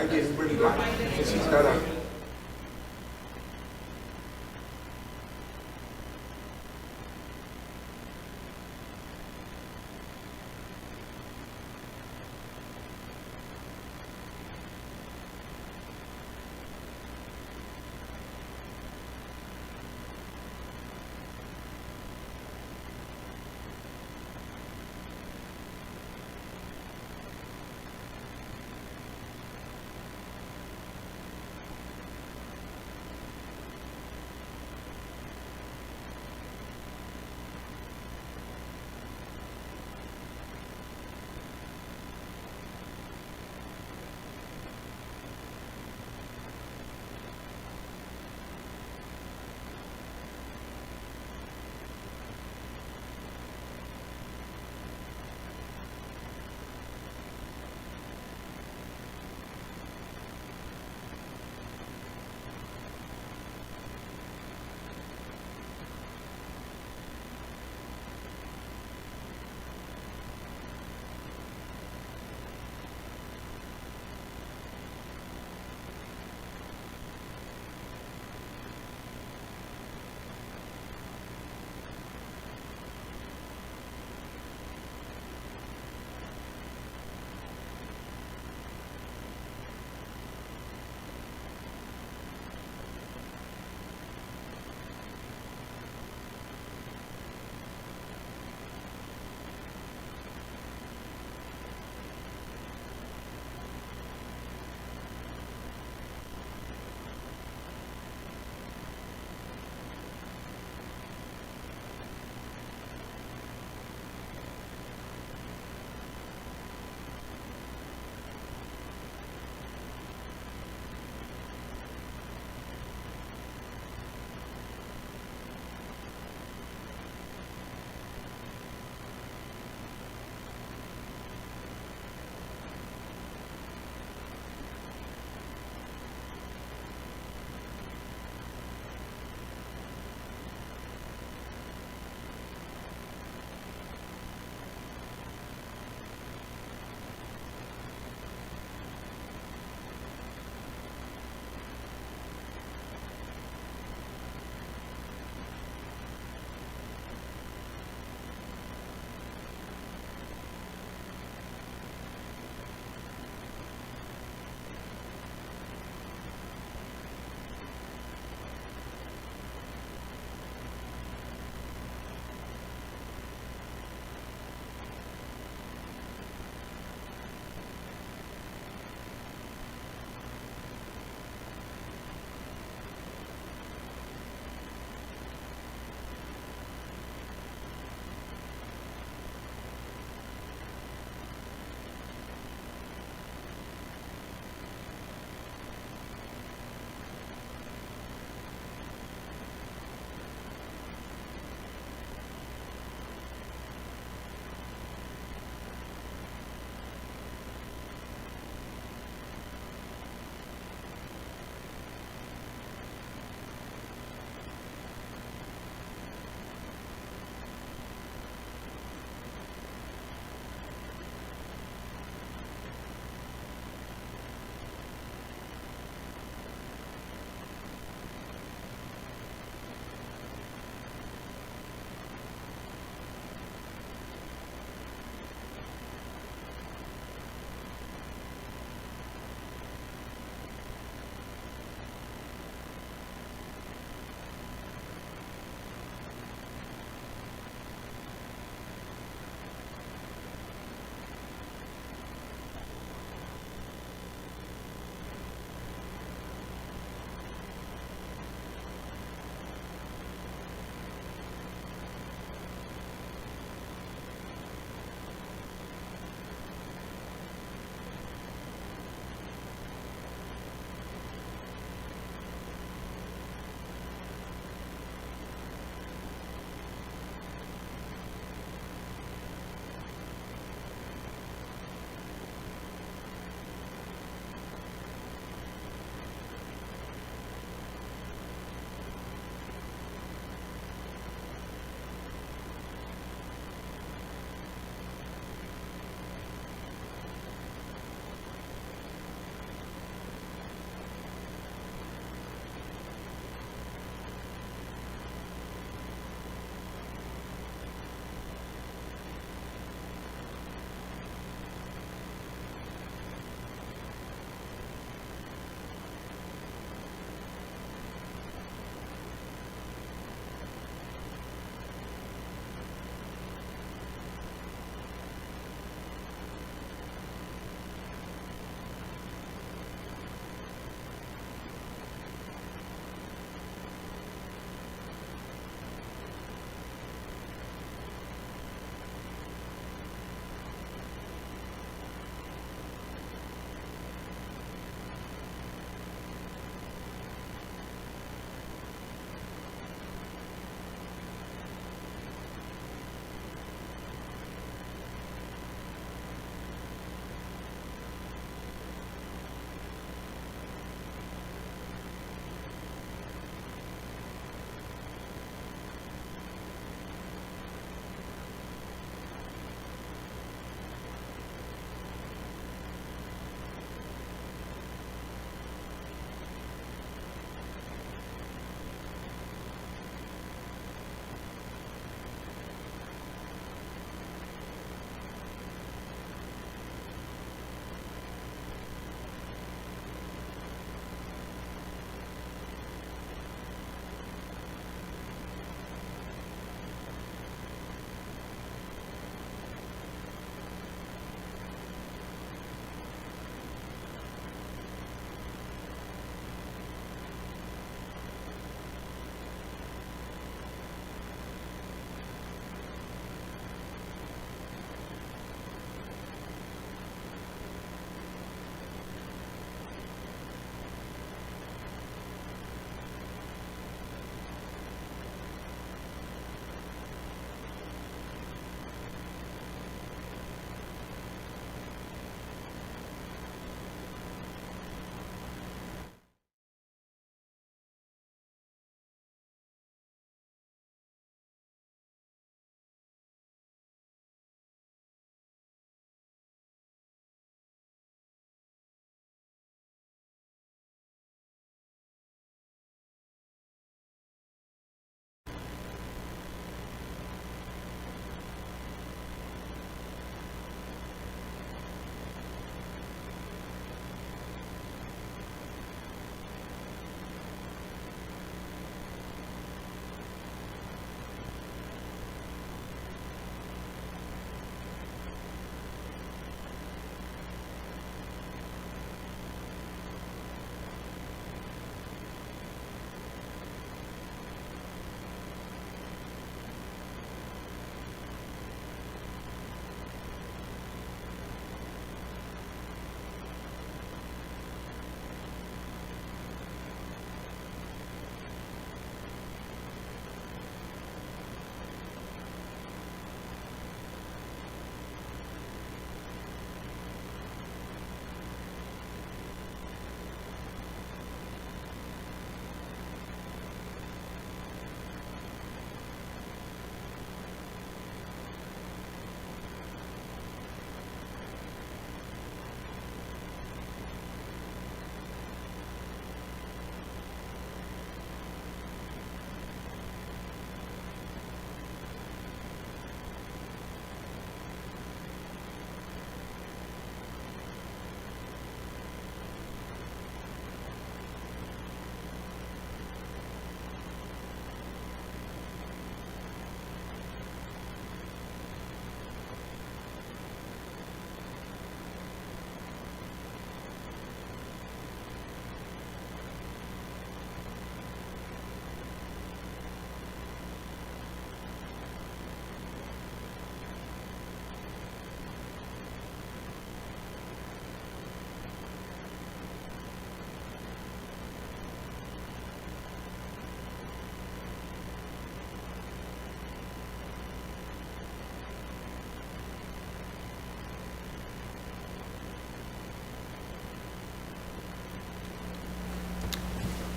gotta get really light. Because he's gotta.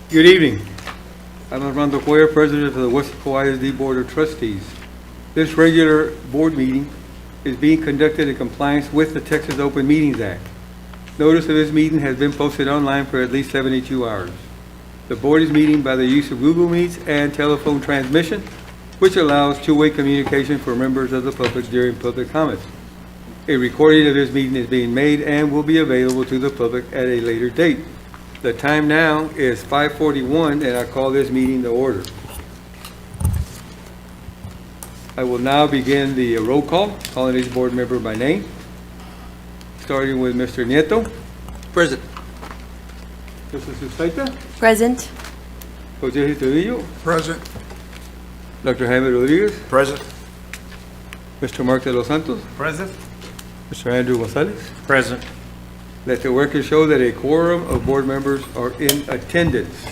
Good evening. I'm Armando Cuellar, President of the Weslaco ISD Board of Trustees. This regular board meeting is being conducted in compliance with the Texas Open Meetings Act. Notice of this meeting has been posted online for at least 72 hours. The board is meeting by the use of Google Meets and telephone transmission, which allows two-way communication for members of the public during public comments. A recording of this meeting is being made and will be available to the public at a later date. The time now is 5:41, and I call this meeting to order. I will now begin the roll call, calling each board member by name, starting with Mr. Nieto. Present. Mr. Susaita. Present. Jose Trujillo. Present. Dr. Jaime Rodriguez. Present. Mr. Mark de los Santos. Present. Mr. Andrew Gonzalez. Present. Let the record show that a quorum of board members are in attendance.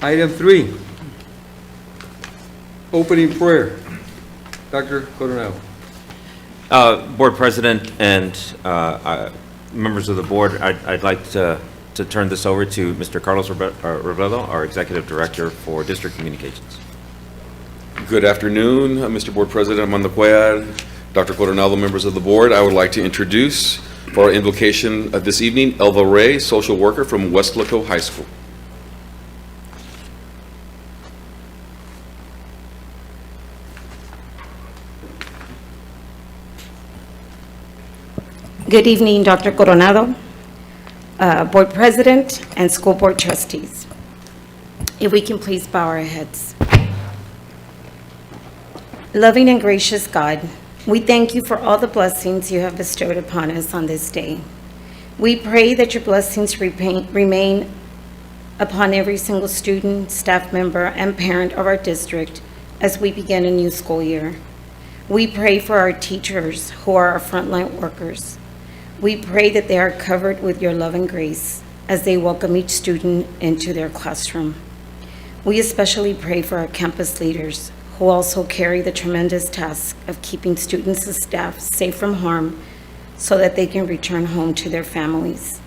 Item 3, opening prayer. Dr. Coronel. Board President and members of the board, I'd like to turn this over to Mr. Carlos Robledo, our Executive Director for District Communications. Good afternoon, Mr. Board President Armando Cuellar, Dr. Coronado, members of the board. I would like to introduce for our invocation this evening, Elva Ray, social worker from Weslaco High School. Good evening, Dr. Coronado, Board President, and School Board Trustees. If we can please bow our heads. Loving and gracious God, we thank you for all the blessings you have bestowed upon us on this day. We pray that your blessings remain upon every single student, staff member, and parent of our district as we begin a new school year. We pray for our teachers who are our frontline workers. We pray that they are covered with your love and grace as they welcome each student into their classroom. We especially pray for our campus leaders who also carry the tremendous task of keeping students and staff safe from harm so that they can return home to their families.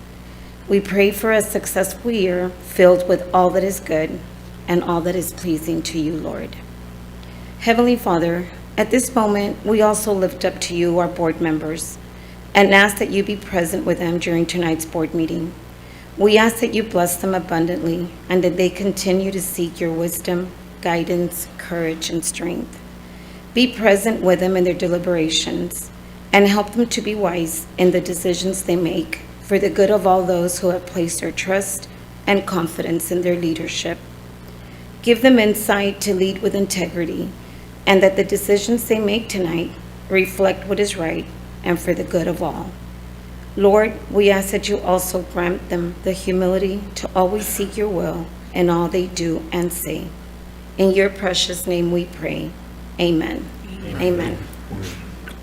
We pray for a successful year filled with all that is good and all that is pleasing to you, Lord. Heavenly Father, at this moment, we also lift up to you our board members and ask that you be present with them during tonight's board meeting. We ask that you bless them abundantly and that they continue to seek your wisdom, guidance, courage, and strength. Be present with them in their deliberations and help them to be wise in the decisions they make for the good of all those who have placed their trust and confidence in their leadership. Give them insight to lead with integrity and that the decisions they make tonight reflect what is right and for the good of all. Lord, we ask that you also grant them the humility to always seek your will in all they do and say. In your precious name we pray. Amen. Amen.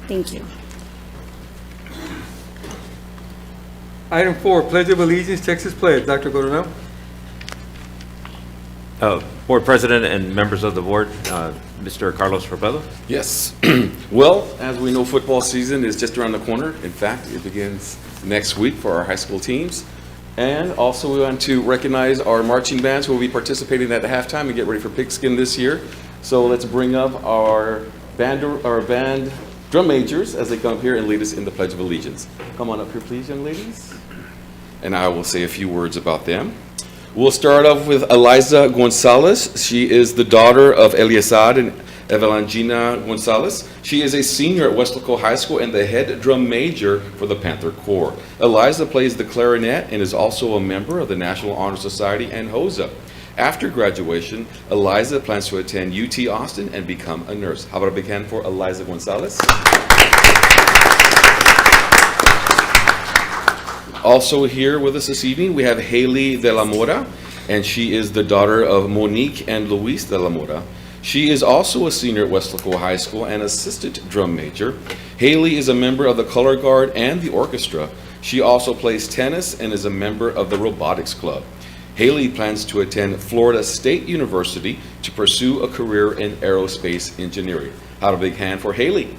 Thank you. Item 4, Pledge of Allegiance, Texas Pledge. Dr. Coronel. Board President and members of the board, Mr. Carlos Robledo. Yes. Well, as we know, football season is just around the corner. In fact, it begins next week for our high school teams. And also we want to recognize our marching bands who will be participating at the halftime and get ready for Pigskin this year. So let's bring up our band drum majors as they come up here and lead us in the Pledge of Allegiance. Come on up here, please, young ladies. And I will say a few words about them. We'll start off with Eliza Gonzalez. She is the daughter of Eliezer and Evelangina Gonzalez. She is a senior at Weslaco High School and the head drum major for the Panther Corps. Eliza plays the clarinet and is also a member of the National Honor Society and HOSA. After graduation, Eliza plans to attend UT Austin and become a nurse. How about a big hand for Eliza Gonzalez? Also here with us this evening, we have Haley de la Mora, and she is the daughter of Monique and Luis de la Mora. She is also a senior at Weslaco High School and assistant drum major. Haley is a member of the Color Guard and the orchestra. She also plays tennis and is a member of the Robotics Club. Haley plans to attend Florida State University to pursue a career in aerospace engineering. How about a big hand for Haley?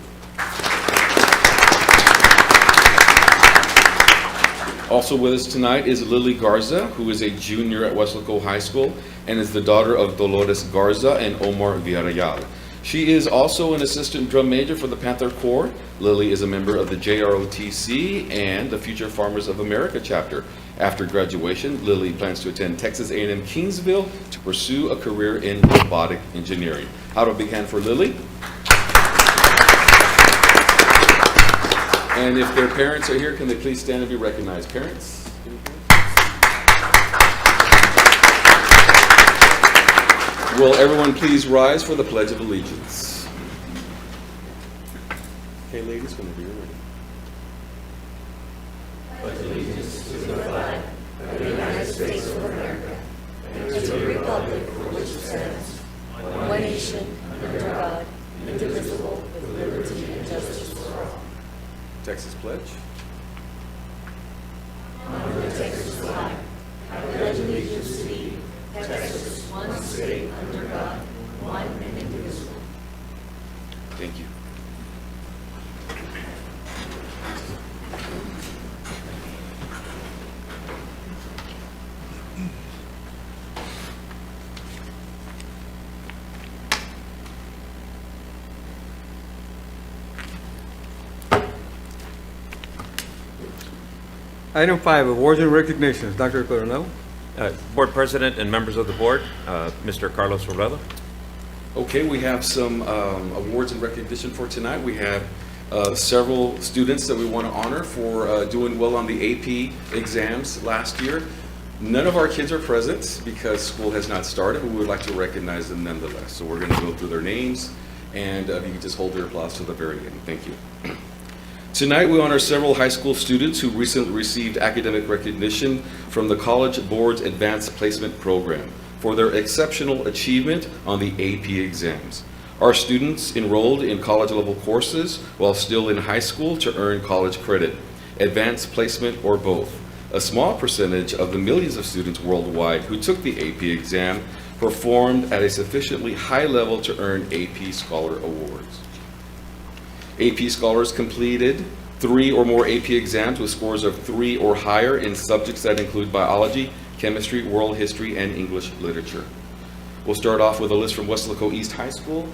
Also with us tonight is Lily Garza, who is a junior at Weslaco High School and is the daughter of Dolores Garza and Omar Villarreal. She is also an assistant drum major for the Panther Corps. Lily is a member of the JROTC and the Future Farmers of America chapter. After graduation, Lily plans to attend Texas A&M Kingsville to pursue a career in robotic engineering. How about a big hand for Lily? And if their parents are here, can they please stand and be recognized? Parents? Will everyone please rise for the Pledge of Allegiance? Okay, ladies, whenever you're ready. one nation, under God, indivisible, with liberty and justice for all. Texas Pledge. I pledge allegiance to thee, Texas, one state, under God, one and indivisible. Thank you. Item 5, awards and recognitions. Dr. Coronel. Board President and members of the board, Mr. Carlos Robledo. Okay, we have some awards and recognition for tonight. We have several students that we want to honor for doing well on the AP exams last year. None of our kids are present because school has not started, but we would like to recognize them nonetheless. So we're going to go through their names, and you can just hold their applause to the very end. Thank you. Tonight, we honor several high school students who recently received academic recognition from the College Board's Advanced Placement Program for their exceptional achievement on the AP exams. Our students enrolled in college-level courses while still in high school to earn college credit, advanced placement, or both. A small percentage of the millions of students worldwide who took the AP exam performed at a sufficiently high level to earn AP Scholar Awards. AP Scholars completed 3 or more AP exams with scores of 3 or higher in subjects that include biology, chemistry, world history, and English literature. We'll start off with a list from Weslaco East High School.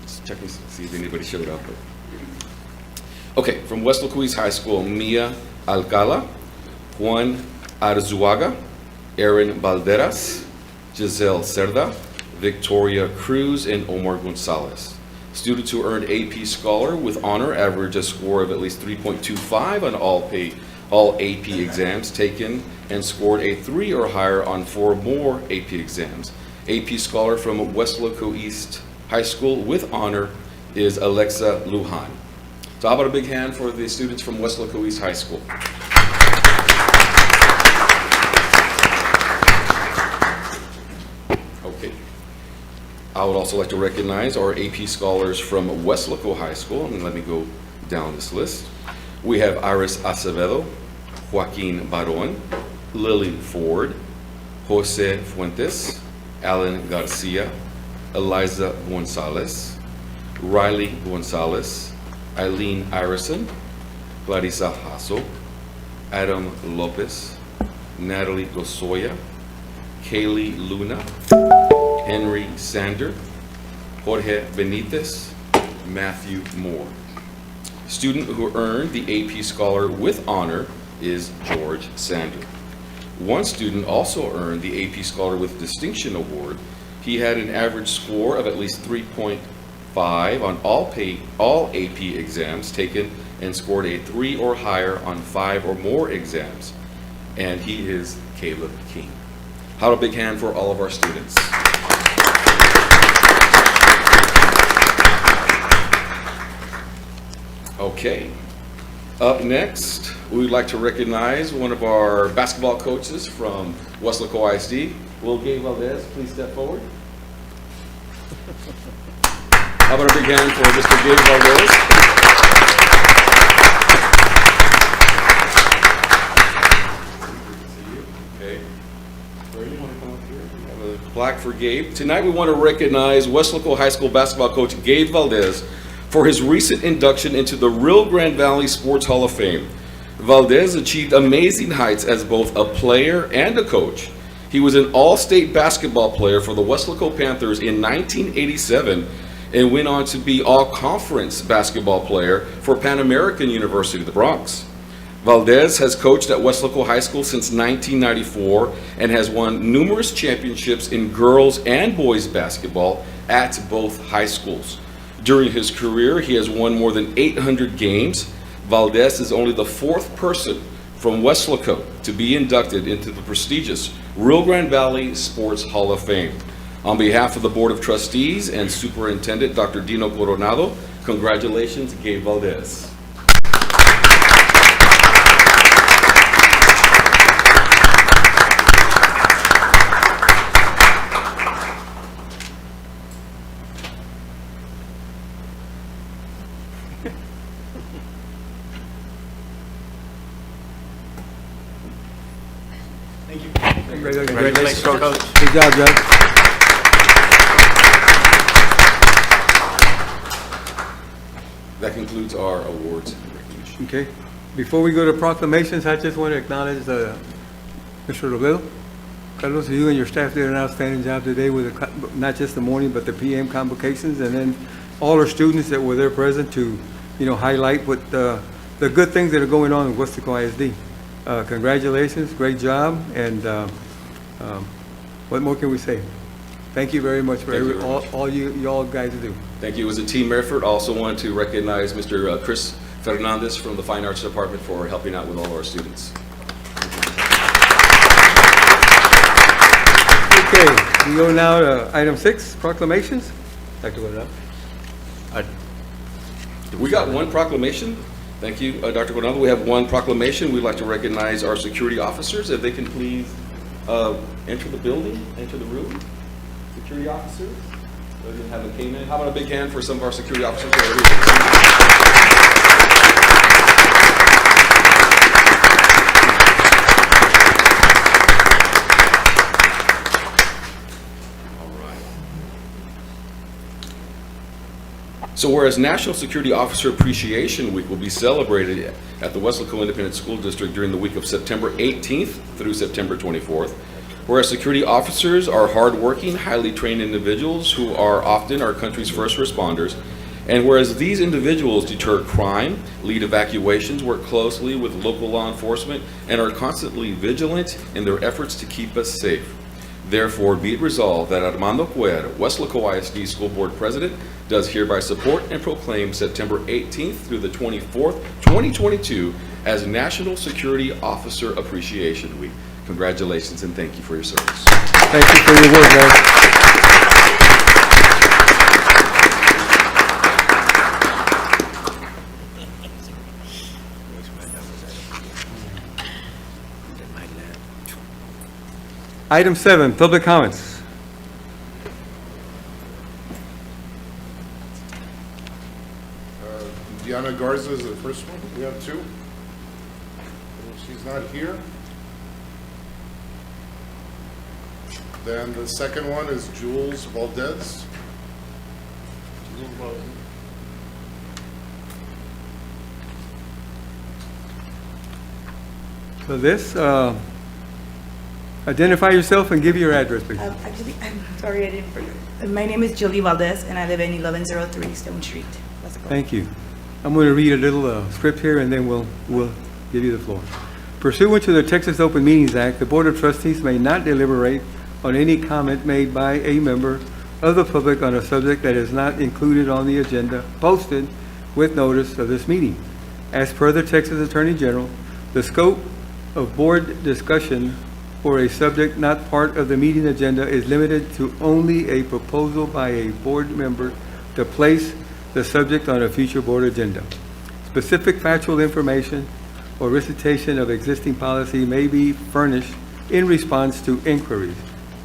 Just checking to see if anybody showed up. Okay, from Weslaco East High School, Mia Alcala, Juan Arzuaga, Aaron Valderas, Giselle Cerda, Victoria Cruz, and Omar Gonzalez. Students who earned AP Scholar with honor average a score of at least 3.25 on all AP exams taken and scored a 3 or higher on 4 more AP exams. AP Scholar from Weslaco East High School with honor is Alexa Lujan. So how about a big hand for the students from Weslaco East High School? Okay. I would also like to recognize our AP Scholars from Weslaco High School, and let me go down this list. We have Iris Acevedo, Joaquin Baron, Lily Ford, Jose Fuentes, Alan Garcia, Eliza Gonzalez, Riley Gonzalez, Eileen Irison, Clarissa Hasso, Adam Lopez, Natalie Lozoya, Kaylee Luna, Henry Sander, Jorge Benitez, Matthew Moore. Student who earned the AP Scholar with honor is George Sander. One student also earned the AP Scholar with Distinction Award. He had an average score of at least 3.5 on all AP exams taken and scored a 3 or higher on 5 or more exams. And he is Caleb King. How about a big hand for all of our students? Okay. Up next, we would like to recognize one of our basketball coaches from Weslaco ISD. Will Gabe Valdez please step forward? How about a big hand for Mr. Gabe Valdez? Okay. Where do you want to come up here? We have a plaque for Gabe. Tonight we want to recognize Weslaco High School basketball coach Gabe Valdez for his recent induction into the Rio Grande Valley Sports Hall of Fame. Valdez achieved amazing heights as both a player and a coach. He was an all-state basketball player for the Weslaco Panthers in 1987 and went on to be all-conference basketball player for Pan American University of the Bronx. Valdez has coached at Weslaco High School since 1994 and has won numerous championships in girls and boys basketball at both high schools. During his career, he has won more than 800 games. Valdez is only the fourth person from Weslaco to be inducted into the prestigious Rio Grande Valley Sports Hall of Fame. On behalf of the Board of Trustees and Superintendent Dr. Dino Coronado, congratulations, Gabe Valdez. Congratulations, Coach. Good job, Judge. That concludes our awards and recognition. Okay. Before we go to proclamations, I just want to acknowledge Mr. Robledo. Carlos, you and your staff did an outstanding job today with not just the morning, but the PM convocations, and then all our students that were there present to, highlight what the good things that are going on in Weslaco ISD. Congratulations, great job, and what more can we say? Thank you very much for all you all guys do. Thank you. It was a team effort. I also want to recognize Mr. Chris Fernandez from the Fine Arts Department for helping out with all of our students. Okay, we go now to item 6, proclamations. Dr. Coronado. We got one proclamation. Thank you, Dr. Coronado. We have one proclamation. We'd like to recognize our security officers. If they can please enter the building, enter the room. Security officers. Those who haven't came in. How about a big hand for some of our security officers? So whereas National Security Officer Appreciation Week will be celebrated at the Weslaco Independent School District during the week of September 18th through September 24th, whereas security officers are hardworking, highly trained individuals who are often our country's first responders, and whereas these individuals deter crime, lead evacuations, work closely with local law enforcement, and are constantly vigilant in their efforts to keep us safe. Therefore, be it resolved that Armando Cuer, Weslaco ISD School Board President, does hereby support and proclaim September 18th through the 24th, 2022 as National Security Officer Appreciation Week. Congratulations and thank you for your service. Thank you for your work, guys. Item 7, public comments. Diana Garza is the first one. We have 2. She's not here. Then the second one is Jules Valdez. So this, identify yourself and give your address, please. Actually, I'm sorry, I didn't forget. My name is Julie Valdez, and I live in 1103 Stone Street. Thank you. I'm going to read a little script here, and then we'll give you the floor. Pursuant to the Texas Open Meetings Act, the Board of Trustees may not deliberate on any comment made by a member of the public on a subject that is not included on the agenda posted with notice of this meeting. As per the Texas Attorney General, the scope of board discussion for a subject not part of the meeting agenda is limited to only a proposal by a board member to place the subject on a future board agenda. Specific factual information or recitation of existing policy may be furnished in response to inquiries,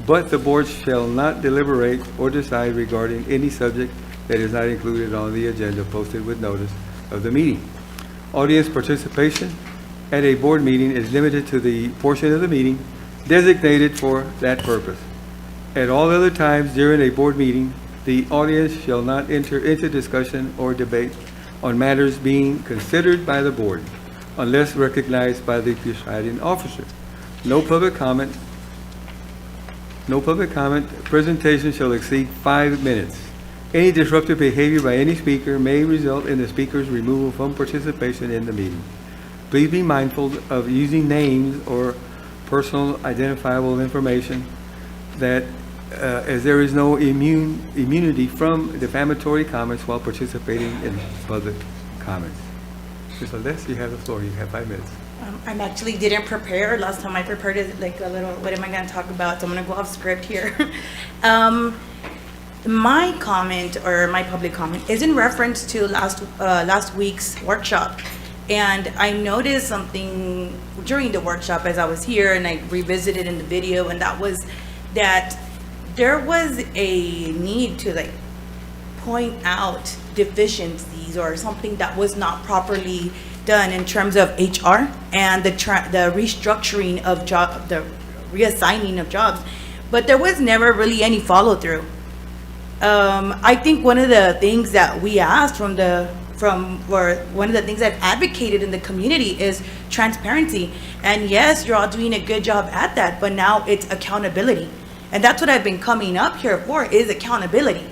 but the board shall not deliberate or decide regarding any subject that is not included on the agenda posted with notice of the meeting. Audience participation at a board meeting is limited to the portion of the meeting designated for that purpose. At all other times during a board meeting, the audience shall not enter into discussion or debate on matters being considered by the board. unless recognized by the presiding officer. No public comment. No public comment. Presentation shall exceed 5 minutes. Any disruptive behavior by any speaker may result in the speaker's removal from participation in the meeting. Please be mindful of using names or personal identifiable information that, as there is no immunity from defamatory comments while participating in public comments. Ms. Valdez, you have the floor. You have 5 minutes. I actually didn't prepare. Last time I prepared it like a little, what am I going to talk about? So I'm going to go off script here. My comment or my public comment is in reference to last week's workshop. And I noticed something during the workshop as I was here, and I revisited in the video, and that was that there was a need to like point out deficiencies or something that was not properly done in terms of HR and the restructuring of the reassigning of jobs, but there was never really any follow through. I think one of the things that we asked one of the things I've advocated in the community is transparency. And yes, you're all doing a good job at that, but now it's accountability. And that's what I've been coming up here for, is accountability.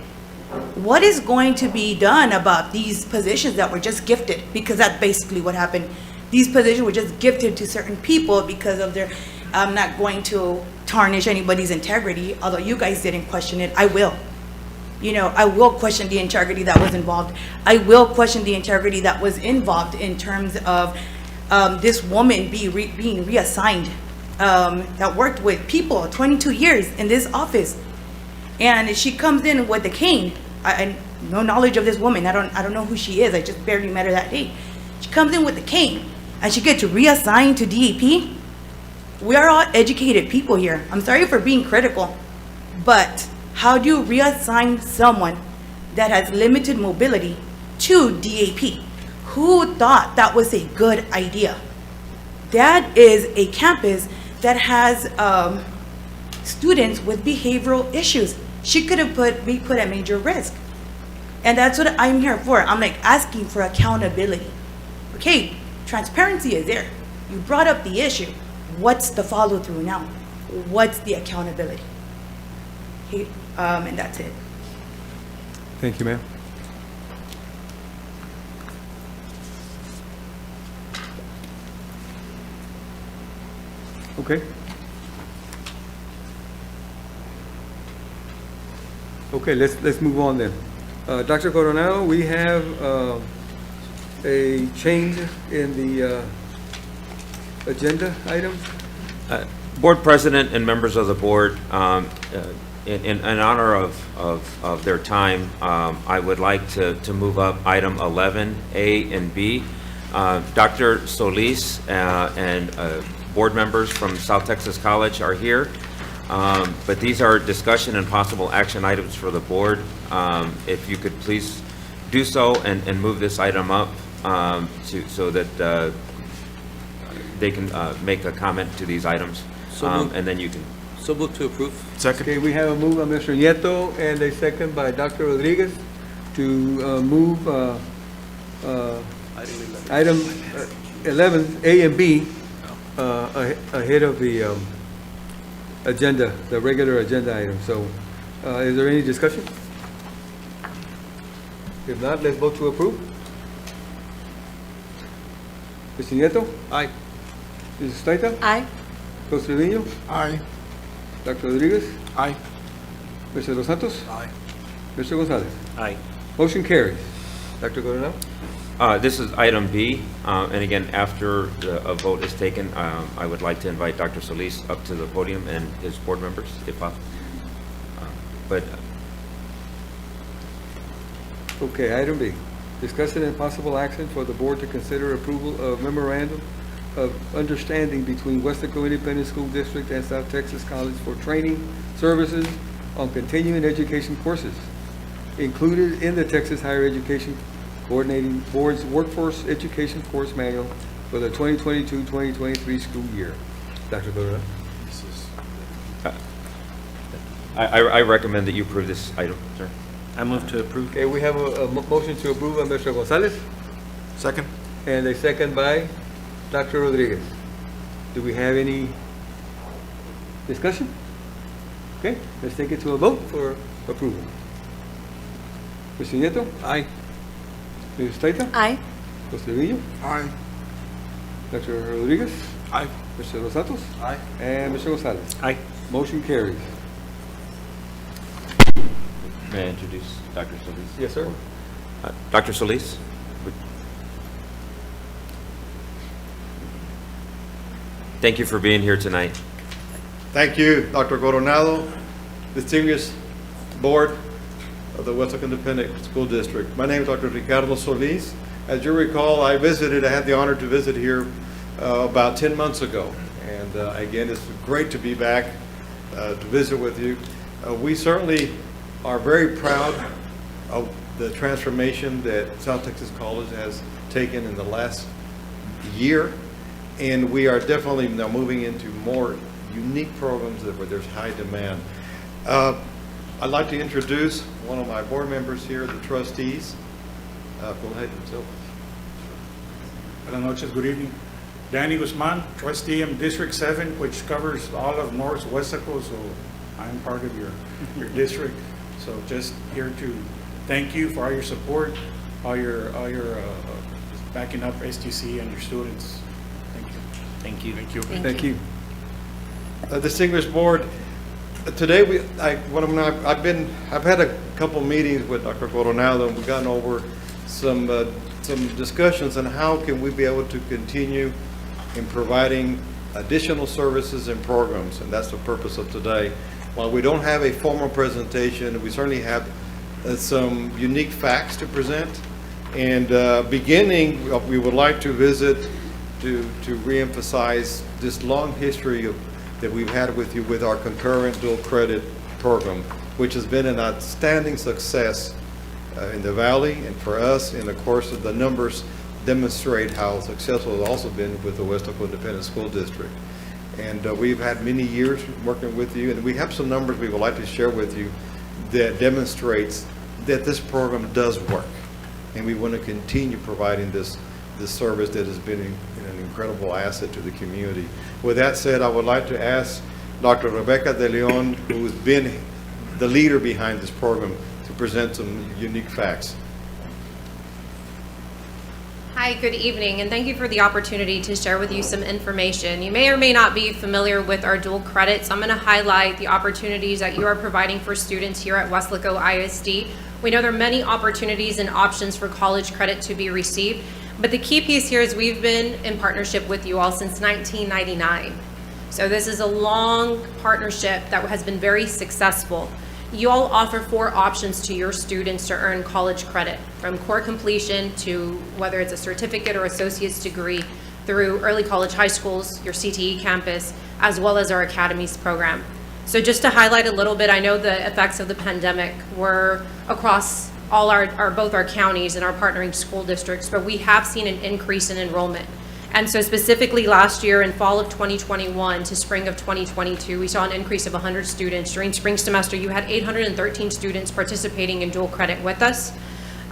What is going to be done about these positions that were just gifted? Because that's basically what happened. These positions were just gifted to certain people because of their, I'm not going to tarnish anybody's integrity, although you guys didn't question it, I will. You know, I will question the integrity that was involved. I will question the integrity that was involved in terms of this woman being reassigned that worked with people 22 years in this office. And she comes in with a cane. I no knowledge of this woman. I don't know who she is. I just barely met her that day. She comes in with a cane and she gets reassigned to DAP. We are all educated people here. I'm sorry for being critical, but how do you reassign someone that has limited mobility to DAP? Who thought that was a good idea? That is a campus that has students with behavioral issues. She could have be put at major risk. And that's what I'm here for. I'm like asking for accountability. Okay, transparency is there. You brought up the issue. What's the follow through now? What's the accountability? Okay, and that's it. Thank you, ma'am. Okay. Okay, let's move on then. Dr. Coronado, we have a change in the agenda item. Board President and members of the board, in honor of their time, I would like to move up item 11A and B. Dr. Solis and board members from South Texas College are here, but these are discussion and possible action items for the board. If you could please do so and move this item up so that they can make a comment to these items, and then you can. So move to approve. Second. Okay, we have a move by Mr. Nieto and a second by Dr. Rodriguez to move item 11A and B ahead of the agenda, the regular agenda item. So is there any discussion? If not, let's vote to approve. Mr. Nieto? Aye. Mrs. Staita? Aye. Mr. Trevino? Aye. Dr. Rodriguez? Aye. Mr. Dos Santos? Aye. Mr. Gonzalez? Aye. Motion carries. Dr. Coronado? This is item B, and again, after a vote is taken, I would like to invite Dr. Solis up to the podium and his board members, if possible. Okay, item B. Discussion and possible action for the board to consider approval of memorandum of understanding between Weslaco Independent School District and South Texas College for training services on continuing education courses included in the Texas Higher Education Coordinating Board's Workforce Education Course Manual for the 2022-2023 school year. Dr. Coronado? I recommend that you approve this item, sir. I move to approve. Okay, we have a motion to approve by Mr. Gonzalez Second. and a second by Dr. Rodriguez. Do we have any discussion? Okay, let's take it to a vote for approval. Mr. Nieto. Aye. Mrs. Taita. Aye. Mr. Trevino. Aye. Dr. Rodriguez. Aye. Mr. Los Santos. Aye. And Mr. Gonzalez. Aye. Motion carries. May I introduce Dr. Solis? Yes, sir. Dr. Solis? Thank you for being here tonight. Thank you, Dr. Coronado, distinguished board of the Weslaco Independent School District. My name is Dr. Ricardo Solis. As you recall, I had the honor to visit here about 10 months ago. And again, it's great to be back to visit with you. We certainly are very proud of the transformation that South Texas College has taken in the last year. And we are definitely now moving into more unique programs where there's high demand. I'd like to introduce one of my board members here, the trustees. Go ahead, Phil. Buenas noches, good evening. Danny Guzman, trustee in District 7, which covers all of North Weslaco, so I'm part of your district. So just here to thank you for all your support, all your backing up STC and your students. Thank you. Thank you. Thank you. Distinguished board, today I've had a couple meetings with Dr. Coronado, and we've gotten over some discussions on how can we be able to continue in providing additional services and programs, and that's the purpose of today. While we don't have a formal presentation, we certainly have some unique facts to present. And beginning, we would like to visit to reemphasize this long history that we've had with you with our concurrent dual credit program, which has been an outstanding success in the Valley and for us. And of course, the numbers demonstrate how successful it's also been with the Weslaco Independent School District. And we've had many years working with you, and we have some numbers we would like to share with you that demonstrates that this program does work. And we want to continue providing this service that has been an incredible asset to the community. With that said, I would like to ask Dr. Rebecca De Leon, who's been the leader behind this program, to present some unique facts. Hi, good evening, and thank you for the opportunity to share with you some information. You may or may not be familiar with our dual credits. I'm going to highlight the opportunities that you are providing for students here at Weslaco ISD. We know there are many opportunities and options for college credit to be received, but the key piece here is we've been in partnership with you all since 1999. So this is a long partnership that has been very successful. You all offer 4 options to your students to earn college credit, from core completion to whether it's a certificate or associate's degree, through early college high schools, your CTE campus, as well as our academies program. So just to highlight a little bit, I know the effects of the pandemic were across all both our counties and our partnering school districts, but we have seen an increase in enrollment. And so specifically last year in fall of 2021 to spring of 2022, we saw an increase of 100 students. During spring semester, you had 813 students participating in dual credit with us.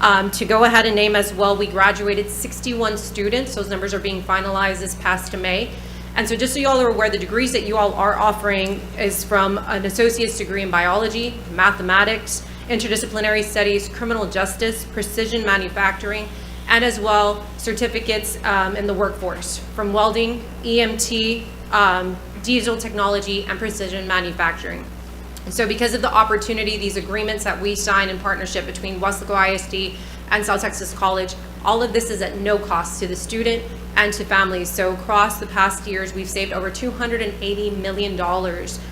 To go ahead and name as well, we graduated 61 students. Those numbers are being finalized this past May. And so just so you all are aware, the degrees that you all are offering is from an associate's degree in biology, mathematics, interdisciplinary studies, criminal justice, precision manufacturing, and as well certificates in the workforce from welding, EMT, diesel technology, and precision manufacturing. And so because of the opportunity, these agreements that we sign in partnership between Weslaco ISD and South Texas College, all of this is at no cost to the student and to families. So across the past years, we've saved over $280 million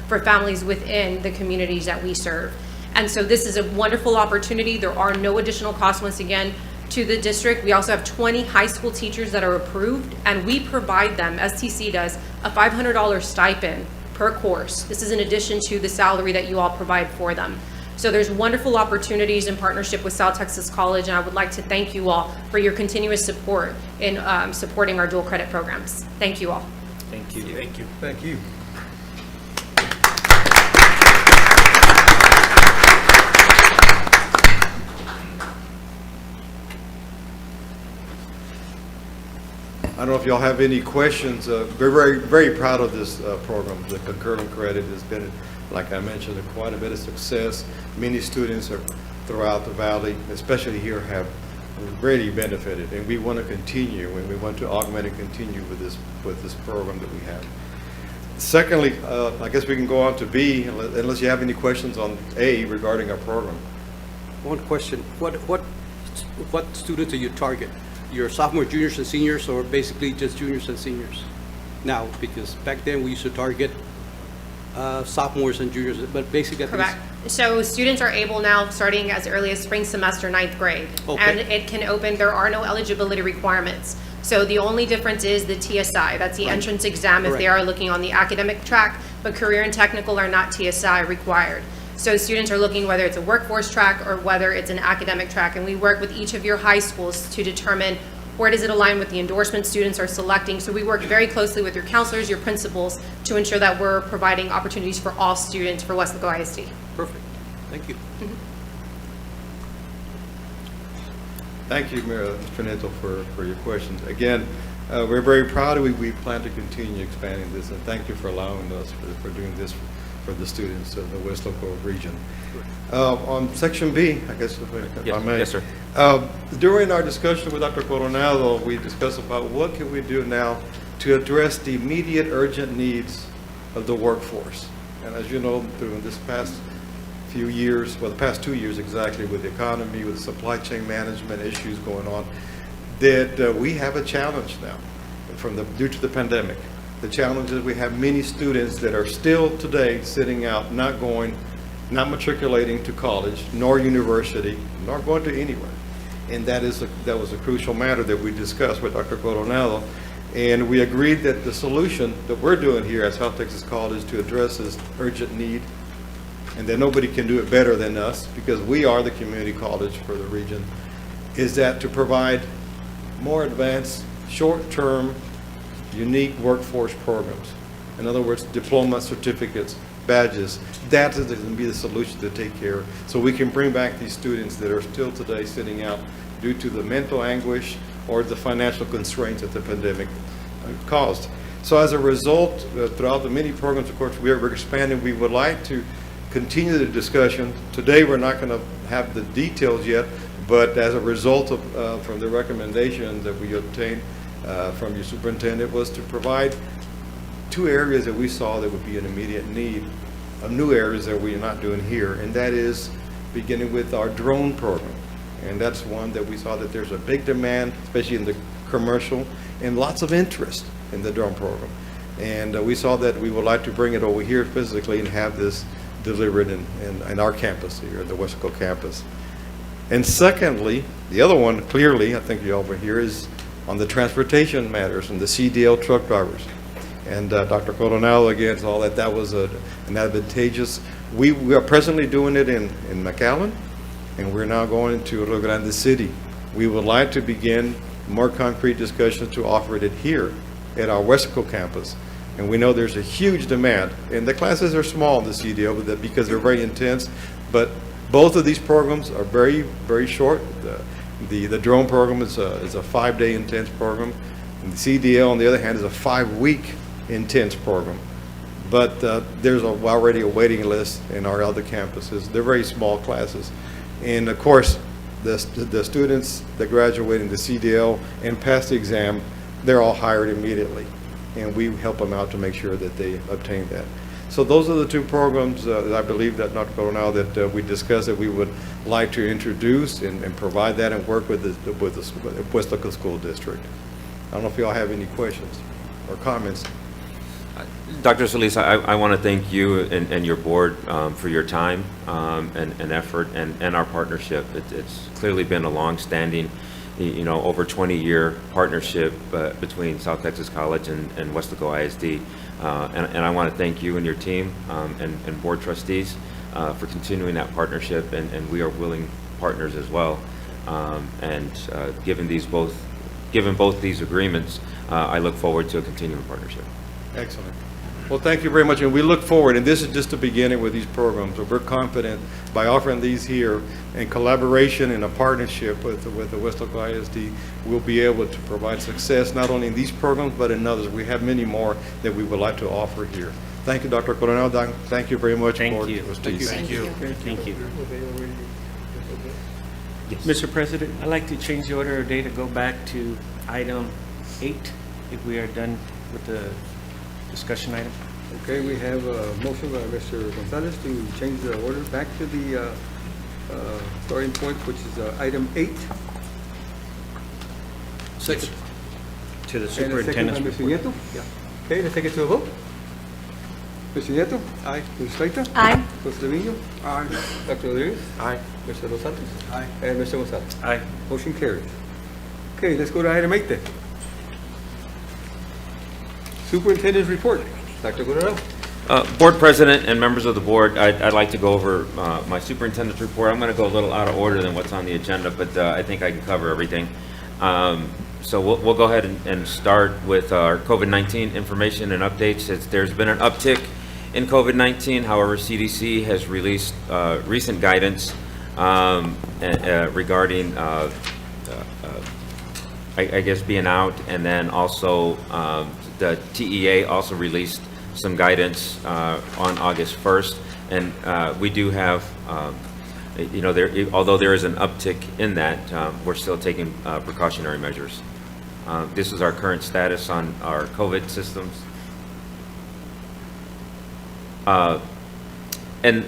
for families within the communities that we serve. And so this is a wonderful opportunity. There are no additional costs, once again, to the district. We also have 20 high school teachers that are approved, and we provide them, STC does, a $500 stipend per course. This is in addition to the salary that you all provide for them. So there's wonderful opportunities in partnership with South Texas College, and I would like to thank you all for your continuous support in supporting our dual credit programs. Thank you all. Thank you. Thank you. Thank you. I don't know if y'all have any questions. We're very, very proud of this program. The concurrent credit has been, like I mentioned, quite a bit of success. Many students are throughout the valley, especially here, have really benefited, and we want to continue, and we want to augment and continue with this program that we have. Secondly, I guess we can go on to B, unless you have any questions on A regarding our program. One question, what students do you target? Your sophomores, juniors, and seniors, or basically just juniors and seniors? Now, because back then we used to target sophomores and juniors, but basically at Correct. So students are able now, starting as early as spring semester, 9th grade. Okay. And it can open, there are no eligibility requirements. So the only difference is the TSI, that's the entrance exam if they Correct. are looking on the academic track, but career and technical are not TSI required. So students are looking whether it's a workforce track or whether it's an academic track, and we work with each of your high schools to determine where does it align with the endorsement students are selecting. So we work very closely with your counselors, your principals, to ensure that we're providing opportunities for all students for Weslaco ISD. Perfect, thank you. Thank you, Mr. Neto, for your questions. Again, we're very proud. We plan to continue expanding this, and thank you for allowing us for doing this for the students of the Weslaco region. On section B, I guess if I may. Yes, sir. During our discussion with Dr. Coronado, we discussed about what can we do now to address the immediate urgent needs of the workforce. And as you know, through this past few years, well, the past 2 years exactly, with the economy, with supply chain management issues going on, that we have a challenge now due to the pandemic. The challenge is we have many students that are still today sitting out, not matriculating to college, nor university, nor going to anywhere. And that was a crucial matter that we discussed with Dr. Coronado. And we agreed that the solution that we're doing here at South Texas College to address this urgent need, and that nobody can do it better than us because we are the community college for the region, is that to provide more advanced, short-term, unique workforce programs. In other words, diploma, certificates, badges. That is going to be the solution to take care of, so we can bring back these students that are still today sitting out due to the mental anguish or the financial constraints that the pandemic caused. So as a result, throughout the many programs, of course, we're expanding. We would like to continue the discussion. Today, we're not going to have the details yet, but as a result of from the recommendation that we obtained from your superintendent, was to provide 2 areas that we saw that would be an immediate need, of new areas that we are not doing here, and that is beginning with our drone program. And that's one that we saw that there's a big demand, especially in the commercial, and lots of interest in the drone program. And we saw that we would like to bring it over here physically and have this delivered in our campus here, the Weslaco campus. And secondly, the other one, clearly, I think you all were here, is on the transportation matters and the CDL truck drivers. And Dr. Coronado, again, saw that was an advantageous. We are presently doing it in McAllen, and we're now going to Rio Grande City. We would like to begin more concrete discussions to offer it here at our Weslaco campus. And we know there's a huge demand, and the classes are small in the CDL because they're very intense, but both of these programs are very, very short. The drone program is a 5-day intense program, and the CDL, on the other hand, is a 5-week intense program. But there's already a waiting list in our other campuses. They're very small classes. And of course, the students that graduate in the CDL and pass the exam, they're all hired immediately. And we help them out to make sure that they obtain that. So those are the 2 programs that I believe that Dr. Coronado that we discussed that we would like to introduce and provide that and work with the Weslaco School District. I don't know if you all have any questions or comments. Dr. Solis, I want to thank you and your board for your time and effort and our partnership. It's clearly been a long-standing, over 20-year partnership between South Texas College and Weslaco ISD. And I want to thank you and your team and board trustees for continuing that partnership, and we are willing partners as well. Given both these agreements, I look forward to a continuing partnership. Excellent. Well, thank you very much, and we look forward, and this is just the beginning with these programs, so we're confident by offering these here in collaboration and a partnership with the Weslaco ISD, we'll be able to provide success not only in these programs, but in others. We have many more that we would like to offer here. Thank you, Dr. Coronel. Thank you very much. Thank Board you. Trustees. Thank you. Thank you. Mr. President, I'd like to change the order of day to go back to item 8, if we are done with the discussion item. Okay, we have a motion by Mr. Gonzalez to change the order back to the starting point, which is item 8. Second. To the And a second by superintendent's Mr. report. Nieto. Okay, let's take it to a vote. Mr. Nieto? Aye. Ms. Feita? Aye. Mr. Trevino? Aye. Dr. Rodriguez? Aye. Mr. Dos Santos? Aye. And Mr. Gonzalez? Aye. Motion carries. Okay, let's go to item 8 then. Superintendent's report. Dr. Coronel? Board President and members of the board, I'd like to go over my superintendent's report. I'm going to go a little out of order than what's on the agenda, but I think I can cover everything. So we'll go ahead and start with our COVID-19 information and updates. There's been an uptick in COVID-19. However, CDC has released recent guidance regarding, I guess, being out, and then also the TEA also released some guidance on August 1st, and we do have, although there is an uptick in that, we're still taking precautionary measures. This is our current status on our COVID systems. And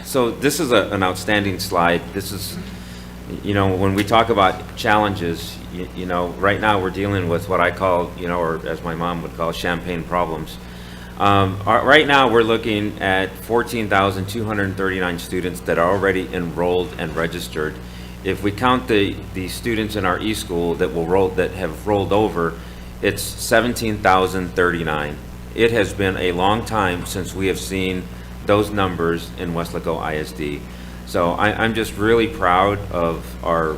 so this is an outstanding slide. This is, when we talk about challenges, right now we're dealing with what I call, or as my mom would call, champagne problems. Right now we're looking at 14,239 students that are already enrolled and registered. If we count the students in our e-school that have rolled over, it's 17,039. It has been a long time since we have seen those numbers in Weslaco ISD. So I'm just really proud of our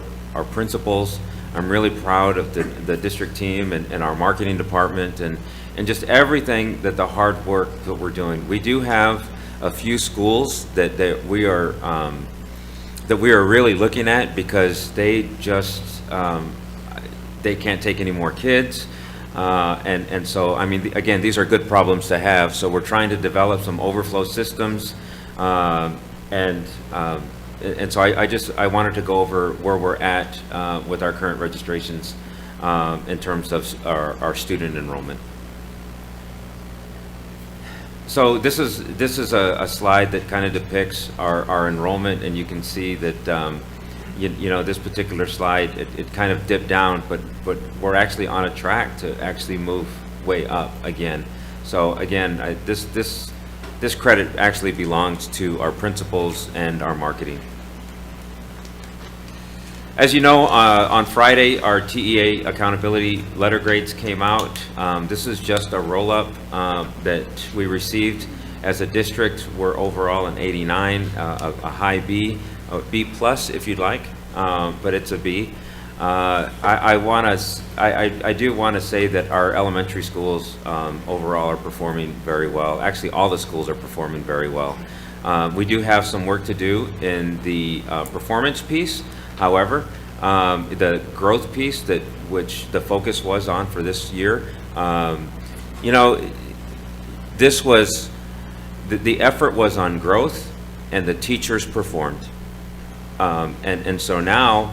principals. I'm really proud of the district team and our marketing department and just everything that the hard work that we're doing. We do have a few schools that we are really looking at because they just they can't take any more kids. And so, I mean, again, these are good problems to have. So we're trying to develop some overflow systems, and so I wanted to go over where we're at with our current registrations in terms of our student enrollment. So this is a slide that kind of depicts our enrollment, and you can see that this particular slide, it kind of dipped down, but we're actually on a track to actually move way up again. So again, this credit actually belongs to our principals and our marketing. As you know, on Friday, our TEA accountability letter grades came out. This is just a roll-up that we received as a district. We're overall an 89, a high B, a B plus if you'd like, but it's a B. I do want to say that our elementary schools overall are performing very well. Actually, all the schools are performing very well. We do have some work to do in the performance piece. However, the growth piece which the focus was on for this year, this was, the effort was on growth and the teachers performed. And so now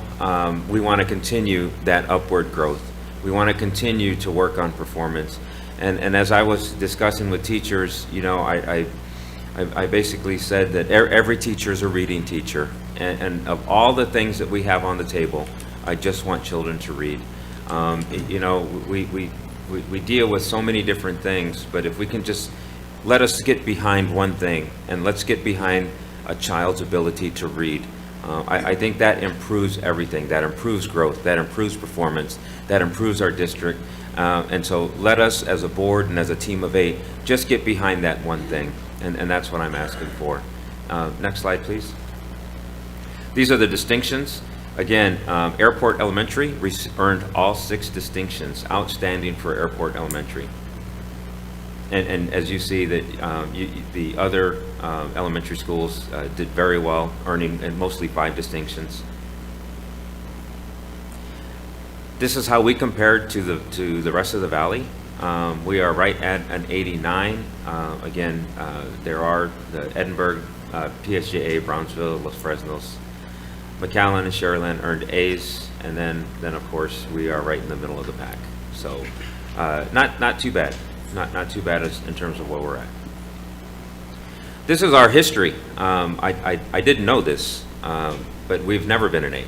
we want to continue that upward growth. We want to continue to work on performance. And as I was discussing with teachers, I basically said that every teacher is a reading teacher. And of all the things that we have on the table, I just want children to read. We deal with so many different things, but if we can just let us get behind one thing, and let's get behind a child's ability to read. I think that improves everything. That improves growth, that improves performance, that improves our district. And so let us, as a board and as a team of 8, just get behind that one thing. And that's what I'm asking for. Next slide, please. These are the distinctions. Again, Airport Elementary earned all 6 distinctions, outstanding for Airport Elementary. And as you see that the other elementary schools did very well, earning and mostly 5 distinctions. This is how we compared to the rest of the valley. We are right at an 89. Again, there are the Edinburgh, PSJA, Brownsville, Los Fresnos, McAllen and Sharyland earned A's, and then of course we are right in the middle of the pack. So not too bad, not too bad in terms of where we're at. This is our history. I didn't know this, but we've never been an A.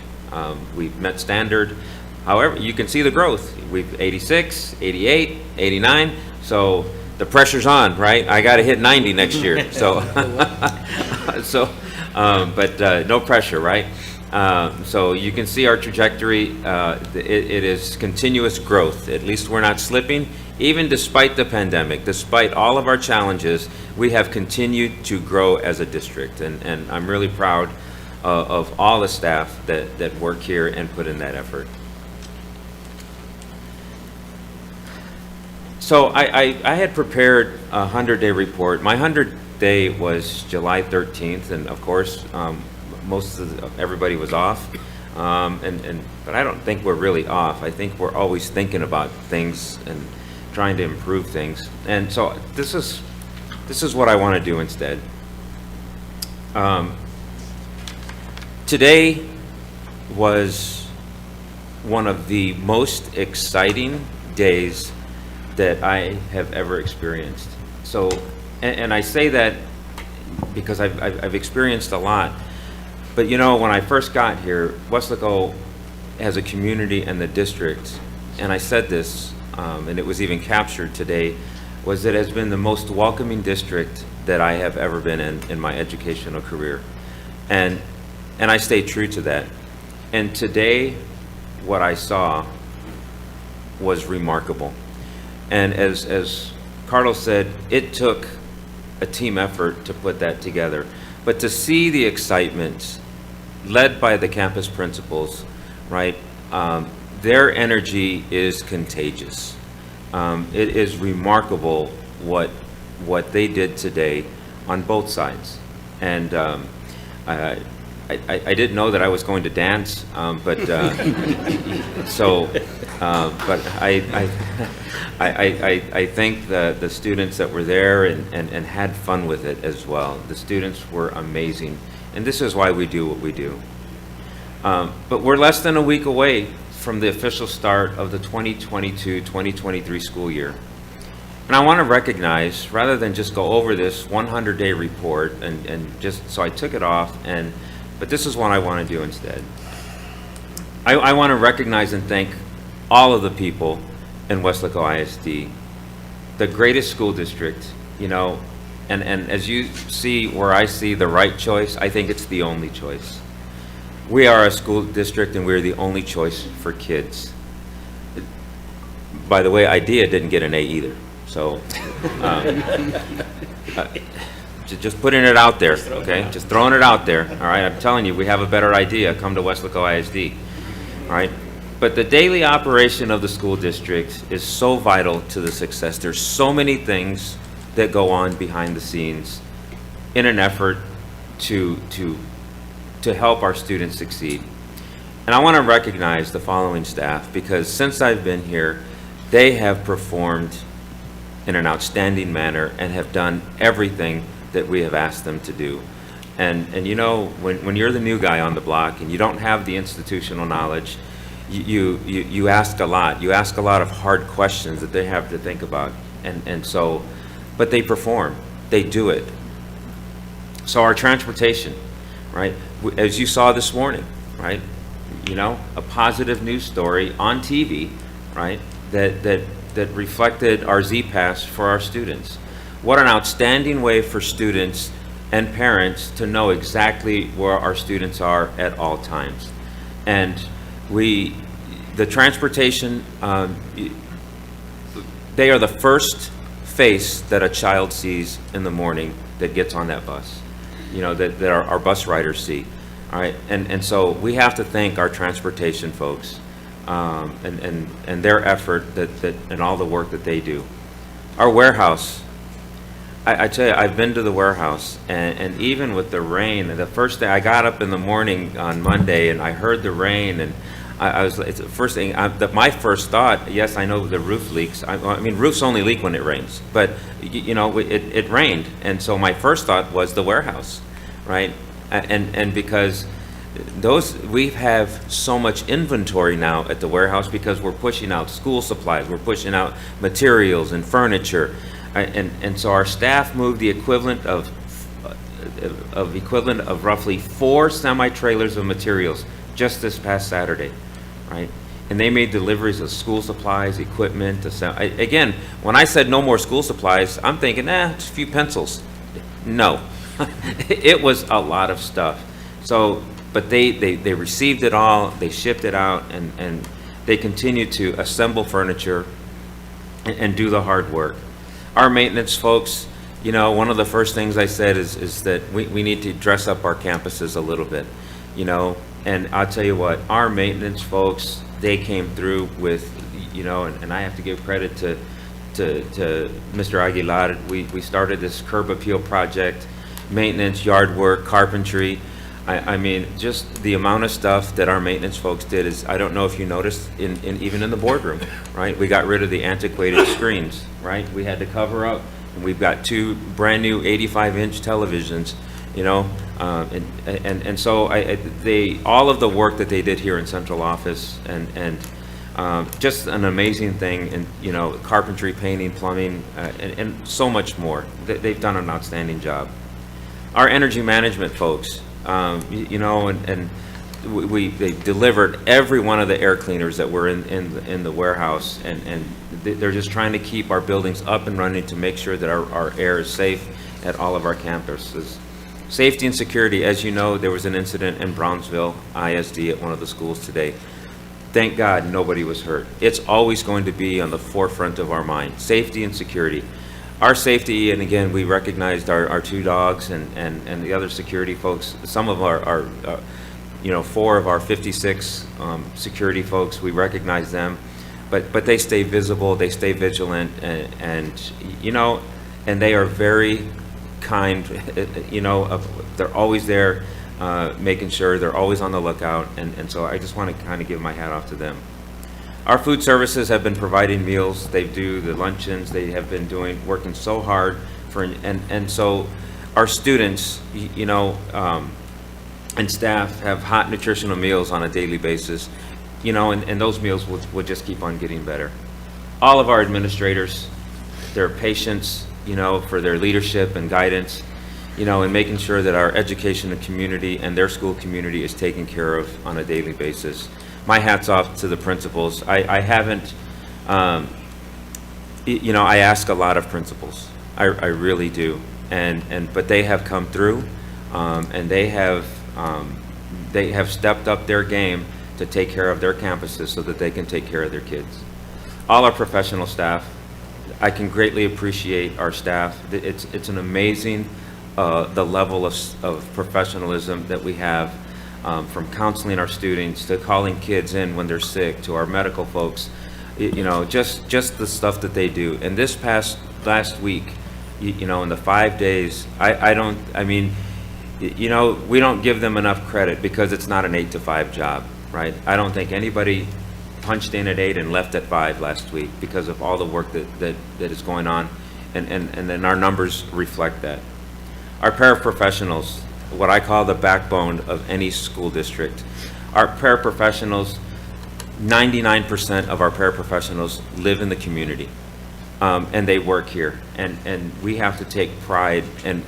We've met standard. However, you can see the growth. We've 86, 88, 89. So the pressure's on, right? I got to hit 90 next year. So, but no pressure, right? So you can see our trajectory. It is continuous growth. At least we're not slipping. Even despite the pandemic, despite all of our challenges, we have continued to grow as a district. And I'm really proud of all the staff that work here and put in that effort. So I had prepared a 100-day report. My 100th day was July 13th, and of course, everybody was off. But I don't think we're really off. I think we're always thinking about things and trying to improve things. And so this is what I want to do instead. Today was one of the most exciting days that I have ever experienced. So, and I say that because I've experienced a lot. But you know, when I first got here, Weslaco as a community and the district, and I said this, and it was even captured today, was it has been the most welcoming district that I have ever been in my educational career. And I stay true to that. And today, what I saw was remarkable. And as Carlos said, it took a team effort to put that together. But to see the excitement led by the campus principals, right? Their energy is contagious. It is remarkable what they did today on both sides. And I didn't know that I was going to dance, but I think the students that were there and had fun with it as well. The students were amazing, and this is why we do what we do. But we're less than a week away from the official start of the 2022-2023 school year. And I want to recognize, rather than just go over this 100-day report and just, so I took it off, but this is what I want to do instead. I want to recognize and thank all of the people in Weslaco ISD, the greatest school district, you know, and as you see where I see the right choice, I think it's the only choice. We are a school district and we're the only choice for kids. By the way, IDEA didn't get an A either, so just putting it out there, okay? Just throwing it out there, all right? I'm telling you, we have a better idea. Come to Weslaco ISD, all right? But the daily operation of the school district is so vital to the success. There's so many things that go on behind the scenes in an effort to help our students succeed. And I want to recognize the following staff, because since I've been here, they have performed in an outstanding manner and have done everything that we have asked them to do. And you know, when you're the new guy on the block and you don't have the institutional knowledge, you ask a lot. You ask a lot of hard questions that they have to think about. And so, but they perform. They do it. So our transportation, right? As you saw this morning, right? You know, a positive news story on TV, right? That reflected our Z-Pass for our students. What an outstanding way for students and parents to know exactly where our students are at all times. And the transportation, they are the first face that a child sees in the morning that gets on that bus, you know, that our bus riders see, all right? And so we have to thank our transportation folks and their effort and all the work that they do. Our warehouse, I tell you, I've been to the warehouse, and even with the rain, the first day, I got up in the morning on Monday, and I heard the rain, and it's the first thing, my first thought, yes, I know the roof leaks. I mean, roofs only leak when it rains, but, you know, it rained, and so my first thought was the warehouse, right? And because we have so much inventory now at the warehouse because we're pushing out school supplies, we're pushing out materials and furniture. And so our staff moved the equivalent of roughly 4 semi-trailers of materials just this past Saturday, right? And they made deliveries of school supplies, equipment. Again, when I said no more school supplies, I'm thinking, just a few pencils. No, it was a lot of stuff. So, but they received it all, they shipped it out, and they continue to assemble furniture and do the hard work. Our maintenance folks, you know, one of the first things I said is that we need to dress up our campuses a little bit, you know, and I'll tell you what, our maintenance folks, they came through with, you know, and I have to give credit to Mr. Aguilar. We started this curb appeal project, maintenance, yard work, carpentry. I mean, just the amount of stuff that our maintenance folks did is, I don't know if you noticed, even in the boardroom, right? We got rid of the antiquated screens, right? We had to cover up, and we've got 2 brand new 85-inch televisions, you know, and so all of the work that they did here in central office, and just an amazing thing, and you know, carpentry, painting, plumbing, and so much more. They've done an outstanding job. Our energy management folks. You know, and they delivered every one of the air cleaners that were in the warehouse, and they're just trying to keep our buildings up and running to make sure that our air is safe at all of our campuses. Safety and security, as you know, there was an incident in Brownsville ISD at one of the schools today. Thank God nobody was hurt. It's always going to be on the forefront of our mind, safety and security. Our safety, and again, we recognized our 2 dogs and the other security folks. Some of our you know, 4 of our 56 security folks, we recognize them, but they stay visible, they stay vigilant, and you know, and they are very kind. You know, they're always there, making sure they're always on the lookout, and so I just want to kind of give my hat off to them. Our food services have been providing meals. They do the luncheons. They have been working so hard and so our students, you know, and staff have hot nutritional meals on a daily basis, you know, and those meals will just keep on getting better. All of our administrators, their patience, you know, for their leadership and guidance, you know, and making sure that our education and community and their school community is taken care of on a daily basis. My hat's off to the principals. I haven't, you know, I ask a lot of principals. I really do. But they have come through, and they have stepped up their game to take care of their campuses so that they can take care of their kids. All our professional staff, I can greatly appreciate our staff. It's an amazing, the level of professionalism that we have. From counseling our students to calling kids in when they're sick, to our medical folks, you know, just the stuff that they do. And this last week, you know, in the 5 days, I mean, you know, we don't give them enough credit because it's not an 8 to 5 job, right? I don't think anybody punched in at 8 and left at 5 last week because of all the work that is going on, and then our numbers reflect that. Our paraprofessionals, what I call the backbone of any school district. Our paraprofessionals, 99% of our paraprofessionals live in the community, and they work here, and we have to take pride, and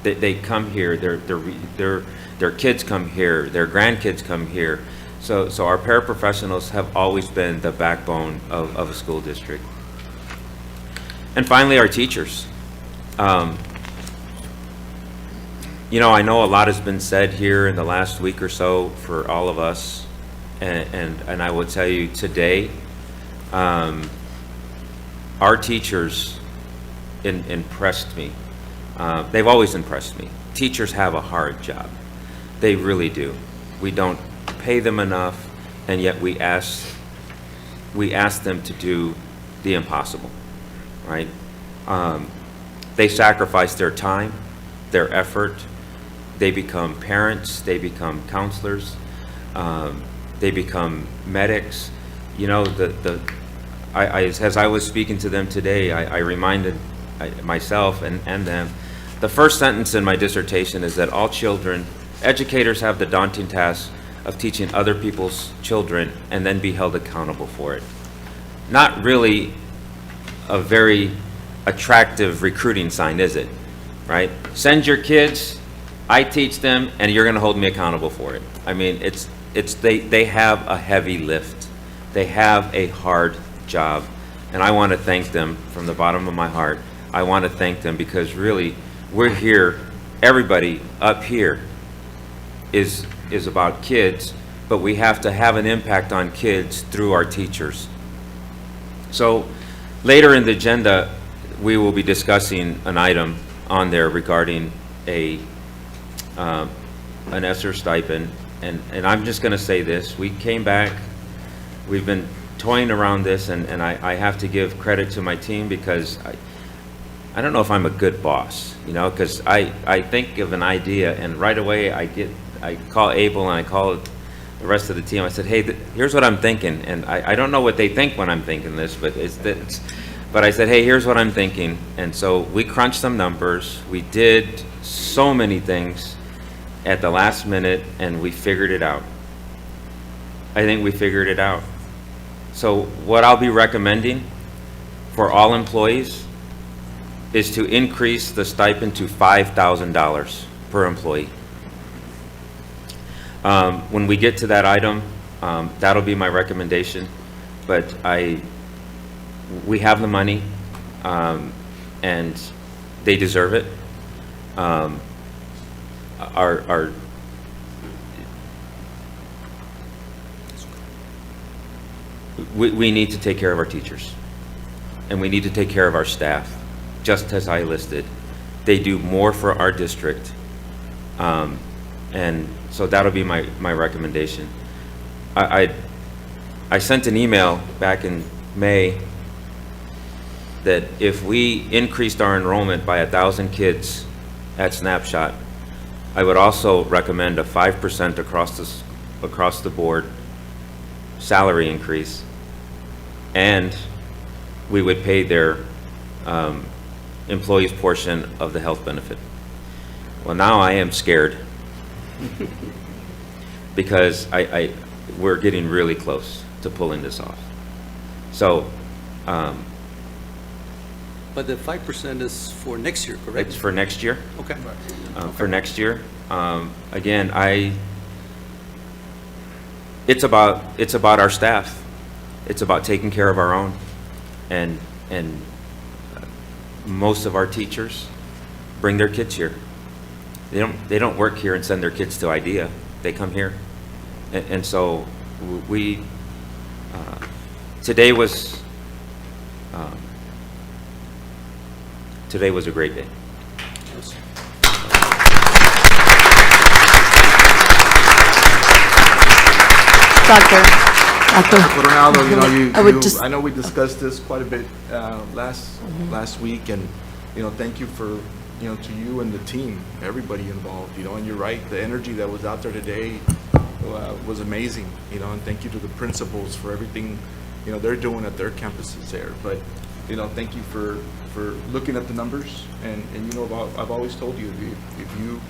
they come here, their kids come here, their grandkids come here, so our paraprofessionals have always been the backbone of a school district. And finally, our teachers. You know, I know a lot has been said here in the last week or so for all of us, and I will tell you today, our teachers impressed me. They've always impressed me. Teachers have a hard job. They really do. We don't pay them enough, and yet we ask them to do the impossible, right? They sacrifice their time, their effort. They become parents, they become counselors, they become medics. You know, as I was speaking to them today, I reminded myself and them, the first sentence in my dissertation is that all children, educators have the daunting task of teaching other people's children and then be held accountable for it. Not really a very attractive recruiting sign, is it? Right? Send your kids, I teach them, and you're going to hold me accountable for it. I mean, they have a heavy lift. They have a hard job, and I want to thank them from the bottom of my heart. I want to thank them because really, we're here, everybody up here is about kids, but we have to have an impact on kids through our teachers. So later in the agenda, we will be discussing an item on there regarding an Esser stipend, and I'm just going to say this. We came back, we've been toying around this, and I have to give credit to my team because I don't know if I'm a good boss, you know, because I think of an idea, and right away I call Abel and I call the rest of the team. I said, hey, here's what I'm thinking, and I don't know what they think when I'm thinking this, but I said, hey, here's what I'm thinking. And so we crunched some numbers. We did so many things at the last minute, and we figured it out. I think we figured it out. So what I'll be recommending for all employees is to increase the stipend to $5,000 per employee. When we get to that item, that'll be my recommendation, but we have the money, and they deserve it. We need to take care of our teachers, and we need to take care of our staff, just as I listed. They do more for our district, and so that'll be my recommendation. I sent an email back in May that if we increased our enrollment by 1,000 kids at Snapshot, I would also recommend a 5% across the board salary increase, and we would pay their employees' portion of the health benefit. Well, now I am scared because we're getting really close to pulling this off. So, But the 5% is for next year, correct? it's for next year. Okay. For next year. Again, it's about our staff. It's about taking care of our own, and most of our teachers bring their kids here. They don't work here and send their kids to IDEA. They come here, and so we today was a great day. Doctor. Ronaldo, you know, I I know we discussed this quite a bit last week, and thank you for to you and the team, everybody involved, and you're right, the energy that was out there today was amazing, and thank you to the principals for everything they're doing at their campuses there. But thank you for looking at the numbers, and I've always told you, if you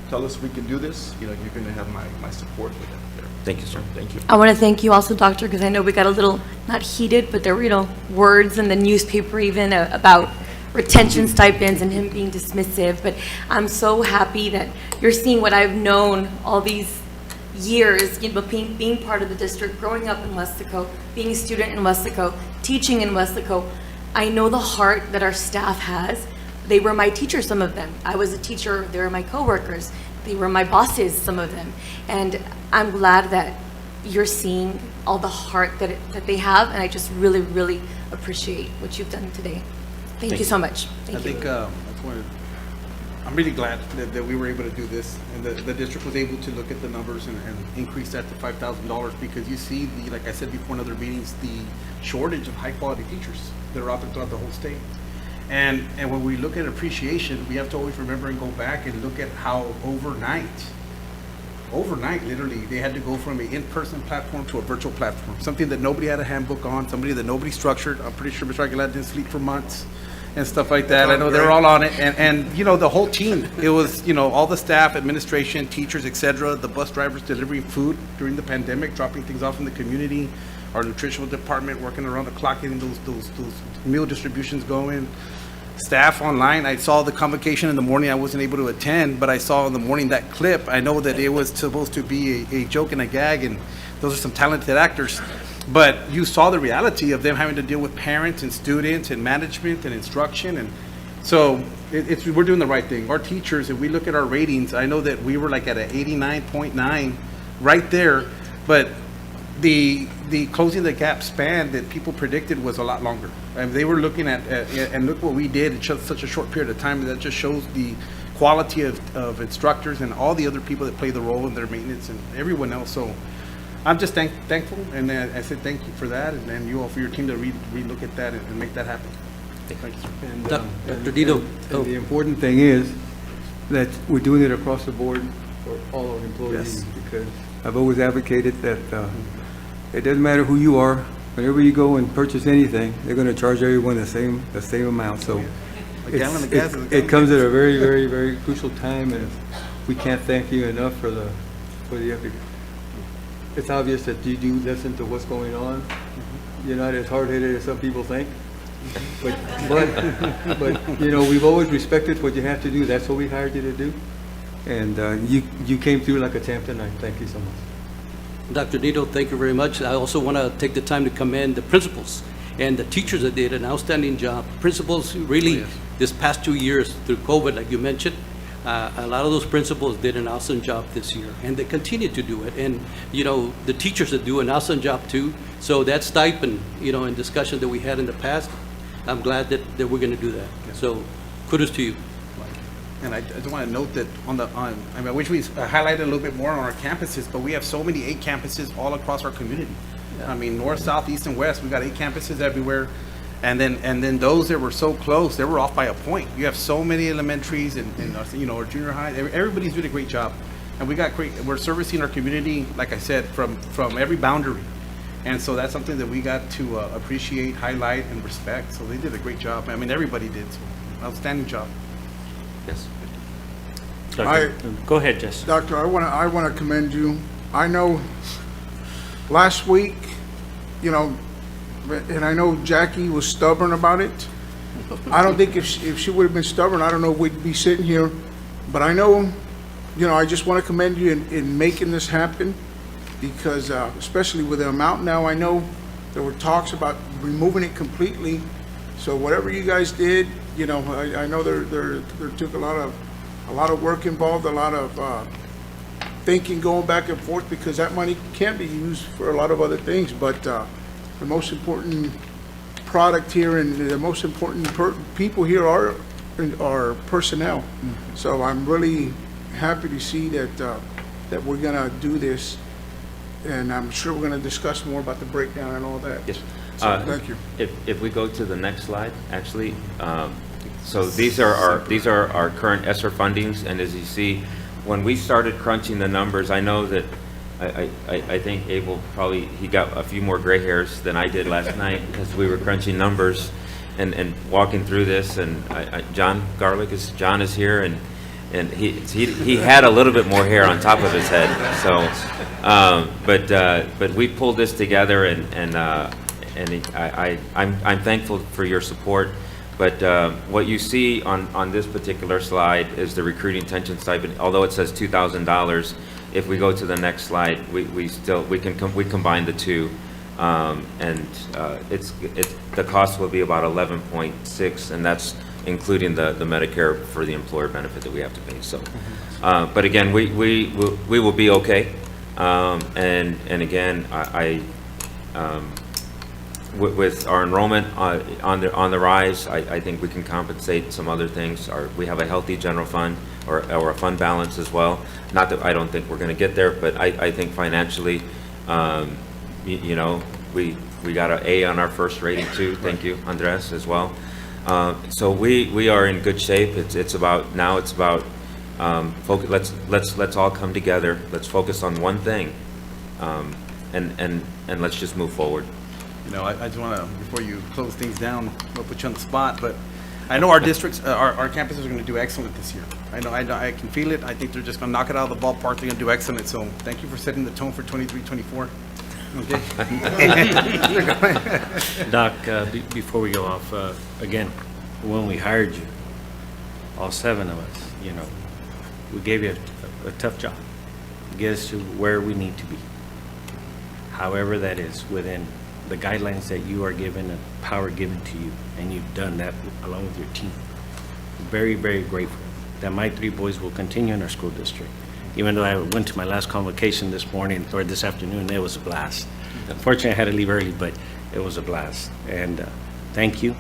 tell us we can do this, you're going to have my support with that there. Thank you, sir. Thank you. I want to thank you also, Doctor, because I know we got a little, not heated, but there were, words in the newspaper even about retention stipends and him being dismissive. But I'm so happy that you're seeing what I've known all these years, being part of the district, growing up in Weslaco, being a student in Weslaco, teaching in Weslaco. I know the heart that our staff has. They were my teachers, some of them. I was a teacher, they were my coworkers. They were my bosses, some of them. And I'm glad that you're seeing all the heart that they have, and I just really, really appreciate what you've done today. Thank you so much. Thank you. I'm really glad that we were able to do this, and the district was able to look at the numbers and increase that to $5,000, because you see, like I said before in other meetings, the shortage of high-quality teachers that are out there throughout the whole state. And when we look at appreciation, we have to always remember and go back and look at how overnight, literally, they had to go from an in-person platform to a virtual platform, something that nobody had a handbook on, somebody that nobody structured. I'm pretty sure Mr. Aguilar didn't sleep for months and stuff like that. I know they were all on it. And you know, the whole team, it was, you know, all the staff, administration, teachers, et cetera, the bus drivers delivering food during the pandemic, dropping things off in the community, our nutritional department working around the clock, getting those meal distributions going. Staff online, I saw the convocation in the morning, I wasn't able to attend, but I saw in the morning that clip. I know that it was supposed to be a joke and a gag, and those are some talented actors. But you saw the reality of them having to deal with parents and students and management and instruction. And so we're doing the right thing. Our teachers, if we look at our ratings, I know that we were like at an 89.9 right there, but the closing the gap span that people predicted was a lot longer. And they were looking at and look what we did in such a short period of time. That just shows the quality of instructors and all the other people that play the role in their maintenance and everyone else. So I'm just thankful, and I said thank you for that, and you all for your team to relook at that and make that happen. Thank you, sir. And, Dr. Dito. and the important thing is that we're doing it across the board for all our employees. Yes. Because I've always advocated that it doesn't matter who you are, whenever you go and purchase anything, they're going to charge everyone the same amount. So A gallon of gas is a gallon it of comes gas. at a very, very, very crucial time, and we can't thank you enough for the effort. It's obvious that you do listen to what's going on. You're not as hard-headed as some people think. But you know, we've always respected what you have to do. That's what we hired you to do. And you came through like a champ tonight. Thank you so much. Dr. Dito, thank you very much. I also want to take the time to commend the principals and the teachers that did an outstanding job. Principals really, this past 2 years through COVID, like you mentioned, a lot of those principals did an awesome job this year, and they continue to do it. And, you know, the teachers that do an awesome job too. So that stipend, you know, in discussion that we had in the past, I'm glad that we're going to do that. So kudos to you. And I just want to note that I wish we highlighted a little bit more on our campuses, but we have so many 8 campuses all across our community. I mean, north, south, east, and west, we got 8 campuses everywhere. And then those that were so close, they were off by a point. You have so many elementaries and you know, our junior high, everybody's doing a great job. And we're servicing our community, like I said, from every boundary. And so that's something that we got to appreciate, highlight, and respect. So they did a great job. I mean, everybody did. So outstanding job. Yes. Go ahead, Jess. Doctor, I want to commend you. I know last week, you know, and I know Jackie was stubborn about it. I don't think if she would have been stubborn, I don't know if we'd be sitting here. But I know, you know, I just want to commend you in making this happen, because especially with the amount now, I know there were talks about removing it completely. So whatever you guys did, you know, I know there took a lot of work involved, a lot of thinking going back and forth, because that money can be used for a lot of other things. But the most important product here and the most important people here are personnel. Mm-hmm. So I'm really happy to see that we're gonna do this, and I'm sure we're gonna discuss more about the breakdown and all that. Yes. So, thank you. If we go to the next slide, actually, so these are our current Esser fundings, and as you see, when we started crunching the numbers, I know that I think Abel he got a few more gray hairs than I did last night, because we were crunching numbers and walking through this, and John is here, and he had a little bit more hair on top of his head, so but we pulled this together, and I'm thankful for your support. But what you see on this particular slide is the recruiting tension stipend. Although it says $2,000, if we go to the next slide, we combine the two, and the cost will be about 11.6, and that's including the Medicare for the employer benefit that we have to pay. So, but again, we will be okay. And again, with our enrollment on the rise, I think we can compensate some other things. We have a healthy general fund or a fund balance as well. Not that I don't think we're going to get there, but I think financially, you know, we got an A on our first rating too. Thank you, Andres, as well. So we are in good shape. It's about focus. Let's all come together. Let's focus on one thing, and let's just move forward. You know, I just want to, before you close things down, I'll put you on the spot, but I know our districts, our campuses are going to do excellent this year. I know, I can feel it. I think they're just going to knock it out of the ballpark. They're going to do excellent. So thank you for setting the tone for 23-24. Okay. Doc, before we go off, again, when we hired you, all 7 of us, you know, we gave you a tough job to get us to where we need to be. However that is, within the guidelines that you are given and power given to you, and you've done that along with your team. Very, very grateful that my 3 boys will continue in our school district. Even though I went to my last convocation this morning or this afternoon, it was a blast. Unfortunately, I had to leave early, but it was a blast. And thank you.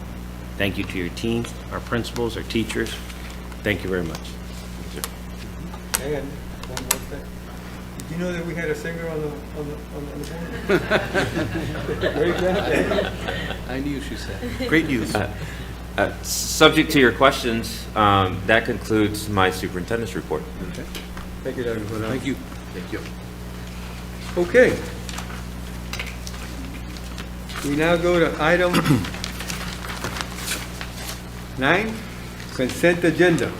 Thank you to your team, our principals, our teachers. Thank you very much. Hang on, one more thing. Did you know that we had a singer on the board? Great job. I knew she said. Great news. Subject to your questions, that concludes my superintendent's report. Okay. Thank you, Dr. Cornell. Thank you. Thank you. Okay. We now go to item 9, consent agenda.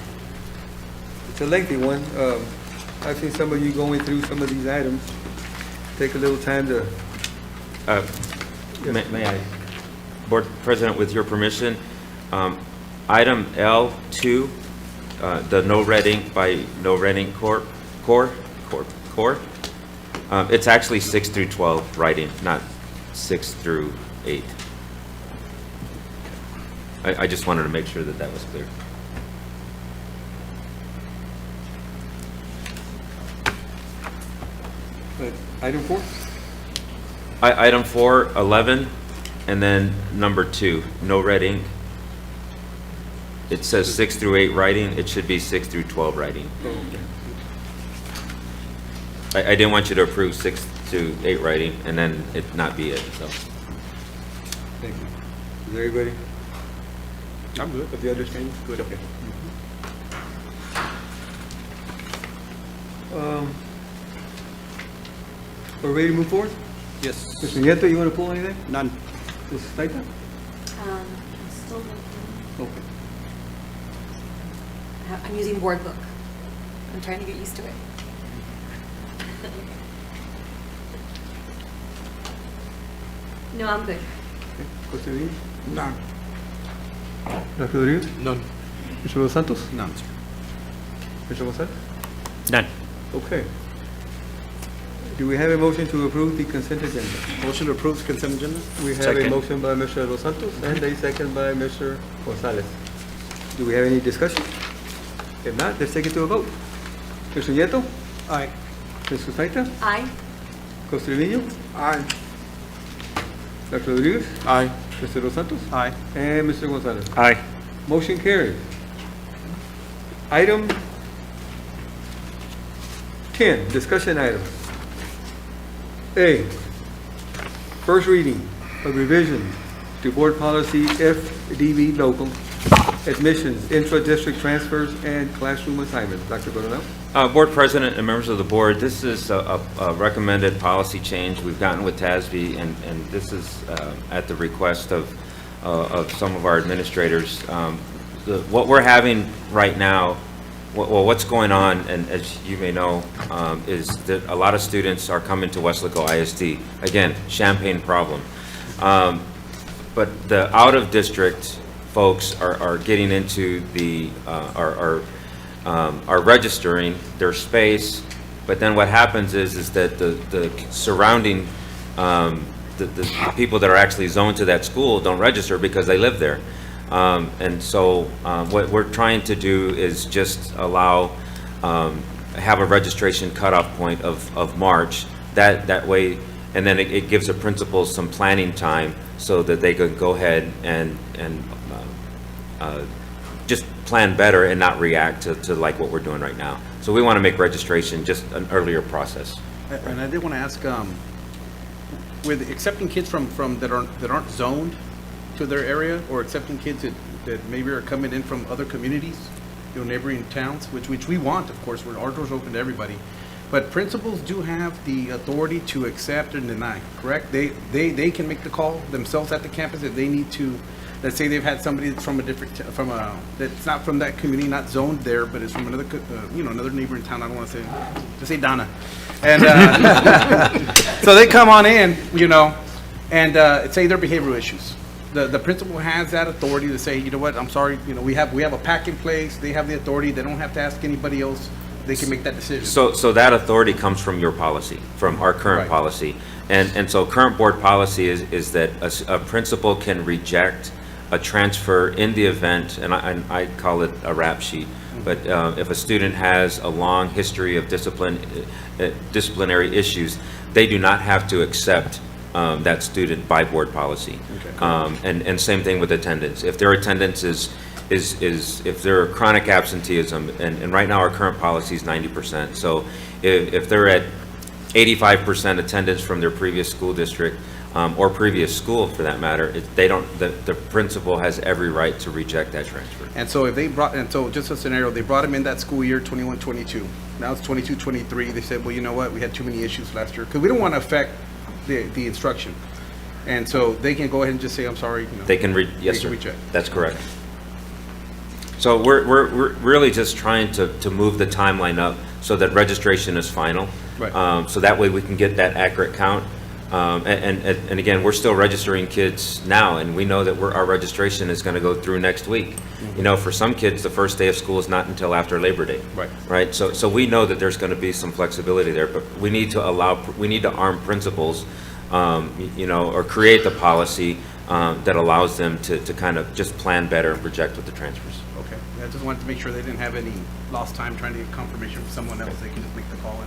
It's a lengthy one. I've seen some of you going through some of these items. Take a little time to... May I, Board President, with your permission, item L2, the no red ink by no red ink core. It's actually 6 through 12 writing, not 6 through 8. I just wanted to make sure that that was clear. Item 4? Item 4, 11, and then number 2, no red ink. It says 6 through 8 writing, it should be 6 through 12 writing. I didn't want you to approve 6 to 8 writing and then it not be it, so. Thank you. Is everybody I'm good. of the understanding? Good. Okay. We're ready to move forward? Yes. Mr. Nieto, you want to pull anything? None. Mrs. Staita? I'm still looking. Okay. I'm using board book. I'm trying to get used to it. No, I'm good. Jose Rodriguez? None. Dr. Rodriguez? None. Mr. Los Santos? None, sir. Mr. Gonzalez? Done. Okay. Do we have a motion to approve the consent agenda? Motion to approve the consent agenda? We have a Second. motion by Mr. Los Santos and a second by Mr. Gonzalez. Do we have any discussion? If not, let's take it to a vote. Mr. Nieto? Aye. Mr. Staita? Aye. Costeño? Aye. Dr. Rodriguez? Aye. Mr. Los Santos? Aye. And Mr. Gonzalez. Aye. Motion carried. Item 10, discussion items. A, first reading of revision to board policy FDB local, admissions, intra-district transfers, and classroom assignments. Dr. Coronel? Board President and members of the board, this is a recommended policy change we've gotten with Tasby, and this is at the request of some of our administrators. What we're having right now, what's going on, and as you may know, is that a lot of students are coming to Weslaco ISD. Again, Champagne problem. But the out-of-district folks are getting into the, are registering their space, but then what happens is that the surrounding, the people that are actually zoned to that school don't register because they live there. And so what we're trying to do is just allow, have a registration cutoff point of March. That way, and then it gives the principals some planning time so that they can go ahead and just plan better and not react to like what we're doing right now. So we want to make registration just an earlier process. And I did want to ask, with accepting kids from that aren't zoned to their area, or accepting kids that that maybe are coming in from other communities, neighboring towns, which we want, of course, our doors are open to everybody. But principals do have the authority to accept and deny, correct? They can make the call themselves at the campus if they need to. Let's say they've had somebody that's from a different, that's not from that community, not zoned there, but is from another, another neighboring town. I don't want to say, just say Donna. And so they come on in, and say their behavioral issues. The principal has that authority to say, you know what, I'm sorry, we have a pack in place. They have the authority. They don't have to ask anybody else. They can make that decision. So that authority comes from your policy, from our current Right. policy. And so current board policy is that a principal can reject a transfer in the event, and I call it a rap sheet, but if a student has a long history of disciplinary issues, they do not have to accept that student by board policy. Okay. And same thing with attendance. If their attendance is if they're chronic absenteeism, and right now our current policy is 90%. So if they're at 85% attendance from their previous school district, or previous school for that matter, the principal has every right to reject that transfer. And so just a scenario, they brought them in that school year, 21-22. Now it's 22-23. They said, well, you know what, we had too many issues last year, because we don't want to affect the instruction. And so they can go ahead and just say, I'm sorry. They can yes, they sir. can reject. That's correct. So we're really just trying to move the timeline up so that registration is final. Right. So that way we can get that accurate count. And again, we're still registering kids now, and we know that our registration is going to go through next week. Mm-hmm. For some kids, the first day of school is not until after Labor Day. Right. Right. So we know that there's going to be some flexibility there, but we need to arm principals, or create the policy that allows them to kind of just plan better and project with the transfers. Okay. I just wanted to make sure they didn't have any lost time trying to get confirmation from someone else. They can just make the call.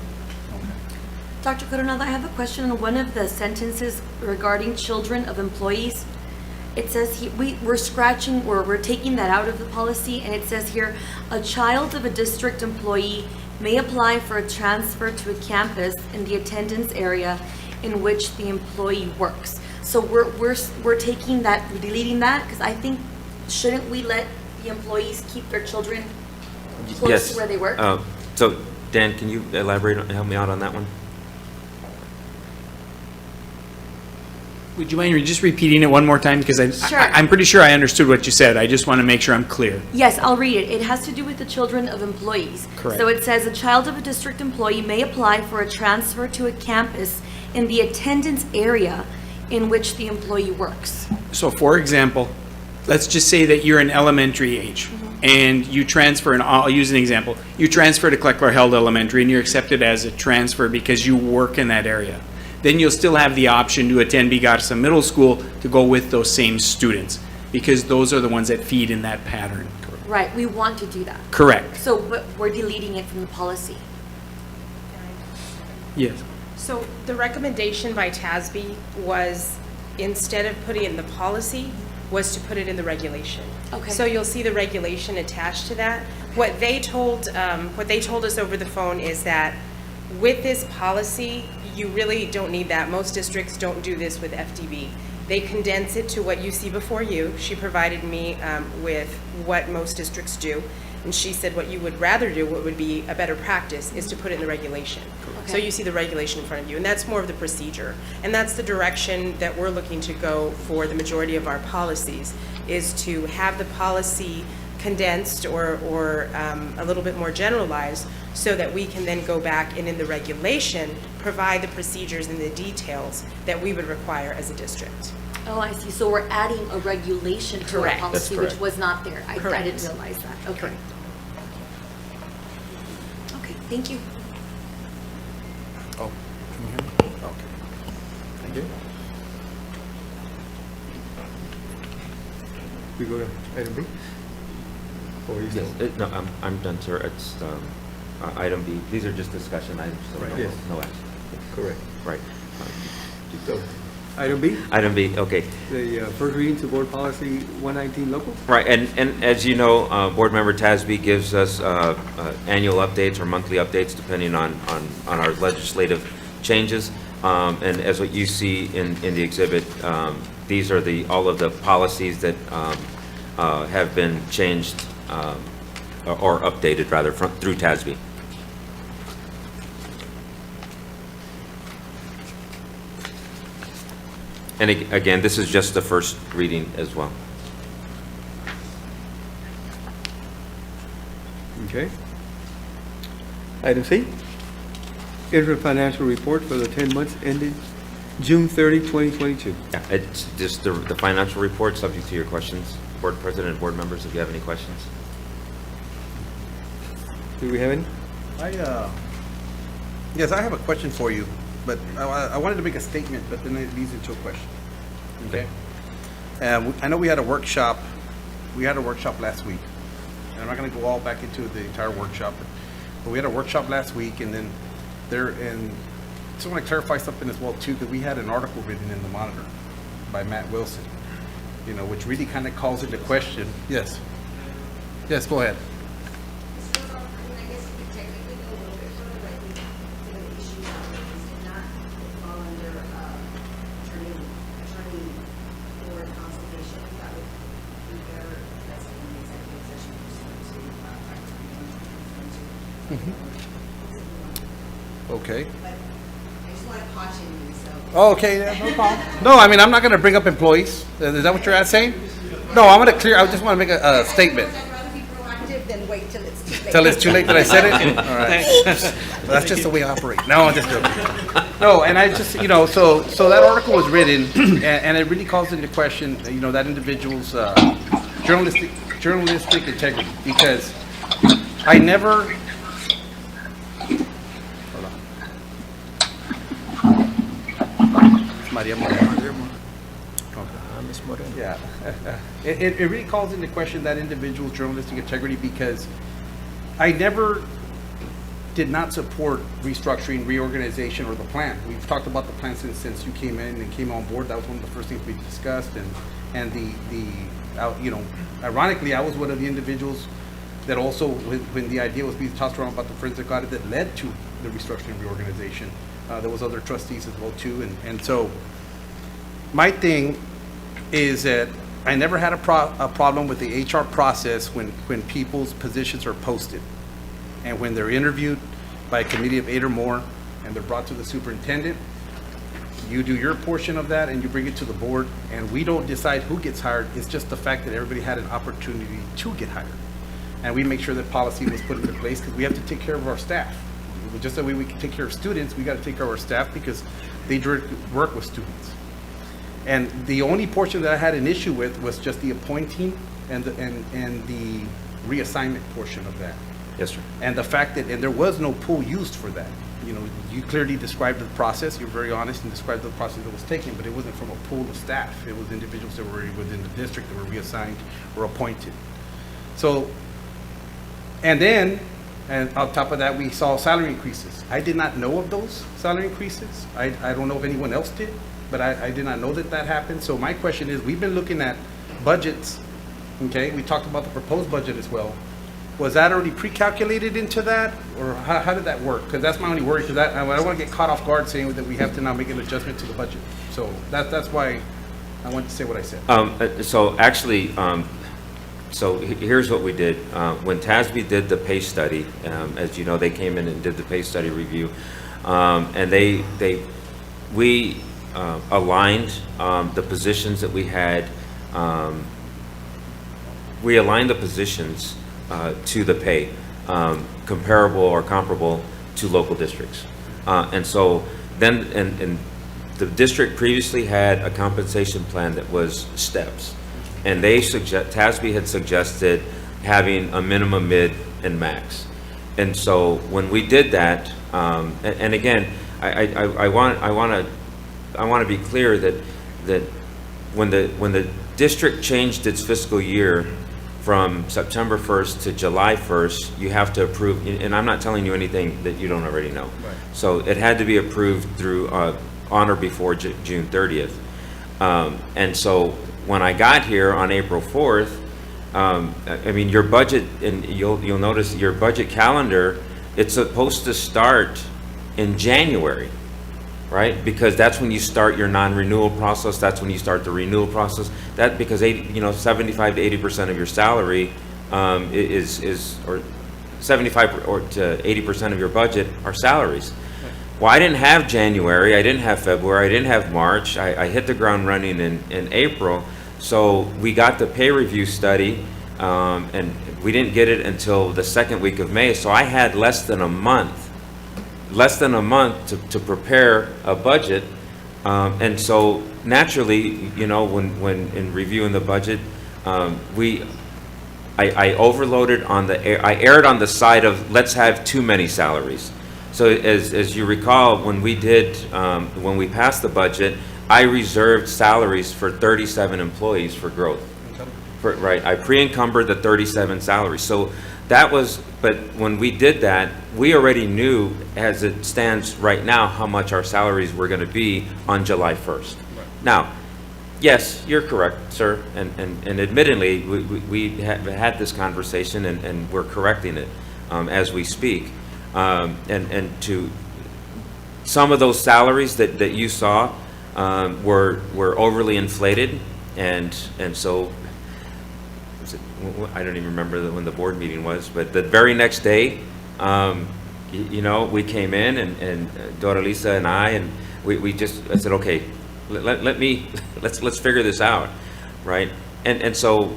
Dr. Coronado, I have a question on one of the sentences regarding children of employees. It says we're taking that out of the policy, and it says here, a child of a district employee may apply for a transfer to a campus in the attendance area in which the employee works. So we're taking that, we're deleting that, because I think, shouldn't we let the employees keep their children close Yes. to where they work? So Dan, can you elaborate, help me out on that one? Would you mind just repeating it one more time? Because Sure. I'm pretty sure I understood what you said. I just want to make sure I'm clear. Yes, I'll read it. It has to do with the children of employees. Correct. So it says, a child of a district employee may apply for a transfer to a campus in the attendance area in which the employee works. So for example, let's just say that you're in elementary age and you transfer, and I'll use an example. You transfer to Kleckler-Held Elementary and you're accepted as a transfer because you work in that area. Then you'll still have the option to attend B. Garza Middle School to go with those same students, because those are the ones that feed in that pattern. Right, we want to do that. Correct. So, but we're deleting it from the policy. Yes. So the recommendation by Tasby was, instead of putting it in the policy, was to put it in the regulation. Okay. So you'll see the regulation attached to that. What they told us over the phone is that with this policy, you really don't need that. Most districts don't do this with FDB. They condense it to what you see before you. She provided me with what most districts do. And she said what you would rather do, what would be a better practice, is to put it in the regulation. Okay. So you see the regulation in front of you, and that's more of the procedure. And that's the direction that we're looking to go for the majority of our policies, is to have the policy condensed or a little bit more generalized, so that we can then go back and in the regulation provide the procedures and the details that we would require as a district. Oh, I see. So we're adding a regulation to our Correct. policy, That's which was not there. I Correct. didn't realize that. Okay. Correct. Okay, thank you. Oh, can you hear me? Okay. Thank you. We go to item B? Or you still? No, I'm done, sir. It's item B. These are just discussion items, so Right. no- Yes. no action. Correct. Right. So, item B, Item B, okay. the first reading to board policy 119 local. Right, and as you know, Board Member Tasby gives us annual updates or monthly updates depending on our legislative changes. And as what you see in the exhibit, these are all of the policies that have been changed, or updated rather, through Tasby. And again, this is just the first reading as well. Okay. Item C, interim financial report for the 10 months ending June 30, 2022. Yeah, it's just the financial report, subject to your questions. Board President and board members, if you have any questions. Do we have any? Yes, I have a question for you, but I wanted to make a statement, but then it leads into a question. Okay? I know we had a workshop last week, and I'm not gonna go all back into the entire workshop, but we had a workshop last week, and then just want to clarify something as well too, because we had an article written in the Monitor by Matt Wilson, which really kind of calls into question. Yes. Yes, go ahead. Okay. Oh, okay, yeah, no problem. No, I mean, I'm not going to bring up employees. Is that what you're saying? No, I just want to make a statement. I'd rather be proactive than wait till it's too late. Till it's too late that I said it? All right. That's just the way I operate. No, I'm just joking. No, and I just, so that article was written, and it really calls into question, that individual's journalistic integrity, because I never... Maria Moreno. Ms. Moreno. Yeah. It really calls into question that individual's journalistic integrity, because I never did not support restructuring, reorganization, or the plan. We've talked about the plan since you came in and came on board. That was one of the first things we discussed. And ironically, I was one of the individuals that also, when the idea was being tossed around about the forensic audit that led to the restructuring and reorganization. There was other trustees as well too, and so my thing is that I never had a problem with the HR process when people's positions are posted, and when they're interviewed by a committee of 8 or more, and they're brought to the superintendent. You do your portion of that, and you bring it to the board, and we don't decide who gets hired. It's just the fact that everybody had an opportunity to get hired, and we make sure that policy was put into place, because we have to take care of our staff. Just the way we can take care of students, we got to take care of our staff, because they work with students. And the only portion that I had an issue with was just the appointing and the reassignment portion of that. Yes, sir. And the fact that, and there was no pool used for that. You clearly described the process. You're very honest and described the process that was taken, but it wasn't from a pool of staff. It was individuals that were within the district that were reassigned or appointed. So, and on top of that, we saw salary increases. I did not know of those salary increases. I don't know if anyone else did, but I did not know that happened. So my question is, we've been looking at budgets, okay? We talked about the proposed budget as well. Was that already pre-calculated into that, or how did that work? Because that's my only worry, because I don't want to get caught off guard saying that we have to now make an adjustment to the budget. So that's why I wanted to say what I said. So actually, so here's what we did. When Tasby did the pay study, as you know, they came in and did the pay study review, and we aligned the positions that we had. We aligned the positions to the pay, comparable or comparable to local districts. And so then, and the district previously had a compensation plan that was steps. And Tasby had suggested having a minimum, mid, and max. And so when we did that, and again, I want to be clear that when the district changed its fiscal year from September 1st to July 1st, you have to approve, and I'm not telling you anything that you don't already know. Right. So it had to be approved through on or before June 30th. And so when I got here on April 4th, I mean, your budget, and you'll notice your budget calendar, it's supposed to start in January. right? Because that's when you start your non-renewal process, that's when you start the renewal process. That, because 75 to 80% of your salary or 75 or to 80% of your budget are salaries. Well, I didn't have January, I didn't have February, I didn't have March. I hit the ground running in April. So we got the pay review study, and we didn't get it until the second week of May. So I had less than a month to prepare a budget. And so naturally, when in reviewing the budget, I overloaded I erred on the side of let's have too many salaries. So as you recall, when we passed the budget, I reserved salaries for 37 employees for growth. Right, I pre-encumbered the 37 salaries. So that was, but when we did that, we already knew, as it stands right now, how much our salaries were going to be on July 1st. Right. Now, yes, you're correct, sir, and admittedly, we have had this conversation, and we're correcting it as we speak. And to some of those salaries that you saw were overly inflated, and so I don't even remember when the board meeting was, but the very next day, we came in, and Doralisa and I said, okay, let's figure this out, right? And so,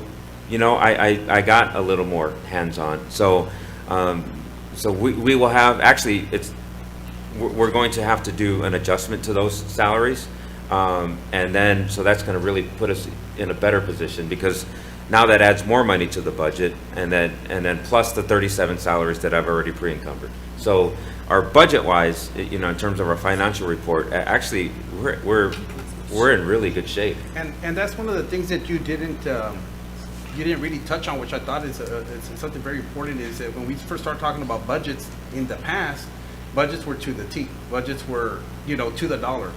I got a little more hands-on. So we will have, actually, we're going to have to do an adjustment to those salaries, and then, so that's going to really put us in a better position, because now that adds more money to the budget, and then plus the 37 salaries that I've already pre-encumbered. So our budget-wise, in terms of our financial report, actually we're in really good shape. And that's one of the things that you didn't really touch on, which I thought is something very important, is that when we first started talking about budgets in the past, budgets were to the T. Budgets were, to the dollar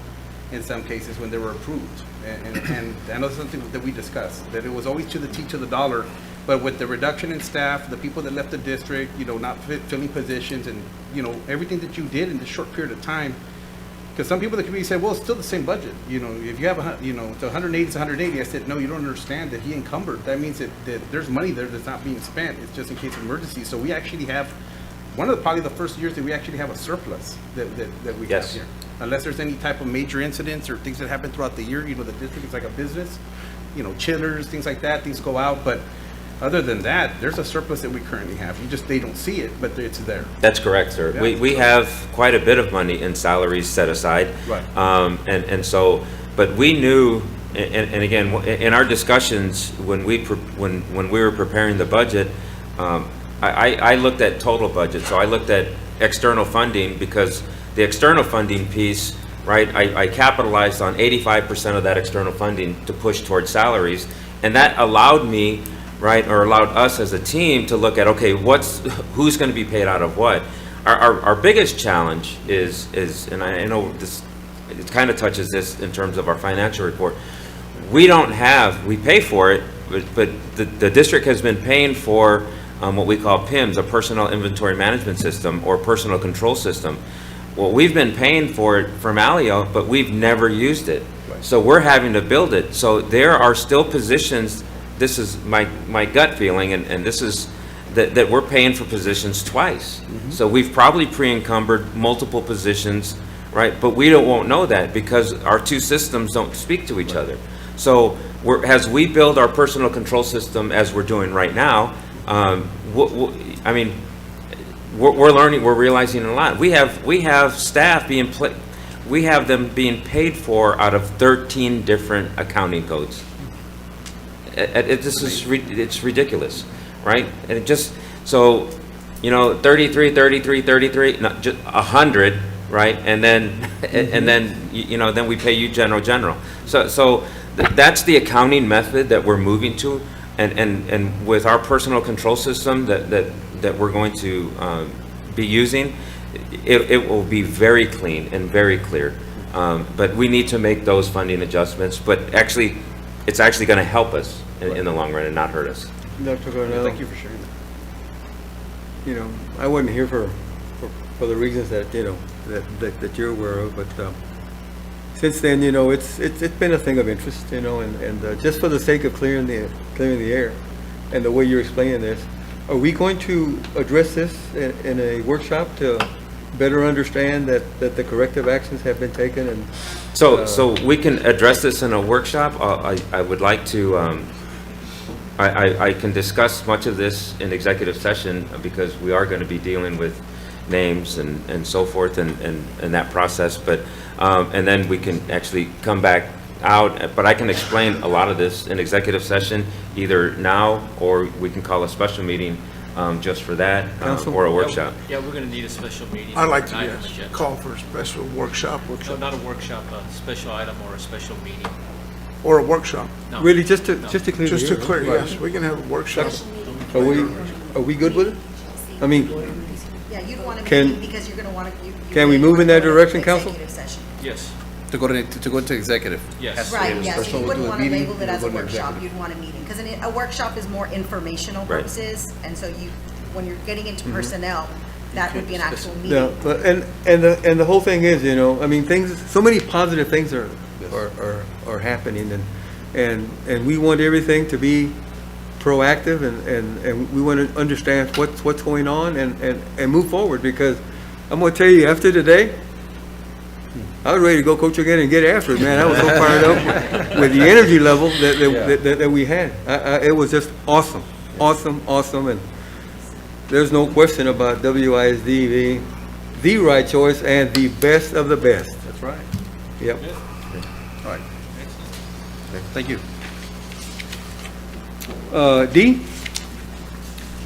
in some cases when they were approved. And I know that's something that we discussed, that it was always to the T, to the dollar, but with the reduction in staff, the people that left the district, not filling positions, and, everything that you did in this short period of time, because some people in the community said, well, it's still the same budget. If you have, it's 180, it's 180. I said, no, you don't understand that he encumbered. That means that there's money there that's not being spent. It's just in case of emergency. So we actually have, probably the first years that we actually have a surplus that we have here. Unless there's any type of major incidents or things that happen throughout the year, the district is like a business, chillers, things like that, things go out. But other than that, there's a surplus that we currently have. They don't see it, but it's there. That's correct, sir. Yeah. We have quite a bit of money in salaries set aside. Right. And so, but we knew, and again, in our discussions, when we were preparing the budget, I looked at total budget. So I looked at external funding, because the external funding piece, right, I capitalized on 85% of that external funding to push towards salaries, and that allowed me, right, or allowed us as a team to look at, okay, who's going to be paid out of what. Our biggest challenge is, and I know this, it kind of touches this in terms of our financial report. We pay for it, but the district has been paying for what we call PIMS, a Personnel Inventory Management System, or Personal Control System. Well, we've been paying for it from Alio, but we've never used it. Right. So we're having to build it. So there are still positions, this is my gut feeling, and this is that we're paying for positions twice. Mm-hmm. So we've probably pre-encumbered multiple positions, right? But we won't know that, because our two systems don't speak to each other. So as we build our personal control system, as we're doing right now, we're learning, we're realizing a lot. We have staff we have them being paid for out of 13 different accounting codes. It's ridiculous, right? And it just, so, 33, not just 100, right? And then, then we pay you general. So that's the accounting method that we're moving to. And with our personal control system that we're going to be using, it will be very clean and very clear. But we need to make those funding adjustments. But actually, it's actually going to help us in the long run and not hurt us. Dr. Cornell, Thank you for sharing that. I wasn't here for the reasons that that you're aware of, but since then, you know, it's been a thing of interest, you know, and just for the sake of clearing the air and the way you're explaining this, are we going to address this in a workshop to better understand that the corrective actions have been taken and? So we can address this in a workshop. I would like to, I can discuss much of this in executive session because we are going to be dealing with names and so forth and that process, but, and then we can actually come back out, but I can explain a lot of this in executive session, either now or we can call a special meeting just for that, or a workshop. Yeah, we're going to need a special meeting. I'd like to, Item yes, agenda. call for a special workshop, No, not a workshop, a special item or a special meeting. or a workshop. No. Really, just to clear the Just to air, clear, right? yes, we can have a workshop. Are we good with it? I mean, Yeah, you'd want to Can- meet because you're going to want to. can we move in that direction, council? Yes. To go to executive. Yes. Right, yeah, so Special you wouldn't to a want to meeting, label it we'll as go a to workshop, executive. you'd want a meeting. Because a workshop is more informational Right. purposes, and so when you're getting into personnel, that would be an actual meeting. Yeah, but, and the whole thing is, you know, I mean, so many positive things are happening, and we want everything to be proactive, and we want to understand what's going on and move forward, because I'm going to tell you, after today, I was ready to go coach again and get after it, man. I was so fired up with the energy level that we had. It was just awesome, and there's no question about WISD being the right choice and the best of the best. That's right. Yep. All right. Thank you. D,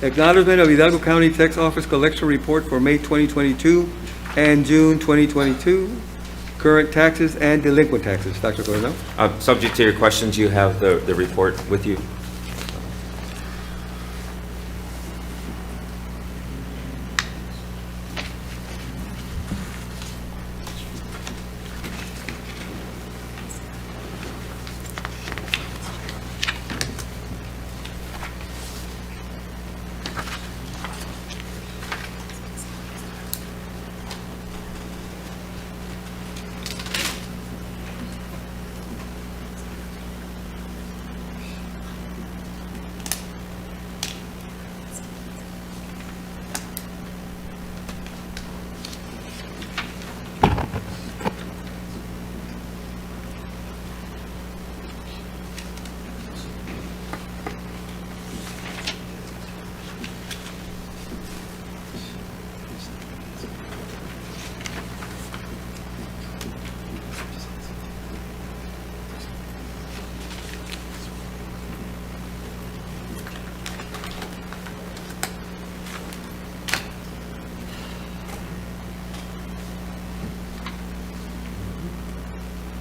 acknowledgement of Hidalgo County Tax Office collection report for May 2022 and June 2022, current taxes and delinquent taxes. Dr. Coronel? Subject to your questions, you have the report with you.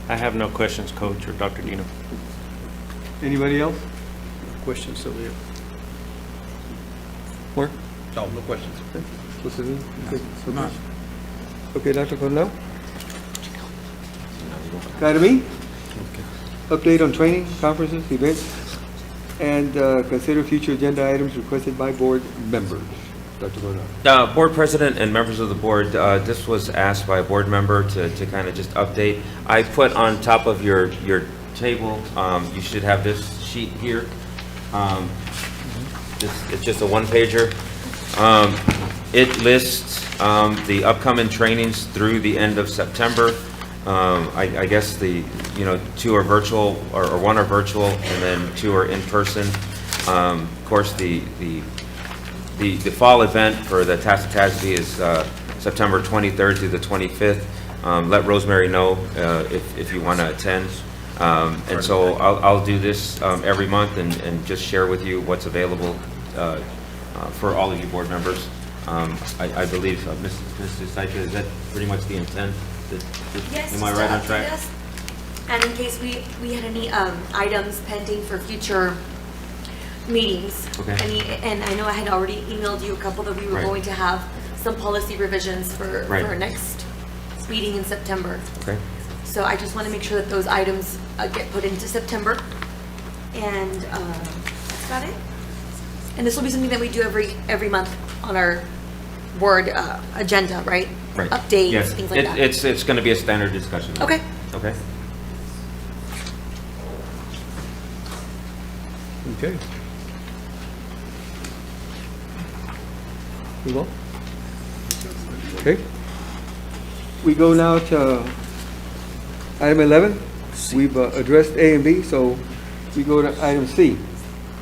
I have no questions, Coach or Dr. Dino. Anybody else? Questions, Sylvia? More? No, no questions. Okay, Dr. Coronel? Item E, update on training, conferences, events, and consider future agenda items requested by board members. Dr. Coronel. Board President and members of the board, this was asked by a board member to kind of just update. I put on top of your table, you should have this sheet here. It's just a one-pager. It lists the upcoming trainings through the end of September. I guess two are virtual, or one are virtual, and then two are in person. Of course, the fall event for the Tasby is September 23rd through the 25th. Let Rosemary know if you want to attend. And so I'll do this every month and just share with you what's available for all of you board members. I believe, Mrs. Saika, is that pretty much the intent? Yes. Am I right on track? Yes. And in case we had any items pending for future meetings. Okay. And I know I had already emailed you a couple that we were Right. going to have some policy revisions for our next meeting in September. Okay. So I just want to make sure that those items get put into September. And that's about it. And this will be something that we do every month on our board agenda, right? Right. Updates, Yes. things like that. It's going to be a standard discussion. Okay. Okay. Okay. Move on. Okay. We go now to item 11. We've addressed A and B, so we go to item C.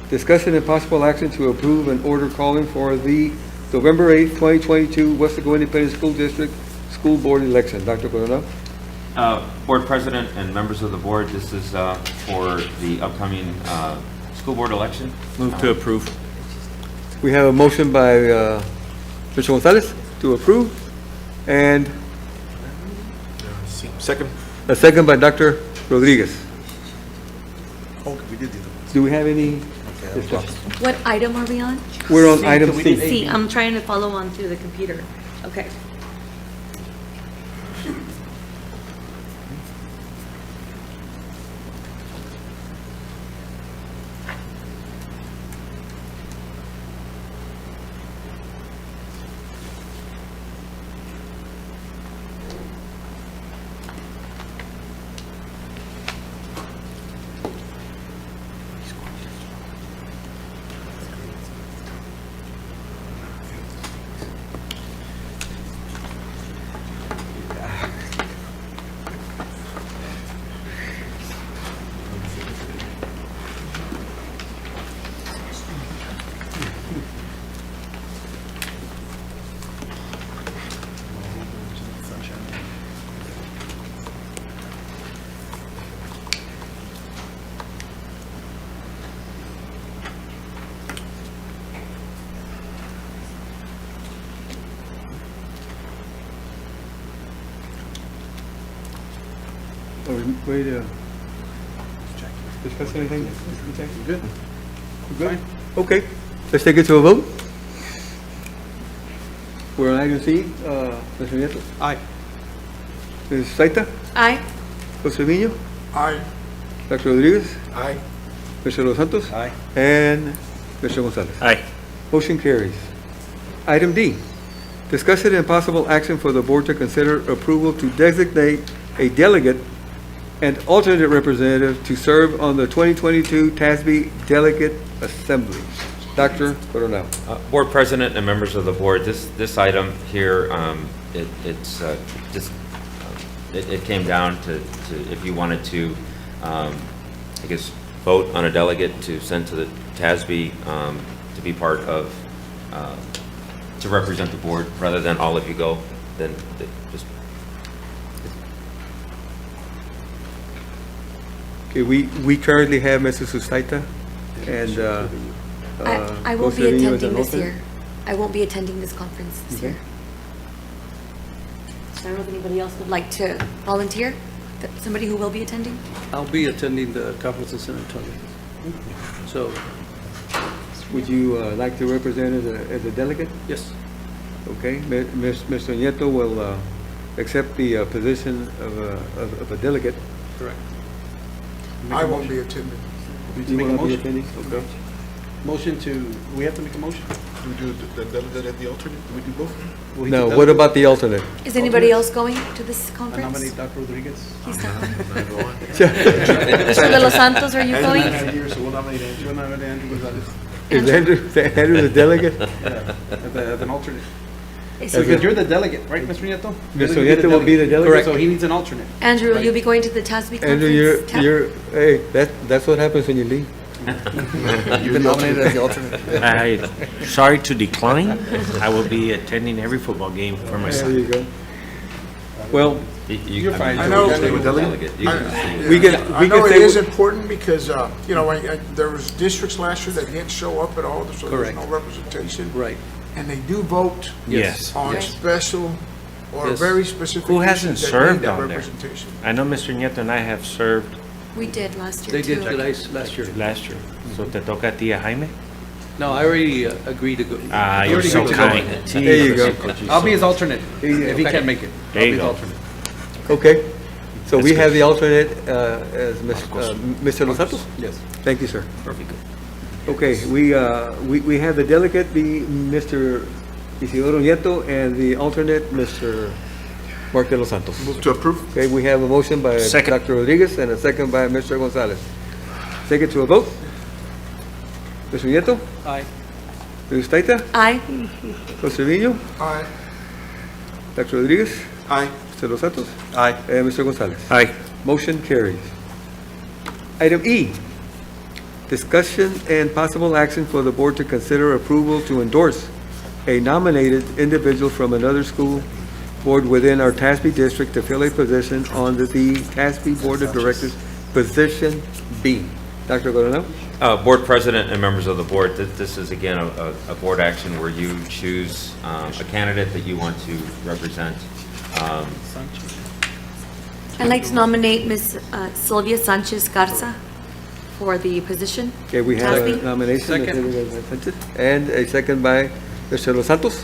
Discussion and possible action to approve an order calling for the November 8th, 2022 Weslaco Independent School District School Board election. Dr. Coronel? Board President and members of the board, this is for the upcoming school board election. Move to approve. We have a motion by Mr. Gonzalez to approve, and Second. a second by Dr. Rodriguez. Okay, we did do that. Do we have any discussion? What item are we on? We're on item C. C, I'm trying to follow on through the computer. Okay. Are we ready to discuss anything? Good. Good? Okay, let's take it to a vote. We're on item C. Mr. Nieto? Aye. Ms. Saita? Aye. Jose Miño? Aye. Dr. Rodriguez? Aye. Mr. Los Santos? Aye. And Mr. Gonzalez? Aye. Motion carries. Item D, discuss it and possible action for the board to consider approval to designate a delegate and alternate representative to serve on the 2022 Tasby Delegate Assembly. Dr. Coronel. Board President and members of the board, this item here, it came down to if you wanted to, I guess, vote on a delegate to send to the Tasby to be part of, to represent the board, rather than all of you go, then just. Okay, we currently have Mrs. Sustaita and I won't be Jose Miño as attending an this alternate. year. I won't be attending this conference this Okay. year. So I don't know if anybody else would like to volunteer? Somebody who will be attending? I'll be attending the conference in San Antonio. So, Would you like to represent as a delegate? yes. Okay, Mr. Nieto will accept the position of a delegate. Correct. I won't be attending. You make a will not be motion? attending? Okay. Motion to, we have to make a motion? Do we do the delegate and the alternate? Do we do both? Will he No, do what that? about the alternate? Is anybody else going to this I conference? nominate Dr. Rodriguez. He's not going. Mr. De Los Santos, are you going? So we'll nominate Andrew. We'll nominate Andrew Gonzalez. Is Andrew the delegate? As an alternate. Is he- Because you're the delegate, right, Mr. Nieto? Mr. Nieto will be the delegate? Correct, so he needs an alternate. Andrew, will you be going to the Tasby conference? Andrew, hey, that's what happens when you leave. You've been nominated as the alternate. Sorry to decline. I will be attending every football game for There myself. you go. Well, You're fine. I know. Delegate. You can see. we can I know it say is important because, there was districts last year that didn't show up at all, so there's Correct. no representation. Right. And they do vote Yes. on special or Yes. very specific Who hasn't issues that need served that on there? representation. I know Mr. Nieto and I have served We did last year, They too. did last year. last year. So te toca a ti, Jaime? No, I already agreed to go. Ah, He you're already so agreed to go. kind. There you go. I'll be his alternate, if he can't make it. There I'll you be his go. alternate. Okay, so we That's have good. the alternate as Mr. Los Santos? Yes. Thank you, sir. Perfect. Okay, we have the delegate be Mr. Isidoro Nieto and the alternate, Mr. Mark de los Santos. Move to approve. Okay, we have a motion by Second. Dr. Rodriguez and a second by Mr. Gonzalez. Take it to a vote. Mr. Nieto. Aye. Ms. Taita. Aye. Mr. Trevino. Aye. Dr. Rodriguez. Aye. Mr. Los Santos. Aye. And Mr. Gonzalez. Aye. Motion carries. Item E, discussion and possible action for the board to consider approval to endorse a nominated individual from another school board within our Tasby district to fill a position on the Tasby Board of Directors, position B. Dr. Coronel? Board President and members of the board, this is again a board action where you choose a candidate that you want to represent. I'd like to nominate Ms. Sylvia Sanchez Garza for the position. Okay, we have a Tasby. nomination. Second. And a second by Mr. Los Santos.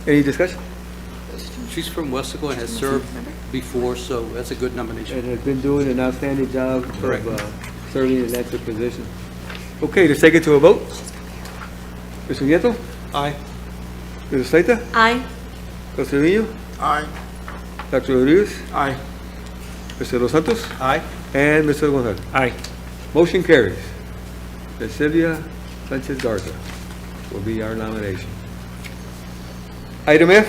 Any discussion? She's from Weslaco and has served before, so that's a good nomination. And has been doing an outstanding job Correct. of serving in that position. Okay, let's take it to a vote. Mr. Nieto. Aye. Mr. Slater. Aye. Mr. Trevino. Aye. Dr. Rodriguez. Aye. Mr. Los Santos. Aye. And Mr. Gonzalez. Aye. Motion carries. Ms. Sylvia Sanchez Garza will be our nomination. Item F,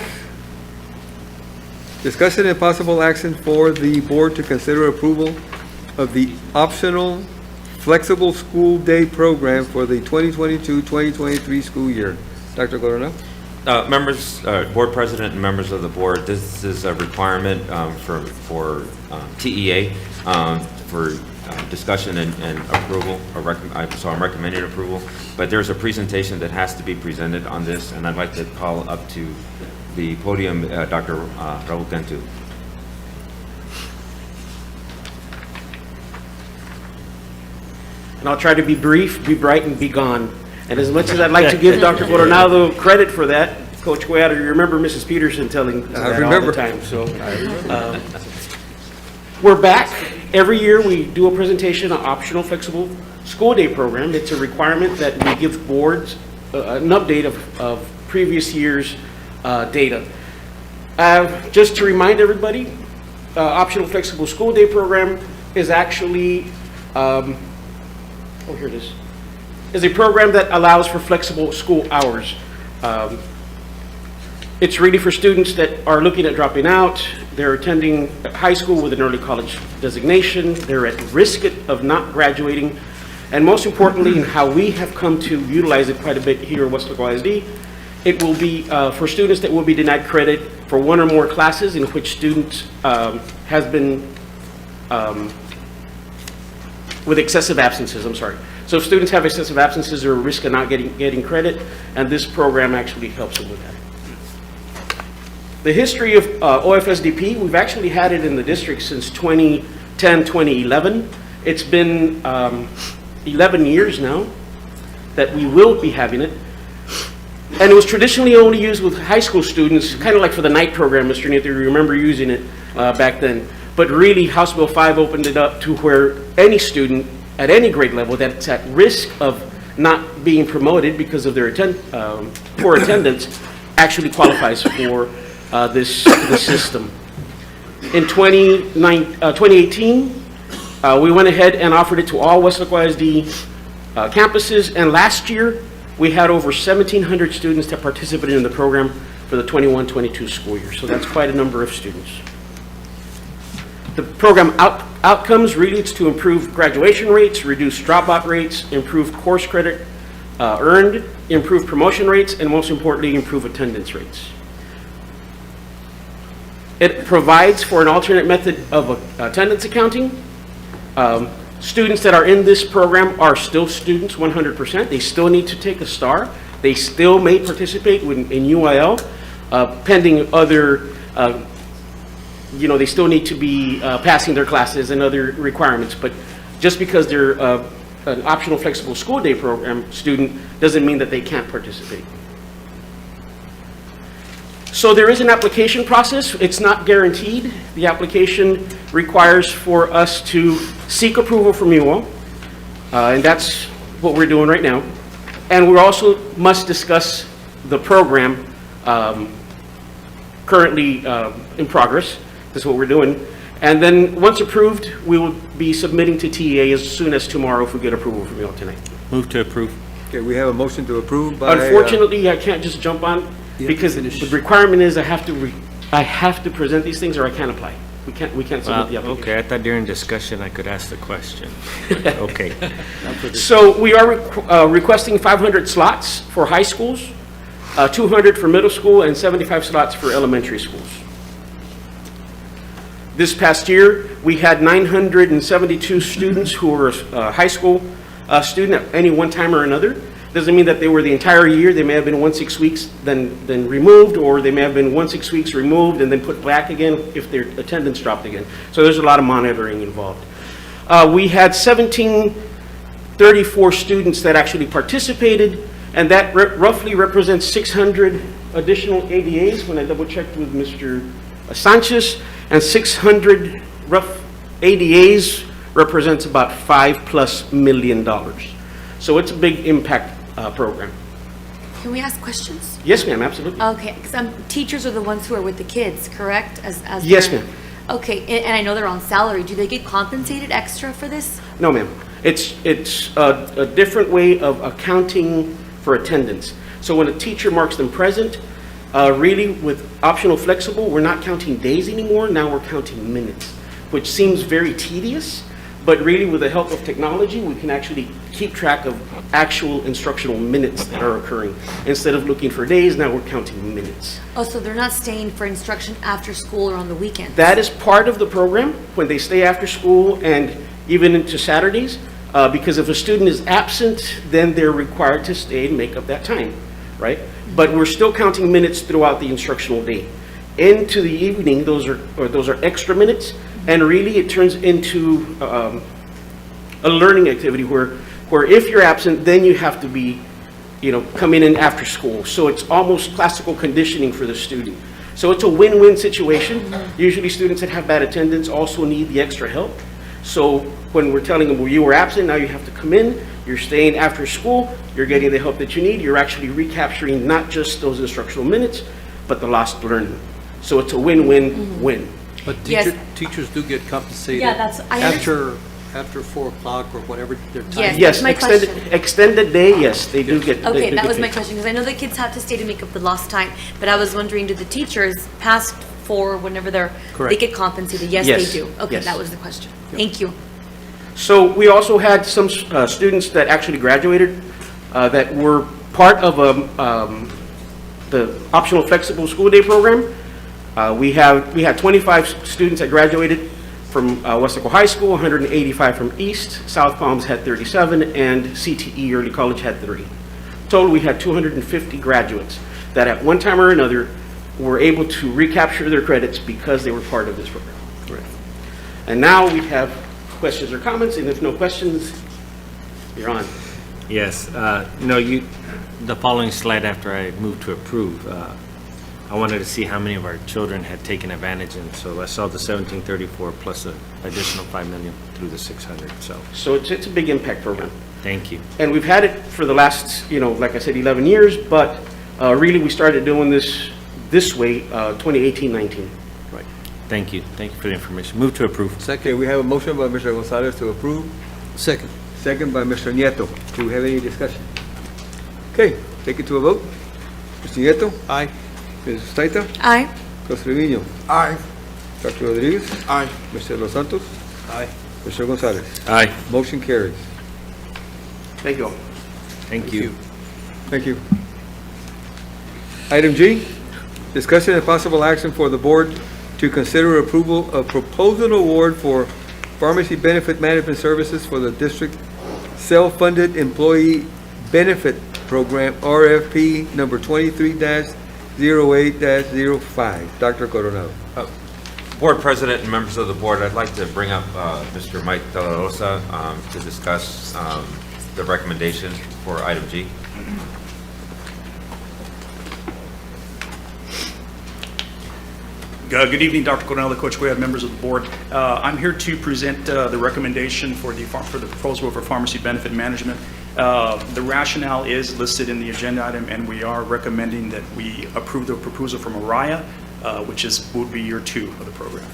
discussion and possible action for the board to consider approval of the optional flexible school day program for the 2022-2023 school year. Dr. Coronel? Members, board president and members of the board, this is a requirement for TEA for discussion and approval. So I'm recommending approval, but there's a presentation that has to be presented on this, and I'd like to call up to the podium Dr. Raul Cantu. And I'll try to be brief, be bright, and be gone. And as much as I'd like to give Dr. Coronado credit for that, Coach Cueto, you remember Mrs. Peterson telling that all the time. So we're back. Every year we do a presentation on optional flexible school day program. It's a requirement that we give boards an update of previous year's data. Just to remind everybody, optional flexible school day program is actually here it is a program that allows for flexible school hours. It's really for students that are looking at dropping out, they're attending high school with an early college designation, they're at risk of not graduating, and most importantly, and how we have come to utilize it quite a bit here at Weslaco ISD, it will be for students that will be denied credit for one or more classes in which students has been with excessive absences, I'm sorry. So if students have excessive absences, they're at risk of not getting credit, and this program actually helps them with that. The history of OFSDP, we've actually had it in the district since 2010, 2011. It's been 11 years now that we will be having it. And it was traditionally only used with high school students, kind of like for the night program, Mr. Nieto, you remember using it back then. But really, House Bill 5 opened it up to where any student at any grade level that's at risk of not being promoted because of their poor attendance actually qualifies for this system. In 2018, we went ahead and offered it to all Weslaco ISD campuses, and last year we had over 1,700 students that participated in the program for the 21-22 school year, so that's quite a number of students. The program outcomes really it's to improve graduation rates, reduce dropout rates, improve course credit earned, improve promotion rates, and most importantly, improve attendance rates. It provides for an alternate method of attendance accounting. Students that are in this program are still students 100%. They still need to take a STAR. They still may participate in UIL, pending other they still need to be passing their classes and other requirements, but just because they're an optional flexible school day program student doesn't mean that they can't participate. So there is an application process. It's not guaranteed. The application requires for us to seek approval from you all, and that's what we're doing right now. And we also must discuss the program currently in progress. That's what we're doing. And then, once approved, we will be submitting to TEA as soon as tomorrow if we get approval from you all tonight. Move to approve. Okay, we have a motion to approve by... Unfortunately, I can't just jump on, because the requirement is I have to present these things or I can't apply. We can't submit the application. Okay, I thought during discussion I could ask the question. Okay. So we are requesting 500 slots for high schools, 200 for middle school, and 75 slots for elementary schools. This past year, we had 972 students who were high school student at any one time or another. Doesn't mean that they were the entire year. They may have been 6 weeks, then removed, or they may have been 6 weeks removed and then put back again if their attendance dropped again. So there's a lot of monitoring involved. We had 1,734 students that actually participated, and that roughly represents 600 additional ADAs when I double checked with Mr. Sanchez, and 600 rough ADAs represents about $5+ million. So it's a big impact program. Can we ask questions? Yes, ma'am, absolutely. Okay, because teachers are the ones who are with the kids, correct? As Yes, they're- ma'am. Okay, and I know they're on salary. Do they get compensated extra for this? No, ma'am. It's a different way of accounting for attendance. So when a teacher marks them present, really with optional flexible, we're not counting days anymore. Now we're counting minutes, which seems very tedious. But really, with the help of technology, we can actually keep track of actual instructional minutes that are occurring. Instead of looking for days, now we're counting minutes. Oh, so they're not staying for instruction after school or on the weekends? That is part of the program, when they stay after school and even into Saturdays, because if a student is absent, then they're required to stay and make up that time, right? But we're still counting minutes throughout the instructional day. Into the evening, those are extra minutes. And really, it turns into a learning activity where if you're absent, then you have to be, coming in after school. So it's almost classical conditioning for the student. So it's a win-win situation. Usually, students that have bad attendance also need the extra help. So when we're telling them, well, you were absent, now you have to come in, you're staying after school, you're getting the help that you need, you're actually recapturing not just those instructional minutes, but the lost learning. So it's a win-win-win. But Yes. teachers do get compensated Yeah, that's- I after 4 o'clock or whatever their time. Yes. Yes, my extended day, yes, they do get. they Okay, do that get was my paid. question, because I know the kids have to stay to make up the lost time, but I was wondering, do the teachers past 4, whenever they Correct. get compensated? Yes, Yes, they do. Okay, yes. that was the question. Thank you. So we also had some students that actually graduated that were part of the optional flexible school day program. We had 25 students that graduated from Weslaco High School, 185 from East, South Palms had 37, and CTE Early College had 3. Total, we had 250 graduates that at one time or another were able to recapture their credits because they were part of this program. Correct. And now we have questions or comments, and if no questions, you're on. Yes, the following slide after I moved to approve, I wanted to see how many of our children had taken advantage, and so I saw the 1734 plus an additional 5 million through the 600, so. So it's a big impact program. Thank you. And we've had it for the last, like I said, 11 years, but really we started doing this way, 2018-19. Right. Thank you for the information. Move to approve. Okay, we have a motion by Mr. Gonzalez to approve. Second. Second by Mr. Nieto. Do we have any discussion? Okay, take it to a vote. Mr. Nieto? Aye. Ms. Staita? Aye. Mr. Trevino? Aye. Dr. Rodriguez? Aye. Mr. Los Santos? Aye. Mr. Gonzalez? Aye. Motion carries. Thank you all. Thank you. Thank you. Item G, discussion and possible action for the board to consider approval of proposal award for pharmacy benefit management services for the district self-funded employee benefit program, RFP number 23-08-05. Dr. Coronado. Board President and members of the board, I'd like to bring up Mr. Mike De La Rosa to discuss the recommendation for item G. Good evening, Dr. Coronel, Coach Guayab, members of the board. I'm here to present the recommendation for the proposal for pharmacy benefit management. The rationale is listed in the agenda item, and we are recommending that we approve the proposal from Mariah which would be year 2 of the program.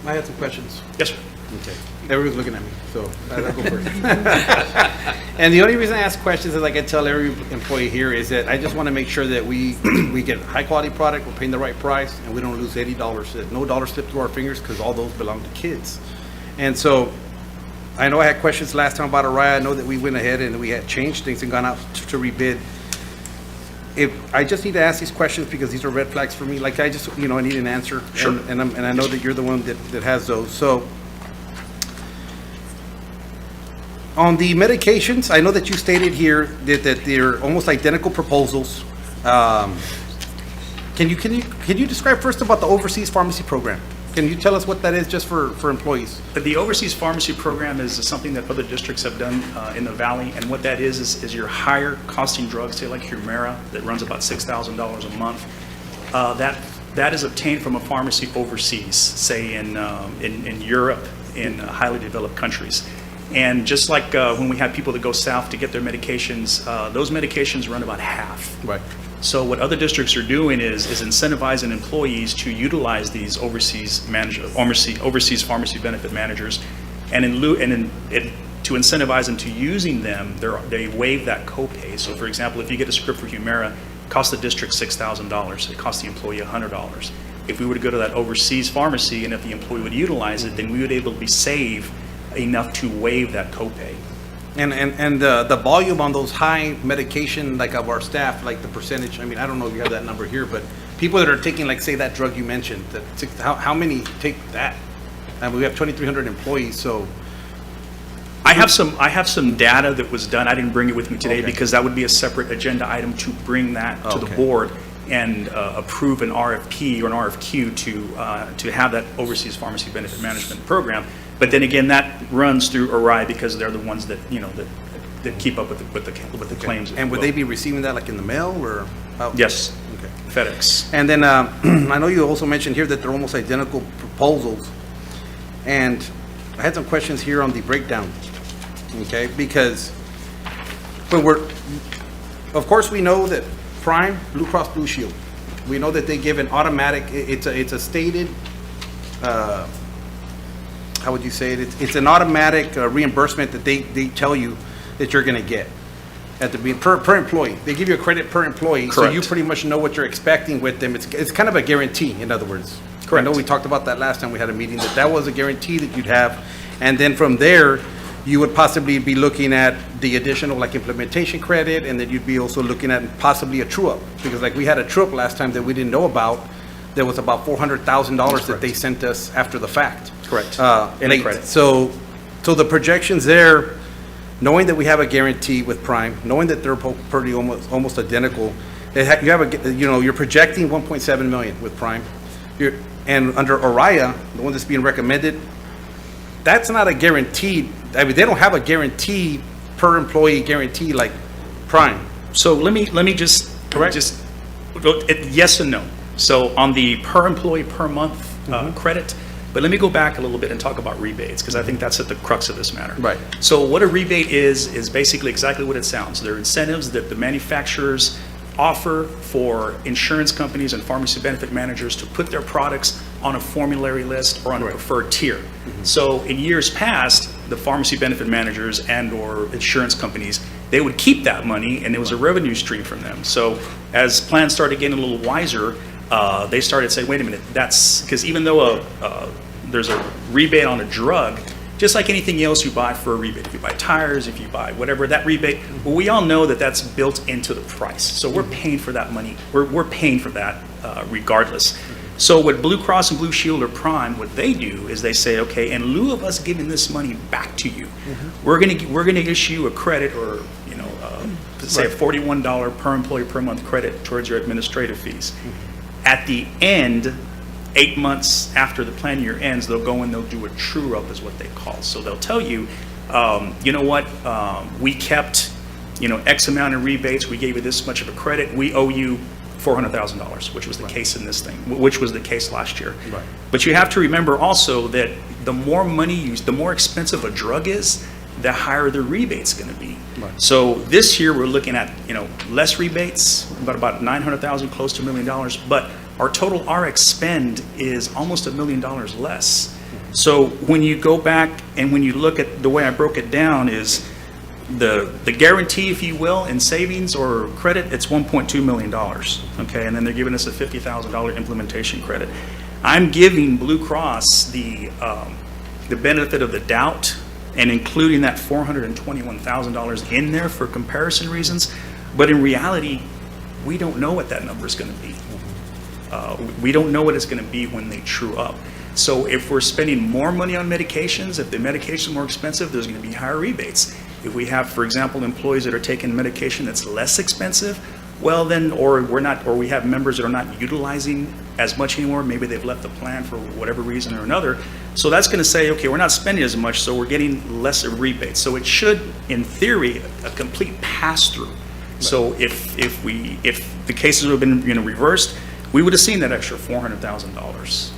I had some questions. Yes, sir. Okay. Everyone's looking at me, so I'll go first. And the only reason I ask questions is, like I tell every employee here, is that I just want to make sure that we get a high-quality product, we're paying the right price, and we don't lose $80, that no dollar slip through our fingers, because all those belong to kids. And so, I know I had questions last time about Araya. I know that we went ahead and we had changed things and gone out to rebid. I just need to ask these questions because these are red flags for me. Like, I just, I need an answer. Sure. And I know that you're the one that has those. So, on the medications, I know that you stated here that they're almost identical proposals. Can you describe first about the overseas pharmacy program? Can you tell us what that is, just for employees? The overseas pharmacy program is something that other districts have done in the valley, and what that is your higher costing drugs, say like Humira, that runs about $6,000 a month. That is obtained from a pharmacy overseas, say in Europe, in highly developed countries. And just like when we have people that go south to get their medications, those medications run about half. Right. So what other districts are doing is incentivizing employees to utilize these overseas pharmacy benefit managers, and to incentivize them to using them, they waive that copay. So for example, if you get a script for Humira, it costs the district $6,000. It costs the employee $100. If we were to go to that overseas pharmacy and if the employee would utilize it, then we would be able to save enough to waive that copay. And the volume on those high medication, like of our staff, like the percentage, I mean, I don't know if you have that number here, but people that are taking, like, say, that drug you mentioned, how many take that? I mean, we have 2,300 employees, so. I have some data that was done. I didn't bring it with me today Okay. because that would be a separate agenda item to bring that to the board and approve an RFP or an RFQ to have that overseas pharmacy benefit management program. But then again, that runs through ORI because they're the ones that that keep up with the claims. And would they be receiving that, like, in the mail, or? Yes. Okay. FedEx. And then I know you also mentioned here that they're almost identical proposals. And I had some questions here on the breakdown, okay? Because of course, we know that Prime, Blue Cross Blue Shield, we know that they give an automatic, it's a stated, how would you say it? It's an automatic reimbursement that they tell you that you're going to get at the per employee. They give you a credit per employee, so you pretty much know what you're expecting with them. It's kind of a guarantee, in other words. Correct. I know we talked about that last time we had a meeting, that was a guarantee that you'd have, and then from there, you would possibly be looking at the additional, like, implementation credit, and then you'd be also looking at possibly a true-up, because like we had a true-up last time that we didn't know about. There was about $400,000 that they sent us after the fact. Correct. Late. Credit. So the projections there, knowing that we have a guarantee with Prime, knowing that they're pretty almost identical, you're projecting 1.7 million with Prime. And under Araya, the one that's being recommended, that's not a guaranteed. I mean, they don't have a guarantee per employee guarantee like Prime. So let me just yes and no. So on the per employee per month credit, but let me go back a little bit and talk about rebates, because I think that's at the crux of this matter. Right. So what a rebate is basically exactly what it sounds. They're incentives that the manufacturers offer for insurance companies and pharmacy benefit managers to put their products on a formulary list or on a preferred tier. So in years past, the pharmacy benefit managers and or insurance companies, they would keep that money and it was a revenue stream from them. So as plans started getting a little wiser, they started saying, wait a minute, that's because even though there's a rebate on a drug, just like anything else you buy for a rebate, if you buy tires, if you buy whatever, that rebate, well, we all know that that's built into the price. So we're paying for that money. We're paying for that regardless. So what Blue Cross and Blue Shield or Prime, what they do is they say, okay, in lieu of us giving this money back to you, we're gonna issue a credit, or say a $41 per employee per month credit towards your administrative fees. At the end, 8 months after the plan year ends, they'll go and they'll do a true up, is what they call. So they'll tell you, you know what, we kept, X amount of rebates, we gave you this much of a credit, we owe you $400,000, which was the case in this thing, which was the case last year. Right. But you have to remember also that the more money used, the more expensive a drug is, the higher the rebate's going to be. Right. So this year we're looking at less rebates, about 900,000, close to $1 million, but our total RX spend is almost $1 million less. So when you go back and when you look at the way I broke it down is the guarantee, if you will, in savings or credit, it's $1.2 million, okay? And then they're giving us a $50,000 implementation credit. I'm giving Blue Cross the benefit of the doubt and including that $421,000 in there for comparison reasons, but in reality, we don't know what that number is going to be. We don't know what it's going to be when they true up. So if we're spending more money on medications, if the medication is more expensive, there's going to be higher rebates. If we have, for example, employees that are taking medication that's less expensive, well then, or we have members that are not utilizing as much anymore, maybe they've left the plan for whatever reason or another. So that's going to say, okay, we're not spending as much, so we're getting lesser rebates. So it should, in theory, a complete pass-through. So if the cases would have been reversed, we would have seen that extra $400,000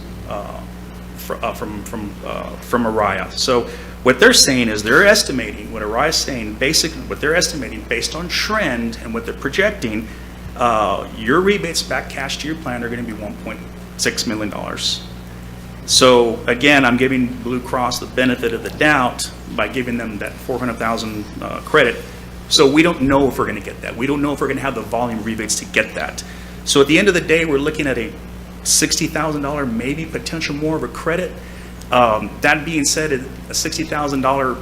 from Araya. So what they're saying is they're estimating, what Araya's saying, basically what they're estimating based on trend and what they're projecting, your rebates back cash to your plan are going to be $1.6 million. So again, I'm giving Blue Cross the benefit of the doubt by giving them that $400,000 credit. So we don't know if we're going to get that. We don't know if we're going to have the volume rebates to get that. So at the end of the day, we're looking at a $60,000, maybe potential more of a credit. That being said, a $60,000,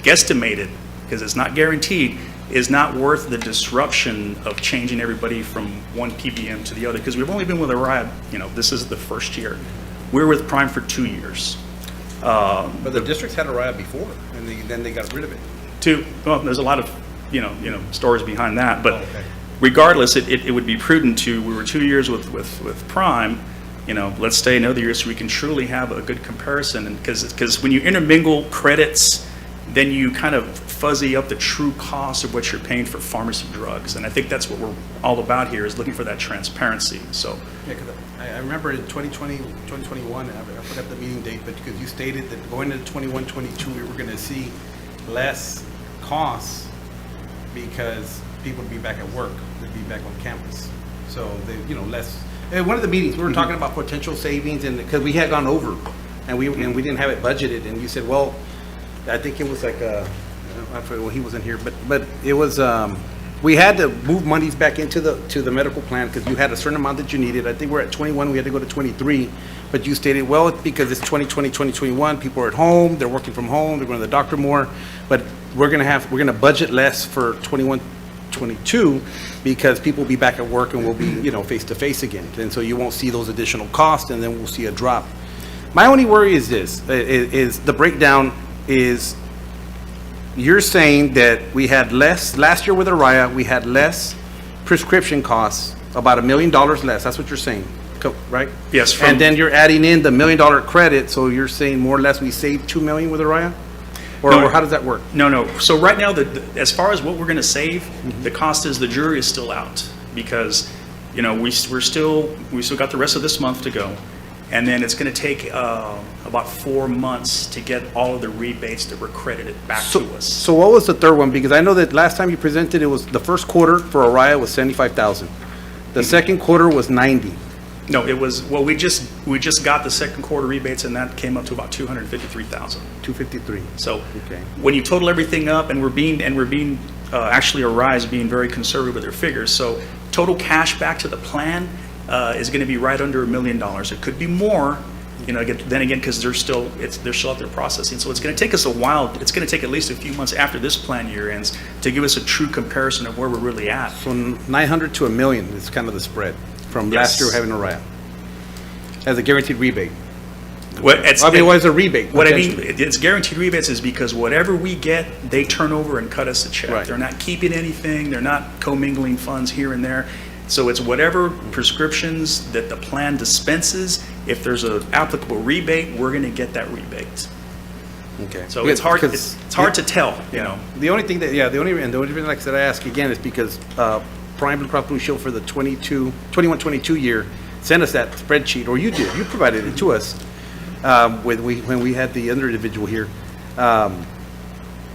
guesstimated, because it's not guaranteed, is not worth the disruption of changing everybody from one PBM to the other. Because we've only been with Araya, this is the first year. We're with Prime for 2 years. But the districts had Araya before, and then they got rid of it. Well, there's a lot of, stories behind that, but regardless, it would be prudent we were 2 years with Prime, let's stay another year so we can truly have a good comparison. And because when you intermingle credits, then you kind of fuzzy up the true cost of what you're paying for pharmacy drugs. And I think that's what we're all about here, is looking for that transparency. So yeah, because I remember in 2020, 2021, I forgot the meeting date, but because you stated that going into 21, 22, we were going to see less costs because people would be back at work, would be back on campus. So they, less. In one of the meetings, we were talking about potential savings, and because we had gone over, and we didn't have it budgeted, and you said, well, I think it was like I forget, well, he wasn't here, but it was we had to move monies back into the medical plan because you had a certain amount that you needed. I think we're at 21, we had to go to 23, but you stated, well, because it's 2020, 2021, people are at home, they're working from home, they're going to the doctor more, but we're going to budget less for 21, 22 because people will be back at work and we'll be, face to face again. And so you won't see those additional costs, and then we'll see a drop. My only worry is this, is the breakdown is you're saying that we had less, last year with Araya, we had less prescription costs, about $1 million less. That's what you're saying, right? Yes. And then you're adding in the $1 million credit, so you're saying more or less we saved $2 million with Araya? Or how does that work? No. So right now, as far as what we're going to save, the cost is, the jury is still out because, we still got the rest of this month to go, and then it's going to take about 4 months to get all of the rebates that were credited back to us. So what was the third one? Because I know that last time you presented, it was the first quarter for Araya was 75,000. The second quarter was 90. No, it was, well, we just got the second quarter rebates, and that came up to about 253,000. 253. So okay. When you total everything up, and we're being actually Araya is being very conservative with their figures. So total cash back to the plan is going to be right under $1 million. It could be more, then again, because they're still out there processing. So it's going to take us a while. It's going to take at least a few months after this plan year ends to give us a true comparison of where we're really at. So 900 to $1 million is kind of the spread from last year having Araya as a guaranteed rebate. What is a rebate? What I mean, it's guaranteed rebates is because whatever we get, they turn over and cut us a check. Right. They're not keeping anything. They're not commingling funds here and there. So it's whatever prescriptions that the plan dispenses. If there's an applicable rebate, we're going to get that rebate. Okay. So it's hard. It's hard to tell. The only thing the only reason, like I said, I ask again is because Prime Blue Cross Blue Shield for the 21-22 year sent us that spreadsheet, or you did. You provided it to us when we had the other individual here.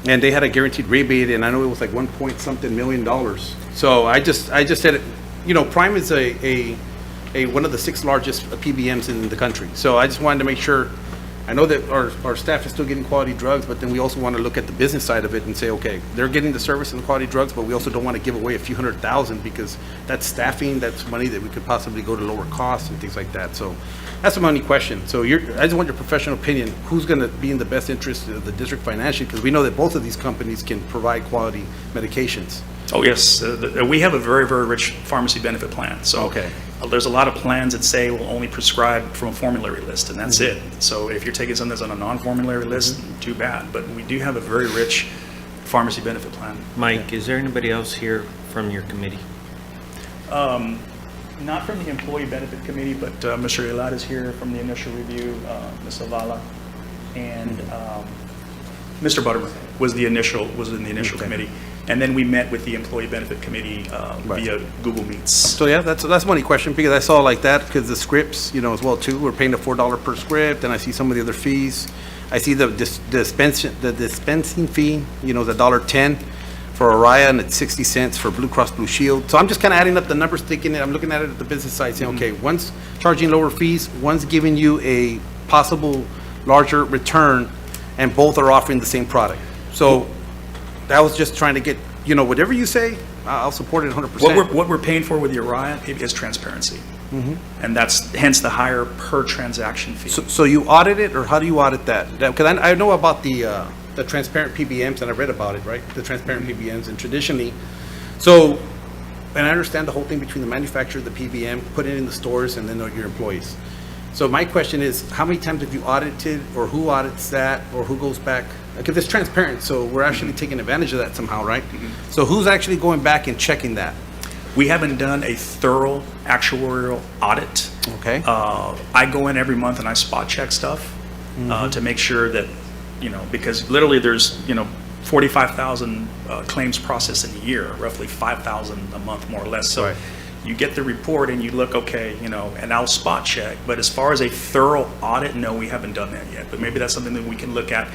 and they had a guaranteed rebate, and I know it was like 1 point something million dollars. So I just said, you know, Prime is a one of the 6 largest PBMs in the country. So I just wanted to make sure, I know that our staff is still getting quality drugs, but then we also want to look at the business side of it and say, okay, they're getting the service and the quality drugs, but we also don't want to give away a few $100,000 because that's staffing, that's money that we could possibly go to lower costs and things like that. So that's my only question. So I just want your professional opinion. Who's going to be in the best interest of the district financially? Because we know that both of these companies can provide quality medications. Oh, yes. We have a very, very rich pharmacy benefit plan. So Okay. There's a lot of plans that say we'll only prescribe from a formulary list, and that's it. So if you're taking something that's on a non-formulary list, too bad. But we do have a very rich pharmacy benefit plan. Mike, is there anybody else here from your committee? Not from the Employee Benefit Committee, but Mr. Elad is here from the initial review, Ms. Zavala, and Mr. Butterman was in the initial committee. And then we met with the Employee Benefit Committee via Google Meets. So yeah, that's my only question, because I saw like that, because the scripts, you know, as well too, we're paying the $4 per script, and I see some of the other fees. I see the dispensing fee, you know, the $1.10 for Araya, and it's 60 cents for Blue Cross Blue Shield. So I'm just kind of adding up the numbers, thinking, I'm looking at it at the business side, saying, okay, one's charging lower fees, one's giving you a possible larger return, and both are offering the same product. So that was just trying to get, you know, whatever you say, I'll support it 100%. What we're paying for with the Araya is transparency. And that's hence the higher per transaction fee. So you audit it, or how do you audit that? Because I know about the transparent PBMs, and I read about it, right? The transparent PBMs, and traditionally, so, and I understand the whole thing between the manufacturer, the PBM, put it in the stores, and then your employees. So my question is, how many times have you audited, or who audits that, or who goes back? Because it's transparent, so we're actually taking advantage of that somehow, right? So who's actually going back and checking that? We haven't done a thorough actuarial audit. Okay. I go in every month and I spot check stuff to make sure that, you know, because literally there's, you know, 45,000 claims processed in a year, roughly 5,000 a month, more or less. So Right. you get the report and you look, okay, you know, and I'll spot check. But as far as a thorough audit, no, we haven't done that yet. But maybe that's something that we can look at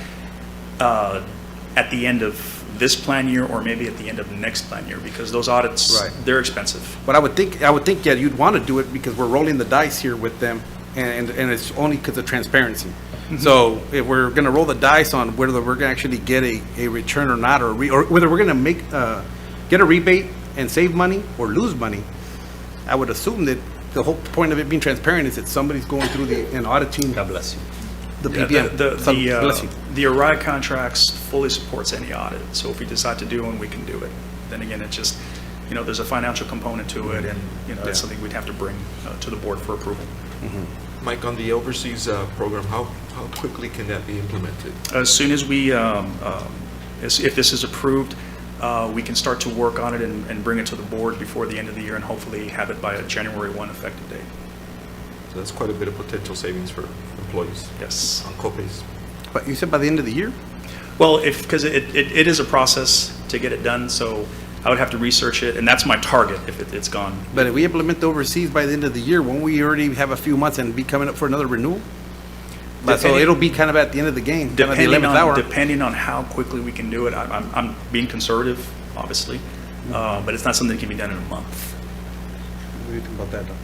the end of this plan year, or maybe at the end of next plan year, because those audits, Right. they're expensive. But I would think, yeah, you'd want to do it because we're rolling the dice here with them, and it's only because of transparency. So if we're going to roll the dice on whether we're going to actually get a return or not, or whether we're going to get a rebate and save money or lose money, I would assume that the whole point of it being transparent is that somebody's going through and auditing. God bless you. The PBM. Bless you. The Araya contracts fully supports any audit. So if we decide to do one, we can do it. Then again, it's just, you know, there's a financial component to it, and, you know, that's something we'd have to bring to the board for approval. Mike, on the overseas program, how quickly can that be implemented? As soon as we, if this is approved, we can start to work on it and bring it to the board before the end of the year, and hopefully have it by a January 1 effective date. So that's quite a bit of potential savings for employees. Yes. On co-pays. But you said by the end of the year? Well, because it is a process to get it done, so I would have to research it, and that's my target if it's gone. But if we implement the overseas by the end of the year, won't we already have a few months and be coming up for another renewal? So it'll be kind of at the end of the game, kind of the 11th hour. Depending on how quickly we can do it, I'm being conservative, obviously, but it's not something that can be done in a month. What do you think about that, though?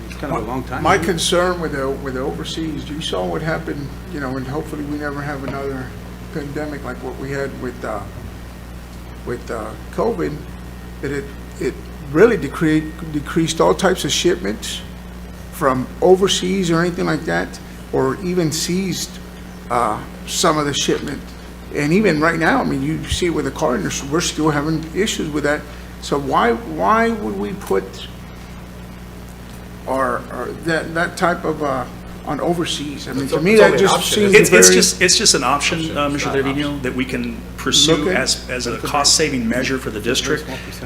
It's kind of a long time. My concern with the overseas, you saw what happened, you know, and hopefully we never have another pandemic like what we had with COVID, that it really decreased all types of shipments from overseas or anything like that, or even seized some of the shipment. And even right now, I mean, you see with the Cardinals, we're still having issues with that. So why would we put that type of on overseas? I mean, to me, that just seems it's just an option, Mr. Trevino, that we can pursue as a cost-saving measure for the district.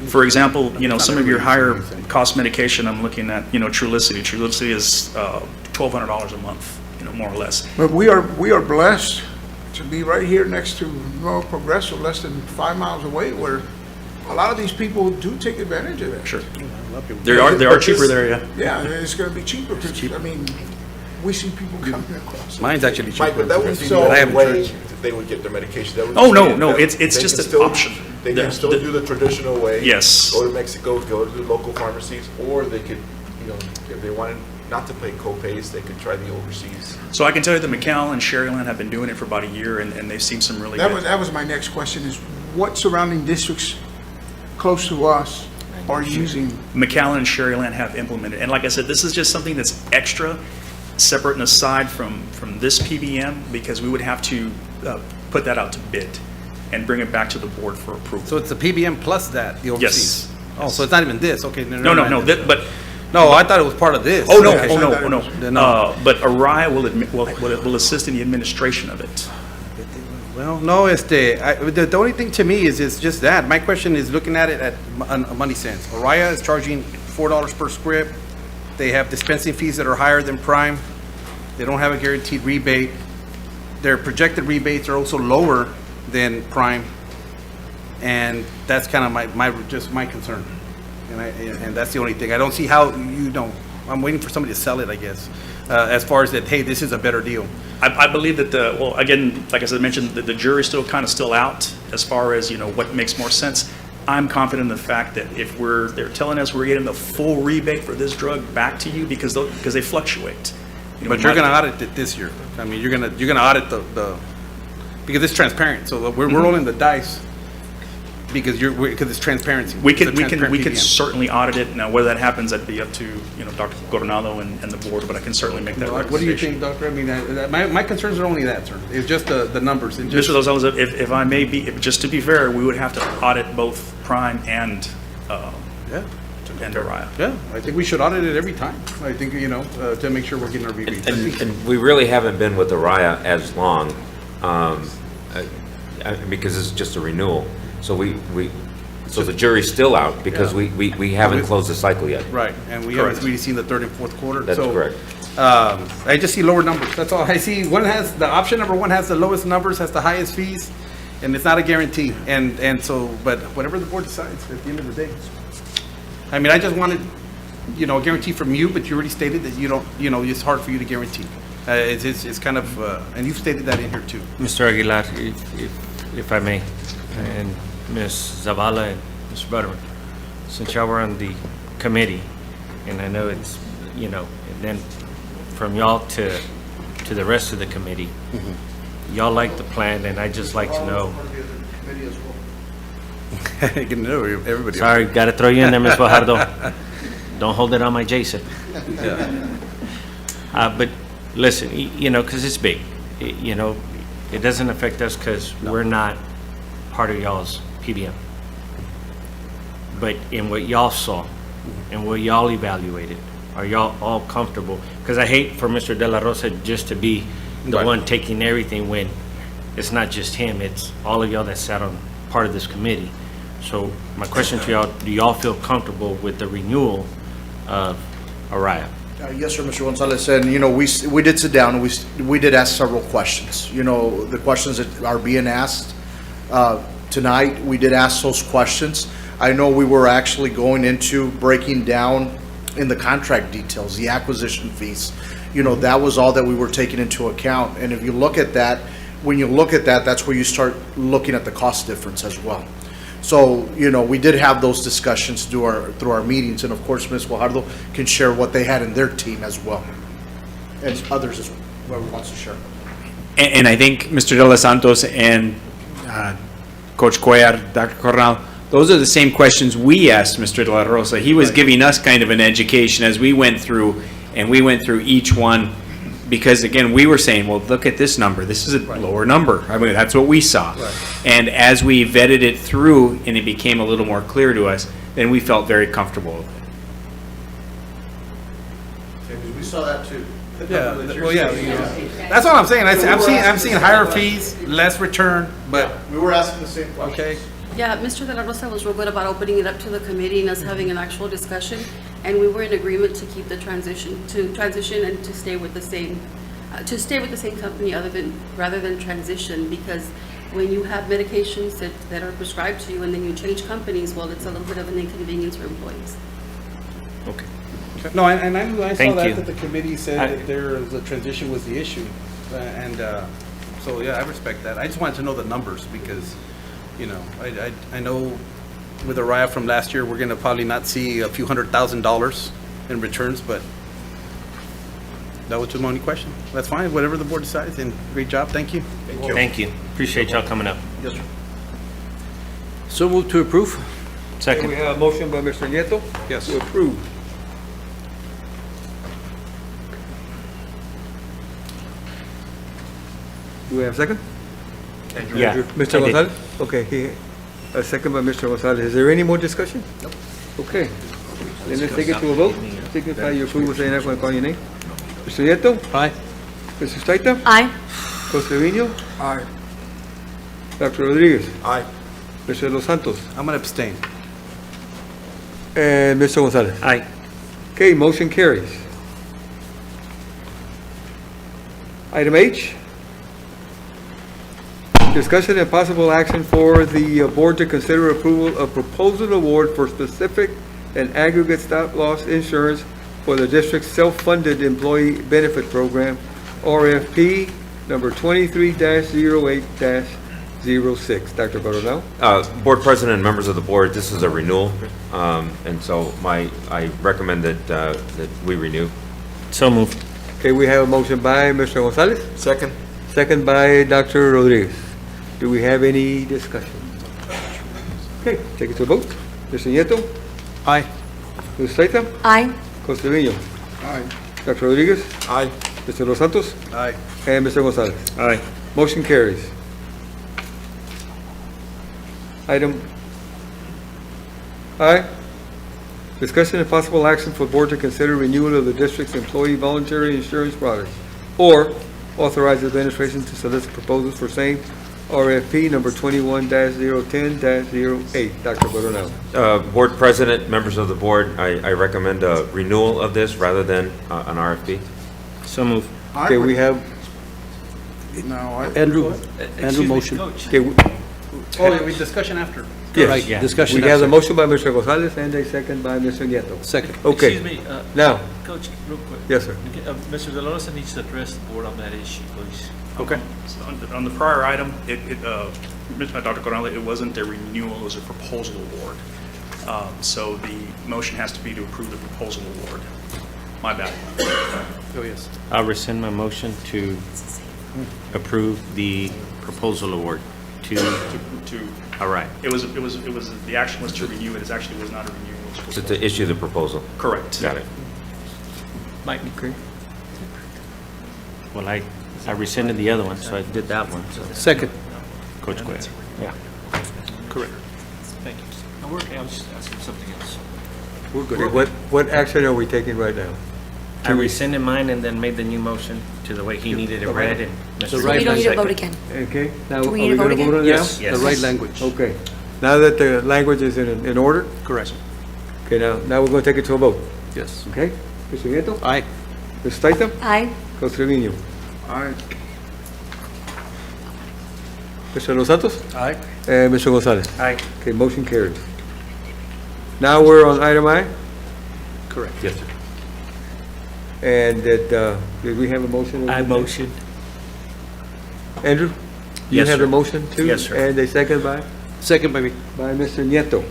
For example, you know, some of your higher cost medication, I'm looking at, you know, Trulicity. Trulicity is $1,200 a month, you know, more or less. But we are blessed to be right here next to Progreso, less than 5 miles away, where a lot of these people do take advantage of that. Sure. They are cheaper there, yeah. Yeah, it's going to be cheaper. I mean, we see people coming across. Mine's actually cheaper. Mike, but that wouldn't be the But I have only way insurance. they would get their medication. That would Oh, just no, be- no, that- it's they just can an still- option. They can still do the traditional way. Yes. Go to Mexico, go to the local pharmacies, or they could, if they wanted not to pay co-pays, they could try the overseas. So I can tell you that McAllen and Sherryland have been doing it for about a year, and they've seen some really good. That was my next question, is what surrounding districts close to us are using? McAllen and Sherryland have implemented. And like I said, this is just something that's extra, separate and aside from this PBM, because we would have to put that out to bid and bring it back to the board for approval. So it's the PBM plus that, the overseas? Yes. Oh, so it's not even this, okay. No, but. No, I thought it was part of this. Oh, no, Okay. no. But Araya will assist in the administration of it. Well, no, the only thing to me is just that. My question is looking at it at money sense. Araya is charging $4 per script. They have dispensing fees that are higher than Prime. They don't have a guaranteed rebate. Their projected rebates are also lower than Prime. And that's kind of my concern. And that's the only thing. I don't see how I'm waiting for somebody to sell it, I guess, as far as that, hey, this is a better deal. I believe that again, like I said, mentioned, the jury's still out as far as, what makes more sense. I'm confident in the fact that if they're telling us we're getting the full rebate for this drug back to you because they fluctuate. But you're going to audit it this year. I mean, you're going to audit the because it's transparent. So we're rolling the dice. Because it's transparency. We can certainly audit it. Now, whether that happens, that'd be up to, Dr. Coronado and the board, but I can certainly make that recommendation. What do you think, Doctor? I mean, my concerns are only that, sir. It's just the numbers. Mr. Lozano, if I may be, just to be fair, we would have to audit both Prime and Araya. Yeah, I think we should audit it every time. I think, to make sure we're getting our rebates. And we really haven't been with Araya as long, because it's just a renewal. So so the jury's still out because we haven't closed the cycle yet. Right, and we haven't really seen the third and fourth quarter. That's correct. I just see lower numbers. That's all I see. The option number one has the lowest numbers, has the highest fees, and it's not a guarantee. And so, but whatever the board decides at the end of the day. I mean, I just wanted, a guarantee from you, but you already stated that you don't, it's hard for you to guarantee. It's kind of, and you've stated that in here too. Mr. Aguilar, if I may, and Ms. Zavala and Mr. Butterman, since y'all were on the committee, and I know it's, and then from y'all to the rest of the committee, y'all like the plan, and I'd just like to know. Everybody. Sorry, got to throw you in there, Ms. Fajardo. Don't hold it on my Jason. But listen, because it's big. It doesn't affect us because we're not part of y'all's PBM. But in what y'all saw and what y'all evaluated, are y'all all comfortable? Because I hate for Mr. De La Rosa just to be the one taking everything when it's not just him, it's all of y'all that sat on part of this committee. So my question to y'all, do y'all feel comfortable with the renewal of Araya? Yes, sir, Mr. Gonzalez, and we did sit down and we did ask several questions. The questions that are being asked tonight, we did ask those questions. I know we were actually going into breaking down in the contract details, the acquisition fees. That was all that we were taking into account. And if you look at that, when you look at that, that's where you start looking at the cost difference as well. So, we did have those discussions through our meetings, and of course, Ms. Fajardo can share what they had in their team as well, and others as well, whoever wants to share. And I think Mr. De Los Santos and Coach Cuellar, Dr. Coronado, those are the same questions we asked Mr. De La Rosa. He was giving us kind of an education as we went through, and we went through each one. Because again, we were saying, well, look at this number. This is a lower number. I mean, that's what we saw. Right. And as we vetted it through and it became a little more clear to us, then we felt very comfortable with it. Okay, we saw that too. Yeah, well, that's what I'm saying. I'm seeing higher fees, less return, but. We were asking the same question. Okay. Yeah, Mr. De La Rosa was real good about opening it up to the committee and us having an actual discussion, and we were in agreement to keep the transition and to stay with the same company rather than transition, because when you have medications that are prescribed to you and then you change companies, well, it's a little bit of an inconvenience for employees. Okay. No, and I saw Thank you. that the committee said that the transition was the issue. So, yeah, I respect that. I just wanted to know the numbers because, you know, I know with Araya from last year, we're going to probably not see a few $100,000 in returns, but that was just my only question. That's fine, whatever the board decides, and great job, thank you. Thank you. Appreciate y'all coming up. Yes, sir. So move to approve? Okay, we have a motion by Mr. Nieto. Yes. To approve. Do we have a second? Yeah, Mr. I did. Gonzalez? Okay, a second by Mr. Gonzalez. Is there any more discussion? Nope. Okay. Then let's take it to a vote. Signify your approval, saying aye when I call your name. Mr. Nieto? Aye. Mr. Staita? Aye. Costeño? Aye. Dr. Rodriguez? Aye. Mr. Los Santos? I'm going to abstain. And Mr. Gonzalez? Aye. Okay, motion carries. Item H, discussion and possible action for the board to consider approval of proposal award for specific and aggregate stop-loss insurance for the district's self-funded employee benefit program, RFP number 23-08-06. Dr. Coronel? Board President and members of the board, this is a renewal, and so I recommend that we renew. So moved. Okay, we have a motion by Mr. Gonzalez. Second. Second by Dr. Rodriguez. Do we have any discussion? Okay, take it to a vote. Mr. Nieto? Aye. Mr. Staita? Aye. Costeño? Aye. Dr. Rodriguez? Aye. Mr. Los Santos? Aye. And Mr. Gonzalez? Aye. Motion carries. Item I, discussion and possible action for board to consider renewal of the district's employee voluntary insurance products, or authorize the administration to solicit proposals for same RFP number 21-010-08. Dr. Coronel. Board President, members of the board, I recommend a renewal of this rather than an RFP. So moved. Okay, we have, Andrew motion. okay, Oh, yeah, we discussion after. yes, Right, discussion we have the after. motion by Mr. Gonzalez and a second by Mr. Nieto. Second. Okay. Excuse me, Now, Coach, real quick. yes, sir. Mr. De La Rosa needs to address the board on that issue, please. Okay. On the prior item, Dr. Coronel, it wasn't a renewal, it was a proposal award. So the motion has to be to approve the proposal award. My bad. Oh, yes. I'll rescind my motion to approve the proposal award to, all right. The action was to renew it, it actually was not a renewal. It was To issue the proposal. correct. Got it. Mike. Okay. Well, I rescinded the other one, so I did that one, so. Second. Coach Quez. Yeah. Correct. Thank you. No, I was just asking something else. We're good. Okay, what action are we taking right now? I rescinded mine and then made the new motion to the way he needed it read and. The So right we don't need to vote language. again. Okay, now, Do are we we need to going vote to vote on it now? Yes. The right language. Okay, now that the language is in order, Correct. okay, now we're going to take it to a vote, Yes. okay? Mr. Nieto? Aye. Mr. Staita? Aye. Costeño? Aye. Mr. Los Santos? Aye. And Mr. Gonzalez? Aye. Okay, motion carries. Now we're on item I, Correct. Yes, sir. and that, did we have a motion? I motion. Andrew? You Yes, have the sir. motion too? Yes, sir. And a second by? Second by me. By Mr. Nieto.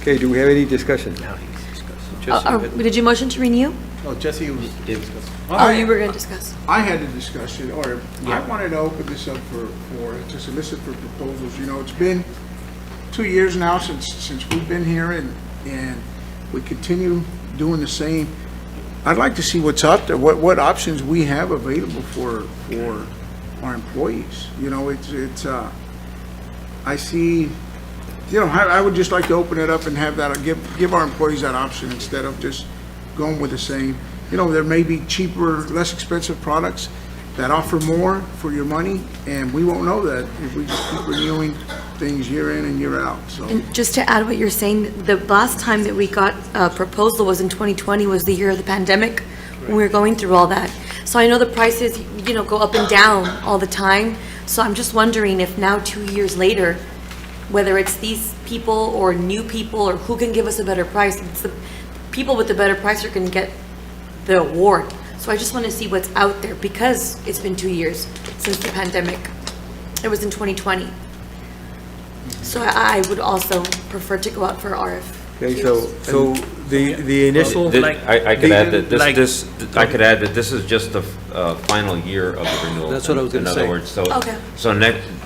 Okay, do we have any discussion? Now he's discussing. Did you motion to renew? Oh, Jesse was. Or you were going to discuss? I had a discussion, or I wanted to open this up to solicit for proposals. You know, it's been 2 years now since we've been here, and we continue doing the same. I'd like to see what's out there, what options we have available for our employees. You know, I see, you know, I would just like to open it up and have that, give our employees that option instead of just going with the same. You know, there may be cheaper, less expensive products that offer more for your money, and we won't know that if we just keep renewing things year in and year out, so. And just to add what you're saying, the last time that we got a proposal was in 2020, was the year of the pandemic, when we were going through all that. So I know the prices, you know, go up and down all the time. So I'm just wondering if now, 2 years later, whether it's these people or new people or who can give us a better price, people with the better price are going to get the award. So I just want to see what's out there because it's been 2 years since the pandemic. It was in 2020. So I would also prefer to go out for RFQ. Okay, so the initial. I could add that this is just the final year of the renewal. That's what I was gonna say. In other words, so, Okay. so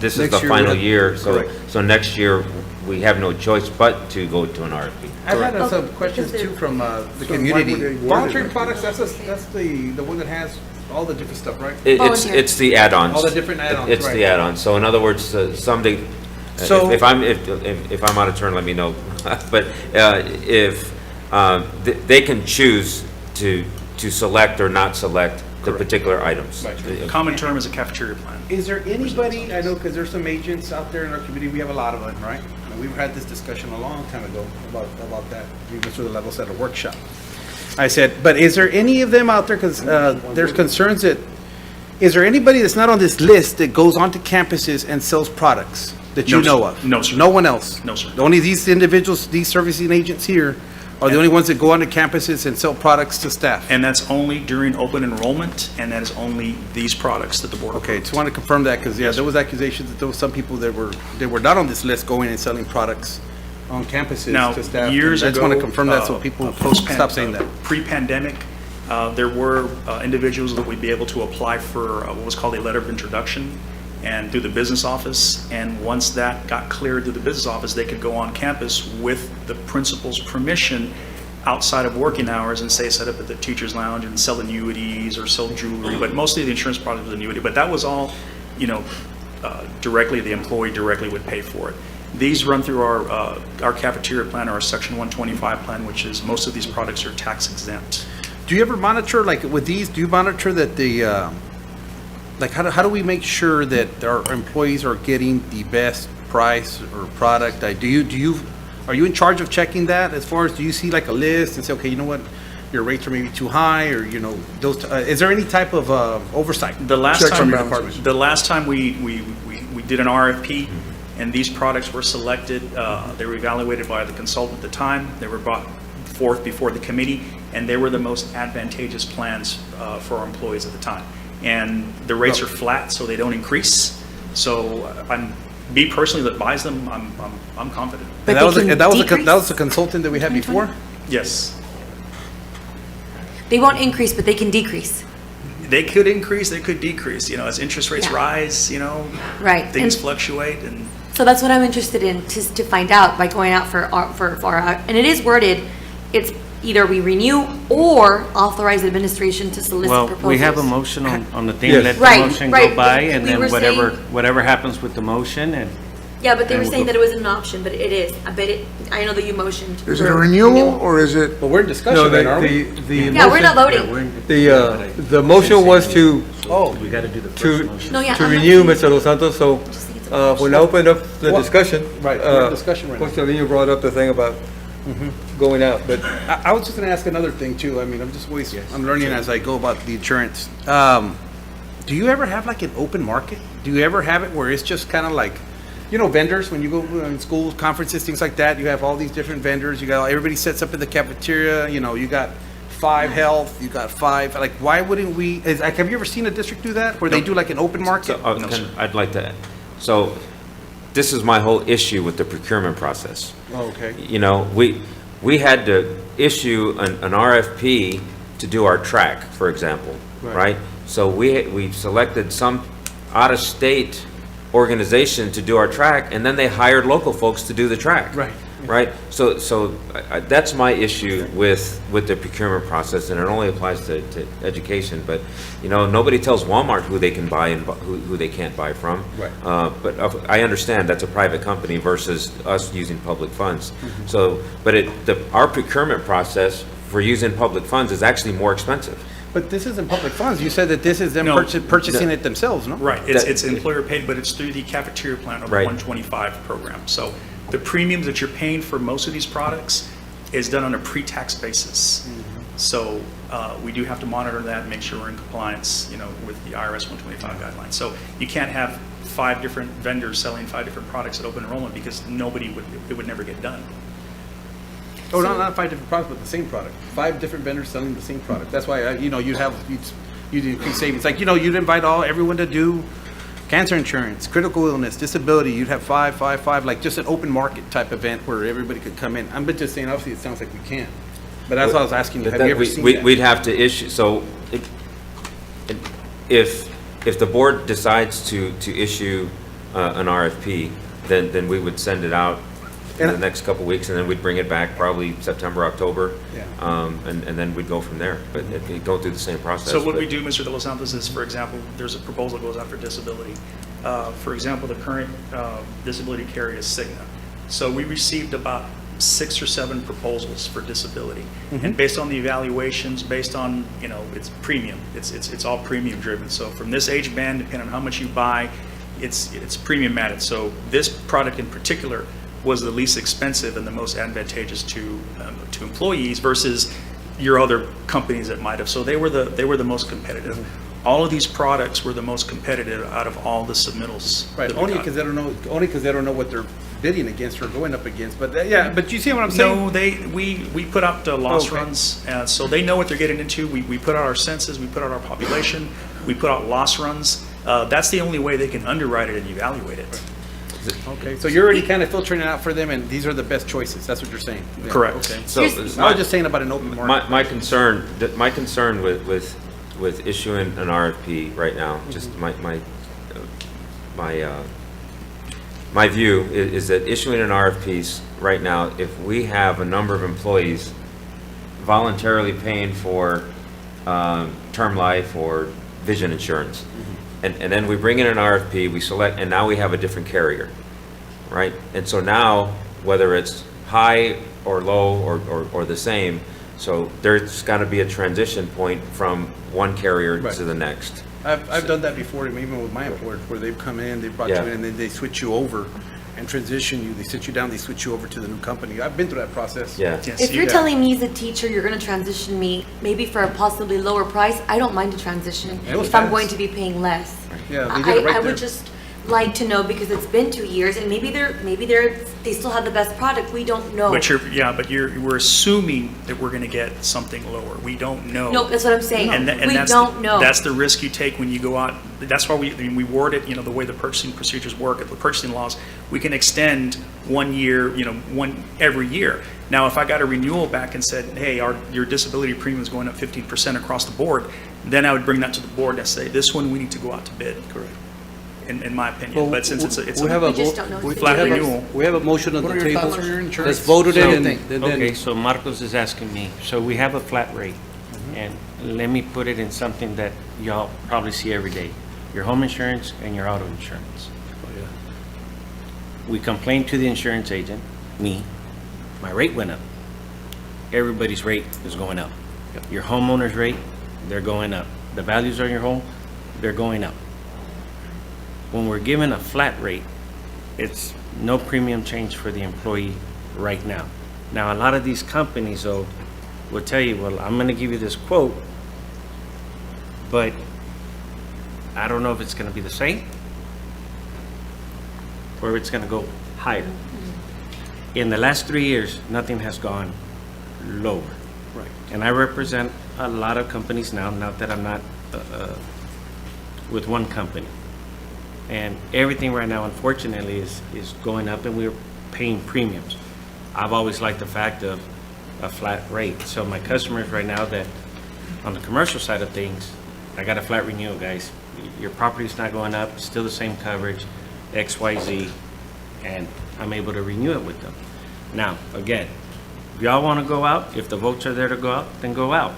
this is Next the year final we'll- year, correct. so next year, we have no choice but to go to an RFP. I've had Okay. some questions too from the So community. why would they word it Voluntary like products, that's the one that has all the different stuff, right? Volunteer. It's the add-ons. All the different add-ons, It's right. the add-ons. So in other words, somebody, So- if I'm out of turn, let me know. But if they can choose to select or not select the particular items. The common term is a cafeteria plan. Is there anybody, I know, because there's some agents out there in our community, we have a lot of them, right? And we've had this discussion a long time ago about that, even through the levels at a workshop. I said, but is there any of them out there, because there's concerns that, is there anybody that's not on this list that goes onto campuses and sells products that you No, sir. know of? No, sir. No one else? No, sir. Only these individuals, these servicing agents here are the only ones that go onto campuses and sell products to staff? And that's only during open enrollment, and that is only these products that the board Okay, approves. just want to confirm that, because, yeah, there was accusations that there was some people that were not on this list going and selling products on campuses Now, to staff. years I ago. just want to confirm that so people stop saying that. Pre-pandemic, there were individuals that would be able to apply for what was called a letter of introduction and through the business office. And once that got cleared through the business office, they could go on campus with the principal's permission outside of working hours and say set up at the teacher's lounge and sell annuities or sell jewelry. But mostly the insurance product was annuity. But that was all, directly, the employee directly would pay for it. These run through our cafeteria plan or our Section 125 plan, which is most of these products are tax exempt. Do you ever monitor, like with these, do you monitor that the, like how do we make sure that our employees are getting the best price or product? Are you in charge of checking that as far as, do you see like a list and say, okay, you know what, your rates are maybe too high, or, those, is there any type of oversight? The last Checks time, and balances. the last time we did an RFP and these products were selected, they were evaluated by the consultant at the time. They were brought forth before the committee, and they were the most advantageous plans for our employees at the time. And the rates are flat, so they don't increase. So me personally that buys them, I'm confident. And that was a consultant that we had before? Yes. They won't increase, but they can decrease. They could increase, they could decrease, as interest rates Yeah. rise, Right. things And- fluctuate and. So that's what I'm interested in, to find out by going out for and it is worded, it's either we renew or authorize administration to solicit Well, proposals. we have a motion on the thing, Yes. let the Right, motion right. go by, and We then were whatever happens with the motion, and Yeah, but they were and we'll saying go- that it wasn't an option, but it is. I know that you motioned. Is it a for renewal or is it? But we're in No, discussion then, aren't we? Yeah, we're not voting. The motion was to we got to do the first to motion. No, yeah, to I'm not renew saying- Mr. Dos Santos, so when I opened up the Well, discussion. right, we're in discussion right now. Coach brought up the thing about going out, but I was just gonna ask another thing too. I mean, I'm learning as I go about the insurance. Do you ever have like an open market? Do you ever have it where it's just kind of like, vendors, when you go in schools, conferences, things like that, you have all these different vendors, everybody sets up in the cafeteria, you got 5 health, you got 5, like, why wouldn't we, have you ever seen a district do that, where they do like an open market? I'd like to, so this is my whole issue with the procurement process. Oh, okay. We had to issue an RFP to do our track, for example, right? So we selected some out-of-state organization to do our track, and then they hired local folks to do the track. Right? So that's my issue with the procurement process, and it only applies to education. But, nobody tells Walmart who they can buy and who they can't buy from. Right. But I understand that's a private company versus us using public funds. Mm-hmm. So, but our procurement process for using public funds is actually more expensive. But this isn't public funds. You said that this is them No. purchasing it themselves, no? Right, it's employer paid, but it's through the cafeteria plan or the Right. 125 program. So the premiums that you're paying for most of these products is done on a pre-tax basis. So we do have to monitor that and make sure we're in compliance, with the IRS 125 guidelines. So you can't have 5 different vendors selling 5 different products at open enrollment because it would never get done. Oh, not 5 different products, but the same product. 5 different vendors selling the same product. That's why, you'd increase savings. Like, you'd invite everyone to do cancer insurance, critical illness, disability. You'd have 5, like just an open market type event where everybody could come in. I'm just saying, obviously, it sounds like we can't. But that's what I was asking you. Have you ever seen that? We'd have to issue, so if the board decides to issue an RFP, then we would send it out in the next couple of weeks, and then we'd bring it back probably September, October, and then we'd go from there. But it'd go through the same process. So what we do, Mr. De Los Santos, is, for example, there's a proposal that goes out for disability. For example, the current disability carrier is Cigna. So we received about 6 or 7 proposals for disability. And based on the evaluations, based on, it's premium. It's all premium driven. So from this age band, depending on how much you buy, it's premium added. So this product in particular was the least expensive and the most advantageous to employees versus your other companies that might have. So they were the most competitive. All of these products were the most competitive out of all the submittals. Right, only because they don't know what they're bidding against or going up against. But but you see what I'm saying? No, we put out the loss runs, so they know what they're getting into. We put out our census, we put out our population, we put out loss runs. That's the only way they can underwrite it and evaluate it. Okay, so you're already kind of filtering it out for them, and these are the best choices. That's what you're saying. Yeah, correct. Okay. So I was just saying about an open market. My concern with issuing an RFP right now, just my view is that issuing an RFP right now, if we have a number of employees voluntarily paying for term life or vision insurance, and then we bring in an RFP, we select, and now we have a different carrier, right? And so now, whether it's high or low or the same, so there's got to be a transition point from one carrier to the next. I've done that before, even with my employer, where they've come in, they brought you in, and then they switch you over and transition you. They sit you down, they switch you over to the new company. I've been through that process. Yeah. Yes, If you're telling me as a teacher, you're going to transition me maybe for a possibly lower price, I don't mind a transition if I'm going to be paying less. Yeah, they did it right I there. would just like to know, because it's been 2 years and maybe they still have the best product. We don't know. But we're assuming that we're going to get something lower. We don't know. No, that's what I'm saying. We don't know. That's the risk you take when you go out. That's why we word it, the way the purchasing procedures work, the purchasing laws. We can extend 1 year, one every year. Now, if I got a renewal back and said, hey, your disability premium is going up 15% across the board, then I would bring that to the board and say, this one we need to go out to bid. Correct. In my opinion, Well, but since it's a flat renewal. We have a motion on What the are your table. thoughts on your insurance? Let's vote it in, and Okay, then, so Marcos is asking me, so we have a flat rate, and let me put it in something that y'all probably see every day, your home insurance and your auto insurance. We complained to the insurance agent, my rate went up. Everybody's rate is going up. Your homeowner's rate, they're going up. The values on your home, they're going up. When we're given a flat rate, it's no premium change for the employee right now. Now, a lot of these companies, though, will tell you, well, I'm going to give you this quote, but I don't know if it's going to be the same or it's going to go higher. In the last 3 years, nothing has gone lower. Right. And I represent a lot of companies now, not that I'm not with one company. And everything right now, unfortunately, is going up, and we're paying premiums. I've always liked the fact of a flat rate. So my customers right now that, on the commercial side of things, I got a flat renewal, guys. Your property's not going up, still the same coverage, X, Y, Z, and I'm able to renew it with them. Now, again, if y'all want to go out, if the votes are there to go out, then go out.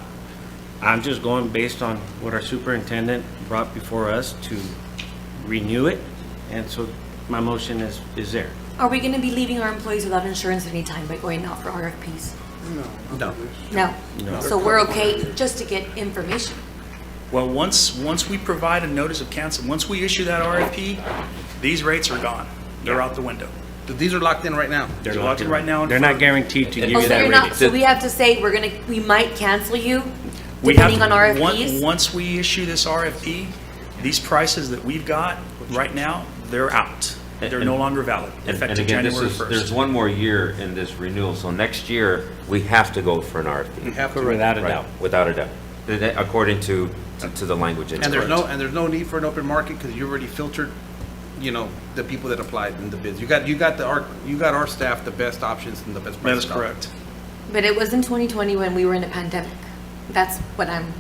I'm just going based on what our superintendent brought before us to renew it, and so my motion is there. Are we going to be leaving our employees without insurance anytime by going out for RFPs? no. No. So we're okay just to get information. Well, once we provide a notice of cancel, once we issue that RFP, these rates are gone. They're out the window. These are locked in right now. They're locked in right now. They're not guaranteed to give Oh, you so that you're not, rating. so we have to say we might cancel you depending on RFPs? Once we issue this RFP, these prices that we've got right now, they're out. They're no longer valid, And effective again, January 1st. there's one more year in this renewal, so next year, we have to go for an RFP. We have to. Without a Right, doubt. Without a doubt, according to the language in And there. there's no need for an open market because you already filtered, you know, the people that applied in the bids. You got our staff the best options and the best That is prices. correct. But it was in 2020 when we were in a pandemic. That's what I'm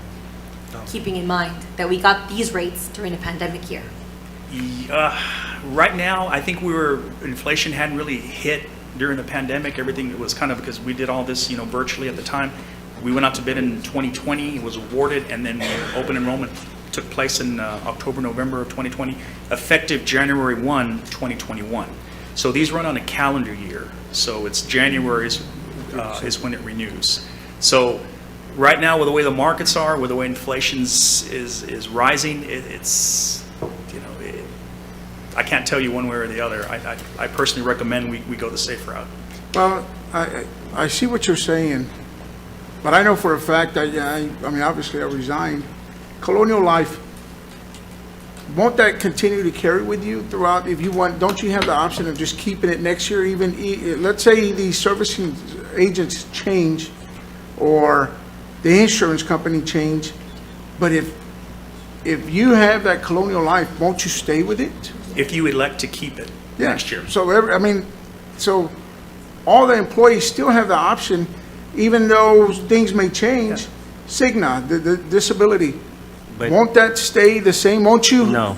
keeping in mind, that we got these rates during a pandemic year. Right now, I think inflation hadn't really hit during the pandemic. Everything was kind of, because we did all this, virtually at the time. We went out to bid in 2020, it was awarded, and then open enrollment took place in October, November of 2020, effective January 1, 2021. So these run on a calendar year. So it's January is when it renews. So right now, with the way the markets are, with the way inflation is rising, it's, I can't tell you one way or the other. I personally recommend we go the safe route. Well, I see what you're saying, but I know for a fact, I mean, obviously I resigned. Colonial Life, won't that continue to carry with you throughout, if you want, don't you have the option of just keeping it next year, even, let's say the servicing agents change, or the insurance company change, but if you have that Colonial Life, won't you stay with it? If you elect to keep it next year. So, so all the employees still have the option, even though things may change. Cigna, the disability, But- won't that stay the same? Won't you? No.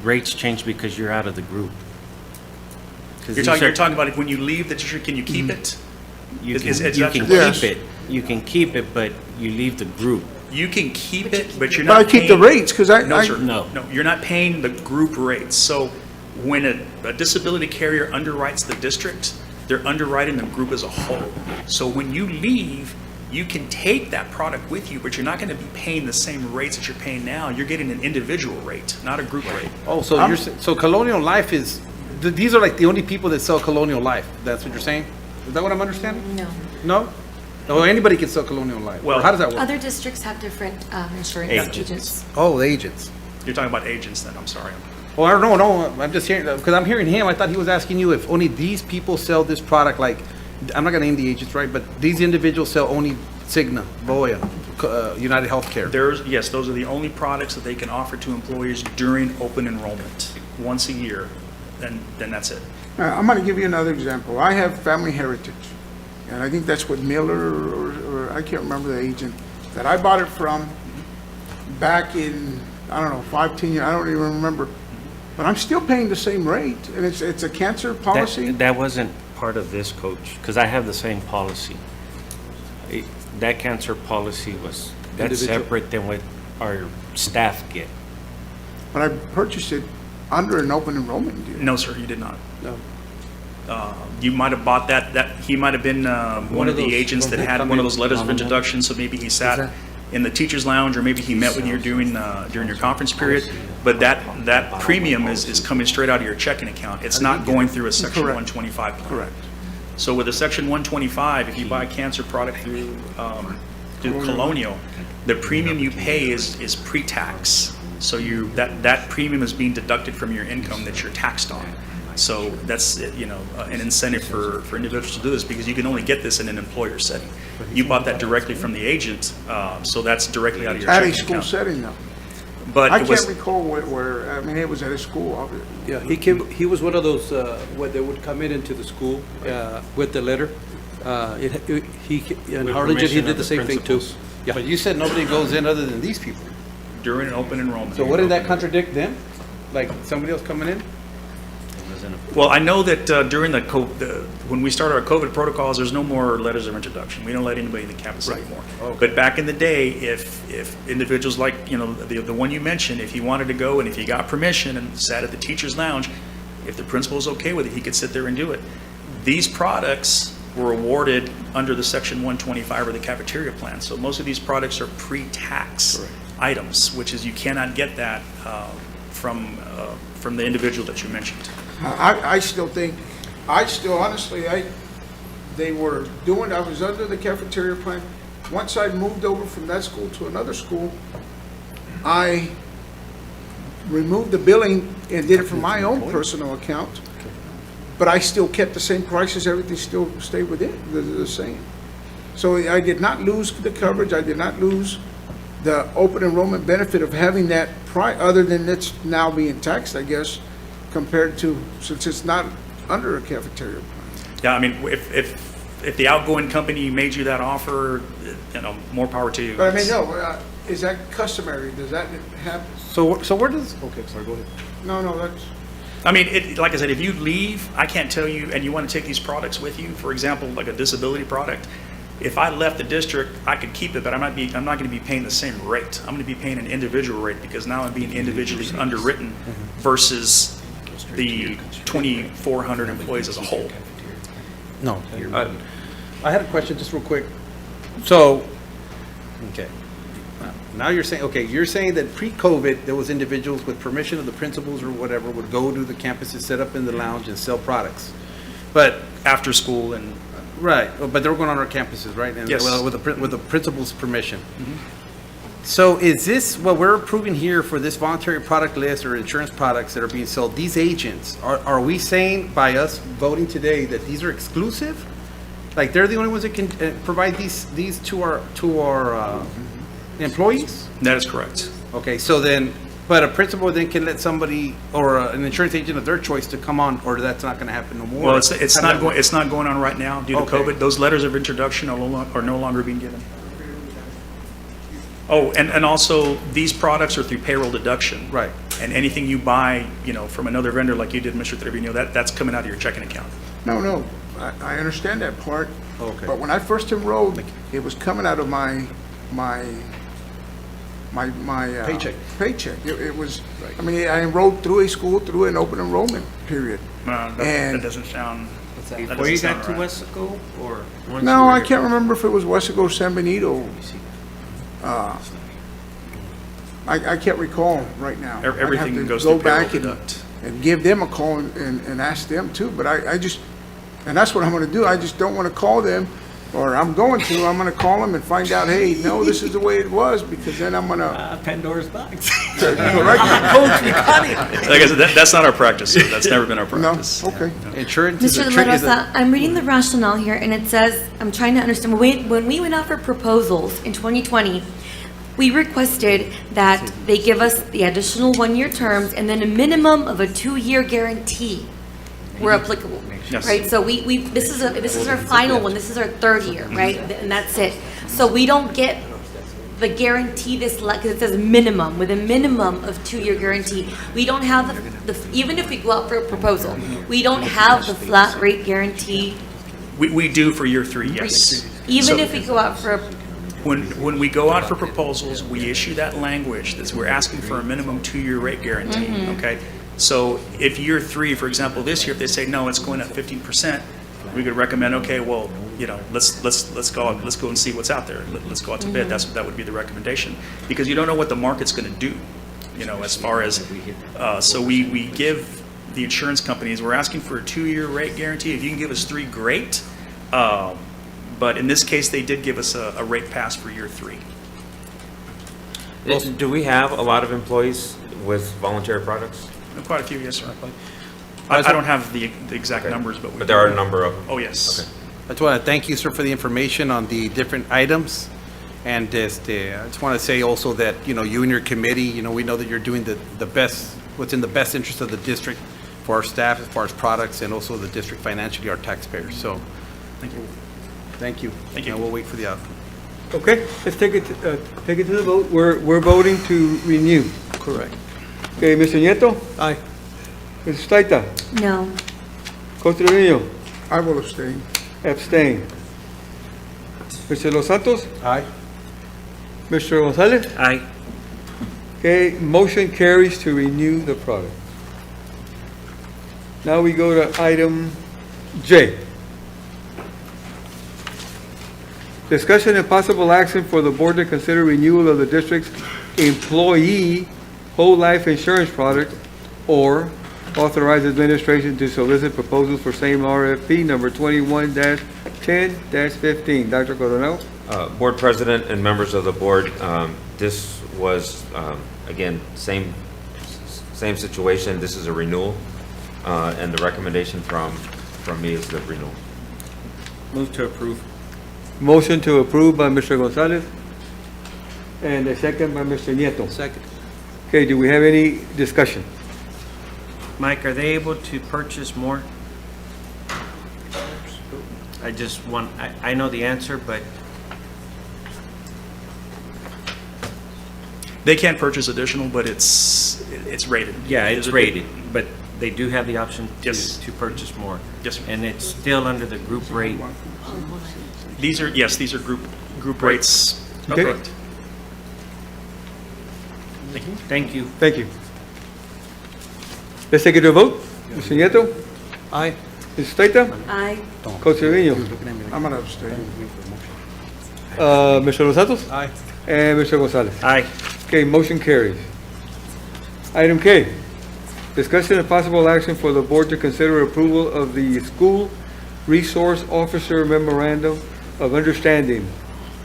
Rates change because you're out of the group. 'Cause You're these are- talking about when you leave the district, can you keep it? You Is can that keep what- it. You can keep it, but you leave the group. You can keep it, but you're But not I keep the paying- rates, 'cause I- No, sir. No. No, you're not paying the group rates. So when a disability carrier underwrites the district, they're underwriting the group as a whole. So when you leave, you can take that product with you, but you're not going to be paying the same rates that you're paying now. You're getting an individual rate, not a group rate. Oh, so so Colonial Life is, these are like the only people that sell Colonial Life. That's what you're saying? Is that what I'm understanding? No. No? No, anybody can sell Colonial Life. Well- Or how does that work? Other districts have different insurance agents. Oh, the agents. You're talking about agents then, I'm sorry. Well, I don't know, no, I'm just hearing, because I'm hearing him, I thought he was asking you if only these people sell this product, like, I'm not gonna name the agents, right, but these individuals sell only Cigna, Voya, United Healthcare. Yes, those are the only products that they can offer to employees during open enrollment, once a year, then that's it. I'm going to give you another example. I have Family Heritage, and I think that's what Miller, or I can't remember the agent, that I bought it from back in, I don't know, 15 years, I don't even remember. But I'm still paying the same rate, and it's a cancer policy. That wasn't part of this, Coach, because I have the same policy. That cancer policy that's Individual. separate than what our staff get. But I purchased it under an open enrollment deal. No, sir, you did not. No. You might have bought that he might have been one of the those- agents that had one of those letters of introduction, so maybe he sat in the teacher's lounge, or maybe he met with you during your conference period, but that premium is coming straight out of your checking account. It's not going through a Section Correct. 125 plan. Correct. So with a Section 125, if you buy a cancer product through Colonial, the premium you pay is pre-tax. So that premium is being deducted from your income that you're taxed on. So that's, an incentive for individuals to do this, because you can only get this in an employer setting. You bought that directly from the agent, so that's directly out of your At a checking school account. setting, though. But I it was, can't recall where, I mean, it was at a school, obviously. Yeah, he was one of those, where they would come into the school with the letter. In With Harlingen, he permission of did the the same thing too. principals. Yeah. But you said nobody goes in other than these people. during an open enrollment. So wouldn't that contradict them? Like somebody else coming in? Well, I know that during when we started our COVID protocols, there's no more letters of introduction. We don't let anybody in the campus anymore. But back in the day, if individuals like, the one you mentioned, if he wanted to go and if he got permission and sat at the teacher's lounge, if the principal was okay with it, he could sit there and do it. These products were awarded under the Section 125 or the cafeteria plan. So most of these products are pre-tax items, which is you cannot get that from the individual that you mentioned. I still honestly, they were doing, I was under the cafeteria plan. Once I moved over from that school to another school, I removed the billing and did it from my own personal account, but I still kept the same prices, everything still stayed within the same. So I did not lose the coverage, I did not lose the open enrollment benefit of having that other than it's now being taxed, I guess, compared to, since it's not under a cafeteria plan. Yeah, I mean, if the outgoing company made you that offer, more power to you. But I mean, no, is that customary? Does that happen? So where does, okay, sorry, go ahead. No, that's. I mean, like I said, if you leave, I can't tell you, and you want to take these products with you, for example, like a disability product, if I left the district, I could keep it, but I'm not going to be paying the same rate. I'm going to be paying an individual rate because now I'm being individually underwritten versus the 2,400 employees as a whole. No. I had a question just real quick. So, okay. Now you're saying that pre-COVID, there was individuals with permission of the principals or whatever would go to the campuses, set up in the lounge and sell products. But after school and right, but they were going on our campuses, right? And yes. with the principal's permission. So is this what we're approving here for this voluntary product list or insurance products that are being sold? These agents, are we saying by us voting today that these are exclusive? Like they're the only ones that can provide these to our employees? That is correct. Okay, so then, but a principal then can let somebody or an insurance agent of their choice to come on, or that's not going to happen no more? Well, it's not going on right now due to Okay. COVID. Those letters of introduction are no longer being given. Oh, and also these products are through payroll deduction. Right. And anything you buy, from another vendor like you did, Mr. Trevino, that's coming out of your checking account. No, I understand that part. Okay. But when I first enrolled, it was coming out of my Paycheck. Paycheck. It was, I mean, I enrolled through a school, through an open enrollment period. That And- doesn't sound. that Before you doesn't got sound to right. Weslaco, or? once No, you were I here? can't remember if it was Weslaco or San Benito. I can't recall right now. I'd have Everything to goes go through payroll back and- deduct. And give them a call and ask them too, but I just, and that's what I'm gonna do, I just don't wanna call them, or I'm gonna call them and find out, hey, no, this is the way it was, because then I'm gonna. Pandora's box. Right? Like I said, that's not our practice. Sir. That's never been our No, practice. okay. Insurance is Mr. a De trick. La Rosa, I'm reading the rationale here, and it says, I'm trying to understand, when we went out for proposals in 2020, we requested that they give us the additional one-year terms and then a minimum of a two-year guarantee were applicable, Yes. right? So this is our final one, this is our third year, right? And that's it. So we don't get the guarantee because it says minimum, with a minimum of two-year guarantee. We don't have even if we go out for a proposal, we don't have the flat rate guarantee. We do for year 3, yes. Even So if we go out for when we go out for proposals, we issue that language that we're asking for a minimum 2-year rate guarantee, okay? So if year 3, for example, this year, if they say, no, it's going up 15%, we could recommend, okay, well, let's go and see what's out there. Let's go out to bid. That would be the recommendation. Because you don't know what the market's going to do, as far as, so we give the insurance companies, we're asking for a 2-year rate guarantee. If you can give us 3, great. But in this case, they did give us a rate pass for year 3. Do we have a lot of employees with voluntary products? Quite a few, yes, sir. I don't have the exact numbers, but But there are a number of them. Oh, yes. I just want to thank you, sir, for the information on the different items. And I just want to say also that, you and your committee, we know that you're doing the best, what's in the best interest of the district for our staff as far as products and also the district financially, our taxpayers. So, Thank you. thank you. Thank you. And we'll wait for the outcome. Okay, let's take it to the vote. We're voting to renew. Correct. Okay, Mr. Nieto? Aye. Mr. Staita? no. Costa Trevino? I will abstain. Abstain. Mr. Los Santos? Aye. Mr. Gonzalez? Aye. Okay, motion carries to renew the product. Now we go to item J. Discussion and possible action for the board to consider renewal of the district's employee whole life insurance product, or authorize administration to solicit proposals for same RFP number 21-10-15. Dr. Coronel? Board President and members of the board, this was, again, same situation. This is a renewal, and the recommendation from me is the renewal. Move to approve. Motion to approve by Mr. Gonzalez, and a second by Mr. Nieto. Second. Okay, do we have any discussion? Mike, are they able to purchase more? I just want, I know the answer, but They can't purchase additional, but it's rated. yeah, it's rated, but they do have the option Yes. to purchase more. Yes, sir. And it's still under the group rate. These are group rates. Okay. Correct. Thank you. Thank you. Let's take it to a vote. Mr. Nieto? Aye. Mrs. Taita? Aye. Coach Trevino? I'm gonna abstain. Mr. Los Santos? Aye. And Mr. Gonzalez? Aye. Okay, motion carries. Item K, discussion and possible action for the board to consider approval of the School Resource Officer Memorandum of Understanding,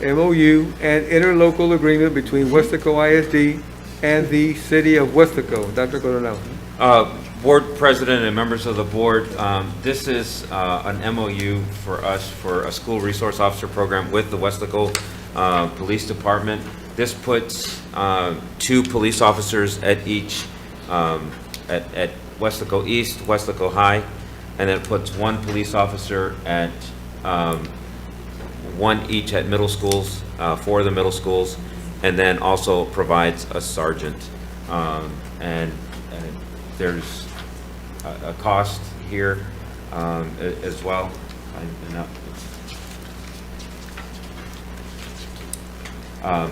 MOU, and interlocal agreement between Weslaco ISD and the City of Weslaco. Dr. Coronel. Board President and members of the board, this is an MOU for us for a school resource officer program with the Weslaco Police Department. This puts 2 police officers at each, at Weslaco East, Weslaco High, and then it puts 1 police officer at, 1 each at middle schools, 4 of the middle schools, and then also provides a sergeant. And there's a cost here as well.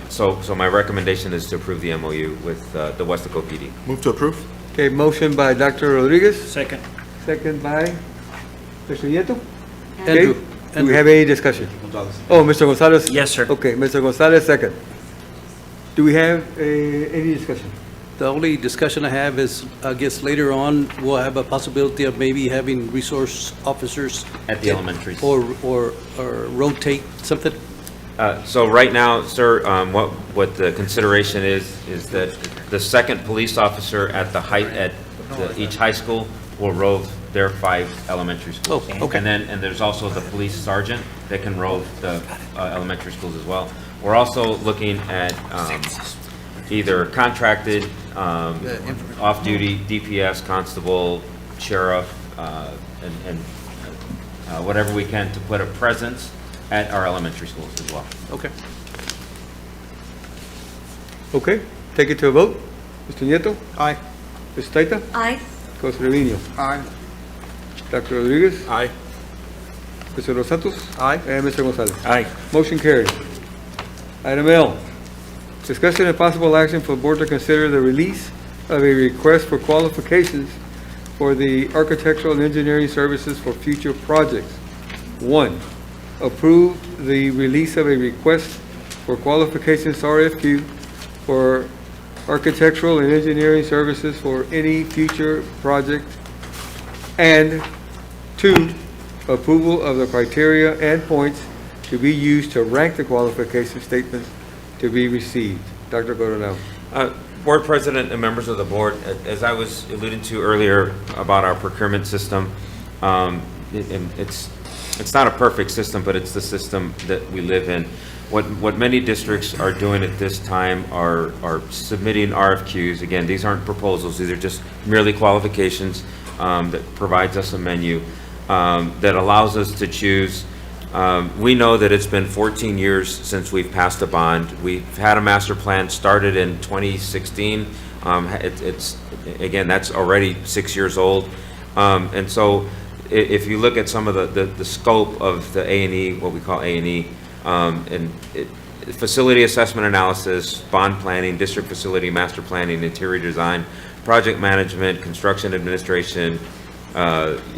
So my recommendation is to approve the MOU with the Weslaco PD. Move to approve? Okay, motion by Dr. Rodriguez, Second. second by Mr. Nieto. Andrew. Okay, do we have any discussion? Gonzalez. Oh, Mr. Gonzalez? Yes, sir. Okay, Mr. Gonzalez, second. Do we have any discussion? The only discussion I have is, I guess later on, we'll have a possibility of maybe having resource officers. At the elementary school. Or rotate something. So right now, sir, what the consideration is that the second police officer at the height at each high school will rove their 5 elementary schools. Oh, okay. And there's also the police sergeant that can rove the elementary schools as well. We're also looking at either contracted, off-duty, DPS, constable, sheriff, and whatever we can to put a presence at our elementary schools as well. Okay. Okay, take it to a vote. Mr. Nieto? Aye. Ms. Taita? Aye. Coach Trevino? Aye. Dr. Rodriguez? Aye. Mr. Los Santos? Aye. And Mr. Gonzalez? Aye. Motion carries. Item L, discussion and possible action for the board to consider the release of a request for qualifications for the architectural and engineering services for future projects. 1, approve the release of a request for qualifications RFQ for architectural and engineering services for any future project. And 2, approval of the criteria and points to be used to rank the qualification statements to be received. Dr. Coronel. Board President and members of the board, as I was alluding to earlier about our procurement system, it's not a perfect system, but it's the system that we live in. What many districts are doing at this time are submitting RFQs. Again, these aren't proposals, these are just merely qualifications that provides us a menu that allows us to choose. We know that it's been 14 years since we've passed a bond. We've had a master plan started in 2016. Again, that's already 6 years old. And so if you look at some of the scope of the A&E, what we call A&E, facility assessment analysis, bond planning, district facility master planning, interior design, project management, construction administration,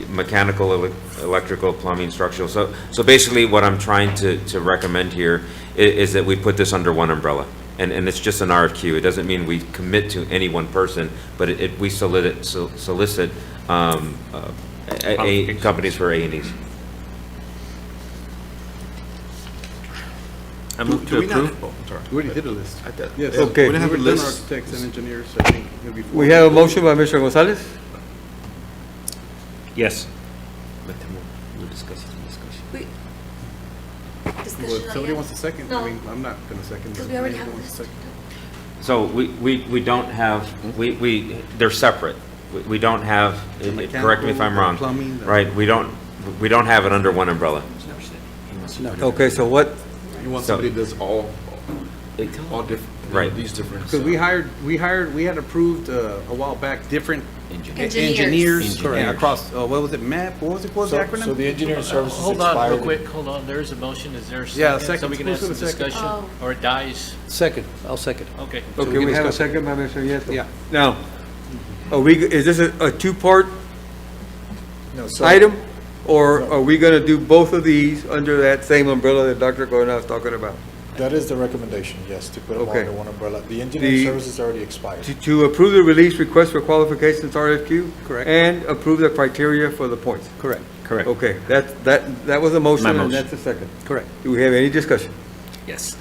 mechanical, electrical, plumbing, structural. So basically what I'm trying to recommend here is that we put this under one umbrella. And it's just an RFQ. It doesn't mean we commit to any one person, but we solicit companies for A&Es. I move Do to we not- approve. oh, I'm sorry. We already did a list. I thought- Yes. Okay. We didn't have a We've done list. architects and engineers, I think, maybe four. We have a motion by Mr. Gonzalez. Yes. We'll discuss it in discussion. We- Well, Discussion if on somebody it? wants a second, No. I mean, I'm not gonna second. Because but we already maybe have someone this. wants a second. So we don't have, they're separate. We don't have, correct me if I'm wrong, Plumbing, right? We don't have it under one umbrella. Okay, so what, You want So- somebody that does all different, Right. these different. Because we had approved a while back different Engineers. engineers across, what was it, MAP, what was it, the acronym? So the engineering services Hold on, real expired. quick, hold on, there is a motion, is there a second? Yeah, second. So we can have Who's some gonna second? discussion, Oh. or it dies? Second, I'll second. Okay. okay, we have a second by Mr. Nieto. Yeah. Now, is this a two-part No, so- item? Or are we gonna do both of these under that same umbrella that Dr. Corona was talking about? That is the recommendation, yes, to put them all Okay. under one umbrella. The engineering The- services already expired. To approve the release request for qualifications RFQ? Correct. And approve the criteria for the points? Correct, Correct. Okay, that was a motion My and motion. that's a second. correct. Do we have any discussion? Yes.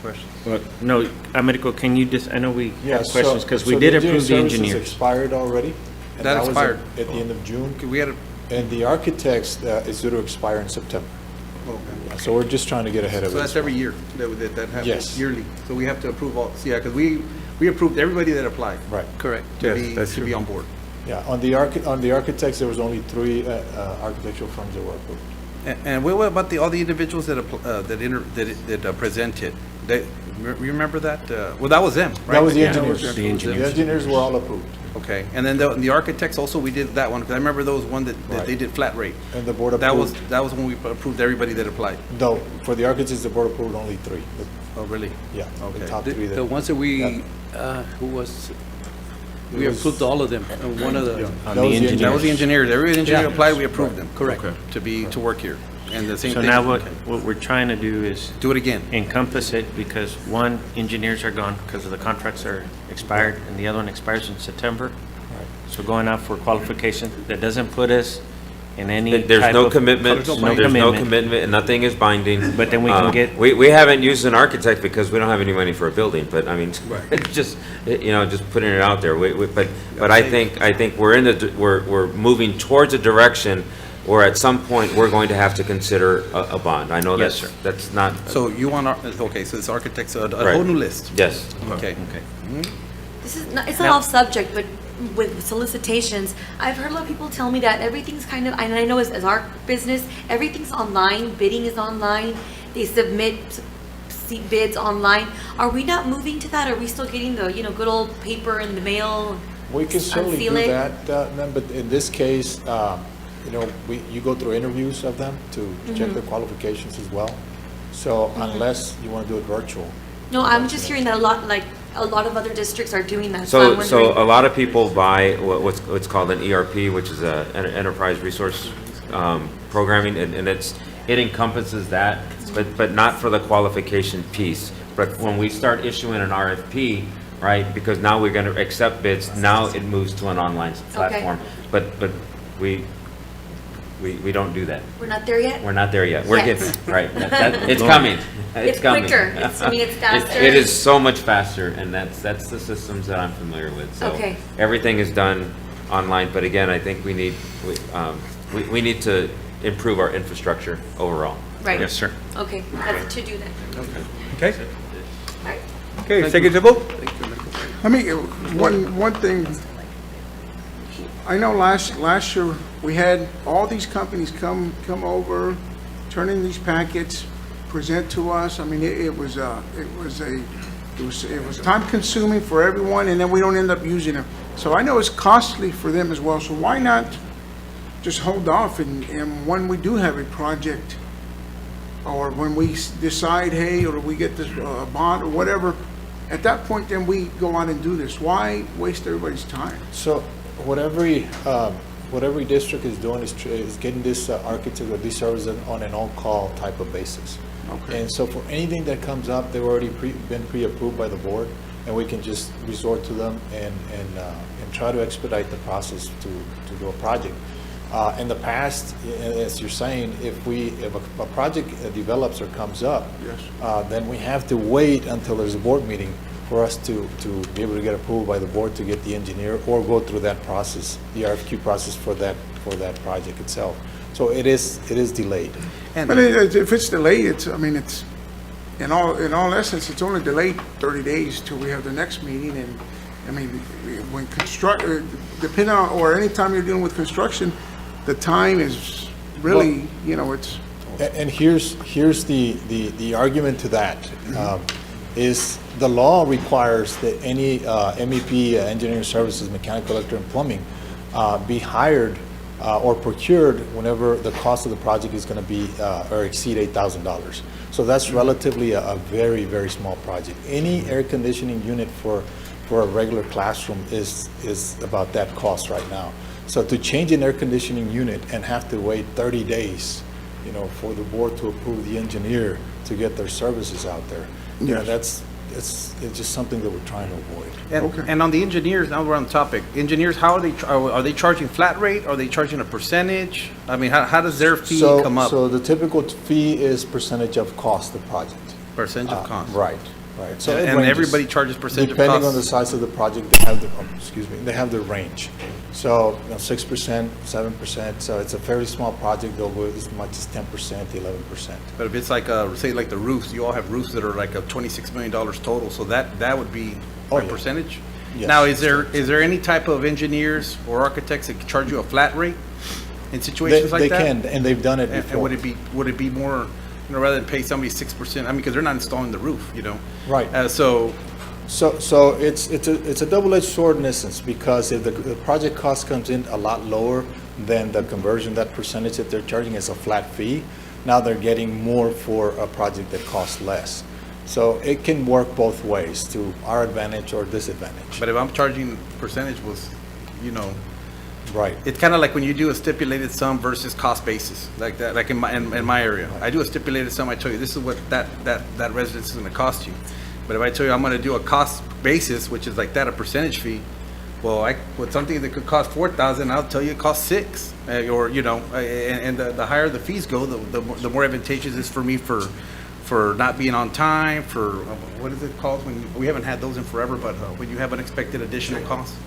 Questions? Well, no, Americo, can you just, I know we Yeah, have so- questions, because we so did engineering approve the services engineers. expired already. and That was expired. At the end of June. Okay, we had a, And the architects is due to expire in September. okay. So we're just trying to get ahead of it. So that's every year that happens? Yes. Yearly. So we have to approve all, yeah, because we approved everybody that applied. Right. Correct. Yes, To be on board. Yeah, on the architects, there was only 3 architectural firms that were approved. And what about all the individuals that presented? You remember that? Well, that was them, right? That was the Yeah. engineers. That was The engineers. The engineers were all approved. Okay, and then the architects also, we did that one, because I remember those one that they Right. did flat rate. And the board That was approved. when we approved everybody that applied. No, for the architects, the board approved only 3. Oh, really? Yeah, Okay. the top 3 The that. ones that we, who was, we It was- approved all of them, and one of the, On That the was the engineers. That was the engineers. Every engineer Yeah. applied, we approved them. Correct. To work here. And the same So thing. now what we're trying to do is Do it again. encompass it, because one, engineers are gone because of the contracts are expired, and the other one expires in September. So going out for qualification, that doesn't put us in any There's type no of- commitment, There's there's no commitment, and nothing is binding. But then we can get- We haven't used an architect because we don't have any money for a building, but I mean, it's just, just putting it out there. But I think we're moving towards a direction where at some point, we're going to have to consider a bond. I know Yes, that's not, So you want, okay, so it's architects, a Right. whole new list. yes. Okay. This is not, it's not off subject, but with solicitations, I've heard a lot of people tell me that everything's kind of, and I know as our business, everything's online, bidding is online, they submit bids online. Are we not moving to that? Are we still getting the, good old paper in the mail? We can certainly Unseal do it? that, ma'am, but in this case, you go through interviews of them to check their qualifications as well. So unless you want to do it virtual. No, I'm just hearing that a lot of other districts are doing that, so I'm So wondering. a lot of people buy what's called an ERP, which is an enterprise resource programming, and it encompasses that, but not for the qualification piece. But when we start issuing an RFP, right, because now we're going to accept bids, now it moves to an online platform. But we don't do that. We're not there yet? We're not there yet. We're Yet. getting, right, it's coming. It's coming. quicker. It's faster. It is so much faster, and that's the systems that I'm familiar with. So Okay. everything is done online, but again, I think we need to improve our infrastructure overall. Right. Yes, sir. Okay, that's to do that. Okay? All right. Okay, second to vote? I mean, one thing, I know last year, we had all these companies come over, turn in these packets, present to us. I mean, it was time consuming for everyone, and then we don't end up using them. So I know it's costly for them as well, so why not just hold off and when we do have a project, or when we decide, hey, or we get this bond or whatever, at that point, then we go on and do this. Why waste everybody's time? So what every district is doing is getting this architect or these services on an on-call type of basis. Okay. And so for anything that comes up, they've already been pre-approved by the board, and we can just resort to them and try to expedite the process to do a project. In the past, as you're saying, if a project develops or comes up, then we have to wait until there's a board meeting for us to be able to get approval by the board to get the engineer or go through that process, the RFQ process for that project itself. So it is delayed. But if it's delayed, it's in all essence, it's only delayed 30 days till we have the next meeting. And I mean, when depending on, or anytime you're dealing with construction, the time is really, it's. And here's the argument to that, is the law requires that any MEP, engineering services, mechanical, electrical, and plumbing, be hired or procured whenever the cost of the project is going to be or exceed $8,000. So that's relatively a very, very small project. Any air conditioning unit for a regular classroom is about that cost right now. So to change an air conditioning unit and have to wait 30 days, for the board to approve the engineer to get their services out there, it's just something that we're trying to avoid. And on the engineers, now we're on the topic. Engineers, how are they charging flat rate? Are they charging a percentage? I mean, how does their fee come up? So the typical fee is percentage of cost of project. Percentage of cost. Right. So and everybody charges percentage of cost? Depending on the size of the project, they have their range. So 6%, 7%, so it's a fairly small project, they'll go as much as 10%, 11%. But if it's like, say like the roofs, you all have roofs that are like a $26 million total, so that would be a percentage? Yes. Now, is there any type of engineers or architects that can charge you a flat rate in situations like that? They can, and they've done it before. And would it be more, rather than pay somebody 6%, I mean, because they're not installing the roof, Right. So it's a double-edged sword in essence, because if the project cost comes in a lot lower than the conversion, that percentage that they're charging is a flat fee. Now they're getting more for a project that costs less. So it can work both ways, to our advantage or disadvantage. But if I'm charging percentage was, Right. It's kind of like when you do a stipulated sum versus cost basis, like that. Like in my area, I do a stipulated sum. I tell you this is what that residence is going to cost you. But if I tell you I'm going to do a cost basis, which is like that, a percentage fee, well, with something that could cost $4,000, I'll tell you it costs $6,000, or and the higher the fees go, the more advantageous it is for me for not being on time, for what is it called when we haven't had those in forever, but when you have unexpected additional costs,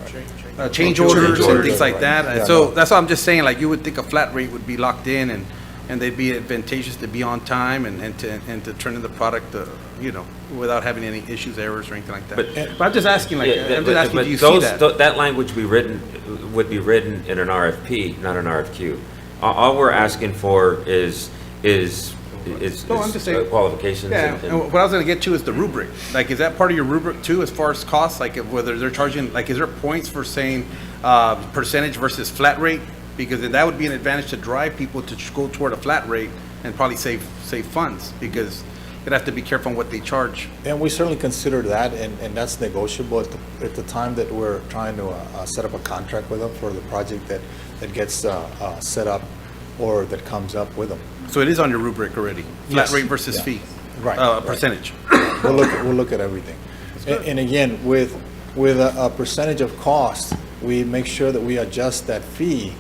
change orders and things like that. Yeah, so that's what I'm just saying. Like you would think a flat rate would be locked in, and they'd be advantageous to be on time and to turn in the product, without having any issues, errors, or anything like that. But I'm just asking, do you see that? That language would be written in an RFP, not an RFQ. All we're asking for is I'm just saying, qualifications. Yeah, and what I was going to get to is the rubric. Like, is that part of your rubric too, as far as costs? Like, whether they're charging, like, is there points for saying percentage versus flat rate? Because that would be an advantage to drive people to go toward a flat rate and probably save funds, because you'd have to be careful on what they charge. And we certainly consider that, and that's negotiable at the time that we're trying to set up a contract with them for the project that gets set up or that comes up with them. So it is on your rubric already, flat Yes. rate versus fee, Right. percentage. We'll look at everything. And again, with a percentage of cost, we make sure that we adjust that fee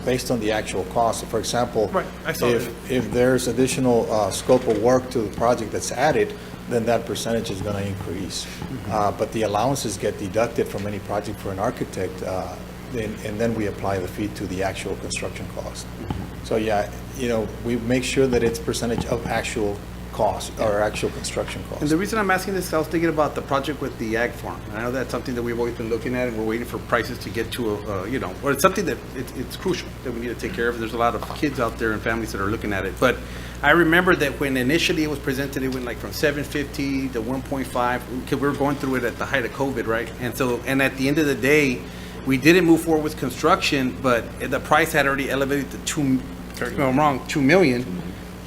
based on the actual cost. So for example, Right. I saw if there's additional scope of work to the project that's added, then that percentage is going to increase. But the allowances get deducted from any project for an architect, and then we apply the fee to the actual construction cost. So yeah, we make sure that it's percentage of actual cost or actual construction cost. And the reason I'm asking this, I was thinking about the project with the ag farm. I know that's something that we've always been looking at, and we're waiting for prices to get to or it's something that it's crucial that we need to take care of. There's a lot of kids out there and families that are looking at it. But I remember that when initially it was presented, it went like from 750 to 1.5, because we were going through it at the height of COVID, right? And at the end of the day, we didn't move forward with construction, but the price had already elevated to $2 million.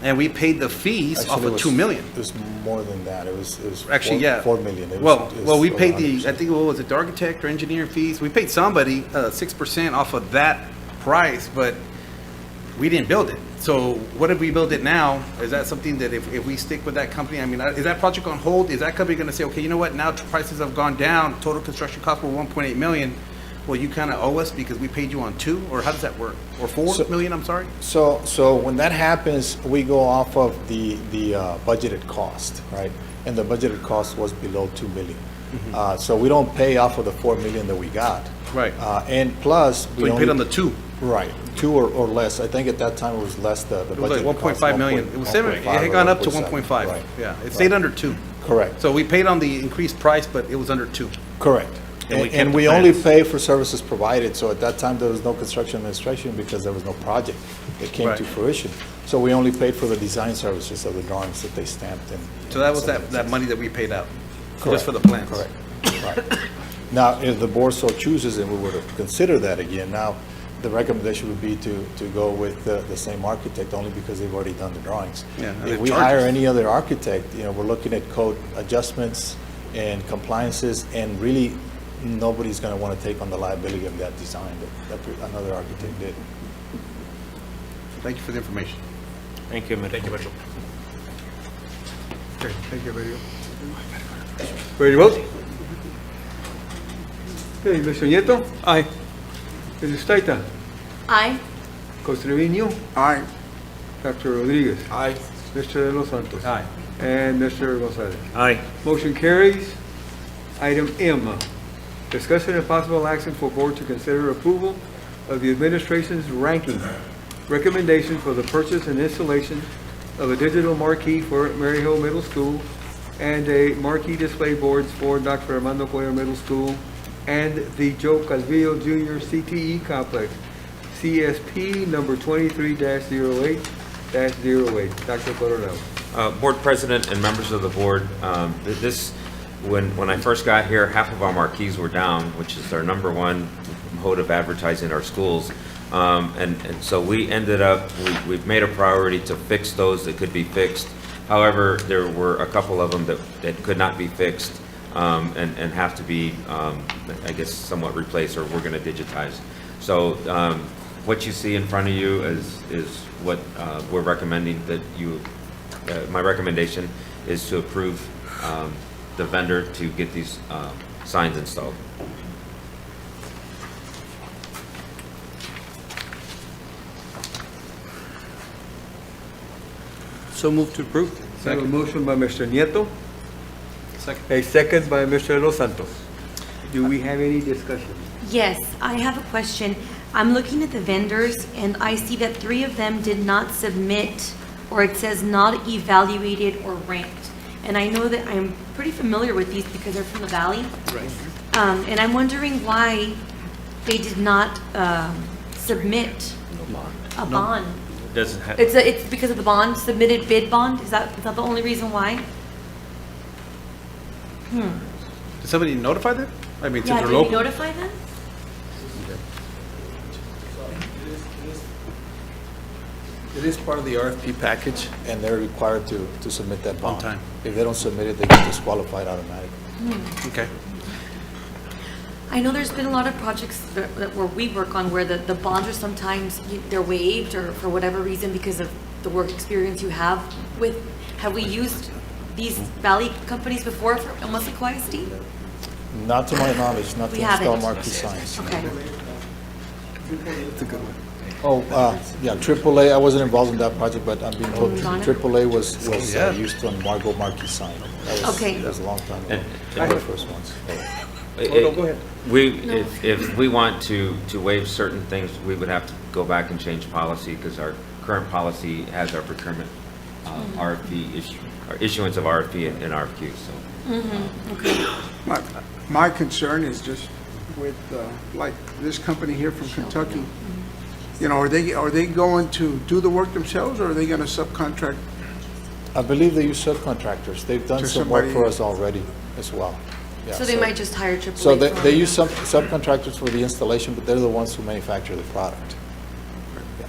And we paid the fees Actually, off of $2 million. It was more than that. It was Actually, yeah. $4 million. It Well, was we paid 100%. I think, what was it, the architect or engineering fees? We paid somebody 6% off of that price, but we didn't build it. So what if we build it now? Is that something that if we stick with that company, I mean, is that project on hold? Is that company going to say, okay, you know what, now prices have gone down, total construction cost were $1.8 million. well, you kind of owe us because we paid you on 2, or how does that work? Or 4 So- million, I'm sorry? So when that happens, we go off of the budgeted cost, right? And the budgeted cost was below 2 million. So we don't pay off of the 4 million that we got. Right. And plus, we So you paid only- on the 2? Right, 2 or less. I think at that time it was less, the It was like budgeted cost. 1.5 million. It was, it 1.5 had or gone up to 1.7. 1.5. Right. Yeah, it stayed under 2. Correct. So we paid on the increased price, but it was under 2. Correct. And we kept And the we only plans. pay for services provided, so at that time, there was no construction administration because there was no project that came to Right. fruition. So we only paid for the design services of the drawings that they stamped and. So that was that money that we paid out? Correct. Just for the plans? Correct. Right. Now, if the board so chooses and we were to consider that again, now, the recommendation would be to go with the same architect only because they've already done the drawings. Yeah, and If the we hire charges. any other architect, we're looking at code adjustments and compliances, and really, nobody's going to want to take on the liability of that design that another architect did. Thank you for the information. Thank you, Thank you, Mitchell. Okay, thank you, everybody. Ready to vote? Okay, Mr. Nieto? Aye. Mrs. Staita? Aye. Costeño? Aye. Dr. Rodriguez? Aye. Mr. De Los Santos? Aye. And Mr. Gonzalez? Aye. Motion carries. Item M, discussion and possible action for board to consider approval of the administration's ranking recommendation for the purchase and installation of a digital marquee for Maryhill Middle School and a marquee display boards for Dr. Armando Cuellar Middle School and the Joe Calvillo Jr. CTE Complex, CSP number 23-08-08. Dr. Coronel. Board President and members of the board, when I first got here, half of our marquees were down, which is our number one mode of advertising our schools. And so we ended up, we've made a priority to fix those that could be fixed. However, there were a couple of them that could not be fixed and have to be, I guess, somewhat replaced, or we're going to digitize. So what you see in front of you is what we're recommending that you, my recommendation is to approve the vendor to get these signs installed. So moved to approve. I have a motion by Mr. Nieto, Second. a second by Mr. De Los Santos. Do we have any discussion? Yes, I have a question. I'm looking at the vendors, and I see that 3 of them did not submit, or it says not evaluated or ranked. And I know that I'm pretty familiar with these because they're from the Valley. Right. And I'm wondering why they did not submit a bond. Doesn't have. It's because of the bond, submitted bid bond? Is that the only reason why? Did somebody notify them? I mean, since Yeah, they're did we local. notify them? It is part of the RFP package, and they're required to submit that bond. On time. If they don't submit it, they get disqualified automatically. Okay. I know there's been a lot of projects where we work on where the bonds are sometimes, they're waived or for whatever reason because of the work experience you have with, have we used these Valley companies before for Weslaco ISD? Not to my knowledge, not to We install haven't. marquee signs. Okay. It's a good one. Oh, yeah, AAA, I wasn't involved in that project, but I'm being told Donna? AAA was Yeah. used on Margot marquee sign. Okay. That was a long time ago. And- One of the first ones. no, go ahead. If we want to waive certain things, we would have to go back and change policy because our current policy has our procurement RFP issue, or issuance of RFP and RFQ, so. Okay. My concern is just with, like, this company here from Kentucky. Are they going to do the work themselves, or are they gonna subcontract? I believe they use subcontractors. They've done To some work for somebody- us already as well. Yeah, So they might just hire AAA. So they for- they use some subcontractors for the installation, but they're the ones who manufacture the product. Yeah.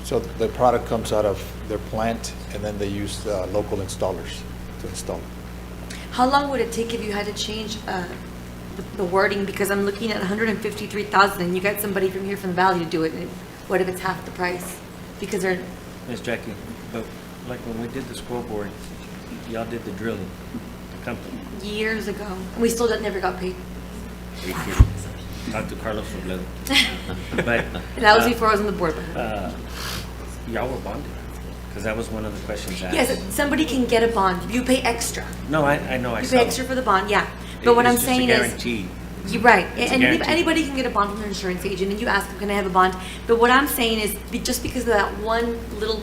So the product comes out of their plant, and then they use local installers to install it. How long would it take if you had to change the wording? Because I'm looking at 153,000 and you got somebody from here from the Valley to do it. And what if it's half the price? Because they're, Ms. Jackie, but like when we did the scoreboard, y'all did the drilling, the company. years ago. And we still never got paid. Talk to Carlos Robledo. But. That was before I was on the board. Y'all were bonded, because that was one of the questions asked. Yes, somebody can get a bond. You pay extra. No, I know, I You saw. pay extra for the bond, yeah. But what I'm saying is. Guaranteed. You're right, It's a and guarantee. anybody can get a bond from their insurance agent, and you ask them, can I have a bond? But what I'm saying is, just because of that one little,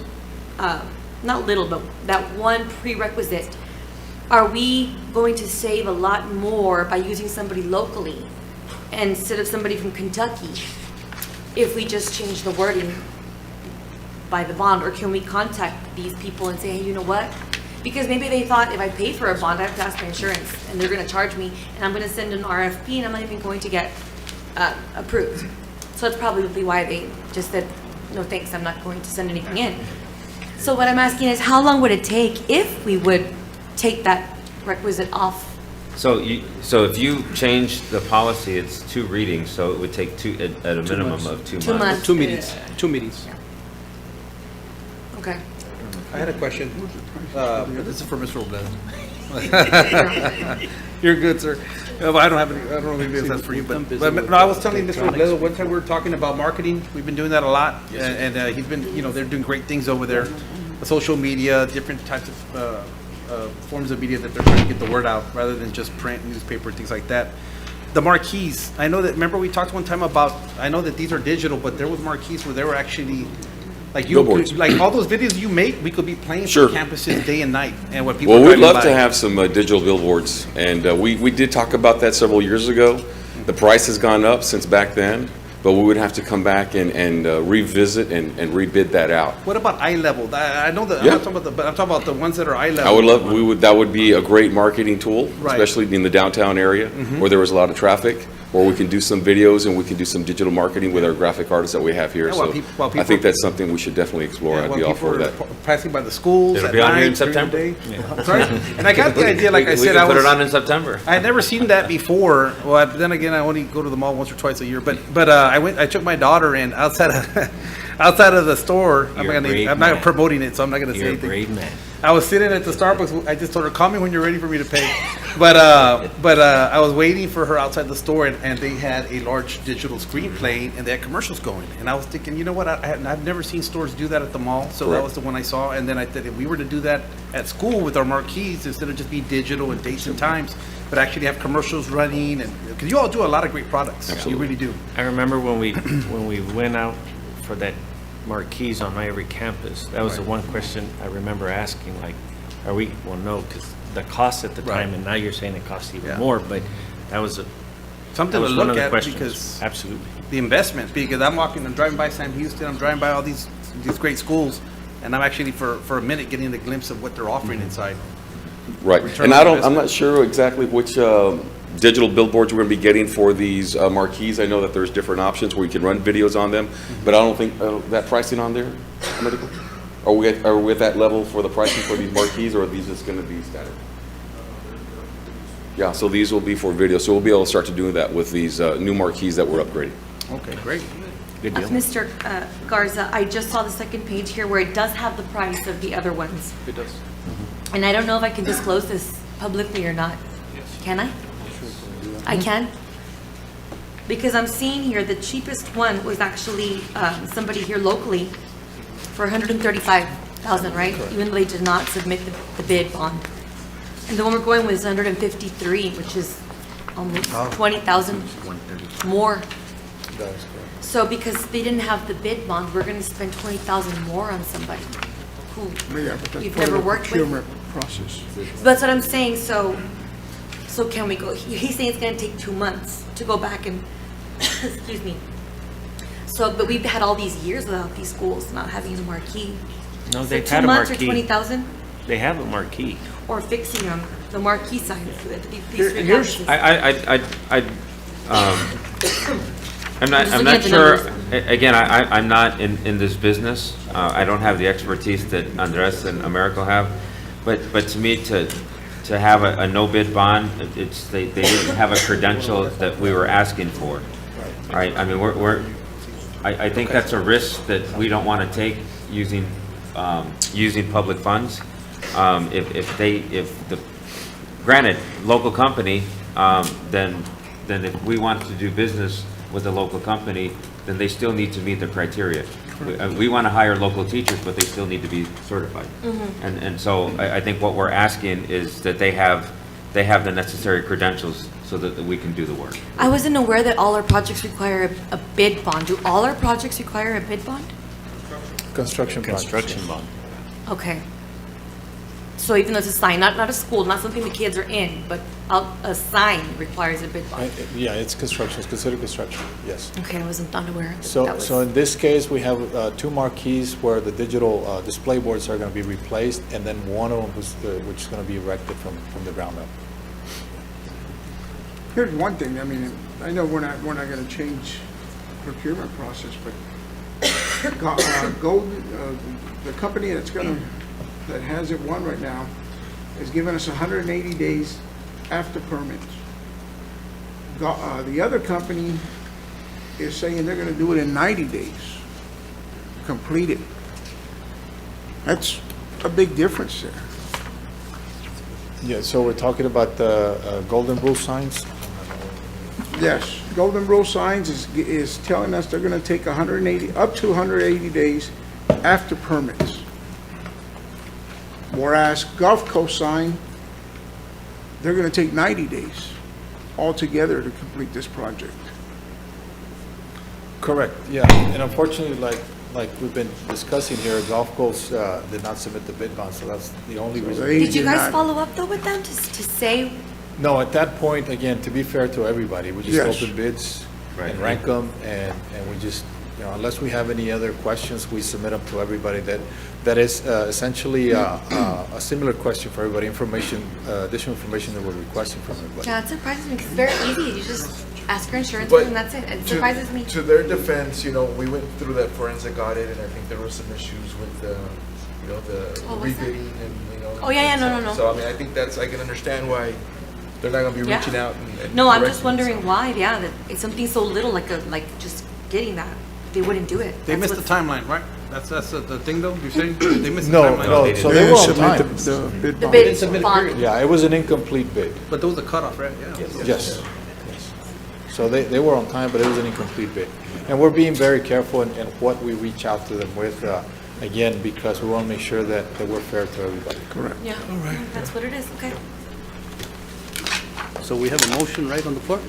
not little, but that one prerequisite, are we going to save a lot more by using somebody locally instead of somebody from Kentucky if we just change the wording by the bond? Or can we contact these people and say, hey, you know what? Because maybe they thought if I pay for a bond, I have to ask my insurance, and they're gonna charge me, and I'm gonna send an RFP, and I'm not even going to get approved. So that's probably why they just said, no thanks, I'm not going to send anything in. So what I'm asking is, how long would it take if we would take that requisite off? So if you change the policy, it's 2 readings, so it would take at a minimum of 2 months. 2 months. 2 meetings, 2 meetings. Okay. I had a question. This is for Mr. Robledo. You're good, sir. I don't have any, I don't think that's for you, but no, I was telling Mr. Robledo, one time we were talking about marketing. We've been doing that a lot, and he's been, they're doing great things over there. Social media, different types of forms of media that they're trying to get the word out, rather than just print, newspaper, things like that. The marquees, I know that, remember we talked one time about, I know that these are digital, but there was marquees where they were actually, like Billboards. like all those videos you make, we could be playing Sure. for campuses day and night, and what people. Well, are we'd driving love to by. have some digital billboards, and we did talk about that several years ago. The price has gone up since back then, but we would have to come back and revisit and rebid that out. What about eye level? I know that, Yeah. I'm not talking about but I'm talking about the ones that are eye level. I would love, that would be a great marketing tool, Right. especially in the downtown area where there was a lot of traffic, where we can do some videos and we can do some digital marketing with our graphic artists that we have here. Yeah, while So while I think people- that's something we should definitely explore. Yeah, I'd when be all people for are that. passing by the schools It'll at be on here night, in during the September. day. Sorry? And I got the idea, like I said, We I can put was. it on in September. I had never seen that before. Well, then again, I only go to the mall once or twice a year. But I took my daughter in outside of the store. You're a brave I'm not man. promoting it, so I'm not gonna say You're a anything. brave man. I was sitting at the Starbucks. I just told her, "Call me when you're ready for me to pay." But I was waiting for her outside the store, and they had a large digital screen playing, and they had commercials going. And I was thinking, you know what? I've never seen stores do that at the mall, so that Correct. was the one I saw. And then I said, if we were to do that at school with our marquees, instead of just be digital and dates and times, but actually have commercials running, and because you all do a lot of great products, you really do. I remember when we went out for that marquees on every campus, that was the one question I remember asking, like, are we, well, no, because the cost at the Right. time, and now you're saying it costs even Yeah. more, but that was Something that to was one look of the at questions. because Absolutely. the investment, because I'm driving by Sam Houston, I'm driving by all these great schools, and I'm actually for a minute getting a glimpse of what they're offering inside. Right, Return and on I'm investment. not sure exactly which digital billboards we're going to be getting for these marquees. I know that there's different options where you can run videos on them, but I don't think that pricing on there, medical? Are we at that level for the pricing for these marquees, or are these just going to be static? Yeah, so these will be for video, so we'll be able to start to do that with these new marquees that we're upgrading. Okay, great. Good deal. Mr. Garza, I just saw the second page here where it does have the price of the other ones. It does. And I don't know if I can disclose this publicly or not. Can I? I can? Because I'm seeing here, the cheapest one was actually somebody here locally for $135,000, right? Even though they did not submit the bid bond. And the one we're going with is $153,000, which is almost $20,000 more. So because they didn't have the bid bond, we're gonna spend $20,000 more on somebody who Yeah, but that's you've part of never the worked with. procurement process. That's what I'm saying, so can we go, he's saying it's gonna take 2 months to go back and, excuse me. So, but we've had all these years without these schools not having a marquee. No, So they've 2 had a months or marquee. 20,000, They have a marquee. or fixing them, the marquee signs, these three Here's- campuses. I'm just looking not at the sure, numbers. again, I'm not in this business. I don't have the expertise that Andres and Americo have. But to me, to have a no bid bond, they didn't have a credential that we were asking for. Right? I mean, I think that's a risk that we don't want to take using public funds. If the, granted, local company, then then if we want to do business with a local company, then they still need to meet the criteria. We want to hire local teachers, but they still need to be certified. And so I think what we're asking is that they have the necessary credentials so that we can do the work. I wasn't aware that all our projects require a bid bond. Do all our projects require a bid bond? Construction projects. Construction bond. Okay. So even though it's a sign, not a school, not something the kids are in, but a sign requires a bid bond. Yeah, it's construction, it's considered construction, yes. Okay, I wasn't unaware. that So, that was- so in this case, we have two marquees where the digital display boards are going to be replaced, and then one of them which is going to be erected from the ground up. Here's one thing, I mean, I know we're not gonna change procurement process, but the company that has it won right now is giving us 180 days after permits. The other company is saying they're gonna do it in 90 days, complete it. That's a big difference there. Yeah, so we're talking about the golden rule signs? Yes, Golden Rule Signs is telling us they're gonna take 180, up to 180 days after permits. Whereas Gulf Coast Sign, they're gonna take 90 days altogether to complete this project. Correct, yeah, and unfortunately, like we've been discussing here, Gulf Coast did not submit the bid bond, so that's the only reason. Did you guys follow up though with them to say? No, at that point, again, to be fair to everybody, we just Yes. open bids and rank them, and we just, unless we have any other questions, we submit them to everybody. That is essentially a similar question for everybody, additional information that we're requesting from everybody. Yeah, it surprises me because it's very easy. You just ask your insurance But and that's it. It to- surprises me. To their defense, we went through that forensic audit, and I think there were some issues with the Oh, was there? rebidding and, Oh, yeah, no. So, I mean, I think I can understand why they're not gonna be Yeah. reaching out and No, I'm correcting just wondering why, yeah, that it's something so little, like just getting that. They wouldn't do it. They That's missed the what's- timeline, right? That's the thing though, you're saying? They missed the No, timeline? no, so they were on time. The bid The bond. bid didn't submit it, bond. period. Yeah, it was an incomplete bid. But there was a cutoff, right? Yeah. Yes. So they were on time, but it was an incomplete bid. And we're being very careful in what we reach out to them with, again, because we want to make sure that we're fair to everybody. Correct. Yeah, that's what it is, okay. So we have a motion right on the floor?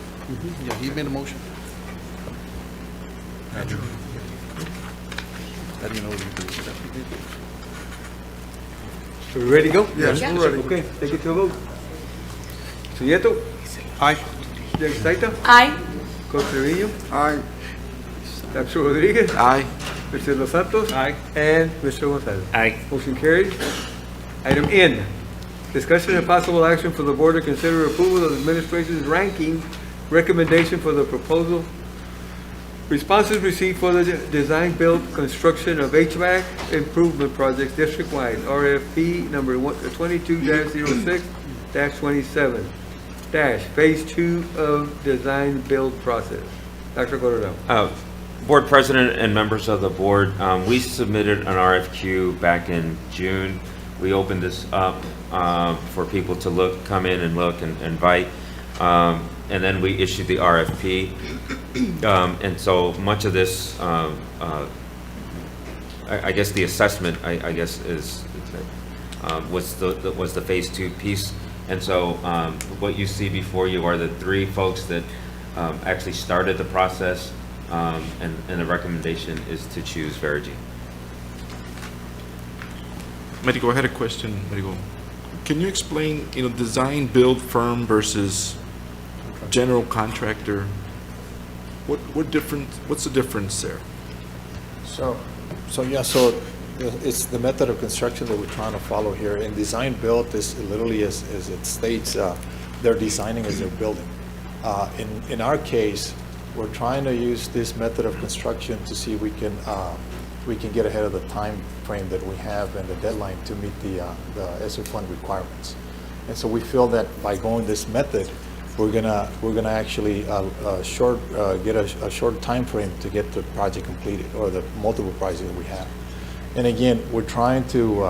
Yeah, he made a motion. Andrew. I didn't know you did that. So we ready to go? Yes, Yeah. we're ready. Okay, take it to a vote. Suyeto? Aye. Saita? Aye. Coach Trevino? Aye. Tapso Rodriguez? Aye. Mr. Los Santos? Aye. And Mr. Gonzalez. Aye. Motion carried. Item N, discussion and possible action for the board to consider approval of the administration's ranking recommendation for the proposal. Responses received for the design, build, construction of HVAC improvement projects district-wide, RFP number 22-06-27, phase 2 of design build process. Dr. Coronel. Board President and members of the board, we submitted an RFQ back in June. We opened this up for people to come in and look and invite, and then we issued the RFP. And so much of this, I guess the assessment, I guess was the phase 2 piece. And so what you see before you are the 3 folks that actually started the process, and the recommendation is to choose Verigy. Medico, I had a question, Medico. Can you explain, design build firm versus general contractor? What's the difference there? So it's the method of construction that we're trying to follow here. In design build, is literally as it states, they're designing as they're building. In our case, we're trying to use this method of construction to see if we can get ahead of the time frame that we have and the deadline to meet the Esser fund requirements. And so we feel that by going this method, we're gonna actually get a short time frame to get the project completed, or the multiple projects that we have. And again, we're trying to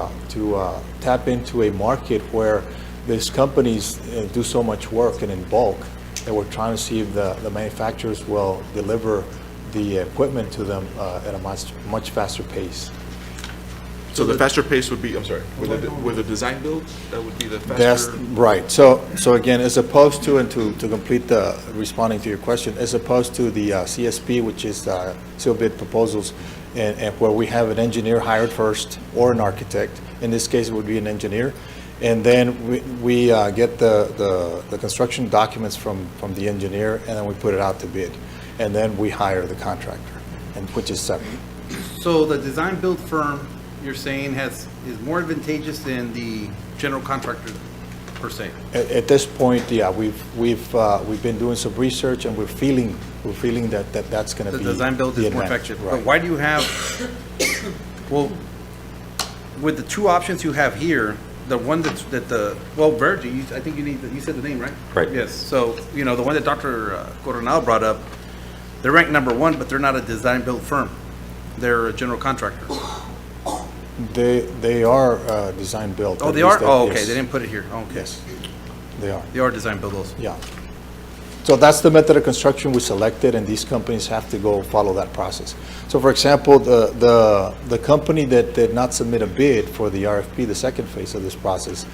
tap into a market where these companies do so much work and in bulk, and we're trying to see if the manufacturers will deliver the equipment to them at a much faster pace. So the faster pace would be, I'm sorry, with a design build, that would be the That's faster? right. So again, as opposed to, and to complete the, responding to your question, as opposed to the CSP, which is sealed bid proposals, and where we have an engineer hired first or an architect, in this case it would be an engineer, and then we get the construction documents from the engineer, and then we put it out to bid, and then we hire the contractor, and which is separate. So the design build firm, you're saying is more advantageous than the general contractor per se? At this point, yeah, we've been doing some research, and we're feeling that's going to be The design build the is more advantage. effective. Right. But why do you have, well, with the two options you have here, the one Vergy, I think you said the name, right? Right. Yes, so, the one that Dr. Coronel brought up, they're ranked number one, but they're not a design build firm. They're a general contractor. They are design built. Oh, at they least are? that- Oh, okay, yes. they didn't put it here. Oh, okay. Yes, they are. They are design build also. Yeah. So that's the method of construction we selected, and these companies have to go follow that process. So for example, the company that did not submit a bid for the RFP, the second phase of this process,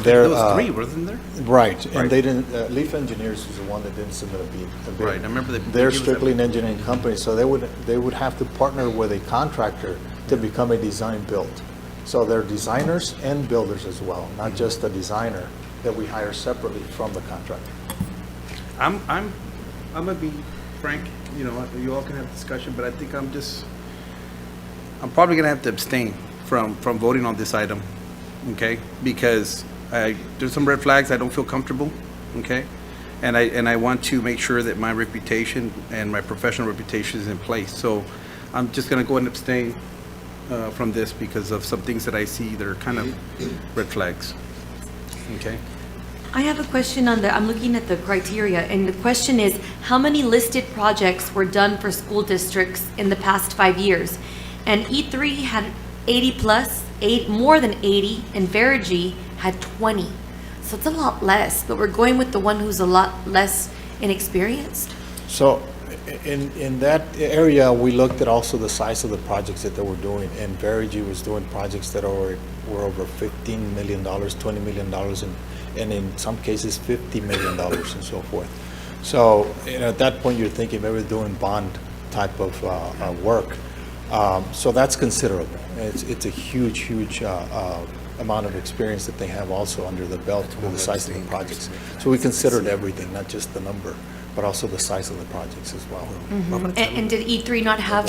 There was three, wasn't there? Right, and they didn't, Leaf Engineers is the one that didn't submit a bid. Right, I remember They're strictly an engineering company, so they would have to partner with a contractor to become a design build. So they're designers and builders as well, not just a designer that we hire separately from the contractor. I'm gonna be frank, you all can have discussion, but I think I'm probably gonna have to abstain from voting on this item, okay? Because there's some red flags I don't feel comfortable, okay? And I want to make sure that my reputation and my professional reputation is in place. So I'm just gonna go and abstain from this because of some things that I see that are kind of red flags, okay? I have a question on I'm looking at the criteria, and the question is, how many listed projects were done for school districts in the past 5 years? And E3 had 80 plus, more than 80, and Verigy had 20. So it's a lot less, but we're going with the one who's a lot less inexperienced. So in that area, we looked at also the size of the projects that they were doing, and Verigy was doing projects that were over $15 million, $20 million, and in some cases, $50 million and so forth. So at that point, you're thinking maybe doing bond type of work. So that's considerable. It's a huge amount of experience that they have also under the belt with the size of the projects. So we considered everything, not just the number, but also the size of the projects as well. And did E3 not have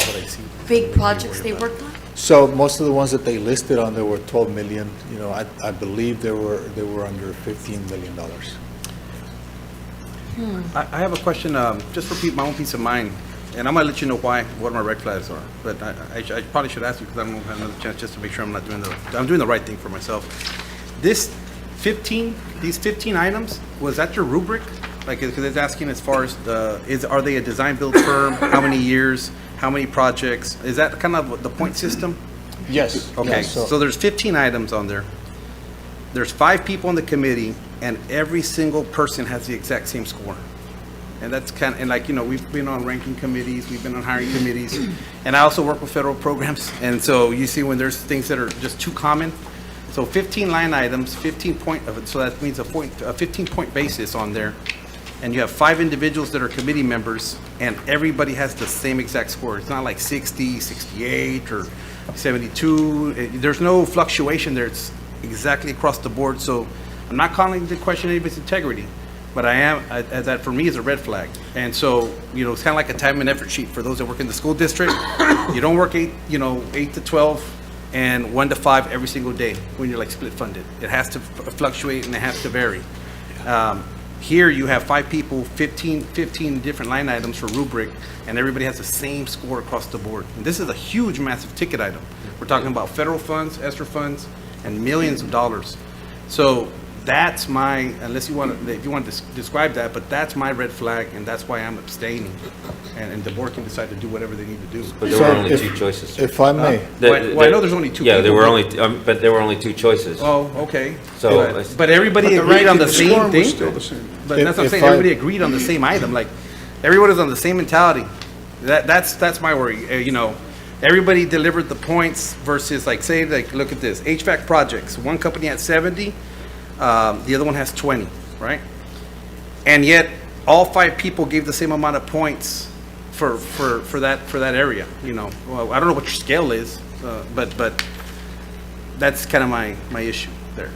big projects they worked on? So most of the ones that they listed on there were 12 million. I believe they were under $15 million. I have a question, just for my own peace of mind, and I'm gonna let you know what my red flags are. But I probably should ask you because I don't have another chance, just to make sure I'm doing the right thing for myself. These 15 items, was that your rubric? Like, because it's asking as far as are they a design build firm? How many years? How many projects? Is that kind of the point system? Yes. Okay, Yes, so there's 15 items on there. There's 5 people on the committee, and every single person has the exact same score. And that's we've been on ranking committees, we've been on hiring committees, and I also work with federal programs. And so you see when there's things that are just too common. So 15 line items, 15 point of it, so that means a 15-point basis on there. And you have 5 individuals that are committee members, and everybody has the same exact score. It's not like 60, 68, or 72. There's no fluctuation there. It's exactly across the board. So I'm not calling into question anybody's integrity, but that for me is a red flag. And so, it's kind of like a time and effort sheet for those that work in the school district. You don't work 8 to 12 and 1 to 5 every single day when you're like split funded. It has to fluctuate and it has to vary. Here you have 5 people, 15 different line items for rubric, and everybody has the same score across the board. And this is a huge, massive ticket item. We're talking about federal funds, Esser funds, and millions of dollars. So that's my, unless you want to, if you want to describe that, but that's my red flag, and that's why I'm abstaining. And the board can decide to do whatever they need to do. But there were only two choices. If I may. Well, I know there's only two Yeah, there people, were but- only, but there were only two choices. Oh, okay. So- But everybody But the agreed on the ranking, the same scoring was thing? still the same. But that's what I'm If saying, I- everybody agreed on the same item, like, everyone is on the same mentality. That's my worry, you know. Everybody delivered the points versus, like, say, like, look at this, HVAC projects, one company had 70, the other one has 20, right? And yet, all 5 people gave the same amount of points for that area, you know. Well, I don't know what your scale is, but that's kind of my issue there.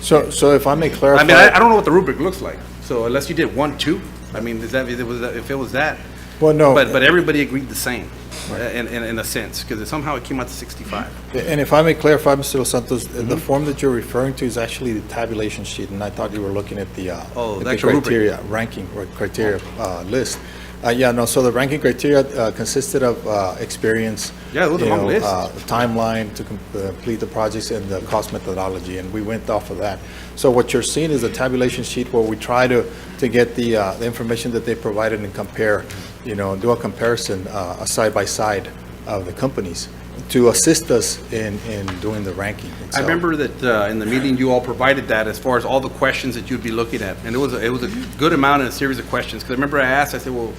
So if I may clarify. I mean, I don't know what the rubric looks like, so unless you did 1, 2, I mean, if it was that. Well, no. But everybody agreed the same, in a sense, because somehow it came out to 65. And if I may clarify, Mr. Los Santos, the form that you're referring to is actually the tabulation sheet, and I thought you were looking at the at the the actual rubric. criteria, ranking or criteria list. Yeah, no, so the ranking criteria consisted of experience. Yeah, it was a you long know, list. Timeline to complete the projects and the cost methodology, and we went off of that. So what you're seeing is a tabulation sheet where we try to get the information that they provided and compare, you know, do a comparison, a side by side of the companies to assist us in doing the ranking I itself. remember that in the meeting, you all provided that as far as all the questions that you'd be looking at. And it was a good amount and a series of questions. Because I remember I asked, I said, well,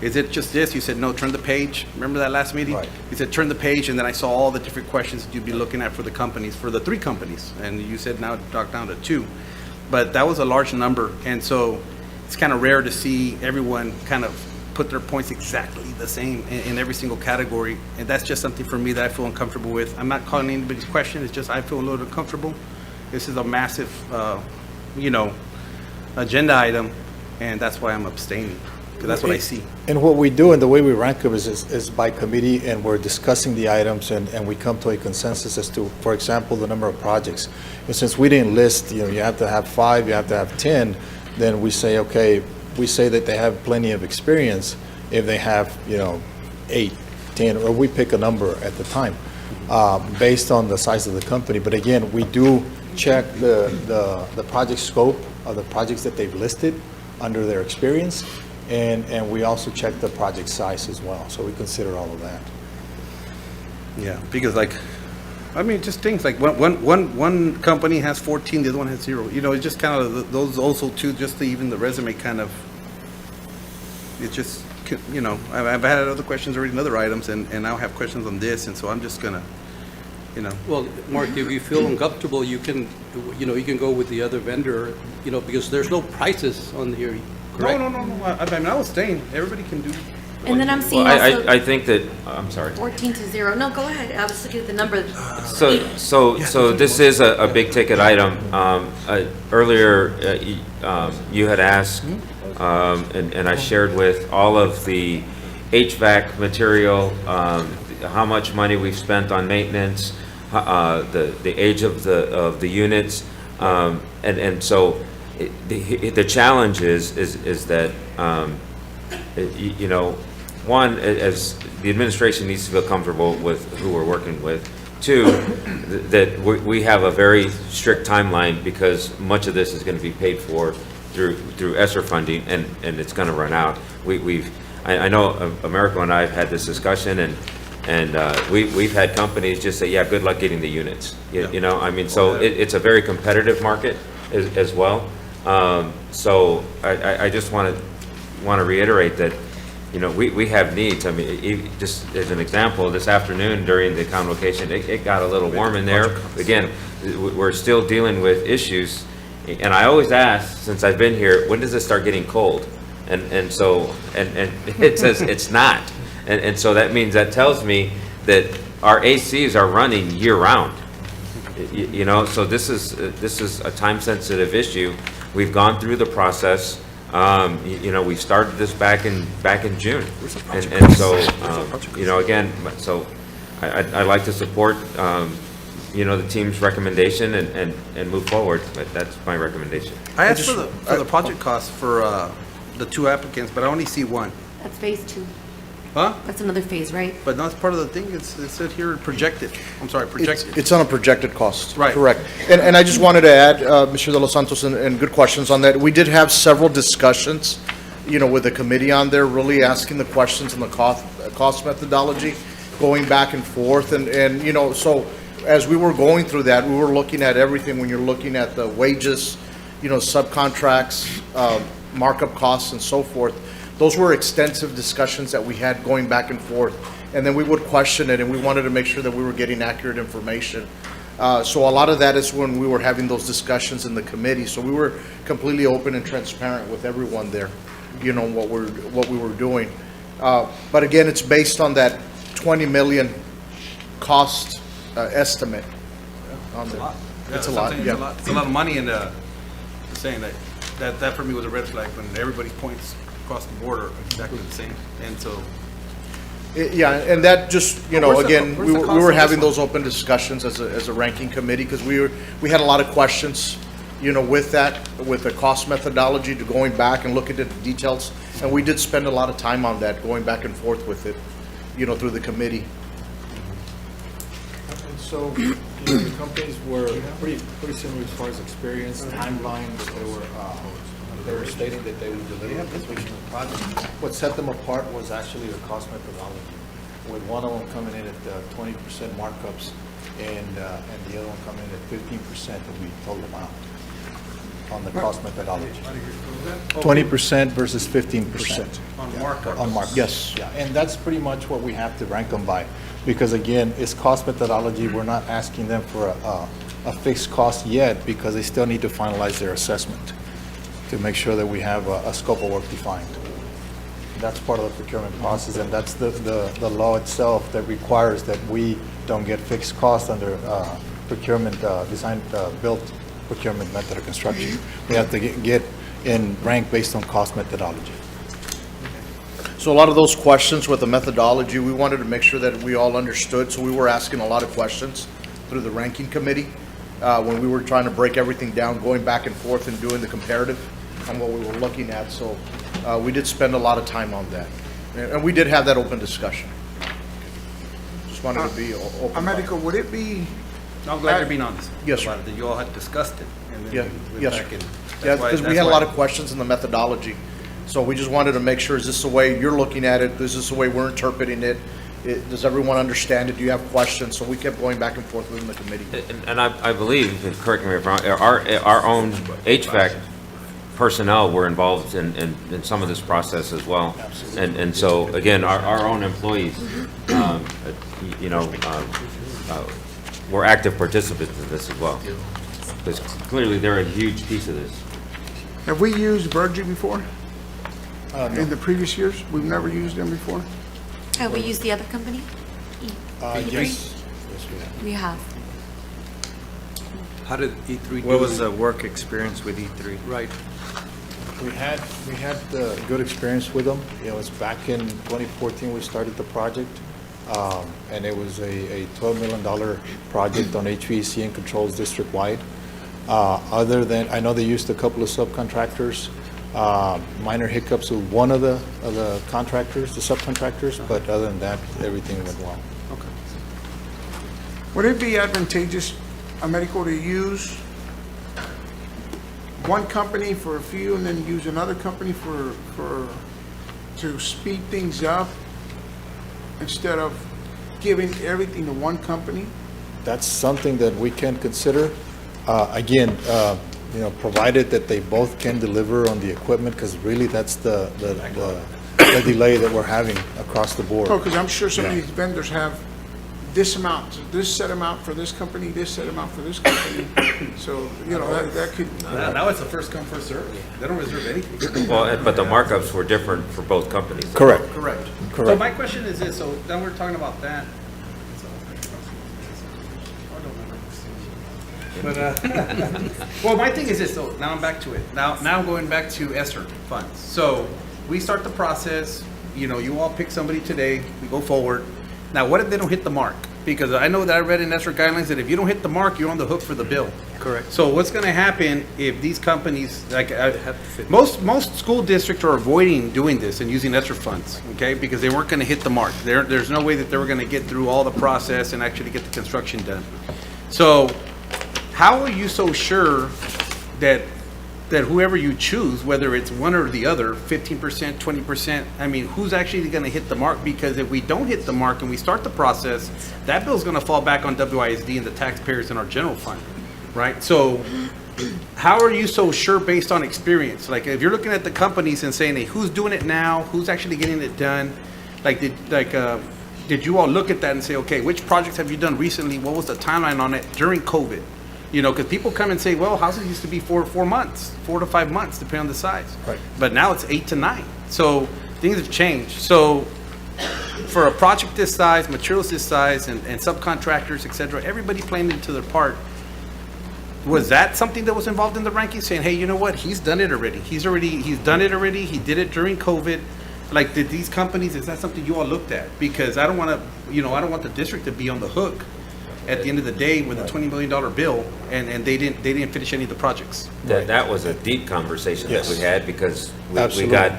is it just this? You said, no, turn the page. Remember that last meeting? Right. You said, turn the page, and then I saw all the different questions that you'd be looking at for the companies, for the 3 companies. And you said now knock down to 2. But that was a large number. And so it's kind of rare to see everyone kind of put their points exactly the same in every single category. And that's just something for me that I feel uncomfortable with. I'm not calling anybody's question, it's just I feel a little uncomfortable. This is a massive, you know, agenda item, and that's why I'm abstaining, because that's what I see. And what we do and the way we rank them is by committee, and we're discussing the items, and we come to a consensus as to, for example, the number of projects. And since we didn't list, you know, you have to have 5, you have to have 10, then we say, okay, we say that they have plenty of experience if they have, you know, 8, 10, or we pick a number at the time, based on the size of the company. But again, we do check the project scope of the projects that they've listed under their experience, and we also check the project size as well. So we consider all of that. Yeah, because like, I mean, just things like one company has 14, the other one has 0. You know, it's just kind of those also too, just even the resume kind of, it's just, you know, I've had other questions already in other items, and now I have questions on this, and so I'm just gonna, you know. Well, Mark, if you feel uncomfortable, you can, you know, you can go with the other vendor, you know, because there's no prices on here, correct? No. I mean, I was staying. Everybody can do. And then I'm seeing Well, also I think that, I'm sorry. 14 to 0. No, go ahead. I was looking at the number. So this is a big ticket item. Earlier, you had asked, and I shared with all of the HVAC material, how much money we've spent on maintenance, the age of the units, and so the challenge is that, you know, one, as the administration needs to feel comfortable with who we're working with. 2, that we have a very strict timeline, because much of this is going to be paid for through Esser funding, and it's going to run out. I know Americo and I have had this discussion, and we've had companies just say, yeah, good luck getting the units. You know, I mean, so it's a very competitive market as well. So I just want to reiterate that, you know, we have needs. I mean, just as an example, this afternoon during the convocation, it got a little warm in there. Again, we're still dealing with issues, and I always ask, since I've been here, when does it start getting cold? And so it says it's not, and so that tells me that our ACs are running year round. You know, so this is a time-sensitive issue. We've gone through the process. You know, we started this back in June, and so you know, again, so I'd like to support you know, the team's recommendation and move forward. But that's my recommendation. I asked for the project cost for the 2 applicants, but I only see 1. That's phase 2. Huh? That's another phase, right? But that's part of the thing, it said here projected. I'm sorry, projected. It's on a projected cost. Right. Correct. And I just wanted to add, Mr. De Los Santos, and good questions on that. We did have several discussions, with the committee on there, really asking the questions on the cost methodology, going back and forth. And so as we were going through that, we were looking at everything when you're looking at the wages, subcontracts, markup costs and so forth. Those were extensive discussions that we had going back and forth. And then we would question it, and we wanted to make sure that we were getting accurate information. So a lot of that is when we were having those discussions in the committee. So we were completely open and transparent with everyone there, what we were doing. But again, it's based on that 20 million cost estimate. On the, it's a lot. Yeah. It's a lot of money, and saying that for me was a red flag when everybody points across the border exactly the same. And so yeah, and that just, again, we were cost having of this those open discussions as a ranking committee, because we had a lot of questions, with the cost methodology, to going back and looking at the details. And we did spend a lot of time on that, going back and forth with it, through the committee. And so, the companies were pretty similar as far as experience, timeline, they were stating that they would deliver completion of the project. What set them apart was actually the cost methodology, with one of them coming in at 20% markups and the other one coming in at 15% that we told them out on the cost methodology. 20% versus 15%. on markup. On markup. Yes. Yeah, and that's pretty much what we have to rank them by. Because again, it's cost methodology. We're not asking them for a fixed cost yet, because they still need to finalize their assessment to make sure that we have a scope of work defined. That's part of the procurement process, and that's the law itself that requires that we don't get fixed costs under procurement, design, built procurement method of construction. We have to get in rank based on cost methodology. So a lot of those questions with the methodology, we wanted to make sure that we all understood. So we were asking a lot of questions through the ranking committee when we were trying to break everything down, going back and forth and doing the comparative on what we were looking at. So we did spend a lot of time on that. And we did have that open discussion. Just wanted to be open. Americo, would it be? I'm glad you're being honest. Yes, sir. about it, that you all had discussed it. And then Yeah, you went yes, back sir. and Yeah, that's why- because we that's had a why- lot of questions in the methodology. So we just wanted to make sure, is this the way you're looking at it? Is this the way we're interpreting it? Does everyone understand it? Do you have questions? So we kept going back and forth within the committee. And I believe, and correct me if I'm wrong, our own HVAC personnel were involved in some of this process as well. And so, again, our own employees, were active participants in this as well. Because clearly, they're a huge piece of this. Have we used Virgin before? No. In the previous years? We've never used them before? Have we used the other company? Yes. Yes, we have. We have. How did E3 do? What was the work experience with E3? Right. We had good experience with them. It was back in 2014 we started the project, and it was a $12 million project on HVAC and controls district-wide. Other than, I know they used a couple of subcontractors, minor hiccups with one of the contractors, the subcontractors, but other than that, everything went well. Okay. Would it be advantageous, Americo, to use one company for a few and then use another company to speed things up instead of giving everything to one company? That's something that we can consider. Again, provided that they both can deliver on the equipment, because really that's the delay that we're having across the board. Oh, because I'm sure some of these vendors have this amount, this set amount for this company, this set amount for this company. So, that could. Now it's a first come, first serve. They don't reserve anything. Well, but the markups were different for both companies. Correct. Correct. Correct. So my question is this, so then we're talking about that. But, well, my thing is this, so now I'm back to it. Now I'm going back to Esser funds. So we start the process, you all pick somebody today, we go forward. Now, what if they don't hit the mark? because I know that I read in Esser guidelines that if you don't hit the mark, you're on the hook for the bill. Correct. So what's gonna happen if these companies, most school districts are avoiding doing this and using Esser funds, okay? Because they weren't gonna hit the mark. There's no way that they were gonna get through all the process and actually get the construction done. So how are you so sure that whoever you choose, whether it's one or the other, 15%, 20%, I mean, who's actually gonna hit the mark? Because if we don't hit the mark and we start the process, that bill's gonna fall back on WISD and the taxpayers in our general fund, right? So how are you so sure based on experience? Like, if you're looking at the companies and saying, hey, who's doing it now? Who's actually getting it done? Did you all look at that and say, okay, which projects have you done recently? What was the timeline on it during COVID? You know, because people come and say, well, houses used to be 4 months, 4 to 5 months, depending on the size. Right. But now it's 8 to 9. So things have changed. So for a project this size, materials this size, and subcontractors, et cetera, everybody playing into their part. Was that something that was involved in the ranking, saying, hey, you know what, he's done it already. He's done it already. He did it during COVID. Like, did these companies, is that something you all looked at? Because I don't want to, I don't want the district to be on the hook at the end of the day with a $20 million bill, and they didn't finish any of the projects. That was a deep conversation that we Yes. had, because we Absolutely. got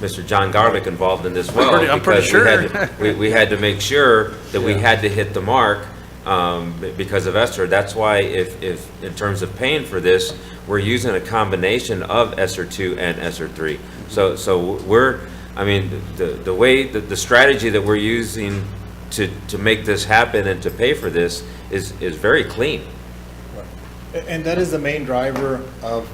Mr. John Garlick involved in this well. I'm pretty because we had to make sure that we had to hit the mark because of Esser. That's why if in terms of paying for this, we're using a combination of Esser 2 and Esser 3. So the way, the strategy that we're using to make this happen and to pay for this is very clean. And that is the main driver of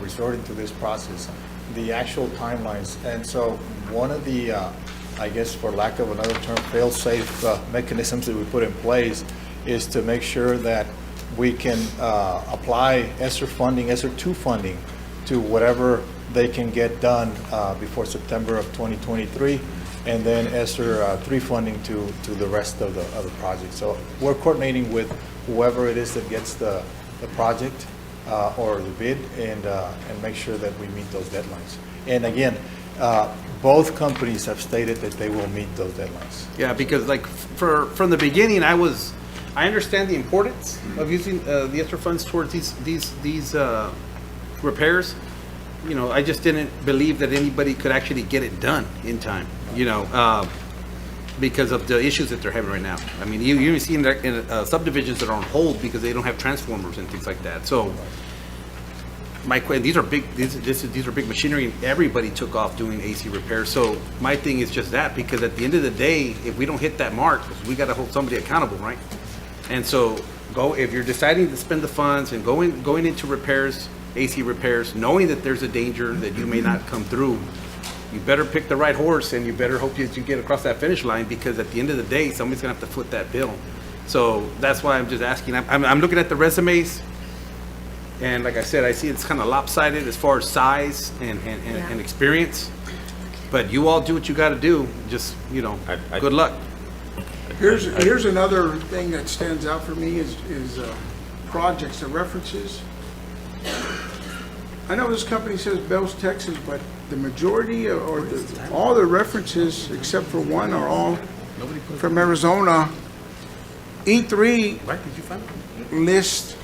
resorting to this process, the actual timelines. And so one of the, I guess for lack of another term, fail-safe mechanisms that we put in place is to make sure that we can apply Esser funding, Esser 2 funding, to whatever they can get done before September of 2023, and then Esser 3 funding to the rest of the project. So we're coordinating with whoever it is that gets the project or the bid, and make sure that we meet those deadlines. And again, both companies have stated that they will meet those deadlines. Yeah, because from the beginning, I understand the importance of using the Esser funds towards these repairs. I just didn't believe that anybody could actually get it done in time, because of the issues that they're having right now. I mean, you even see in subdivisions that are on hold because they don't have transformers and things like that. So these are big machinery, and everybody took off doing AC repairs. So my thing is just that, because at the end of the day, if we don't hit that mark, we got to hold somebody accountable, right? And so if you're deciding to spend the funds and going into repairs, AC repairs, knowing that there's a danger that you may not come through, you better pick the right horse, and you better hope that you get across that finish line, because at the end of the day, somebody's gonna have to foot that bill. So that's why I'm just asking. I'm looking at the resumes, and like I said, I see it's kind of lopsided as far as size and experience. But you all do what you got to do. Just good luck. Here's another thing that stands out for me is projects and references. I know this company says Bells, Texas, but the majority all the references except for one are all from Arizona. E3 lists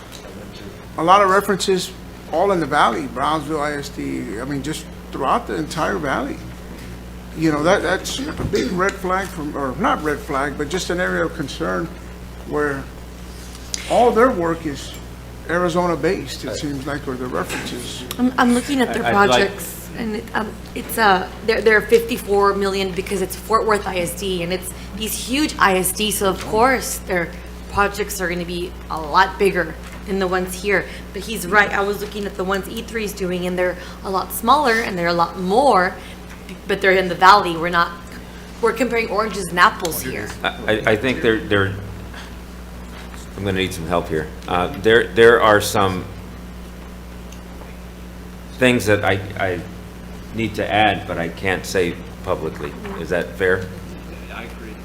a lot of references all in the valley, Brownsville, ISD, I mean, just throughout the entire valley. That's a big red flag or not red flag, but just an area of concern where all their work is Arizona-based, it seems like, or the references. I'm looking at their I'd like- projects, and they're 54 million because it's Fort Worth ISD, and it's these huge ISD, so of course their projects are going to be a lot bigger than the ones here. But he's right, I was looking at the ones E3 is doing, and they're a lot smaller and they're a lot more, but they're in the valley. We're comparing oranges and apples here. I think they're I'm going to need some help here. There are some things that I need to add, but I can't say publicly. Is that fair? I agree.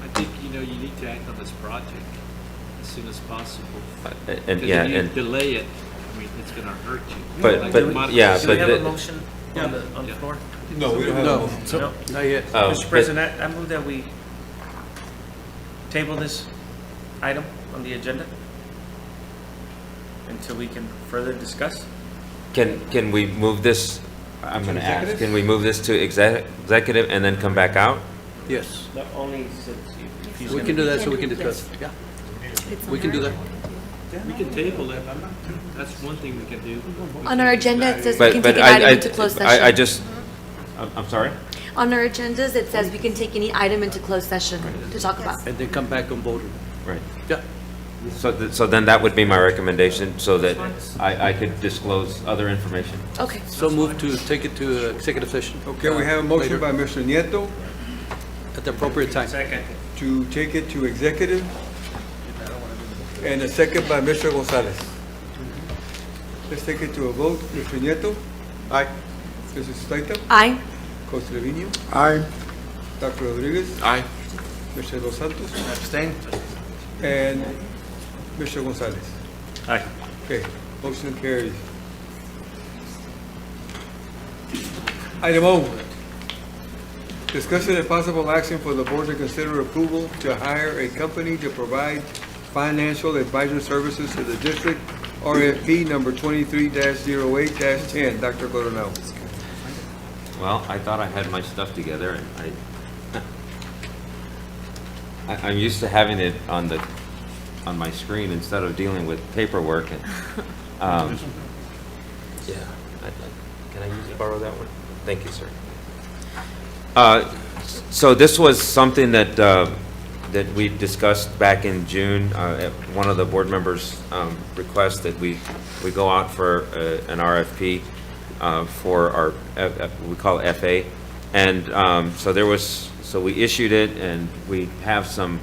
I think, you need to act on this project as soon as possible. And Because yeah, if you and delay it, it's gonna hurt you. But yeah, Do we have a but motion on the floor? No, we don't have No. a motion. No, Not yet. Oh, Mr. President, I move that we table this item on the agenda until we can further discuss? Can we move this, I'm going to ask, executive? can we move this to executive and then come back out? Yes, Not only since if he's we gonna can do be- that so we can discuss. Yeah, we can do that. We can table it. That's one thing we can do. On our agenda, it says we But can but take an item into closed session. I just, I'm sorry? On our agendas, it says we can take any item into closed session to talk about. And then come back and vote. Right. Yeah. So then that would be my recommendation, so that I could disclose other information. Okay. So move to take it to executive session. Okay, we have a motion by Mr. Nieto At the appropriate time. Second. to take it to executive, and a second by Mr. Gonzalez. Let's take it to a vote. Mr. Nieto? Aye. Mrs. Staita? Aye. Coach Trevino? Aye. Dr. Rodriguez? Aye. Mr. Dos Santos? Abstain? And Mr. Gonzalez. Aye. Okay, motion carries. Item O, discussion and possible action for the board to consider approval to hire a company to provide financial advisor services to the district, RFP number 23-08-10. Dr. Coronel. Well, I thought I had my stuff together, and I'm used to having it on my screen instead of dealing with paperwork. And yeah, can I borrow that one? Thank you, sir. So this was something that we discussed back in June. At one of the board members' request that we go out for an RFP for our we call it FA, and so we issued it, and we have some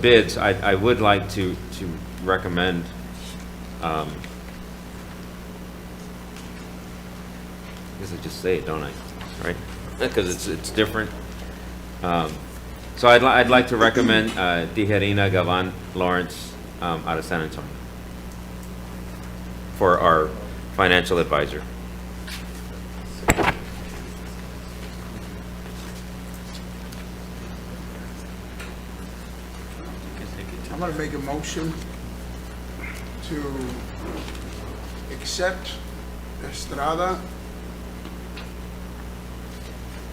bids. I would like to recommend I guess I just say it, don't I? Right? Because it's different. So I'd like to recommend Tijerina Gavan Lawrence out of San Antonio for our financial advisor. I'm gonna make a motion to accept Estrada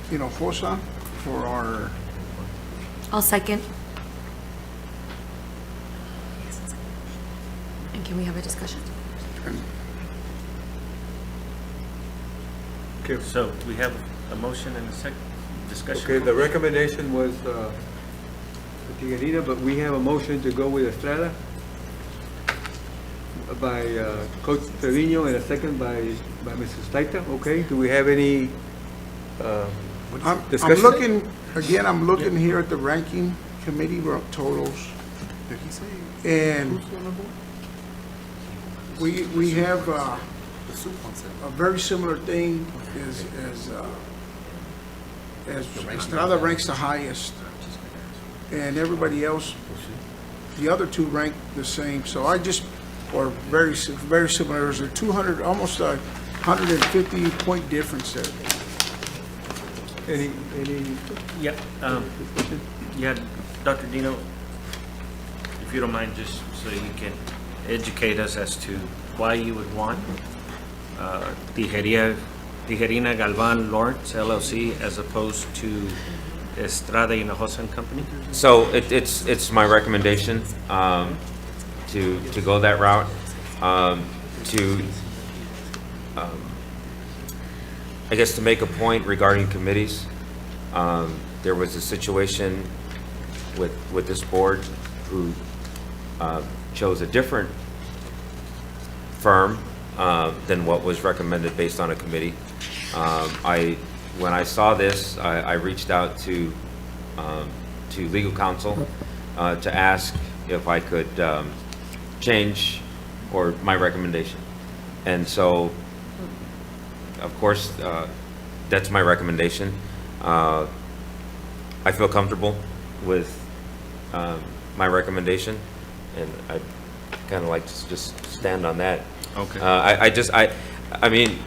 Hinojosa for our, I'll second. And can we have a discussion? Okay, So we have a motion and a second discussion. okay, the recommendation was Tijerina, but we have a motion to go with Estrada by Coach Trevino and a second by Mrs. Staita. Okay, do we have any I'm discussion? looking, again, I'm looking here at the ranking committee totals. And we have a very similar thing as Estrada ranks the highest. And everybody else, the other two rank the same. So I just, or very similar. There's a 200, almost a 150 point difference there. Any Yep. Yeah, Dr. Dino, if you don't mind, just so you can educate us as to why you would want Tijerina Galvan Lawrence LLC as opposed to Estrada Hinojosa and Company? So it's my recommendation to go that route, I guess to make a point regarding committees. There was a situation with this board who chose a different firm than what was recommended based on a committee. When I saw this, I reached out to legal counsel to ask if I could change or my recommendation. And so, of course, that's my recommendation. I feel comfortable with my recommendation, and I'd kind of like to just stand on that. Okay. I mean,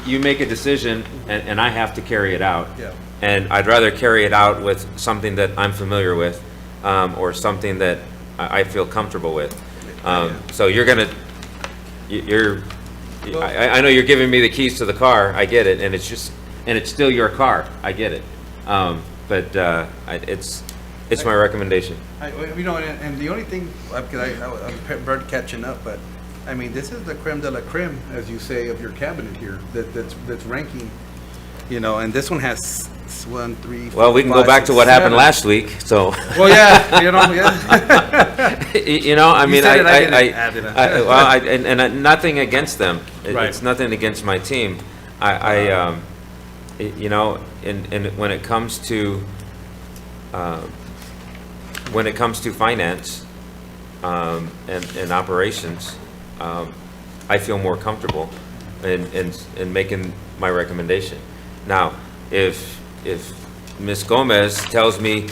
you make a decision, and I have to carry it out. Yeah. And I'd rather carry it out with something that I'm familiar with, or something that I feel comfortable with. So you're gonna, I know you're giving me the keys to the car, I get it, and it's still your car, I get it. But it's my recommendation. You know, and the only thing, because I'm bird catching up, but, I mean, this is the creme de la creme, as you say, of your cabinet here, that's ranking, you know, and this one has 1, 3, 4, Well, we can go 5, back to 6, what happened 7. last week, so. Well, yeah, you know, yeah. You know, I You mean, said it, I didn't add it. and nothing against them. Right. It's nothing against my team. You know, and when it comes to finance, and operations, I feel more comfortable in making my recommendation. Now, if Ms. Gomez tells me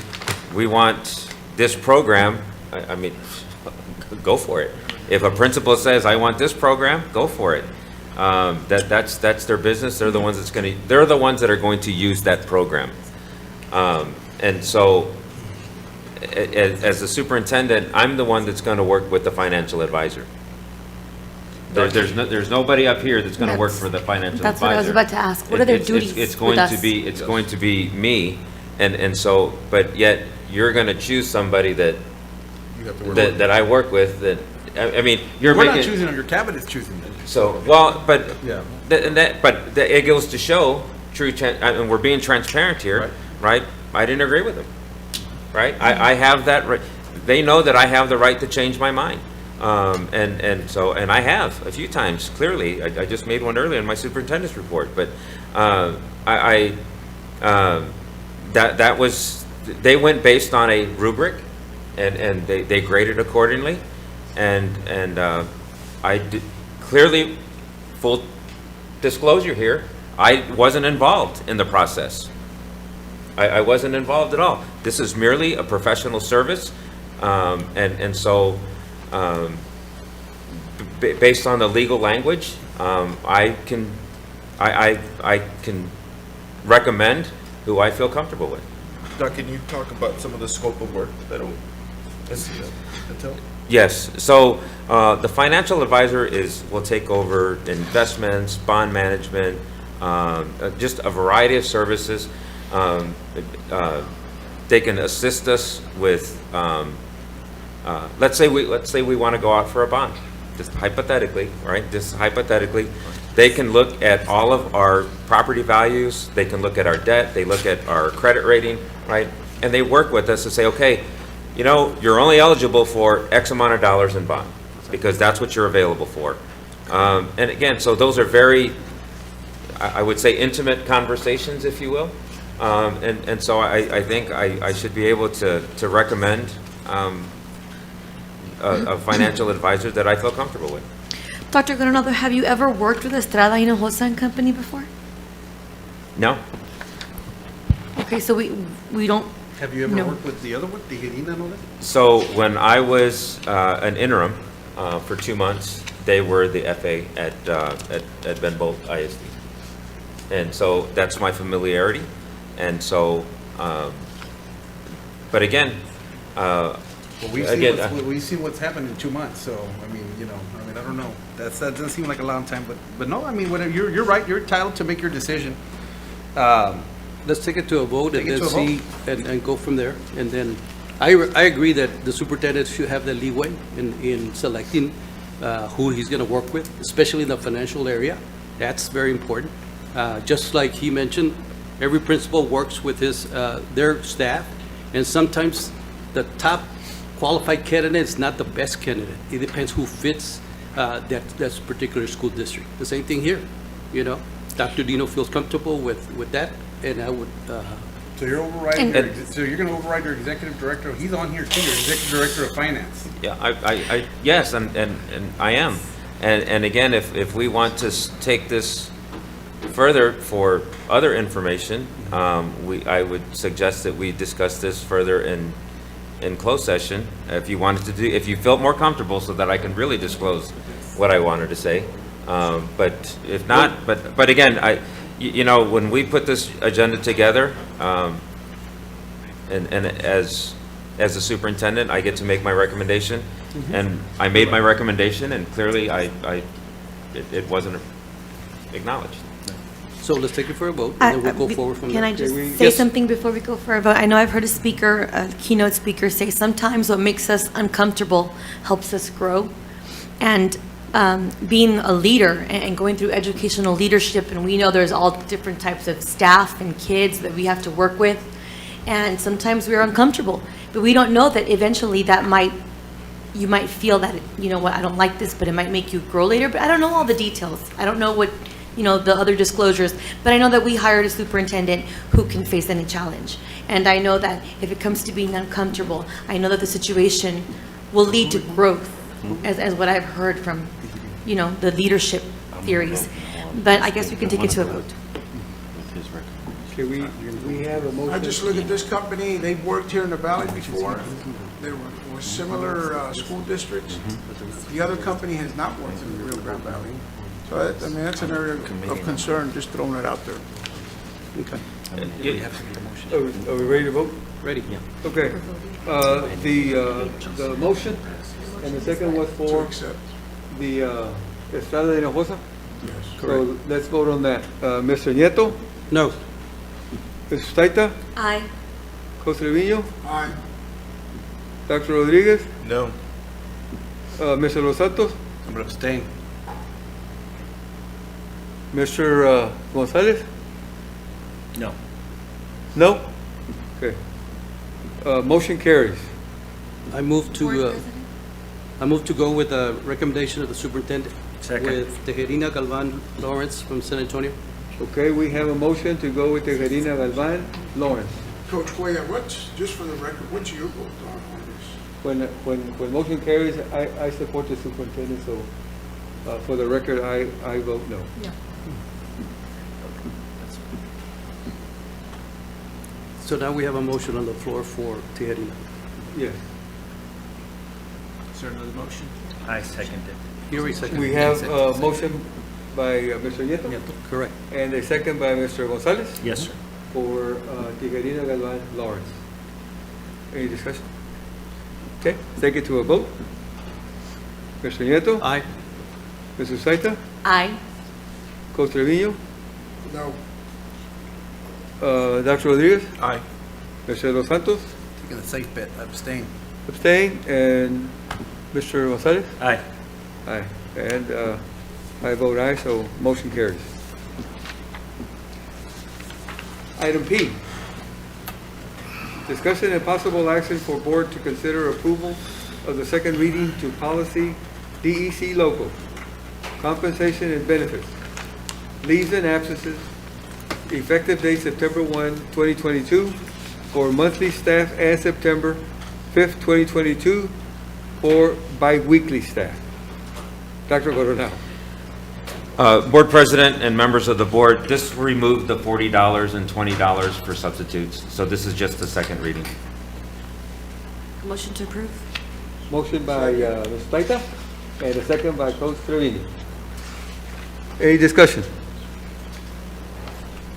we want this program, I mean, go for it. If a principal says, I want this program, go for it. That's their business. They're the ones that are going to use that program. And so, as the superintendent, I'm the one that's going to work with the financial advisor. There's nobody up here that's going to work for the financial advisor. That's what I was about to ask. What are their duties It's going to be me, and so, but yet you're going to choose somebody that I work with. That I mean, We're not choosing them, your cabinet's choosing them. So, well, but Yeah. It goes to show and we're being transparent here, right? I didn't agree with them, right? I have that right. They know that I have the right to change my mind, and I have a few times. Clearly, I just made one earlier in my superintendent's report, but that was, they went based on a rubric, and they graded accordingly, and I did. Clearly, full disclosure here, I wasn't involved in the process. I wasn't involved at all. This is merely a professional service, and so, based on the legal language, I can recommend who I feel comfortable with. Doc, can you talk about some of the scope of work that'll entail? Yes, so the financial advisor will take over investments, bond management, just a variety of services. They can assist us with, let's say we want to go out for a bond, just hypothetically, right? Just hypothetically, they can look at all of our property values, they can look at our debt, they look at our credit rating, right? And they work with us to say, okay, you know, you're only eligible for X amount of dollars in bond, because that's what you're available for. And again, so those are very, I would say, intimate conversations, if you will. And so I think I should be able to recommend a financial advisor that I feel comfortable with. Dr. Coronado, have you ever worked with Estrada Hinojosa and Company before? No? Okay, so we don't. Have you ever No. worked with the other one, the Tijerina and all that? So when I was an interim for 2 months, they were the FA at Ben Bolt ISD. And so that's my familiarity. And so, but again, Well, again, we've seen what's happened in 2 months, so, I mean, you know, I don't know. That doesn't seem like a long time, but no, I mean, whatever, you're right, you're entitled to make your decision. Let's take it to a vote and Take it then to a see, and go from there. And then, I agree that the superintendent should have the leeway in selecting who he's going to work with, especially in the financial area. That's very important. Just like he mentioned, every principal works with their staff, and sometimes the top qualified candidate is not the best candidate. It depends who fits that particular school district. The same thing here, you know. Dr. Dino feels comfortable with that, and I would. So you're overriding, so you're gonna override your executive director, he's on here too, your executive director of finance. yeah, yes, and I am. And again, if we want to take this further for other information, I would suggest that we discuss this further in closed session. If you wanted to if you felt more comfortable, so that I can really disclose what I wanted to say. But if not, but again, you know, when we put this agenda together, and as the superintendent, I get to make my recommendation. And I made my recommendation, and clearly it wasn't acknowledged. So let's take it for a vote, and then we'll go forward from there. Can I just say something before we go for a vote? I know I've heard a keynote speaker say sometimes what makes us uncomfortable helps us grow. And being a leader and going through educational leadership, and we know there's all different types of staff and kids that we have to work with, and sometimes we're uncomfortable, but we don't know that eventually you might feel that, you know what, I don't like this, but it might make you grow later, but I don't know all the details. I don't know what, you know, the other disclosures, but I know that we hired a superintendent who can face any challenge. And I know that if it comes to being uncomfortable, I know that the situation will lead to growth, as what I've heard from, you know, the leadership theories. But I guess we can take it to a vote. Okay, we have a motion. I just look at this company, they've worked here in the valley before. They were with similar school districts. The other company has not worked in the Rio Grande Valley. So, I mean, that's an area of concern, just throwing it out there. Okay. Are we ready to vote? Ready? Yeah. Okay. The motion and the second was for the Estrada de Hinojosa? Yes. So let's vote on that. Mr. Nieto? No. Mr. Staita? Aye. Costeño? Aye. Dr. Rodriguez? No. Mr. Los Santos? I'm going to abstain. Mr. Gonzalez? No. No? Okay. Motion carries. I move to go with the recommendation of the superintendent. Second. With Tejerina Galvan Lawrence from San Antonio. Okay, we have a motion to go with Tejerina Galvan Lawrence. Coach Cuellar, just for the record, what's your vote on this? When motion carries, I support the superintendent, so for the record, I vote no. Yeah. So now we have a motion on the floor for Tejerina. Yes. Is there another motion? I second it. Here we second. We have a motion by Mr. Nieto. Correct. And a second by Mr. Gonzalez. Yes, sir. For Tejerina Galvan Lawrence. Any discussion? Okay, take it to a vote. Mr. Nieto. Aye. Mr. Saita. Aye. Costeño. No. Dr. Rodriguez. Aye. Mr. Los Santos. Taking a safe bet, abstain. Abstain. And Mr. Gonzalez. Aye. Aye. And I vote aye, so motion carries. Item P. Discussion and possible action for board to consider approval of the second reading to policy DEC local, compensation and benefits, leaves and absences, effective date September 1, 2022, for monthly staff and September 5th, 2022, for bi-weekly staff. Dr. Coronel. Board President and members of the board, this removed the $40 and $20 for substitutes, so this is just the second reading. Motion to approve? Motion by Ms. Plaita and a second by Coach Trevino. Any discussion?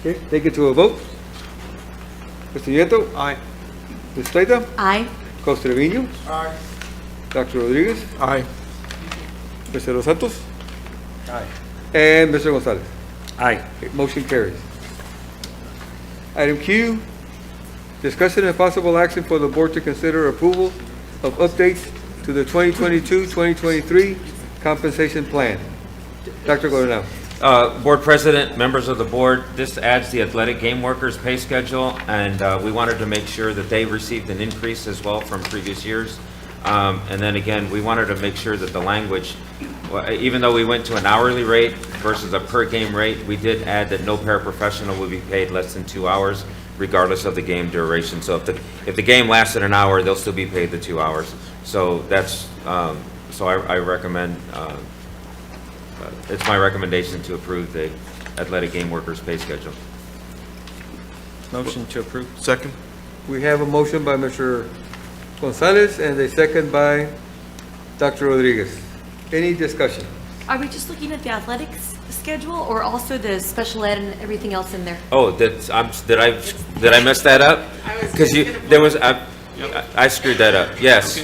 Okay, take it to a vote. Mr. Nieto. Aye. Ms. Plaita. Aye. Coach Trevino. Aye. Dr. Rodriguez. Aye. Mr. Los Santos. Aye. And Mr. Gonzalez. Aye. Okay, motion carries. Item Q, discussion and possible action for the board to consider approval of updates to the 2022-2023 compensation plan. Dr. Coronel. Board President, members of the board, this adds the athletic game workers pay schedule, and we wanted to make sure that they received an increase as well from previous years. And then again, we wanted to make sure that the language, even though we went to an hourly rate versus a per game rate, we did add that no paraprofessional will be paid less than 2 hours regardless of the game duration. So if the game lasted an hour, they'll still be paid the 2 hours. So that's, so I recommend, it's my recommendation to approve the athletic game workers pay schedule. Motion to approve. Second. We have a motion by Mr. Gonzalez and a second by Dr. Rodriguez. Any discussion? Are we just looking at the athletics schedule or also the special ed and everything else in there? Oh, did I mess that up? Because I screwed that up, yes.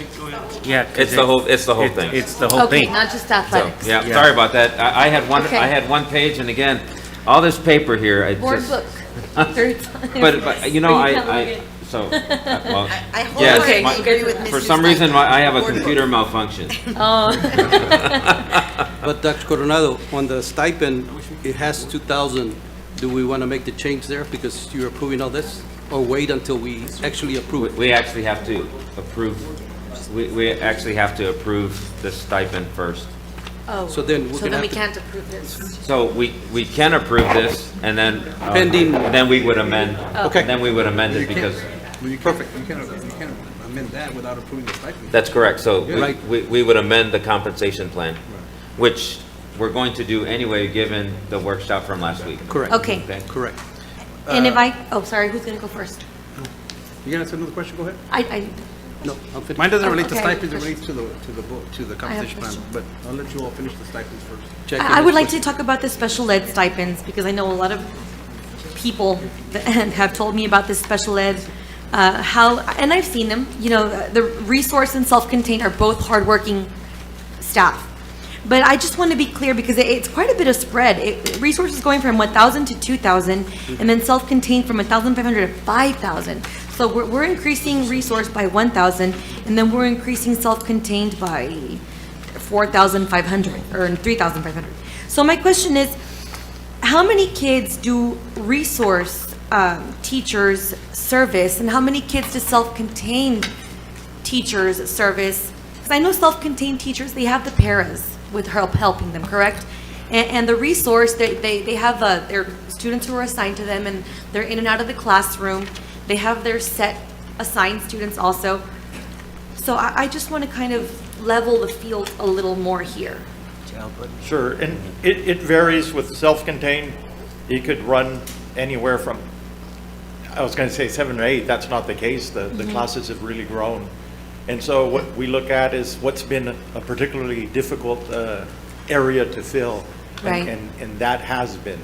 Yeah. 'cause It's the whole thing. It's the whole Okay, thing. not just So, athletics. yeah, sorry about that. I had Okay. I had one page, and again, all this paper here, I Board just. book, third time. But, you know, But you can't look I, at- so, well, I yes, wholeheartedly my- agree with Mr. for some reason, Stipes. I have a computer malfunction. Oh. But Dr. Coronado, on the stipend, it has 2,000. Do we want to make the change there because you're approving all this? Or wait until we actually approve it? We actually have to approve, we actually have to approve the stipend first. Oh, So then we're so gonna then we have to- can't approve this. So we can approve this, and then. Pending- Then we would amend. Okay. Then we would amend it because, Perfect. You can't amend that without approving the stipend. that's correct. So Right. we would amend the compensation plan, which we're going to do anyway, given the workshop from last week. Correct. Okay. Correct. And if sorry, who's gonna go first? You gonna ask another question? Go ahead. I, No, I'm finished. Mine doesn't Oh, relate to okay. stipends, it relates to the compensation plan, question. but I'll let you all finish the stipends first. Jackie, I would next like to talk about the special ed stipends, because I know a lot of people that have told me about this special ed, and I've seen them, the resource and self-contained are both hardworking staff. But I just want to be clear, because it's quite a bit of spread. Resources going from 1,000 to 2,000, and then self-contained from 1,500 to 5,000. So we're increasing resource by 1,000, and then we're increasing self-contained by 4,500, or 3,500. So my question is, how many kids do resource teachers service, and how many kids do self-contained teachers service? Because I know self-contained teachers, they have the paras with helping them, correct? And the resource, they have their students who are assigned to them, and they're in and out of the classroom. They have their set assigned students also. So I just want to kind of level the field a little more here. Sure, and it varies with self-contained. You could run anywhere from, I was going to say 7 or 8, that's not the case. The classes have really grown. And so what we look at is what's been a particularly difficult area to fill. Right. And that has been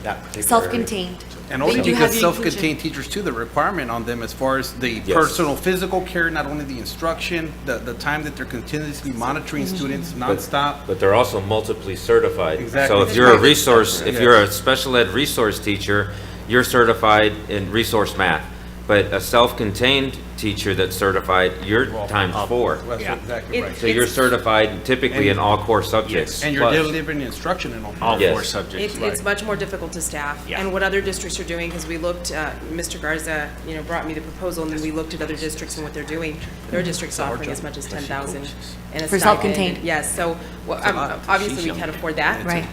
that particular area. Self-contained. And They only do have because the self-contained teachers too, the requirement on them as far as the personal physical care, not only the instruction, the time that they're continuously monitoring students nonstop. But they're also multiply certified. Exactly. So if you're a That's right. resource, That's if right. you're a special ed resource teacher, you're certified in resource math. But a self-contained teacher that's certified, you're times 4. That's exactly right. So you're certified typically in all core subjects. And you're plus- delivering instruction in all Yes. four subjects. It's much more difficult to staff. And what other districts are doing, because we looked, Mr. Garza, brought me the proposal, and then we looked at other districts and what they're doing. Their district's offering as much as 10,000 in a For stipend. self-contained. Yes, so, obviously, we can't afford that. Right.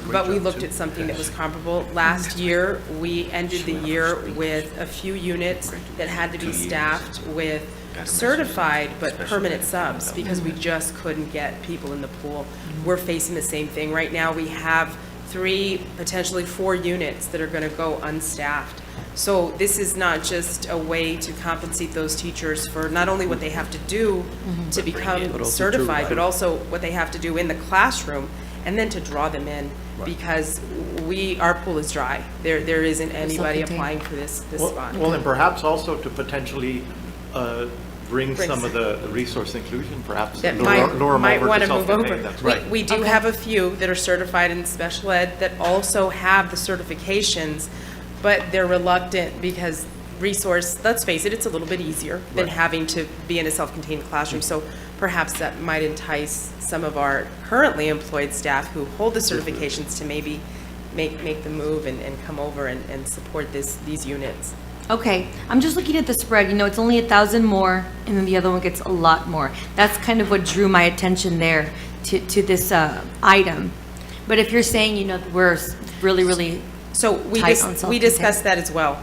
But we looked at something that was comparable. Last year, we ended the year with a few units that had to be staffed with certified but permanent subs, because we just couldn't get people in the pool. We're facing the same thing. Right now, we have 3, potentially 4 units that are going to go unstaffed. So this is not just a way to compensate those teachers for not only what they have to do to become certified, but also what they have to do in the classroom, and then to draw them in, because our pool is dry. There isn't anybody Self-contained. applying for this spot. Well, and perhaps also to potentially bring some of the resource inclusion, perhaps That lure them might over want to to move self-contained. over. That's right. We do have a few that are certified in special ed that also have the certifications, but they're reluctant because resource, let's face it, it's a little bit easier than having to be in a self-contained classroom. So perhaps that might entice some of our currently employed staff who hold the certifications to maybe make the move and come over and support these units. Okay, I'm just looking at the spread, it's only 1,000 more, and then the other one gets a lot more. That's kind of what drew my attention there to this item. But if you're saying, we're really, really So we tight on we self-contained. discussed that as well.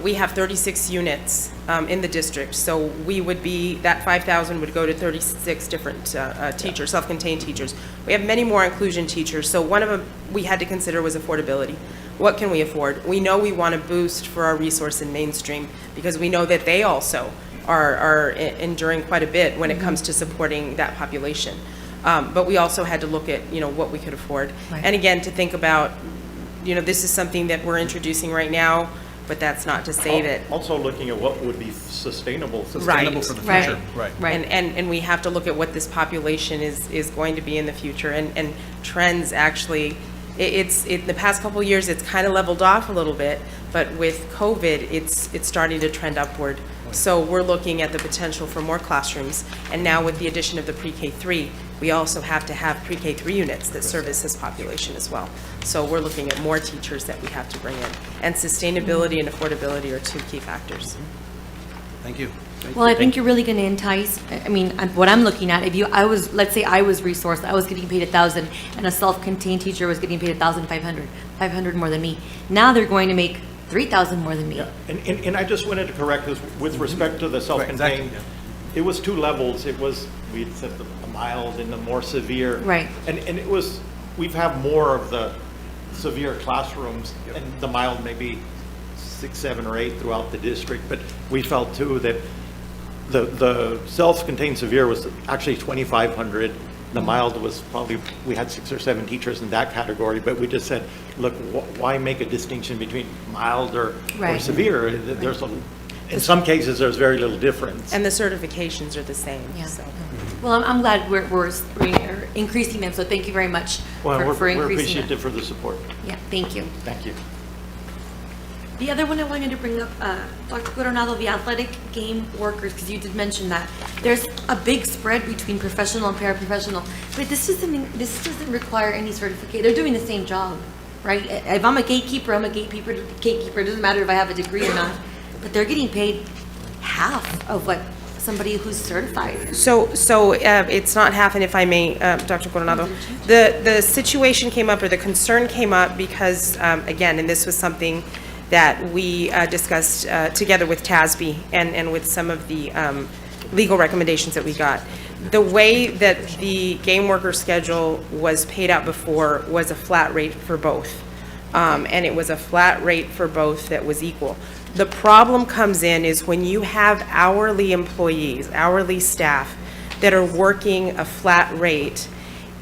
We have 36 units in the district, so that 5,000 would go to 36 different teachers, self-contained teachers. We have many more inclusion teachers, so one of them we had to consider was affordability. What can we afford? We know we want to boost for our resource in mainstream, because we know that they also are enduring quite a bit when it comes to supporting that population. But we also had to look at, what we could afford. Right. And again, to think about, this is something that we're introducing right now, but that's not to say that. Also looking at what would be sustainable. Sustainable for the Right. future. Right. And we have to look at what this population is going to be in the future, and trends actually, in the past couple of years, it's kind of leveled off a little bit, but with COVID, it's starting to trend upward. So we're looking at the potential for more classrooms, and now with the addition of the pre-K3, we also have to have pre-K3 units that service this population as well. So we're looking at more teachers that we have to bring in, and sustainability and affordability are two key factors. Thank you. Well, I think you're really going to entice, what I'm looking at, let's say I was resourced, I was getting paid 1,000, and a self-contained teacher was getting paid 1,500, 500 more than me. Now they're going to make 3,000 more than me. Yeah, and I just wanted to correct this with respect to the self-contained. exactly, It was two levels. It was, we'd said the mild and the more severe. Right. And it was, we've have more of the severe classrooms, and the mild maybe 6, 7, or 8 throughout the district. But we felt too that the self-contained severe was actually 2,500. The mild was probably, we had 6 or 7 teachers in that category, but we just said, look, why make a distinction between mild or Right. severe? There's in some cases, there's very little difference. And the certifications are the same, Yeah. so. Well, I'm glad we're increasing them, so thank you very much Well, for we're increasing appreciative them. for the support. Yeah, thank you. Thank you. The other one I wanted to bring up, Dr. Coronado, the athletic game workers, because you did mention that. There's a big spread between professional and paraprofessional, but this doesn't require any certificate. They're doing the same job, right? If I'm a gatekeeper, I'm a gatekeeper. It doesn't matter if I have a degree or not, but they're getting paid half of what somebody who's certified. So it's not half, and if I may, Dr. Coronado, the situation came up, or the concern came up because, again, and this was something that we discussed together with Tasby and with some of the legal recommendations that we got. The way that the game worker schedule was paid out before was a flat rate for both. And it was a flat rate for both that was equal. The problem comes in is when you have hourly employees, hourly staff that are working a flat rate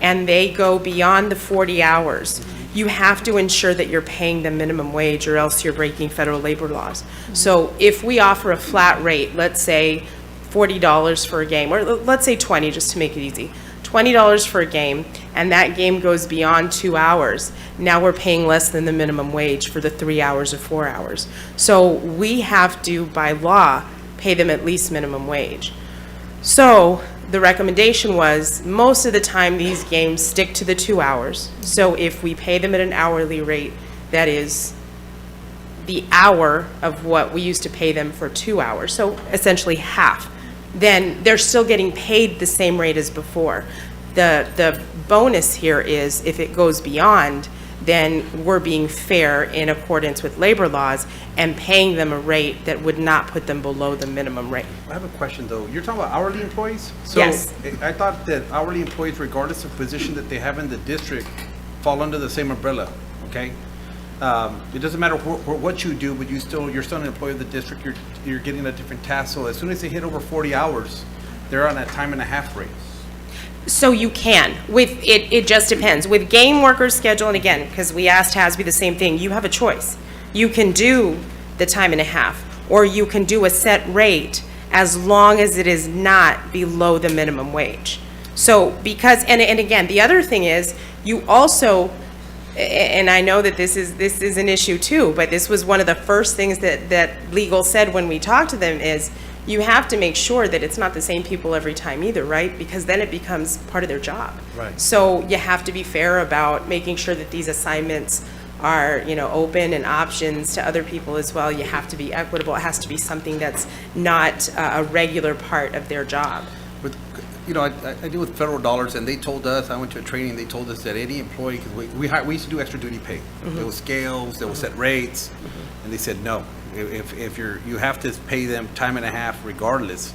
and they go beyond the 40 hours, you have to ensure that you're paying them minimum wage, or else you're breaking federal labor laws. So if we offer a flat rate, let's say $40 for a game, or let's say 20 just to make it easy, $20 for a game, and that game goes beyond 2 hours, now we're paying less than the minimum wage for the 3 hours or 4 hours. So we have to, by law, pay them at least minimum wage. So the recommendation was, most of the time these games stick to the 2 hours. So if we pay them at an hourly rate, that is the hour of what we used to pay them for 2 hours, so essentially half, then they're still getting paid the same rate as before. The bonus here is if it goes beyond, then we're being fair in accordance with labor laws and paying them a rate that would not put them below the minimum rate. I have a question, though. You're talking about hourly employees? Yes. So I thought that hourly employees, regardless of position that they have in the district, fall under the same umbrella, okay? It doesn't matter what you do, but you're still an employee of the district. You're getting a different task. So as soon as they hit over 40 hours, they're on that time and a half rate. So you can, it just depends. With game workers schedule, and again, because we asked Tasby the same thing, you have a choice. You can do the time and a half, or you can do a set rate as long as it is not below the minimum wage. So because, and again, the other thing is, you also, and I know that this is an issue too, but this was one of the first things that legal said when we talked to them is, you have to make sure that it's not the same people every time either, right? Because then it becomes part of their job. Right. So you have to be fair about making sure that these assignments are, open and options to other people as well. You have to be equitable. It has to be something that's not a regular part of their job. But, I deal with federal dollars, and they told us, I went to a training, they told us that any employee, because we used to do extra duty pay. There was scales, there was set rates, and they said, no. If you have to pay them time and a half regardless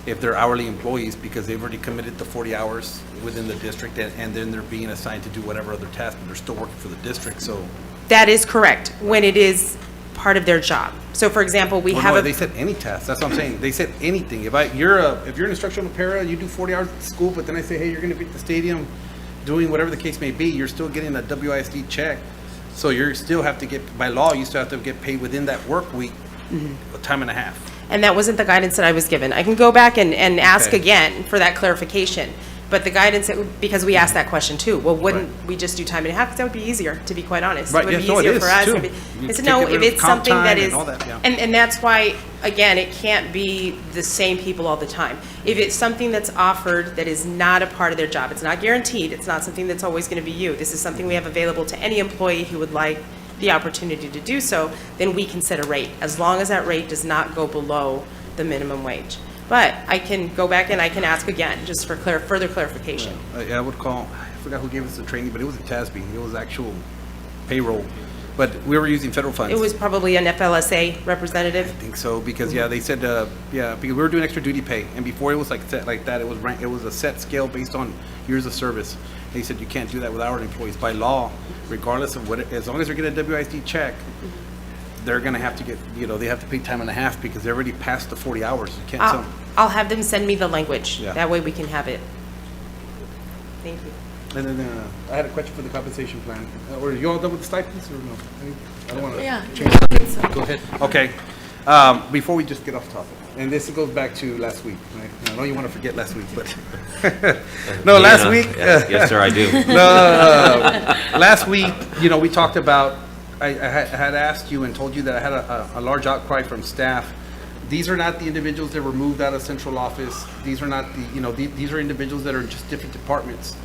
if they're hourly employees, because they've already committed the 40 hours within the district, and then they're being assigned to do whatever other task, but they're still working for the district, so. That is correct. When it is part of their job. So for example, we have No, a. they said any task, that's what I'm saying. They said anything. If you're an instructional para, you do 40 hours at school, but then I say, hey, you're gonna be at the stadium doing whatever the case may be, you're still getting a WISD check. So you still have to get, by law, you still have to get paid within that work week, a time and a half. And that wasn't the guidance that I was given. I can go back and ask Okay. again for that clarification. But the guidance, because we asked that question too, well, wouldn't we just do time and a half? Because that would be easier, to be quite honest. Right, It would yes, be no, it easier is, for us. too. It'd be- You I said, take no, it rid if of it's comp something that time and is, all that, yeah. and that's why, again, it can't be the same people all the time. If it's something that's offered that is not a part of their job, it's not guaranteed, it's not something that's always going to be you. This is something we have available to any employee who would like the opportunity to do so, then we can set a rate, as long as that rate does not go below the minimum wage. But I can go back and I can ask again, just for further clarification. Yeah, I would call, I forgot who gave us the training, but it was at Tasby. It was actual payroll. But we were using federal funds. It was probably an FLSA representative. I think so, because, yeah, they said, because we were doing extra duty pay, and before it was like set like that, it was a set scale based on years of service. They said you can't do that with hourly employees. By law, regardless of what, as long as they're getting a WISD check, they're gonna have to get, they have to pay time and a half because they're already past the 40 hours. You can't tell them. I'll have them send me the language. Yeah. That way we can have it. Thank you. And then, I had a question for the compensation plan. Were you all done with the stipends or no? I don't wanna Yeah. change it. Go ahead. Okay. Before we just get off topic, and this goes back to last week, right? I know you wanna forget last week, but. No, last week. Yes, sir, I do. No, last week, we talked about, I had asked you and told you that I had a large outcry from staff. These are not the individuals that were moved out of central office. These are not these are individuals that are in just different departments.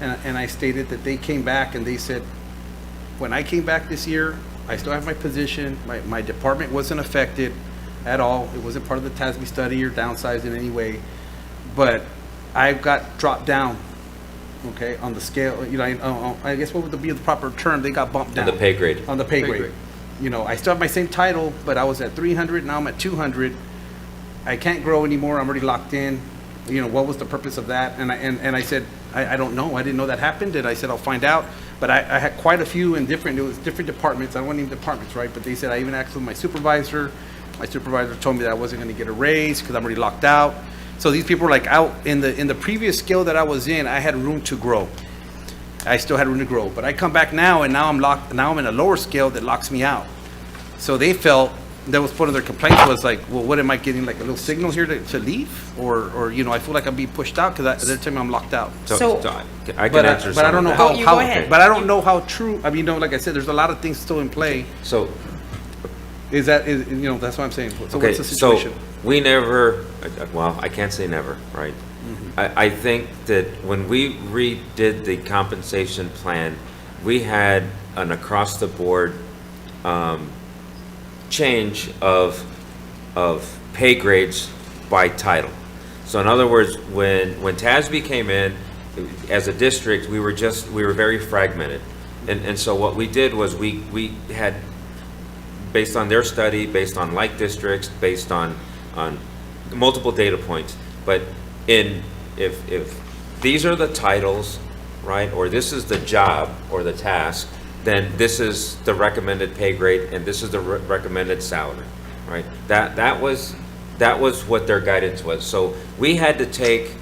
And I stated that they came back and they said, when I came back this year, I still have my position. My department wasn't affected at all. It wasn't part of the Tasby study or downsized in any way. But I got dropped down, okay, on the scale. I guess what would be the proper term? They got bumped down. On the pay grade. On the pay grade. I still have my same title, but I was at 300, now I'm at 200. I can't grow anymore, I'm already locked in. What was the purpose of that? And I said, I don't know, I didn't know that happened, and I said, I'll find out. But I had quite a few in different departments, I don't want to name departments, right? But they said, I even asked with my supervisor. My supervisor told me that I wasn't gonna get a raise because I'm already locked out. So these people were like out, in the previous scale that I was in, I had room to grow. I still had room to grow, but I come back now and now I'm locked, now I'm in a lower scale that locks me out. So they felt, that was one of their complaints was like, well, what am I getting, like a little signal here to leave? Or I feel like I'm being pushed out because they're telling me I'm locked out. So I can answer But I don't know some of how, that. but I don't know how true, like I said, there's a lot of things still in play. So, that's what I'm saying. So okay, what's the situation? so we never, well, I can't say never, right? I think that when we redid the compensation plan, we had an across-the-board change of pay grades by title. So in other words, when Tasby came in, as a district, we were very fragmented. And so what we did was we had, based on their study, based on like districts, based on multiple data points, but if these are the titles, right, or this is the job or the task, then this is the recommended pay grade and this is the recommended salary, right? That was what their guidance was. So we had to take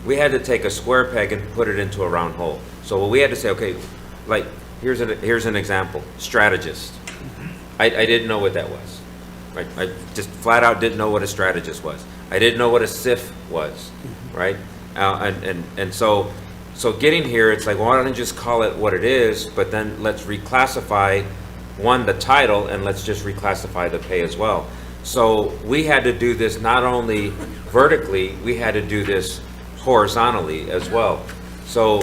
a square peg and put it into a round hole. So we had to say, okay, like here's an example, strategist. I didn't know what that was. Right? I just flat out didn't know what a strategist was. I didn't know what a SIF was, right? And so getting here, it's like, why don't I just call it what it is, but then let's reclassify, the title, and let's just reclassify the pay as well. So we had to do this not only vertically, we had to do this horizontally as well. So,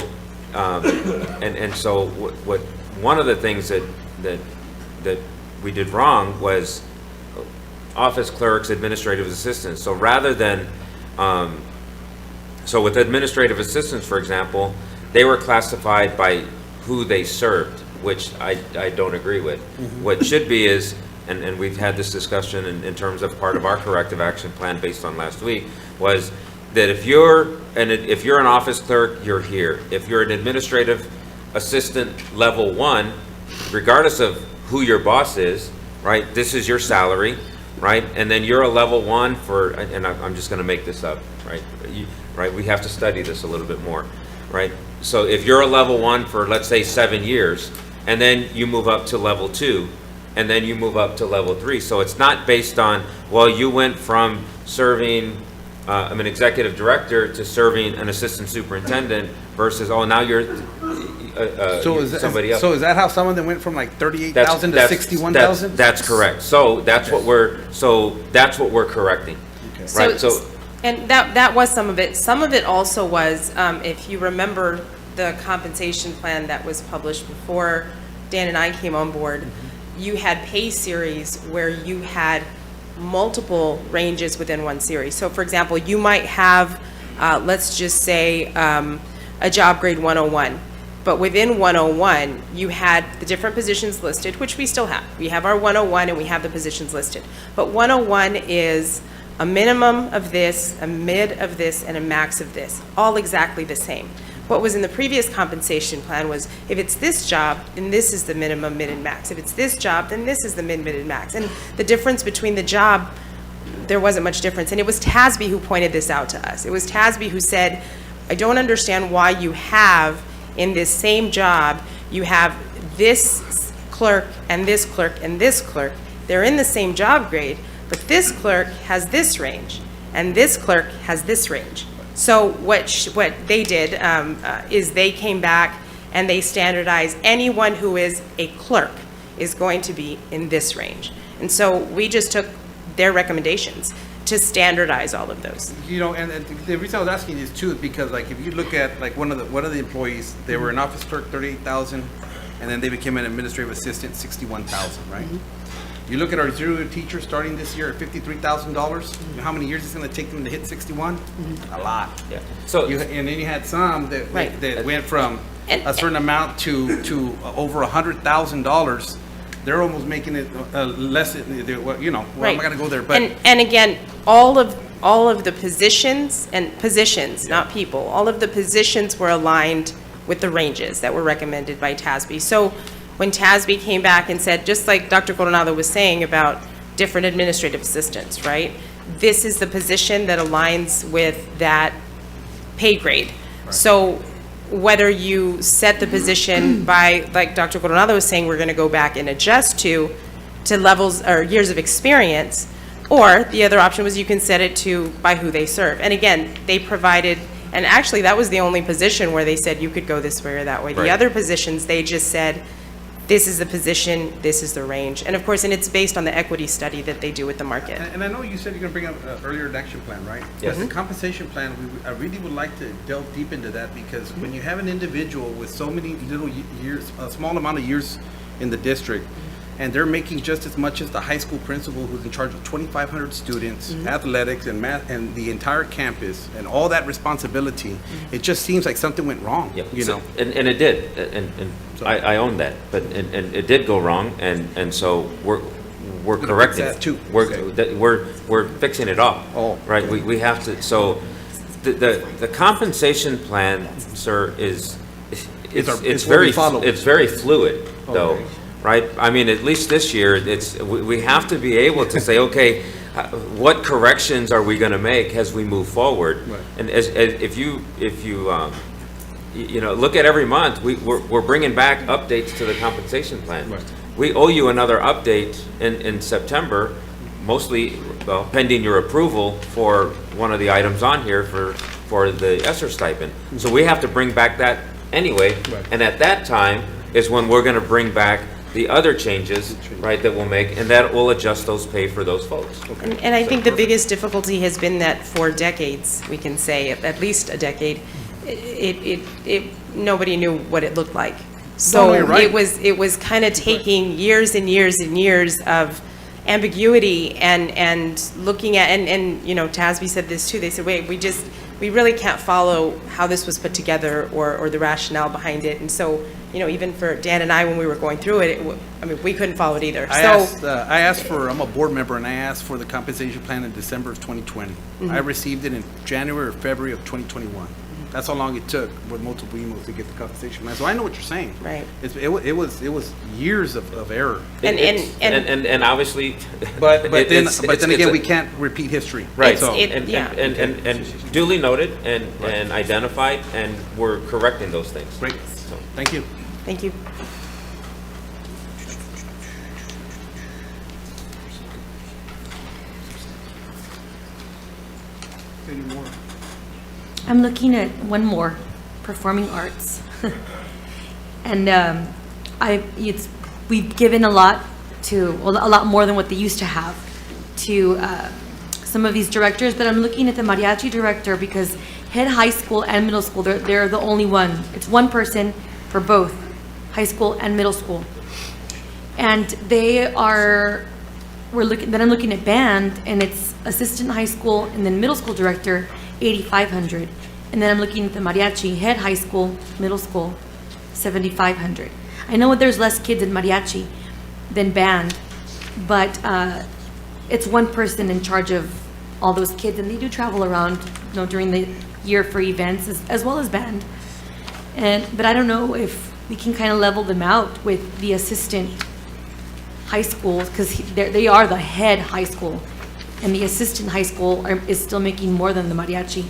so what one of the things that we did wrong was office clerks, administrative assistants. So rather than, so with administrative assistants, for example, they were classified by who they served, which I don't agree with. What should be is, and we've had this discussion in terms of part of our corrective action plan based on last week, was that if you're an office clerk, you're here. If you're an administrative assistant level 1, regardless of who your boss is, right? This is your salary, right? And then you're a level 1 for, and I'm just gonna make this up, right? Right, we have to study this a little bit more, right? So if you're a level 1 for, let's say, 7 years, and then you move up to level 2, and then you move up to level 3. So it's not based on, well, you went from serving, I'm an executive director to serving an assistant superintendent versus, oh, now you're somebody else. So is that how some of them went from like 38,000 to 61,000? That's correct. So that's what we're correcting. Right, so. And that was some of it. Some of it also was, if you remember the compensation plan that was published before Dan and I came on board, you had pay series where you had multiple ranges within one series. So for example, you might have, let's just say, a job grade 101. But within 101, you had the different positions listed, which we still have. We have our 101 and we have the positions listed. But 101 is a minimum of this, a mid of this, and a max of this, all exactly the same. What was in the previous compensation plan was, if it's this job, then this is the minimum, mid, and max. If it's this job, then this is the mid, and max. And the difference between the job, there wasn't much difference. And it was Tasby who pointed this out to us. It was Tasby who said, I don't understand why you have, in this same job, you have this clerk and this clerk and this clerk. They're in the same job grade, but this clerk has this range, and this clerk has this range. So what they did is they came back and they standardized anyone who is a clerk is going to be in this range. And so we just took their recommendations to standardize all of those. You know, and the reason I was asking is too is because, like, if you look at like one of the employees, they were an office clerk, 38,000, and then they became an administrative assistant, 61,000, right? You look at our zero teacher starting this year at $53,000. You know how many years it's going to take them to hit 61? A lot. Yeah. So and then you had some that went from a certain amount to over $100,000. They're almost making it less. You know, well, I'm not going to go there, but and again, all of the positions not people. All of the positions were aligned with the ranges that were recommended by Tasby. So when Tasby came back and said, just like Dr. Coronado was saying about different administrative assistants, right? This is the position that aligns with that pay grade. Right. So whether you set the position by, like Dr. Coronado was saying, we're going to go back and adjust to levels or years of experience, or the other option was you can set it to by who they serve. And again, they provided, and actually that was the only position where they said you could go this way or that way. Right. The other positions, they just said, this is the position, this is the range. And of course, and it's based on the equity study that they do with the market. And I know you said you're going to bring up earlier an action plan, right? Yes. The compensation plan, I really would like to delve deep into that, because when you have an individual with so many little years, a small amount of years in the district, and they're making just as much as the high school principal who's in charge of 2,500 students, athletics and math, and the entire campus, and all that responsibility, it just seems like something went wrong, you know? And it did, and I own that, but and it did go wrong, and so we're correcting it. Too. We're fixing it all. Oh. Right, we have to, so the compensation plan, sir, it's very fluid, though. Okay. Right? I mean, at least this year, we have to be able to say, okay, what corrections are we going to make as we move forward? Right. And if you look at every month, we're bringing back updates to the compensation plan. Right. We owe you another update in September, mostly pending your approval for one of the items on here for the Esser stipend. So we have to bring back that anyway, Right. and at that time is when we're going to bring back the other changes, right, that we'll make, and that will adjust those pay for those folks. And I think the biggest difficulty has been that for decades, we can say, at least a decade, nobody knew what it looked like. So No, you're right. it was kind of taking years and years and years of ambiguity and looking at, and you know, Tasby said this too, they said, wait, we really can't follow how this was put together or the rationale behind it. And so, you know, even for Dan and I, when we were going through it, I mean, we couldn't follow it either. I asked for, I'm a board member, and I asked for the compensation plan in December of 2020. I received it in January or February of 2021. That's how long it took with multiple emails to get the compensation plan. So I know what you're saying. Right. It was years of error. And obviously. But then it's again, a- we can't repeat history. Right, So- and duly noted and identified, and we're correcting those things. Great, So, thank you. Thank you. Any more? I'm looking at one more, performing arts. And we've given a lot to, well, a lot more than what they used to have to some of these directors, but I'm looking at the mariachi director because head high school and middle school, they're the only one. It's one person for both high school and middle school. And then I'm looking at band, and it's assistant high school and then middle school director, 8,500. And then I'm looking at the mariachi, head high school, middle school, 7,500. I know there's less kids in mariachi than band, but it's one person in charge of all those kids, and they do travel around, during the year for events as well as band. But I don't know if we can kind of level them out with the assistant high schools, because they are the head high school, and the assistant high school is still making more than the mariachi.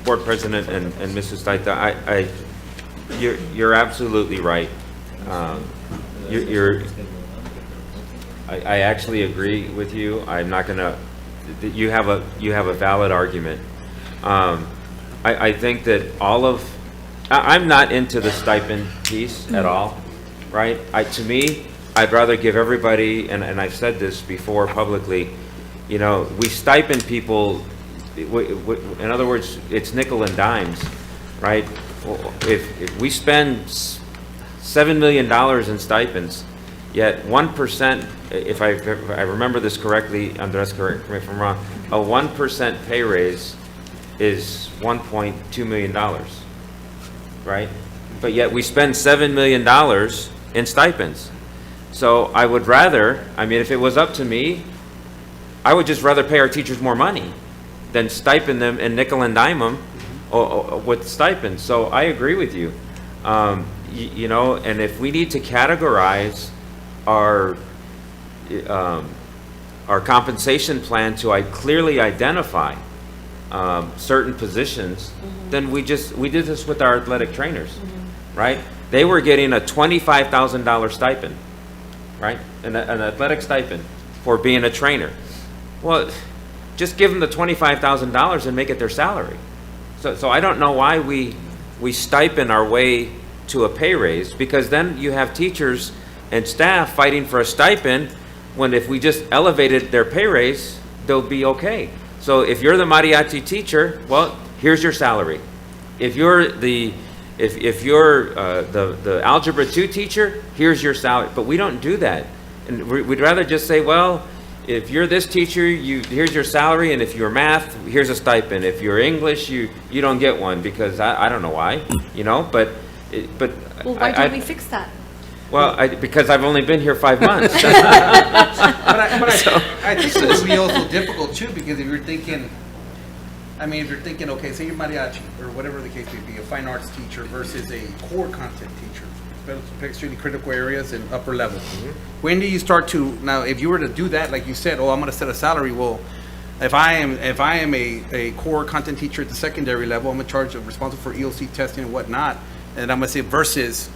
Board President and Mrs. Taita, you're absolutely right. I actually agree with you. I'm not gonna. You have a valid argument. I think that I'm not into the stipend piece at all, right? To me, I'd rather give everybody, and I've said this before publicly, we stipend people, in other words, it's nickel and dimes, right? If we spend $7 million in stipends, yet 1%, if I remember this correctly, Andres, correct me if I'm wrong, a 1% pay raise is $1.2 million, right? But yet we spend $7 million in stipends. So I would rather, if it was up to me, I would just rather pay our teachers more money than stipend them and nickel and dime them with stipends. So I agree with you. And if we need to categorize our compensation plan to clearly identify certain positions, then we did this with our athletic trainers, right? They were getting a $25,000 stipend, right? An athletic stipend for being a trainer. Well, just give them the $25,000 and make it their salary. So I don't know why we stipend our way to a pay raise, because then you have teachers and staff fighting for a stipend, when if we just elevated their pay raise, they'll be okay. So if you're the mariachi teacher, well, here's your salary. If you're the Algebra 2 teacher, here's your salary. But we don't do that. And we'd rather just say, well, if you're this teacher, here's your salary, and if you're math, here's a stipend. If you're English, you don't get one, because I don't know why, but Well, why don't we fix that? Well, because I've only been here 5 months. I think it would be also difficult too, because if you're thinking, okay, say you're mariachi, or whatever the case may be, a fine arts teacher versus a core content teacher, extremely critical areas and upper level. When do you start to, now, if you were to do that, like you said, I'm gonna set a salary, well, if I am a core content teacher at the secondary level, I'm in charge of, responsible for EOC testing and whatnot, and I'm gonna say versus,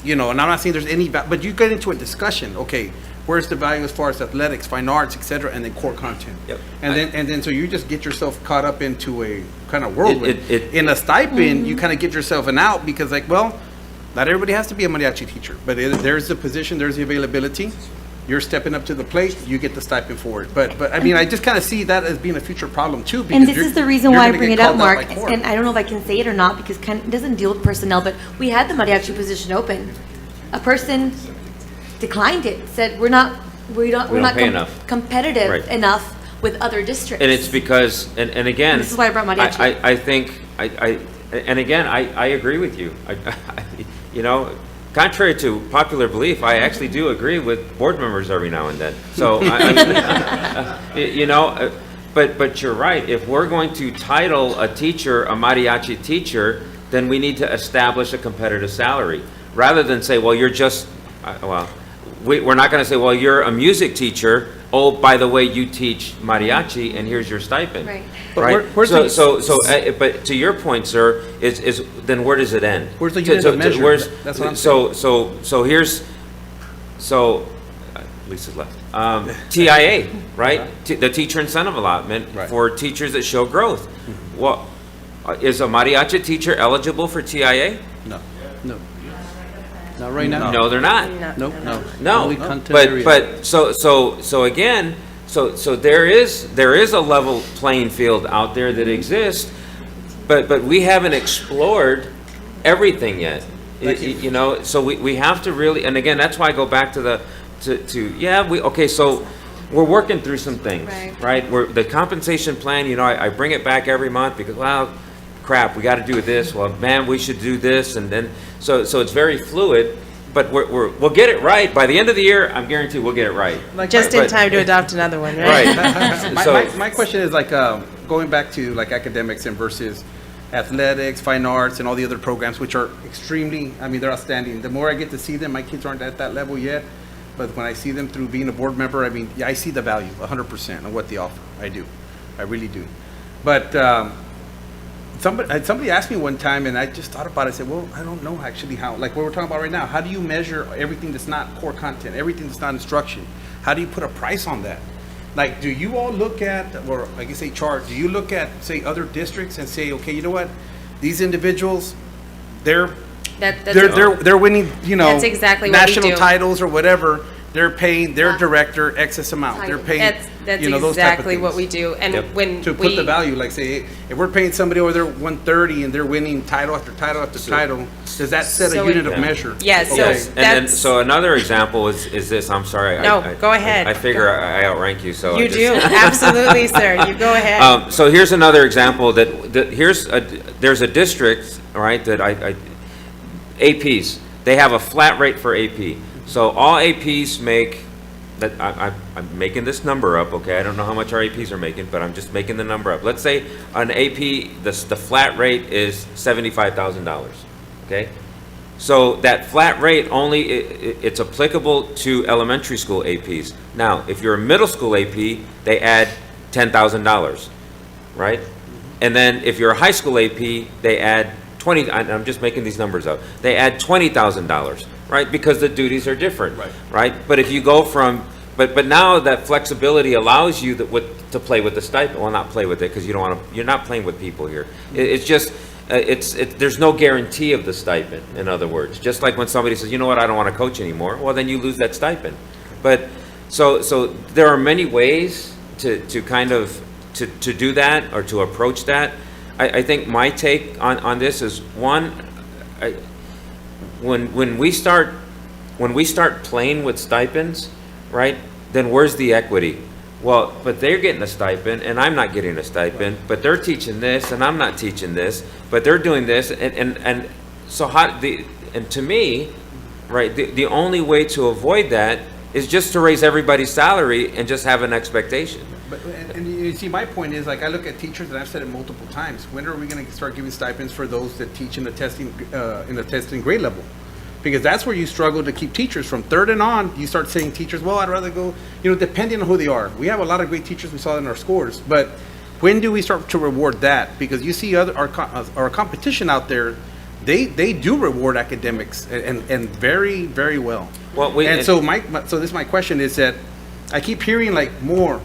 and I'm not saying there's any, but you get into a discussion, okay, where's the value as far as athletics, fine arts, et cetera, and then core content. Yep. And then so you just get yourself caught up into a kind of whirlwind. In a stipend, you kind of get yourself an out, because not everybody has to be a mariachi teacher, but there's the position, there's the availability. You're stepping up to the plate, you get the stipend for it. But I just kind of see that as being a future problem too. And this is the reason why I bring it up, Mark, and I don't know if I can say it or not, because it doesn't deal with personnel, but we had the mariachi position open. A person declined it, said we're not competitive enough with other districts. And it's because, and again, this is why I brought mariachi. I think, and again, I agree with you. Contrary to popular belief, I actually do agree with board members every now and then. So, But you're right, if we're going to title a teacher a mariachi teacher, then we need to establish a competitive salary, rather than say, well, you're just, we're not gonna say, well, you're a music teacher, oh, by the way, you teach mariachi, and here's your stipend. Right. But Right? where's the- But to your point, sir, is then where does it end? Where's the unit of measure? where's- That's what I'm So here's, Lisa's left. TIA, right? The teacher incentive allotment Right. for teachers that show growth. Well, is a mariachi teacher eligible for TIA? No, no. Not right now? No, they're not. No, no. No, Only content but, area. so again, so there is a level playing field out there that exists, but we haven't explored everything yet. You know, so we have to really, and again, that's why I go back to so we're working through some things, right? The compensation plan, you know, I bring it back every month because, well, crap, we got to do this. Well, man, we should do this, and then so it's very fluid. But we'll get it right by the end of the year. I'm guaranteed we'll get it right. Just in time to adopt another one, right? Right. My question is like, going back to like academics and versus athletics, fine arts, and all the other programs, which are extremely, I mean, they're outstanding. The more I get to see them, my kids aren't at that level yet, but when I see them through being a board member, I mean, yeah, I see the value 100% of what they offer. I do. I really do. But somebody asked me one time, and I just thought about it. I said, well, I don't know actually how, like what we're talking about right now, how do you measure everything that's not core content, everything that's not instruction? How do you put a price on that? Like, do you all look at, or like you say, chart, do you look at, say, other districts and say, okay, you know what? These individuals, they're winning, you know, That's exactly what we national do. titles or whatever. They're paying their director excess amount. They're paying, That's you know, those type of exactly what things. we do. And when To put the value, like say, if we're paying somebody over there 130 and they're winning title after title after title, does that set a So unit it- of measure? Yeah, so Yes, and then, that's- so another example is this, I'm sorry. No, go ahead. I figure I outrank you, so. You do, absolutely, sir. You go ahead. So here's another example there's a district, all right, that APs, they have a flat rate for AP. So all APs make, I'm making this number up, okay? I don't know how much our APs are making, but I'm just making the number up. Let's say an AP, the flat rate is $75,000, okay? So that flat rate it's applicable to elementary school APs. Now, if you're a middle school AP, they add $10,000, right? And then if you're a high school AP, they add I'm just making these numbers up. They add $20,000, right? Because the duties are different, right? But if you go from, but now that flexibility allows you to play with the stipend. Well, not play with it because you don't want to. You're not playing with people here. It's just there's no guarantee of the stipend. In other words, just like when somebody says, you know what, I don't want to coach anymore. Well, then you lose that stipend. But so there are many ways to kind of to do that or to approach that. I think my take on this is one, when we start playing with stipends, right, then where's the equity? Well, but they're getting a stipend and I'm not getting a stipend, but they're teaching this and I'm not teaching this, but they're doing this and so and to me, right, the only way to avoid that is just to raise everybody's salary and just have an expectation. But, and you see, my point is, like, I look at teachers, and I've said it multiple times, when are we going to start giving stipends for those that teach in the testing grade level? Because that's where you struggle to keep teachers. From third and on, you start saying teachers, well, I'd rather go, you know, depending on who they are. We have a lot of great teachers, we saw it in our scores, but when do we start to reward that? Because you see our competition out there, they do reward academics and very, very well. Well, so this is my question is that I keep hearing like more,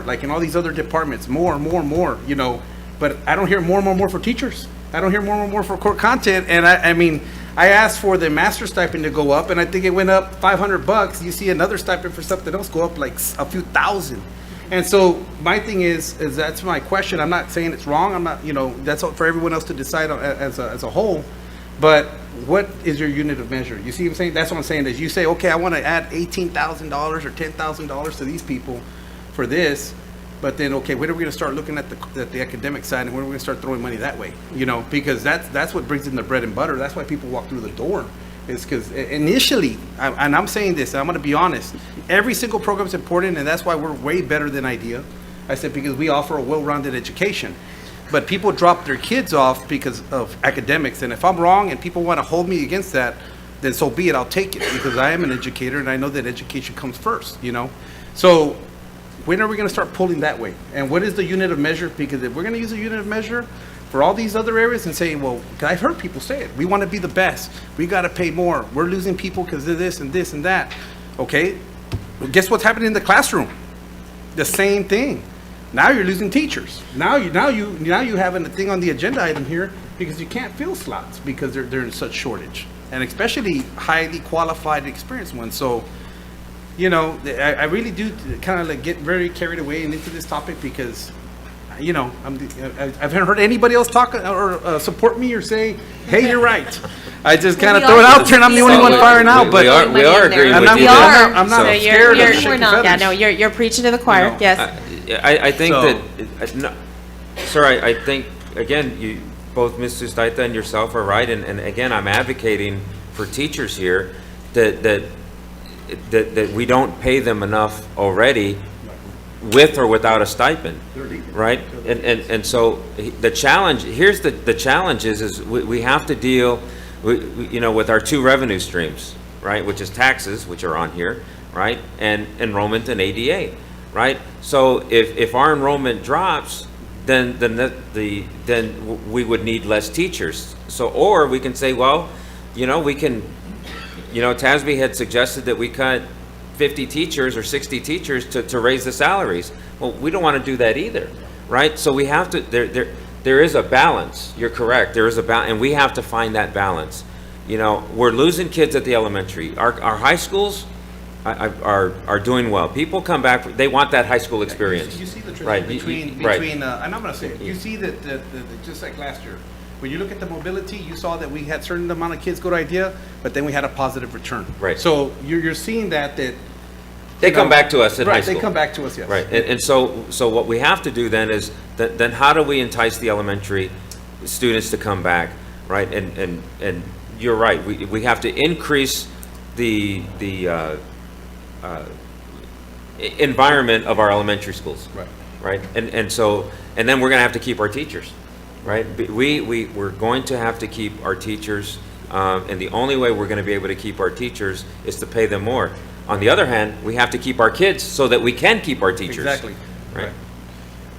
like in all these other departments, more, you know, but I don't hear more for teachers. I don't hear more for core content. And I mean, I asked for the master stipend to go up, and I think it went up $500. You see another stipend for something else go up like a few thousand. And so my thing is that's my question. I'm not saying it's wrong. I'm not, you know, that's for everyone else to decide on, as a whole. But what is your unit of measure? You see what I'm saying? That's what I'm saying is you say, okay, I want to add $18,000 or $10,000 to these people for this, but then, okay, when are we going to start looking at the academic side, and when are we going to start throwing money that way? You know, because that's what brings in the bread and butter. That's why people walk through the door. Is because initially, and I'm saying this, I'm going to be honest, every single program is important, and that's why we're way better than IDEA. I said, because we offer a well-rounded education. But people drop their kids off because of academics, and if I'm wrong and people want to hold me against that, then so be it, I'll take it, because I am an educator and I know that education comes first, you know? So when are we going to start pulling that way? And what is the unit of measure? Because if we're going to use a unit of measure for all these other areas and say, well, 'cause I've heard people say it, we want to be the best, we got to pay more, we're losing people because of this and this and that. Okay, well, guess what's happening in the classroom? The same thing. Now you're losing teachers. Now you have a thing on the agenda item here because you can't fill slots because they're in such shortage, and especially highly qualified, experienced ones. So, you know, I really do kind of like get very carried away and into this topic because, you know, I haven't heard anybody else talk or support me or say, hey, you're right. I just kind of throw it out there and I'm the only one firing out, but we are agreeing with you. I'm not So scared of shaking yeah, feathers. no, you're preaching to the choir, know, yes. I think So- that, no, sir, I think, again, you, both Ms. Sustaita and yourself are right, and again, I'm advocating for teachers here that we don't pay them enough already with or without a stipend, right? And so the challenge, here's the challenge is we have to deal, you know, with our two revenue streams, right? Which is taxes, which are on here, right? And enrollment and ADA. Right? So if our enrollment drops, then we would need less teachers. So, or we can say, well, you know, we can, you know, Tasby had suggested that we cut 50 teachers or 60 teachers to raise the salaries. Well, we don't want to do that either, right? So we have to, there is a balance. You're correct. There is a balance, and we have to find that balance. You know, we're losing kids at the elementary. Our high schools are doing well. People come back, they want that high school experience. You see the Right. between, Right. and I'm going to say it, you see that, just like last year, when you look at the mobility, you saw that we had certain amount of kids go to IDEA, but then we had a positive return. Right. So you're seeing that They come back to us in high right, school. they come back to us, yes. Right, and so what we have to do then is, then how do we entice the elementary students to come back, right? And you're right, we have to increase the environment of our elementary schools. Right. Right, and so, and then we're gonna have to keep our teachers, right? We're going to have to keep our teachers, and the only way we're gonna be able to keep our teachers is to pay them more. On the other hand, we have to keep our kids so that we can keep our teachers. Exactly. Right.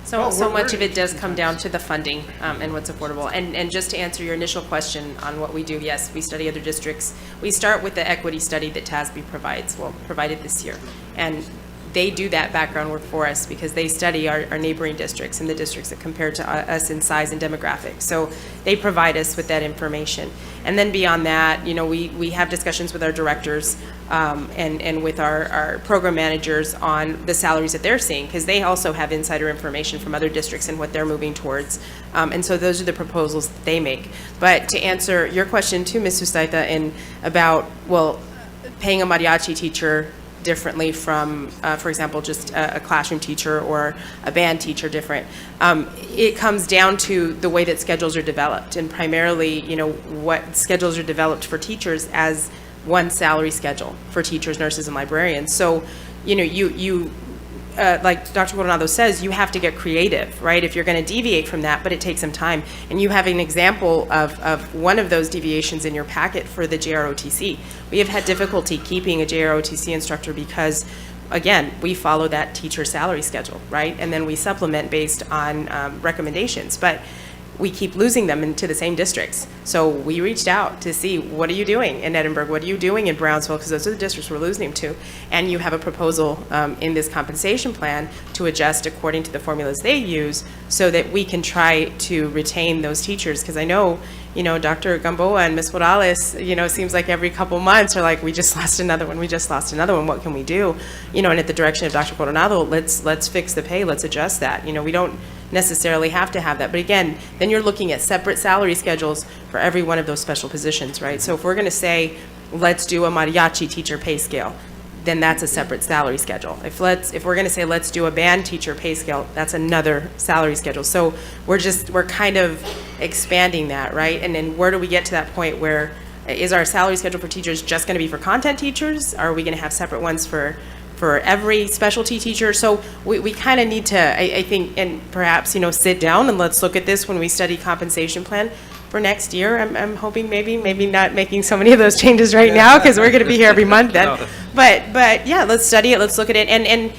So much of it does come down to the funding and what's affordable. And just to answer your initial question on what we do, yes, we study other districts. We start with the equity study that Tasby provided this year. And they do that background work for us because they study our neighboring districts and the districts that compare to us in size and demographics. So they provide us with that information. And then beyond that, you know, we have discussions with our directors and with our program managers on the salaries that they're seeing, because they also have insider information from other districts and what they're moving towards. And so those are the proposals that they make. But to answer your question too, Ms. Sustaita, and about, well, paying a mariachi teacher differently from, for example, just a classroom teacher or a band teacher different. It comes down to the way that schedules are developed, and primarily, you know, what schedules are developed for teachers as one salary schedule for teachers, nurses, and librarians. So, you know, like Dr. Coronado says, you have to get creative, right? If you're going to deviate from that, but it takes some time. And you have an example of one of those deviations in your packet for the JROTC. We have had difficulty keeping a JROTC instructor because, again, we follow that teacher salary schedule, right? And then we supplement based on recommendations. But we keep losing them into the same districts. So we reached out to see, what are you doing in Edinburgh? What are you doing in Brownsville? Because those are the districts we're losing them to. And you have a proposal in this compensation plan to adjust according to the formulas they use so that we can try to retain those teachers. Because I know, you know, Dr. Gamboa and Ms. Morales, you know, it seems like every couple months are like, we just lost another one, what can we do? You know, and at the direction of Dr. Coronado, let's fix the pay, let's adjust that. You know, we don't necessarily have to have that. But again, then you're looking at separate salary schedules for every one of those special positions, right? So if we're gonna say, let's do a mariachi teacher pay scale, then that's a separate salary schedule. If we're gonna say, let's do a band teacher pay scale, that's another salary schedule. So we're kind of expanding that, right? And then where do we get to that point where, is our salary schedule for teachers just gonna be for content teachers? Are we gonna have separate ones for for every specialty teacher. So we kind of need to, I think, and perhaps, sit down and let's look at this when we study compensation plan for next year. I'm hoping maybe not making so many of those changes right now, because we're going to be here every month then. But yeah, let's study it, let's look at it. And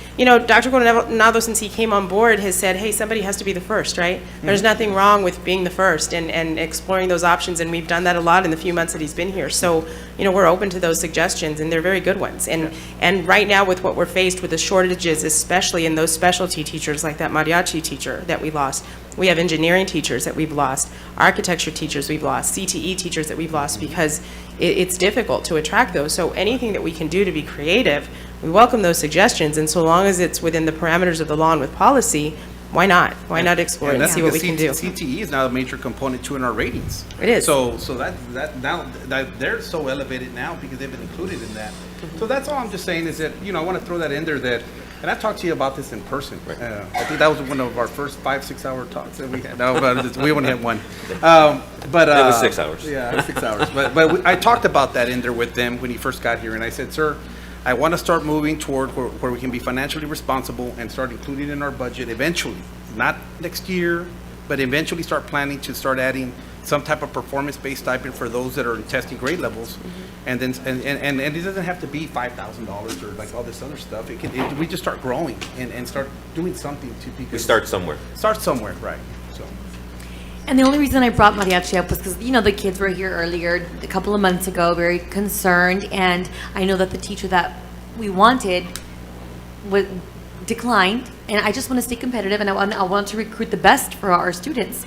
Dr. Coronado, since he came on board, has said, hey, somebody has to be the first, right? There's nothing wrong with being the first and exploring those options, and we've done that a lot in the few months that he's been here. So, we're open to those suggestions, and they're very good ones. And right now, with what we're faced with, the shortages, especially in those specialty teachers, like that mariachi teacher that we lost, we have engineering teachers that we've lost, architecture teachers we've lost, CTE teachers that we've lost, because it's difficult to attract those. So anything that we can do to be creative, we welcome those suggestions, and so long as it's within the parameters of the law and with policy, why not? Why not explore it and see what we can do? CTE is now a major component too in our ratings. It is. So that now that they're so elevated now because they've been included in that. So that's all I'm just saying is that, I want to throw that in there that, and I've talked to you about this in person. I think that was one of our first 5-6 hour talks that we had. No, but we only had one. But it was 6 hours. Yeah, 6 hours. But I talked about that in there with them when he first got here, and I said, sir, I want to start moving toward where we can be financially responsible and start including in our budget eventually, not next year, but eventually start planning to start adding some type of performance-based stipend for those that are in testing grade levels. And then and it doesn't have to be $5,000 or like all this other stuff. We just start growing and start doing something to be. We start somewhere. Start somewhere, right? So. And the only reason I brought mariachi up was because, the kids were here earlier, a couple of months ago, very concerned, and I know that the teacher that we wanted declined, and I just want to stay competitive, and I want to recruit the best for our students.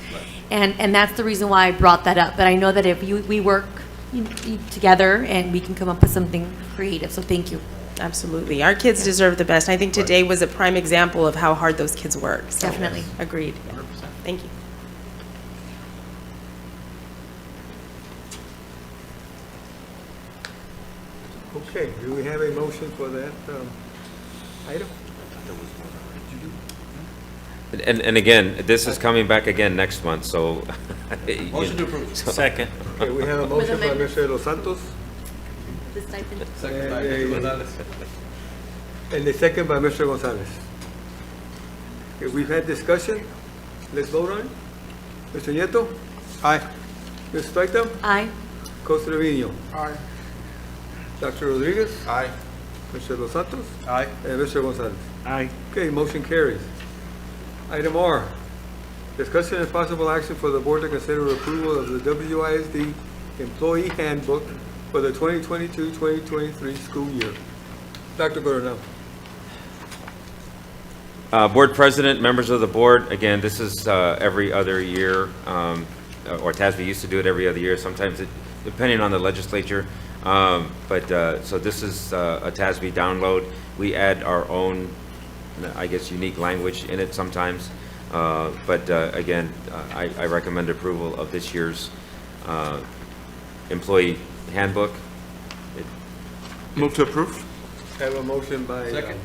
Right. And that's the reason why I brought that up. But I know that if we work together, and we can come up with something creative, so thank you. Absolutely. Our kids deserve the best. I think today was a prime example of how hard those kids work. So, definitely. Agreed. 100%. Thank you. Okay, do we have a motion for that item? And again, this is coming back again next month, so. Motion to approve. Second. Okay, we have a motion by Mr. Los Santos. The stipend. Second by Mr. Gonzalez. And the second by Mr. Gonzalez. Okay, we've had discussion. Let's vote on it. Mr. Nieto? Aye. Ms. Strikedom? Aye. Costa Trevino? Aye. Dr. Rodriguez? Aye. Mr. Los Santos? Aye. And Mr. Gonzalez? Aye. Okay, motion carries. Item R, discussion and possible action for the board to consider approval of the WISD Employee Handbook for the 2022-2023 school year. Dr. Coronel. Board President, members of the board, again, this is every other year, or Tasby used to do it every other year, sometimes depending on the legislature. So this is a Tasby download. We add our own, I guess, unique language in it sometimes. Again, I recommend approval of this year's employee handbook. Move to approve. Have a motion by. Second.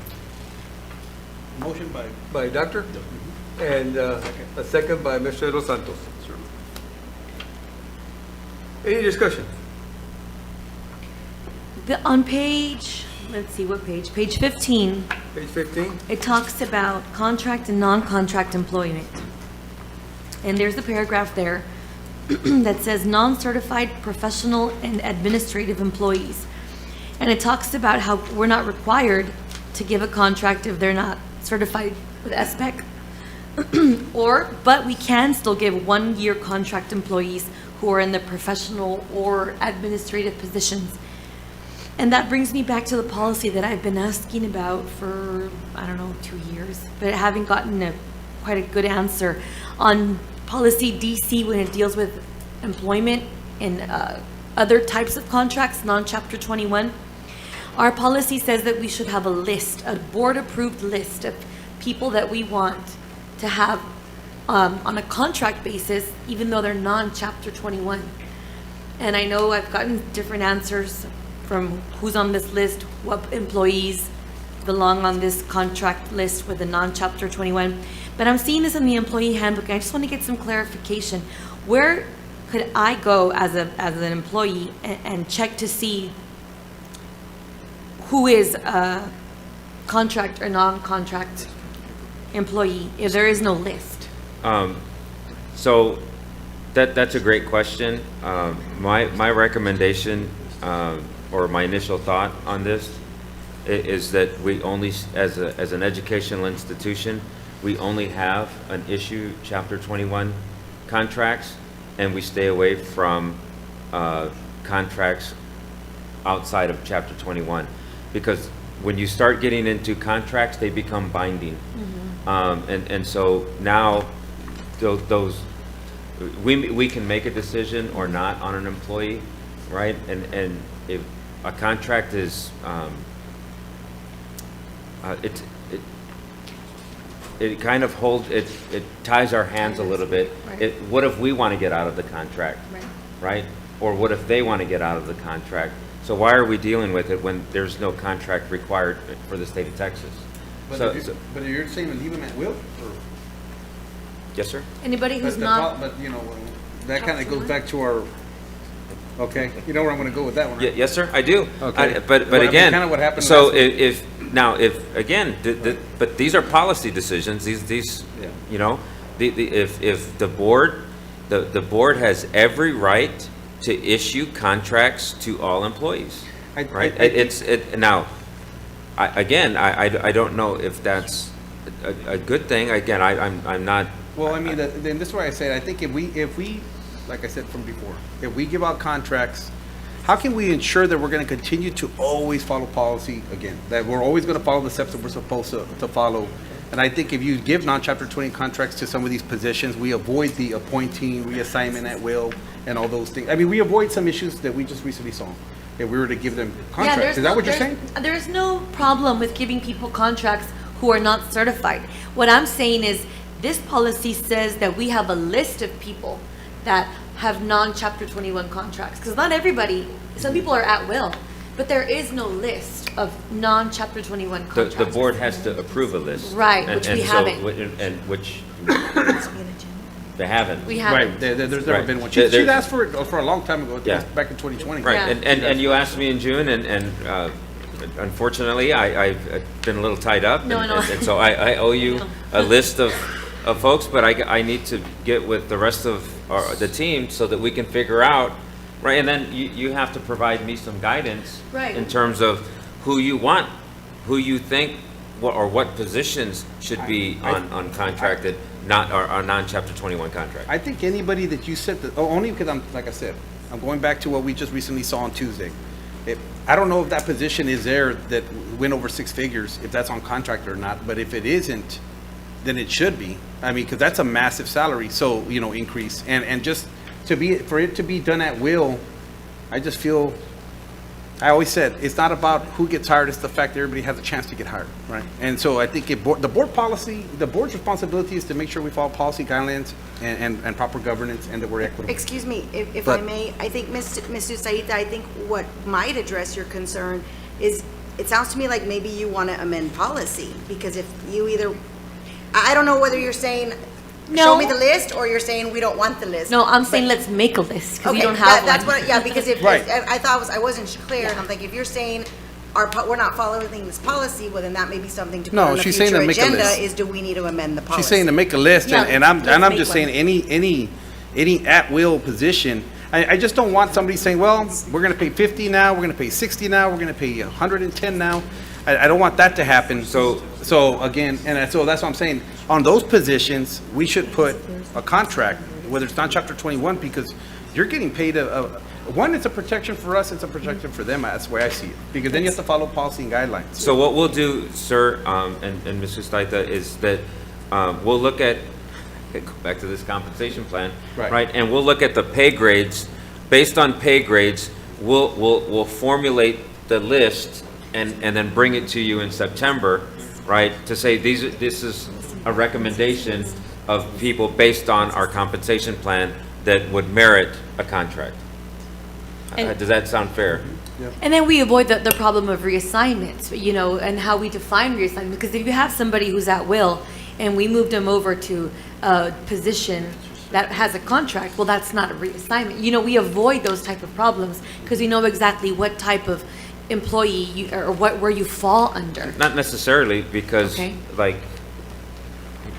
Motion by Doctor, and a second by Mr. Los Santos. Any discussion? On page, let's see, what page? Page 15. Page 15. It talks about contract and non-contract employment. And there's a paragraph there that says non-certified professional and administrative employees. And it talks about how we're not required to give a contract if they're not certified with SPEC. But we can still give one-year contract employees who are in the professional or administrative positions. And that brings me back to the policy that I've been asking about for, 2 years, but I haven't gotten quite a good answer on policy DC when it deals with employment and other types of contracts, non-Chapter 21. Our policy says that we should have a list, a board-approved list of people that we want to have on a contract basis, even though they're non-Chapter 21. And I know I've gotten different answers from who's on this list, what employees belong on this contract list with the non-Chapter 21. But I'm seeing this in the employee handbook, and I just want to get some clarification. Where could I go as an employee and check to see who is contract or non-contract employee if there is no list? So that's a great question. My recommendation, or my initial thought on this is that we only, as an educational institution, we only have an issue Chapter 21 contracts, and we stay away from contracts outside of Chapter 21. Because when you start getting into contracts, they become binding. And so now those we can make a decision or not on an employee, right? And if a contract is it kind of holds, it ties our hands a little bit. Right. What if we want to get out of the contract, Right. right? Or what if they want to get out of the contract? So why are we dealing with it when there's no contract required for the state of Texas? But So- but you're saying leave them at will, or? Yes, sir? Anybody who's But not, But, you know, that kind of goes back to our, okay, you know where I'm going to go with that one, right? Yes, sir, I do. Okay. But Well, I mean, again, kinda what happened so last week. if again, but these are policy decisions, these, Yeah. you know, if the board has every right to issue contracts to all employees, right? I don't know if that's a good thing. Again, I'm not. Well, I mean, then this is why I said, I think if we, like I said from before, if we give out contracts, how can we ensure that we're going to continue to always follow policy again? That we're always going to follow the steps that we're supposed to follow? And I think if you give non-Chapter 20 contracts to some of these positions, we avoid the appointing, reassignment at will, and all those things. I mean, we avoid some issues that we just recently saw, if we were to give them contracts. Is that what you're saying? There's no problem with giving people contracts who are not certified. What I'm saying is, this policy says that we have a list of people that have non-Chapter 21 contracts, because not everybody, some people are at will, but there is no list of non-Chapter 21 contracts. The board has to approve a list. Right, which we haven't. And which they haven't. We haven't. Right, there's never Right. been one. There- She'd asked for it for a long time ago, Yeah. back in 2020. Right, Yeah. and you asked me in June, and unfortunately, I've been a little tied up. No, and- no. And so I owe you a list of folks, but I need to get with the rest of the team so that we can figure out, right, and then you have to provide me some guidance Right. in terms of who you want, who you think, or what positions should be on contracted, not, or on non-Chapter 21 contract. I think anybody that you said, only because like I said, I'm going back to what we just recently saw on Tuesday. I don't know if that position is there that went over 6 figures, if that's on contract or not, but if it isn't, then it should be. I mean, because that's a massive salary, so, you know, increase. And just for it to be done at will, I just feel, I always said, it's not about who gets hired, it's the fact that everybody has a chance to get hired, right? And so I think the board's responsibility is to make sure we follow policy guidelines and proper governance, and that we're equitable. Excuse me, if I But- may, I think, Ms. Saita, I think what might address your concern is, it sounds to me like maybe you want to amend policy, because if you either, I don't know whether you're saying, show No. me the list, or you're saying we don't want the list. No, I'm saying let's make a list, because we Okay, don't have that's one. what, yeah, because if, Right. I thought I wasn't clear, and I'm like, if you're saying we're not following this policy, well, then that may be something to put No, on the she's saying future to make a agenda, list. is do we need to amend the policy? She's saying to make a list, Yeah, and I'm let's make just one. saying any at-will position. I just don't want somebody saying, well, we're gonna pay 50 now, we're gonna pay 60 now, we're gonna pay 110 now. I don't want that to happen. So again, so that's what I'm saying. On those positions, we should put a contract, whether it's not Chapter 21, because you're getting paid one, it's a protection for us, it's a protection for them. That's the way I see it. Because then you have to follow policy and guidelines. So what we'll do, sir, and Mr. Staita, is that we'll look at, back to this compensation plan, Right. right? And we'll look at the pay grades. Based on pay grades, we'll formulate the list and then bring it to you in September, right? To say this is a recommendation of people based on our compensation plan that would merit a contract. And- Does that sound fair? And then we avoid the problem of reassignments, you know, and how we define reassignment. Because if you have somebody who's at will and we moved them over to a position that has a contract, well, that's not a reassignment. You know, we avoid those type of problems because we know exactly what type of employee or where you fall under. Not necessarily, because, Okay. like,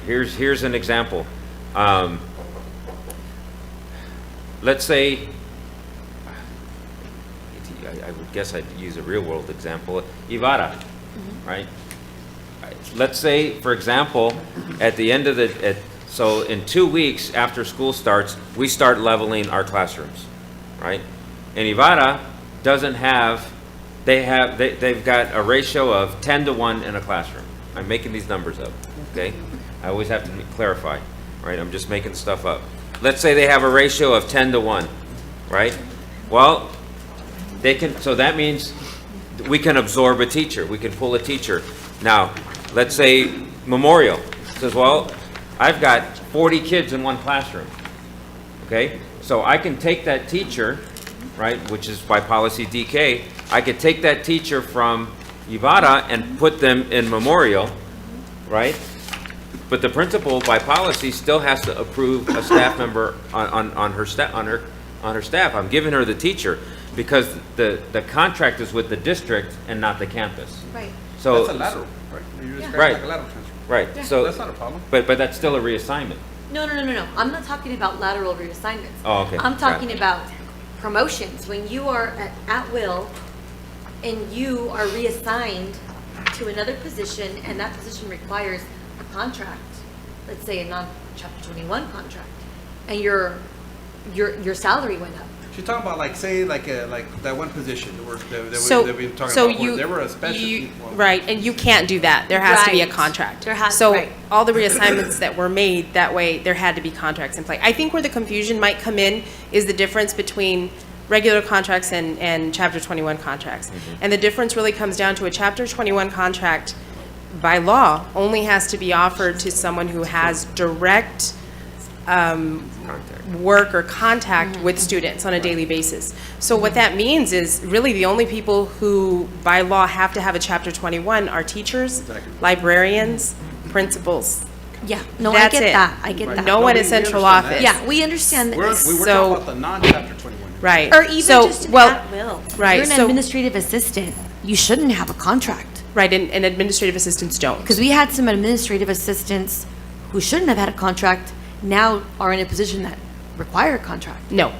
here's an example. Let's say, I would guess I'd use a real-world example, Ibarra, right? Let's say, for example, at the end of so in 2 weeks after school starts, we start leveling our classrooms, right? And Ibarra doesn't have, they've got a ratio of 10 to 1 in a classroom. I'm making these numbers up, okay? I always have to clarify, right? I'm just making stuff up. Let's say they have a ratio of 10 to 1, right? Well, they can, so that means we can absorb a teacher. We can pull a teacher. Now, let's say Memorial says, well, I've got 40 kids in one classroom, okay? So I can take that teacher, right, which is by policy DK, I could take that teacher from Ibarra and put them in Memorial, right? But the principal, by policy, still has to approve a staff member on her staff. I'm giving her the teacher because the contract is with the district and not the campus. Right. So that's a lateral, right? You just Right. like a lateral transfer. Right. Yeah. So That's not a problem. But that's still a reassignment. No. I'm not talking about lateral reassignments. Oh, okay. I'm talking Got it. about promotions. When you are at will and you are reassigned to another position and that position requires a contract, let's say a non-Chapter 21 contract, and your salary went up. She's talking about like, say, like that one position that we've been talking So about, where you, there were a specialty. right, and you can't do that. There has to be a Right. contract. There has- So right. all the reassignments that were made, that way, there had to be contracts in play. I think where the confusion might come in is the difference between regular contracts and Chapter 21 contracts. And the difference really comes down to a Chapter 21 contract, by law, only has to be offered to someone who has direct work or contact with students on a daily basis. So what that means is really the only people who by law have to have a Chapter 21 are teachers, librarians, principals. Yeah, no, That's I get it. that. I get that. No one in we central understand office. that. Yeah, we understand that. We were So- talking about the non-Chapter 21. Right. Or even So, just an well, at-will. right, You're an so- administrative assistant. You shouldn't have a contract. Right, and administrative assistants don't. Because we had some administrative assistants who shouldn't have had a contract, now are in a position that require a contract. No.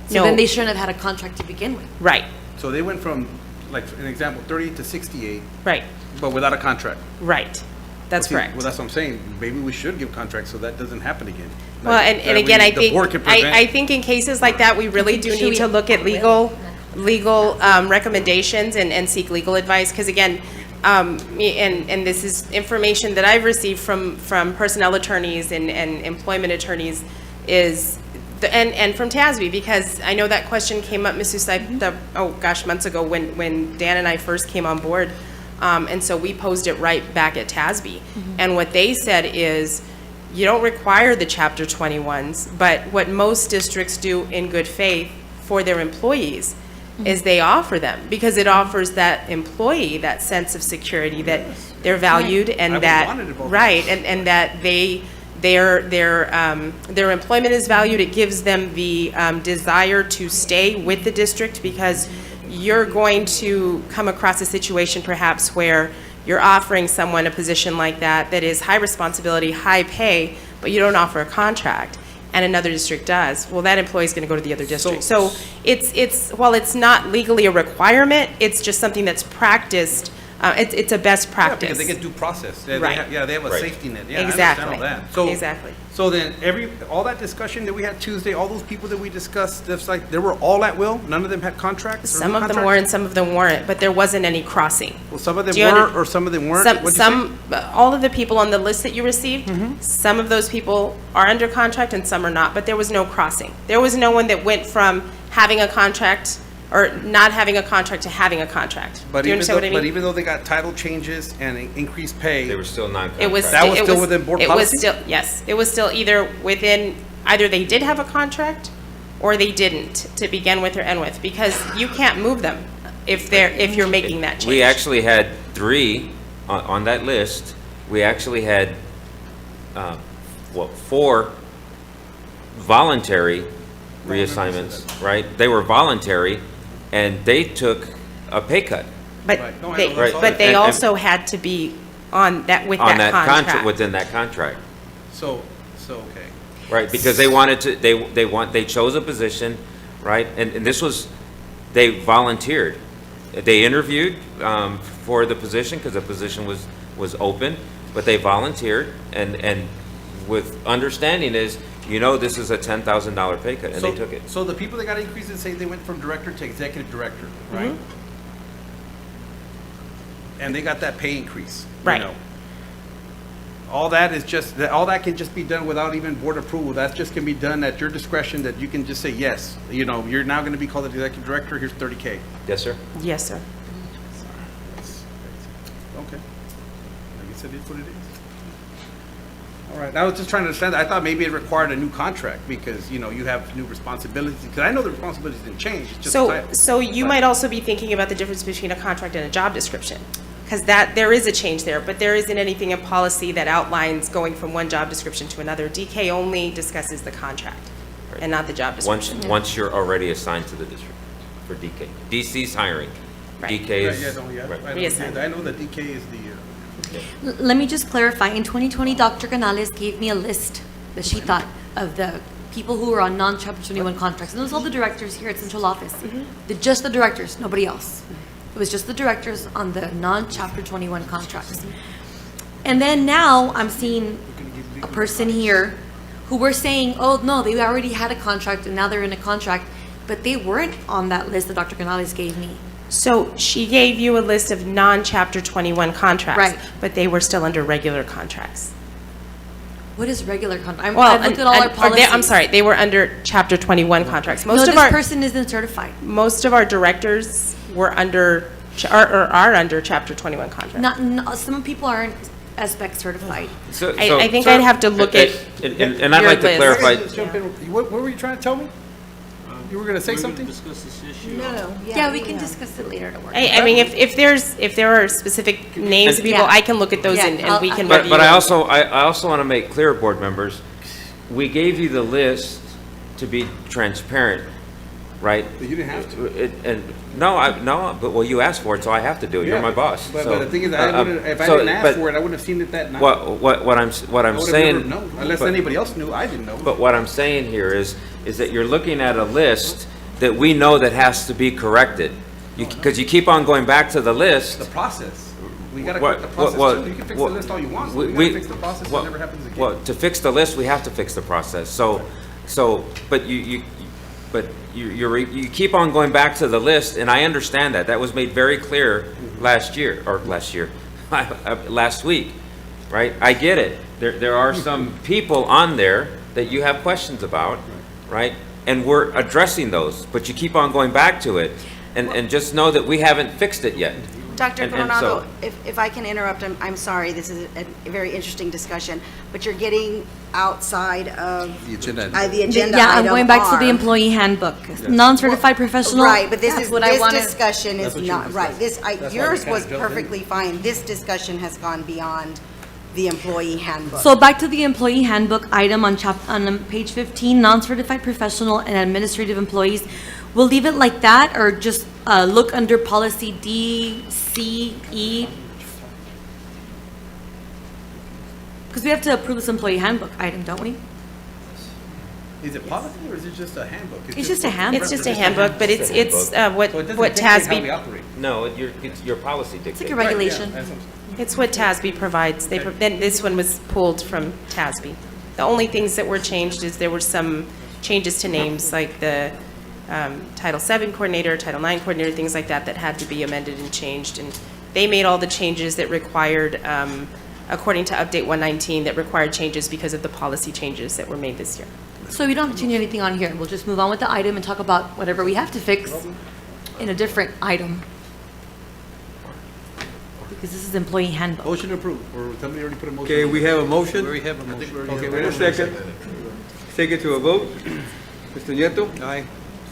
So then they shouldn't have had a contract to begin with. Right, So they went from, like, an example, 38 to 68, right, but without a contract. right. That's See, correct. Well, that's what I'm saying. Maybe we should give contracts so that doesn't happen again. Well, Like, and that again, way I the think, board can prevent- I think in cases like that, we really do Should need we- to look at legal recommendations and seek legal advice, because again, and this is information that I've received from personnel attorneys and employment attorneys is, and from Tasby, because I know that question came up, Mrs. Saib, months ago when Dan and I first came on board. And so we posed it right back at Tasby. And what they said is, you don't require the Chapter 21s, but what most districts do in good faith for their employees is they offer them, because it offers that employee that sense of security, that they're valued and I that, wanted it both. right, and that their employment is valued. It gives them the desire to stay with the district, because you're going to come across a situation perhaps where you're offering someone a position like that is high responsibility, high pay, but you don't offer a contract, and another district does. Well, that employee's going to go to the other district. So it's while it's not legally a requirement, it's just something that's practiced. It's a best Yeah, practice. because they get due process. They Right. have a Right. safety net. Yeah, Exactly. I understand all that. Exactly. So then all that discussion that we had Tuesday, all those people that we discussed, that's like, they were all at will? None of them had contracts? or Some no of them contracts? were and some of them weren't, but there wasn't any crossing. Well, some of them Do you were, under- or some of them weren't? What'd you say? All of the people on the list that you received, some of those people are under contract and some are not, but there was no crossing. There was no one that went from having a contract or not having a contract to having a contract. But Do you understand what I mean? But even though they got title changes and increased pay. They were still non-contract. It was. That was it still within board it policy? was still, yes, it was still either they did have a contract or they didn't to begin with or end with, because you can't move them if you're making that change. We actually had 3 on that list. We actually had, 4 voluntary reassignments, right? They were voluntary, and they took a pay cut. But Right. No, I they, know, that's all but they And- also had to be on that, with on that that contract. within that contract. So, okay. Right, because they wanted to, they chose a position, right? And this was, they volunteered. They interviewed for the position because the position was open, but they volunteered and with understanding is, this is a $10,000 pay cut and they took it. So the people that got increases say they went from director to executive director, right? And they got that pay increase. Right. All that is just, all that can just be done without even board approval. That just can be done at your discretion, that you can just say, yes, you're now going to be called the executive director, here's 30K. Yes, sir? Yes, sir. Okay. I guess it is what it is. All right, I was just trying to understand, I thought maybe it required a new contract because, you have new responsibilities. Because I know the responsibilities didn't change, it's just the title. So you might also be thinking about the difference between a contract and a job description. Because there is a change there, but there isn't anything in policy that outlines going from one job description to another. DK only discusses the contract and not the job description. Once you're already assigned to the district for DK. DC's hiring. Right. DK is. Reassigned. I know that DK is the, Let me just clarify. In 2020, Dr. Canales gave me a list that she thought of the people who were on non-Chapter 21 contracts. And those are all the directors here at central office. Just the directors, nobody else. It was just the directors on the non-Chapter 21 contracts. And then now I'm seeing a person here who we're saying, oh, no, they already had a contract and now they're in a contract, but they weren't on that list that Dr. Canales gave me. So she gave you a list of non-Chapter 21 contracts. Right. But they were still under regular contracts. What is regular contract? Well, I've looked at all our policies. I'm sorry, they were under Chapter 21 contracts. No, Most this of our person isn't certified. Most of our directors were under, are under Chapter 21 contracts. Some people aren't SBEC certified. I think I'd have to look at And I'd your like to list. clarify. Let's jump in. What were you trying to tell me? You were going to say something? Discuss this issue. No. Yeah, we can discuss it later at work. I mean, if there are specific names of people, Yeah. I can look at those Yeah, and we can But review. I also want to make clear, board members, we gave you the list to be transparent, right? You didn't have to. But you asked for it, so I have to do it. You're my boss. But So, the thing is, if I so- didn't ask but for it, I wouldn't have seen it that night. What I'm I would've saying. never known. Unless but- anybody else knew, I didn't know. But what I'm saying here is that you're looking at a list that we know that has to be corrected. Because you keep on going back to the list. The process. We got to What- correct the process what- too. You can fix the what- list all you want. we- We got we- to fix the process so it never happens again. Well, to fix the list, we have to fix the process. But you keep on going back to the list, and I understand that. That was made very clear last week, right? I get it. There are some people on there that you have questions about, right? And we're addressing those, but you keep on going back to it, and just know that we haven't fixed it yet. Dr. And Coronado, so- if I can interrupt, I'm sorry, this is a very interesting discussion, but you're getting outside of The agenda. the agenda Yeah, I'm item going back to R. the employee handbook. Non-certified professional. Right, but this that's is, what I this wanna- discussion That's is what you not, right, discussed. That's why we yours kinda was jumped in. perfectly fine. This discussion has gone beyond the employee handbook. So back to the employee handbook item on page 15, non-certified professional and administrative employees. We'll leave it like that, or just look under policy D, C, E? Because we have to approve this employee handbook item, don't we? Is it policy or is it just a handbook? It's just a handbook. It's just a handbook, but it's what So it doesn't what dictate how we TASB, operate. No, it's your policy dictates. It's like a regulation. Right, yeah, that's what I'm saying. it's what TASB provides. Then this one was pulled from TASB. The only things that were changed is there were some changes to names, like the Title VII coordinator, Title IX coordinator, things like that, that had to be amended and changed. And they made all the changes that required, according to Update 119, that required changes because of the policy changes that were made this year. So we don't have to change anything on here. We'll just move on with the item and talk about whatever we have to fix in a different item. Because this is employee handbook. Motion approved, or somebody already put a motion? Okay, we have a motion. We already have a motion. Okay, wait a second. Take it to a vote. Mr. Nieto. Aye.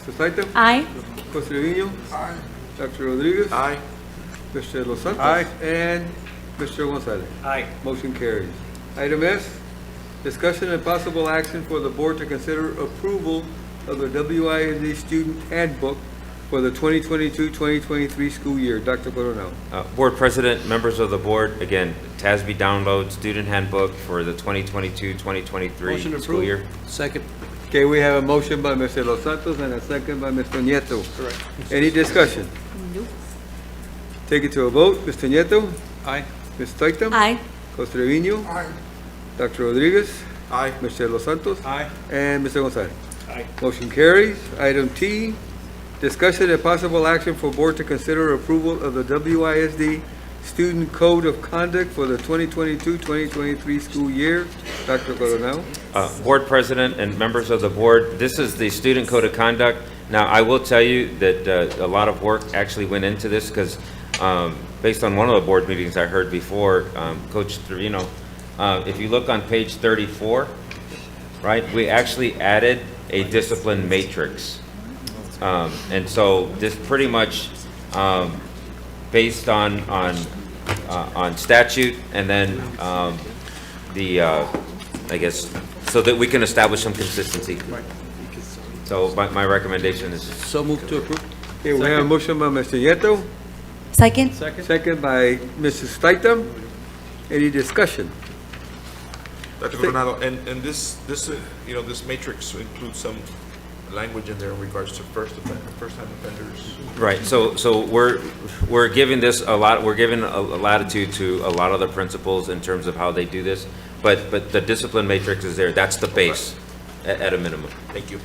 Mr. Saita. Aye. Mr. Trevino. Aye. Dr. Rodriguez. Aye. Mr. Los Santos. Aye. And Mr. Gonzalez. Aye. Motion carries. Item S, discussion and possible action for the board to consider approval of the WISD student handbook for for the 2022-2023 school year. Dr. Coronel. Board President, members of the board, again, Tasby download student handbook for the 2022-2023 school year. Second. Okay, we have a motion by Mr. Los Santos and a second by Mr. Nieto. Correct. Any discussion? Nope. Take it to a vote. Mr. Nieto. Aye. Ms. Taitam. Aye. Costeño. Aye. Dr. Rodriguez. Aye. Mr. Los Santos. Aye. And Mr. Gonzalez. Aye. Motion carries. Item T, discussion and possible action for board to consider approval of the WISD Student Code of Conduct for the 2022-2023 school year. Dr. Coronel. Board President and members of the board, this is the Student Code of Conduct. Now, I will tell you that a lot of work actually went into this because based on one of the board meetings I heard before, Coach Trevino, if you look on page 34, right, we actually added a discipline matrix. And so this pretty much based on statute and then I guess, so that we can establish some consistency. So my recommendation is. So move to approve. Okay, we have a motion by Mr. Nieto, Second? second by Mrs. Taitam. Any discussion? Dr. Coronado, and this, this matrix includes some language in there in regards to first-time offenders. Right, so we're giving this a lot, we're giving a latitude to a lot of the principals in terms of how they do this, but the discipline matrix is there, that's the base at a minimum. Thank you.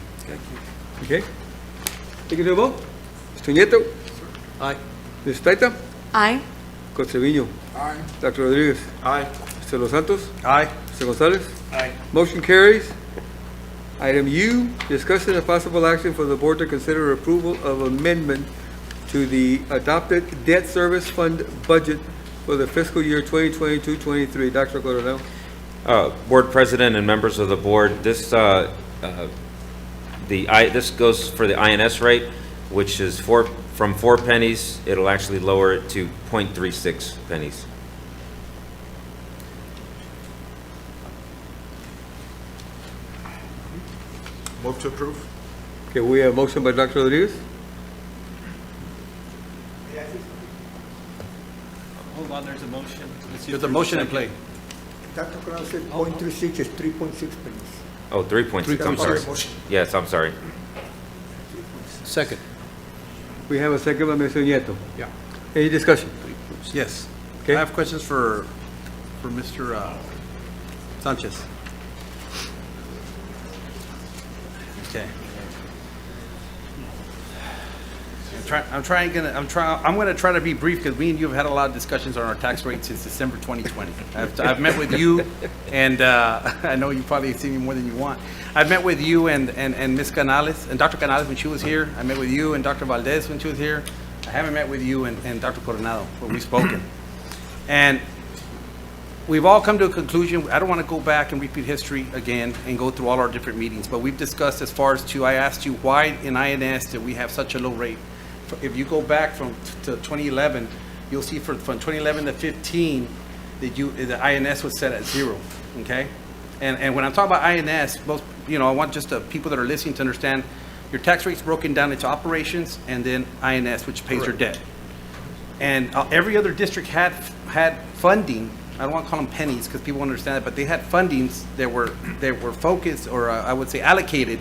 Okay. Take it to a vote. Mr. Nieto. Aye. Ms. Taitam. Aye. Costeño. Aye. Dr. Rodriguez. Aye. Mr. Los Santos. Aye. Mr. Gonzalez. Aye. Motion carries. Item U, discussion and possible action for the board to consider approval of amendment to the adopted debt service fund budget for the fiscal year 2022-23. Dr. Coronel. Board President and members of the board, this this goes for the INS rate, which is from 4 pennies, it'll actually lower it to 0.36 pennies. Move to approve. Okay, we have a motion by Dr. Rodriguez. Hold on, there's a motion. There's a motion in play. Dr. Coronel said 0.36 is 3.6 pennies. Oh, 3.6, I'm sorry. Yes, I'm sorry. Second. We have a second by Mr. Nieto. Yeah. Any discussion? Yes. Okay. I have questions for Mr. Sanchez. Okay. I'm gonna try to be brief because me and you have had a lot of discussions on our tax rate since December 2020. I've met with you, and I know you probably seen me more than you want. I've met with you and Ms. Canales and Dr. Canales when she was here. I met with you and Dr. Valdez when she was here. I haven't met with you and Dr. Coronado, but we've spoken. And we've all come to a conclusion. I don't want to go back and repeat history again and go through all our different meetings, but we've discussed as far as I asked you why in INS did we have such a low rate. If you go back to 2011, you'll see from 2011 to 15 that the INS was set at 0. Okay, and when I'm talking about INS, most I want just the people that are listening to understand your tax rate's broken down into operations and then INS, which pays your debt. And every other district had funding. I don't want to call them pennies because people understand it, but they had fundings that were focused, or I would say allocated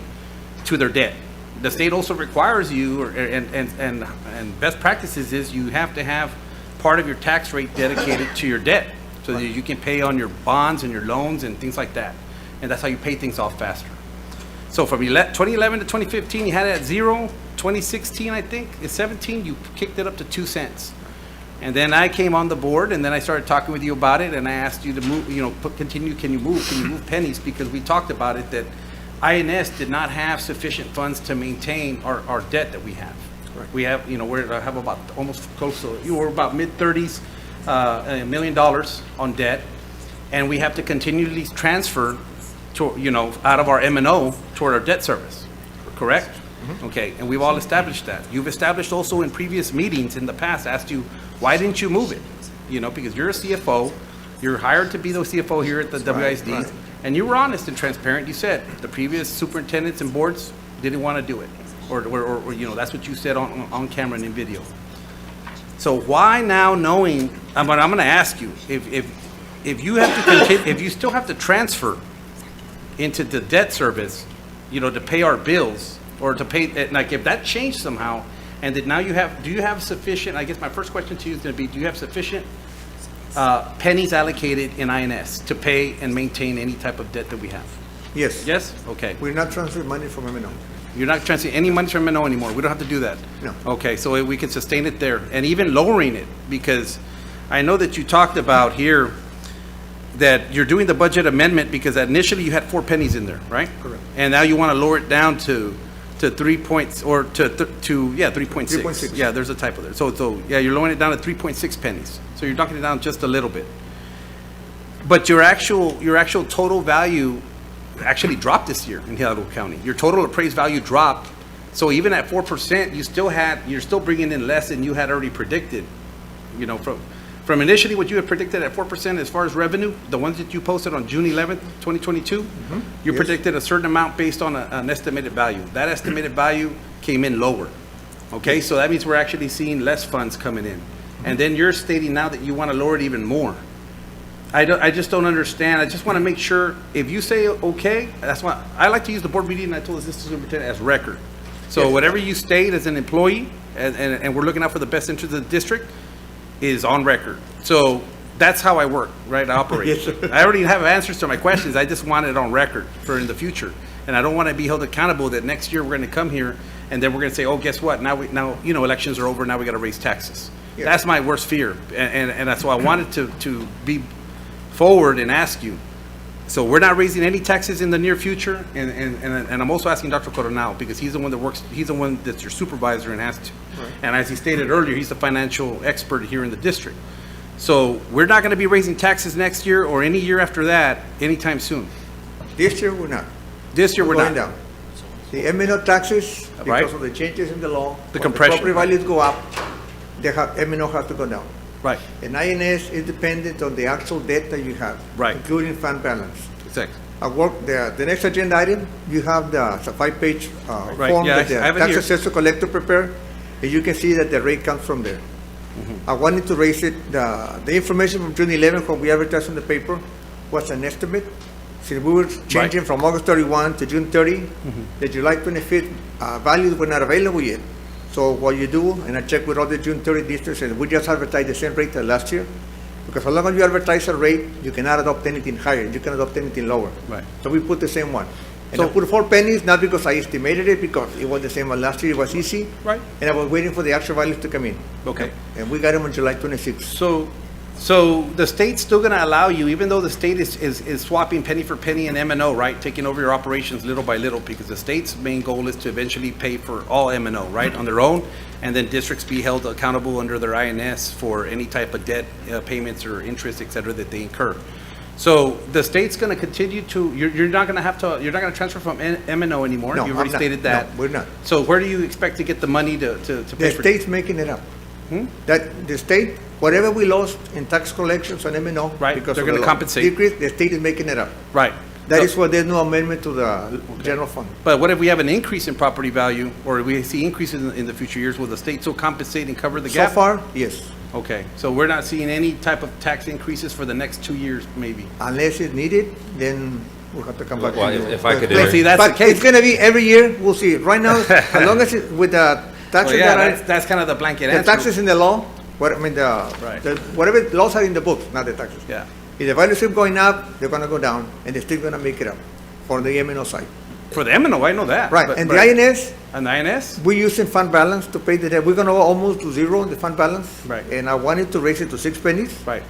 to their debt. The state also requires you, and best practices is you have to have part of your tax rate dedicated to your debt, so that you can pay on your bonds and your loans and things like that, and that's how you pay things off faster. So from 2011 to 2015, you had it at 0. 2016, I think, is 17. You kicked it up to 2 cents. And then I came on the board, and then I started talking with you about it, and I asked you to move, can you move pennies, because we talked about it, that INS did not have sufficient funds to maintain our debt that we have. Right. We have, I have about almost close to, we're about mid-30s, $1 million on debt, and we have to continually transfer to, out of our M&O toward our debt service, correct? Mm-hmm. Okay, and we've all established that. You've established also in previous meetings in the past, asked you, why didn't you move it? Because you're a CFO, you're hired to be the CFO here at the WISD, and you were honest and transparent. You said the previous superintendents and boards didn't want to do it. or, you know, that's what you said on camera and in video. So why now knowing, I'm gonna ask you, if you have to continue, if you still have to transfer into the debt service, you know, to pay our bills, or to pay, like, if that changed somehow, and that now you have, do you have sufficient, I guess my first question to you is gonna be, do you have sufficient pennies allocated in INS to pay and maintain any type of debt that we have? Yes. Yes? Okay. We're not transferring money from M&O. You're not transferring any money from M&O anymore? We don't have to do that? No. Okay, so we can sustain it there, and even lowering it, because I know that you talked about here that you're doing the budget amendment because initially you had 4 pennies in there, right? Correct. And now you want to lower it down to 3 points, or to 3.6. 3.6. Yeah, there's a typo there. So yeah, you're lowering it down to 3.6 pennies. So you're knocking it down just a little bit. But your actual total value actually dropped this year in Hidalgo County. Your total appraised value dropped. So even at 4%, you're still bringing in less than you had already predicted. You know, from initially what you had predicted at 4% as far as revenue, the ones that you posted on June 11th, 2022, you predicted a certain amount based on an estimated value. That estimated value came in lower. Okay, so that means we're actually seeing less funds coming in. And then you're stating now that you want to lower it even more. I just don't understand. I just want to make sure, if you say okay, that's why I like to use the board meeting, and I told the assistant superintendent, as record. So whatever you state as an employee, and we're looking out for the best interest of the district, is on record. So that's how I work, right? I operate. Yes, sir. I already have answers to my questions. I just want it on record for in the future. And I don't want to be held accountable that next year we're going to come here and then we're going to say, oh, guess what? Now, you know, elections are over. Now we got to raise taxes. Yeah. That's my worst fear. And that's why I wanted to be forward and ask you. So we're not raising any taxes in the near future. And I'm also asking Dr. Coronel, because he's the one that works, he's the one that's your supervisor and has to. Right. And as he stated earlier, he's the financial expert here in the district. So we're not going to be raising taxes next year or any year after that anytime soon. This year, we're not. This year, we're going not. down. The M&O taxes, because Right. of the changes in the law, The when compression. property values go up, M&O has to go down. Right. And INS is dependent on the actual debt that you have, Right. including fund balance. Exactly. The next agenda item, you have the 5-page Right, form yeah, that the I have it tax here. assessor collector prepared, and you can see that the rate comes from there. I wanted to raise it, the information from June 11th, when we advertised in the paper, was an estimate. Since we were changing from August 31 to June 30, the July 25th values were not available yet. So what you do, and I checked with all the June 30 districts, and we just advertised the same rate as last year. Because as long as you advertise a rate, you cannot adopt anything higher, you can adopt anything lower. Right. So we put the same one. And So- I put 4 pennies, not because I estimated it, because it was the same as last year, it was easy. Right. And I was waiting for the actual values to come in. Okay. And we got them on July 26th. So the state's still going to allow you, even though the state is swapping penny for penny and M&O, right? Taking over your operations little by little, because the state's main goal is to eventually pay for all M&O, right? On their own, and then districts be held accountable under their INS for any type of debt payments or interest, et cetera, that they incur. So the state's going to continue to, you're not going to transfer from M&O anymore? No, You already I'm not. stated that. No, we're not. So where do you expect to get the money to The pay for? state's making it up. That the state, whatever we lost in tax collections on M&O. Right, because they're of the gonna law compensate. decrease, the state is making it up. Right. That So- is why there's no amendment to the general fund. But what if we have an increase in property value, or we see increases in the future years? Will the state still compensate and cover the So gap? far, yes. Okay, so we're not seeing any type of tax increases for the next 2 years, maybe? Unless it's needed, then we'll have to come back. Well, to you. if I could But- interject- See, that's but the case. it's gonna be every year, we'll see. Right now, as long as it, with the taxes Well, yeah, that are, that's kind of the blanket the answer. taxes in the law, Right. whatever laws are in the books, not the taxes. Yeah. If the values keep going up, they're gonna go down, and the state's gonna make it up for the M&O side. For the M&O, I know that. Right, but- and but- the INS, And the INS? we're using fund balance to pay the debt. We're gonna go almost to zero in the fund balance. Right. And I wanted to raise it to 6 pennies. Right.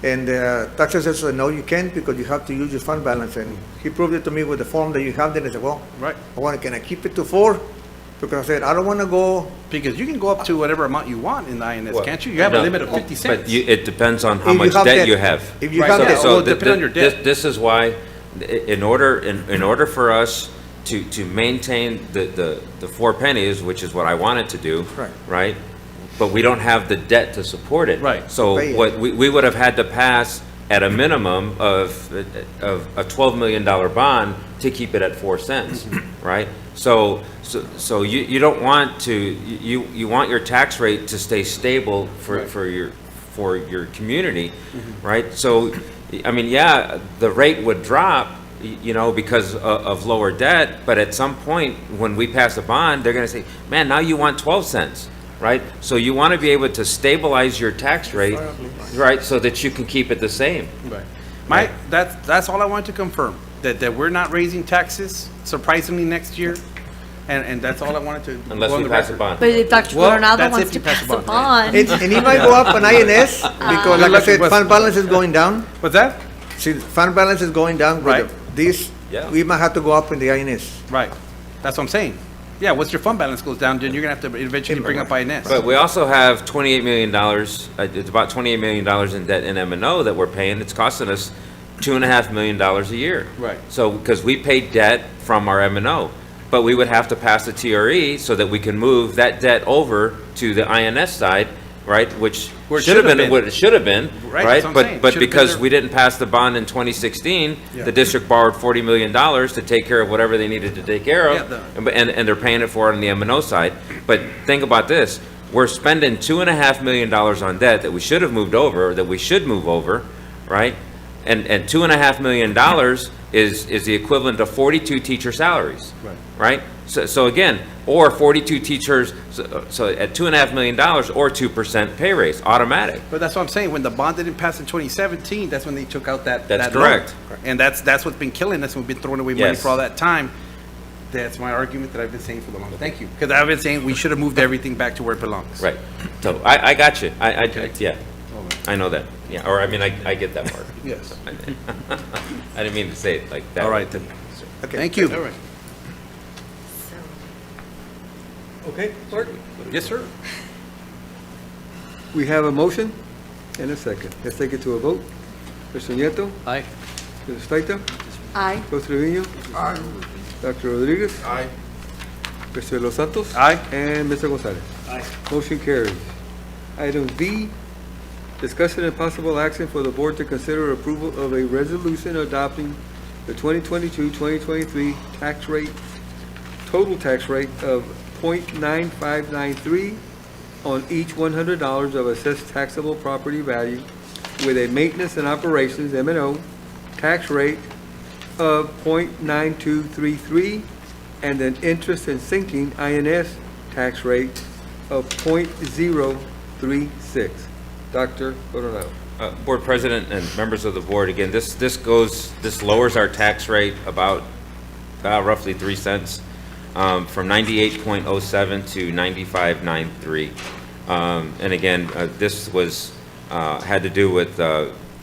And the tax assessor said, no, you can't, because you have to use your fund balance. And he proved it to me with the form that you have. Then I said, well, Right. can I keep it to 4? Because I said, I don't wanna go, Because you can go up to whatever amount you want in the INS, Well, can't you? You have a no, limit of 50 cents. But it depends on how If you much have debt debt. you have. If you Right, have so- debt. so- Well, depending on your debt. This is why, in order for us to maintain the 4 pennies, which is what I wanted to do. Right. Right? But we don't have the debt to support it. Right. So Pay it. what we would have had to pass at a minimum of a $12 million bond to keep it at 4 cents, right? So you don't want to, you want your tax rate to stay stable for your community, right? So, I mean, yeah, the rate would drop, because of lower debt, but at some point, when we pass a bond, they're gonna say, man, now you want 12 cents, right? So you want to be able to stabilize your tax rate, right, so that you can keep it the same. Right. That's all I wanted to confirm, that we're not raising taxes surprisingly next year, and that's all I wanted to. Unless go on we the pass a record. bond. But if Dr. Well, Coronado that's wants if to you pass pass a a bond. bond. And it might go up on INS, because like I said, West- fund balance is going down. What's that? See, fund balance is going down. Right. This, we might have to go up in the INS. Right. That's what I'm saying. Yeah, once your fund balance goes down, then you're gonna have to eventually bring up INS. But we also have $28 million, it's about $28 million in debt in M&O that we're paying. It's costing us $2.5 million a year. Right. So, because we pay debt from our M&O, but we would have to pass the TRE so that we can move that debt over to the INS side, right? Which Where it should have should've been been. what it should have been, Right, right? that's what I'm saying. But Should've been because there. we didn't pass the bond in 2016, Yeah. the district borrowed $40 million to take care of whatever they needed to take care of, and they're paying it for it on the M&O side. But think about this, we're spending $2.5 million on debt that we should have moved over, that we should move over, right? And $2.5 million is the equivalent of 42 teacher salaries, right? So again, or 42 teachers, so at $2.5 million or 2% pay raise, automatic. But that's what I'm saying, when the bond didn't pass in 2017, that's when they took out that That's loan. correct. And that's what's been killing us, we've been throwing away money Yes. for all that time. That's my argument that I've been saying for the longest. Thank you. Because I've been saying we should have moved everything back to where it belongs. Right. So I got you. Yeah. I know that. Yeah, or I mean, I get that part. Yes. I didn't mean to say it like that. All right, then. Thank you. All right. Okay, Mark? Yes, sir. We have a motion and a second. Let's take it to a vote. Mr. Nieto. Aye. Mr. Staita. Aye. Mr. Trevino. Aye. Dr. Rodriguez. Aye. Mr. Los Santos. Aye. And Mr. Gonzalez. Aye. Motion carries. Item B, discussion and possible action for the board to consider approval of a resolution adopting the 2022-2023 tax rate, total tax rate of .9593 on each $100 of assessed taxable property value with a maintenance and operations, M&O, tax rate of .9233 and an interest and sinking, INS, tax rate of .036. Dr. Coronado. Board President and members of the board, again, this lowers our tax rate about roughly 3 cents, from 98.07 to 95.93. And again, this was, had to do with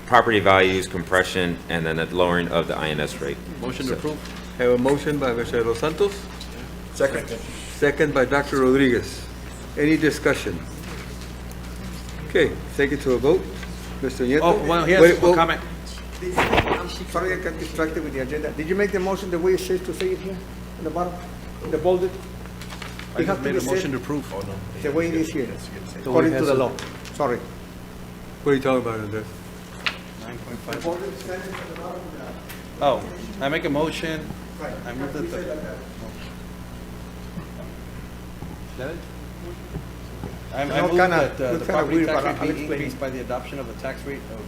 property values, compression, and then a lowering of the INS rate. Motion to approve. Have a motion by Mr. Los Santos, Second. second by Dr. Rodriguez. Any discussion? Okay, take it to a vote. Mr. Nieto? Oh, well, yes, Wait, one well, comment. I'm sorry I got distracted with the agenda. Did you make the motion the way it says to say it here, in the bottom, in the bolded? I It has just to made be a motion said to approve. the way it is here, way according it to has the it. law. Sorry. What are you talking about, Andres? 9.5. Oh, I make a motion. I move that the. That it? I No, move kinda- that the looks kinda property weird, tax but rate I'll be explain. increased by the adoption of a tax rate of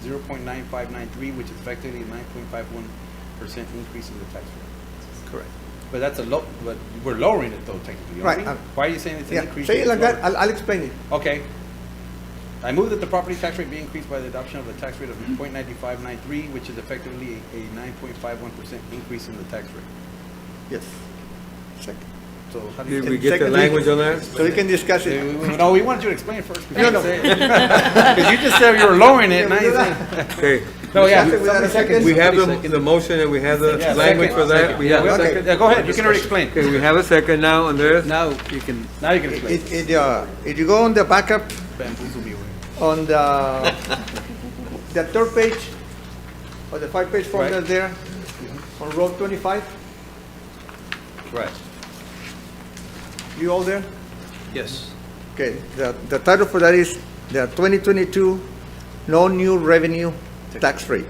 0.9593, which is effectively a 9.51% increase in the tax rate. Correct. But that's a low, but we're lowering it though technically, Right, aren't we? Why are you saying it's an Yeah, increase? say if it like it's that, lower? I'll explain it. Okay. I move that the property tax rate be increased by the adoption of a tax rate of 0.9593, which is effectively a 9.51% increase in the tax rate. Yes. Second. So how do you? Did we get the Second, language on that? So we can discuss it. No, we wanted you to explain first. No, no. Because you just said you were lowering it, now you're saying. Okay. No, yeah. Without a second? We have the motion and we have the Yeah, language second. for that. We have a Okay. second. Yeah, go ahead, you can already explain. Okay, we have a second now, Andres. Now you can explain. If you go on the backup, Bamboozle me with it. on the third page, or the 5-page form Right. that's there, on row 25, Right. you all there? Yes. Okay, the title for that is the 2022 No New Revenue Tax Rate.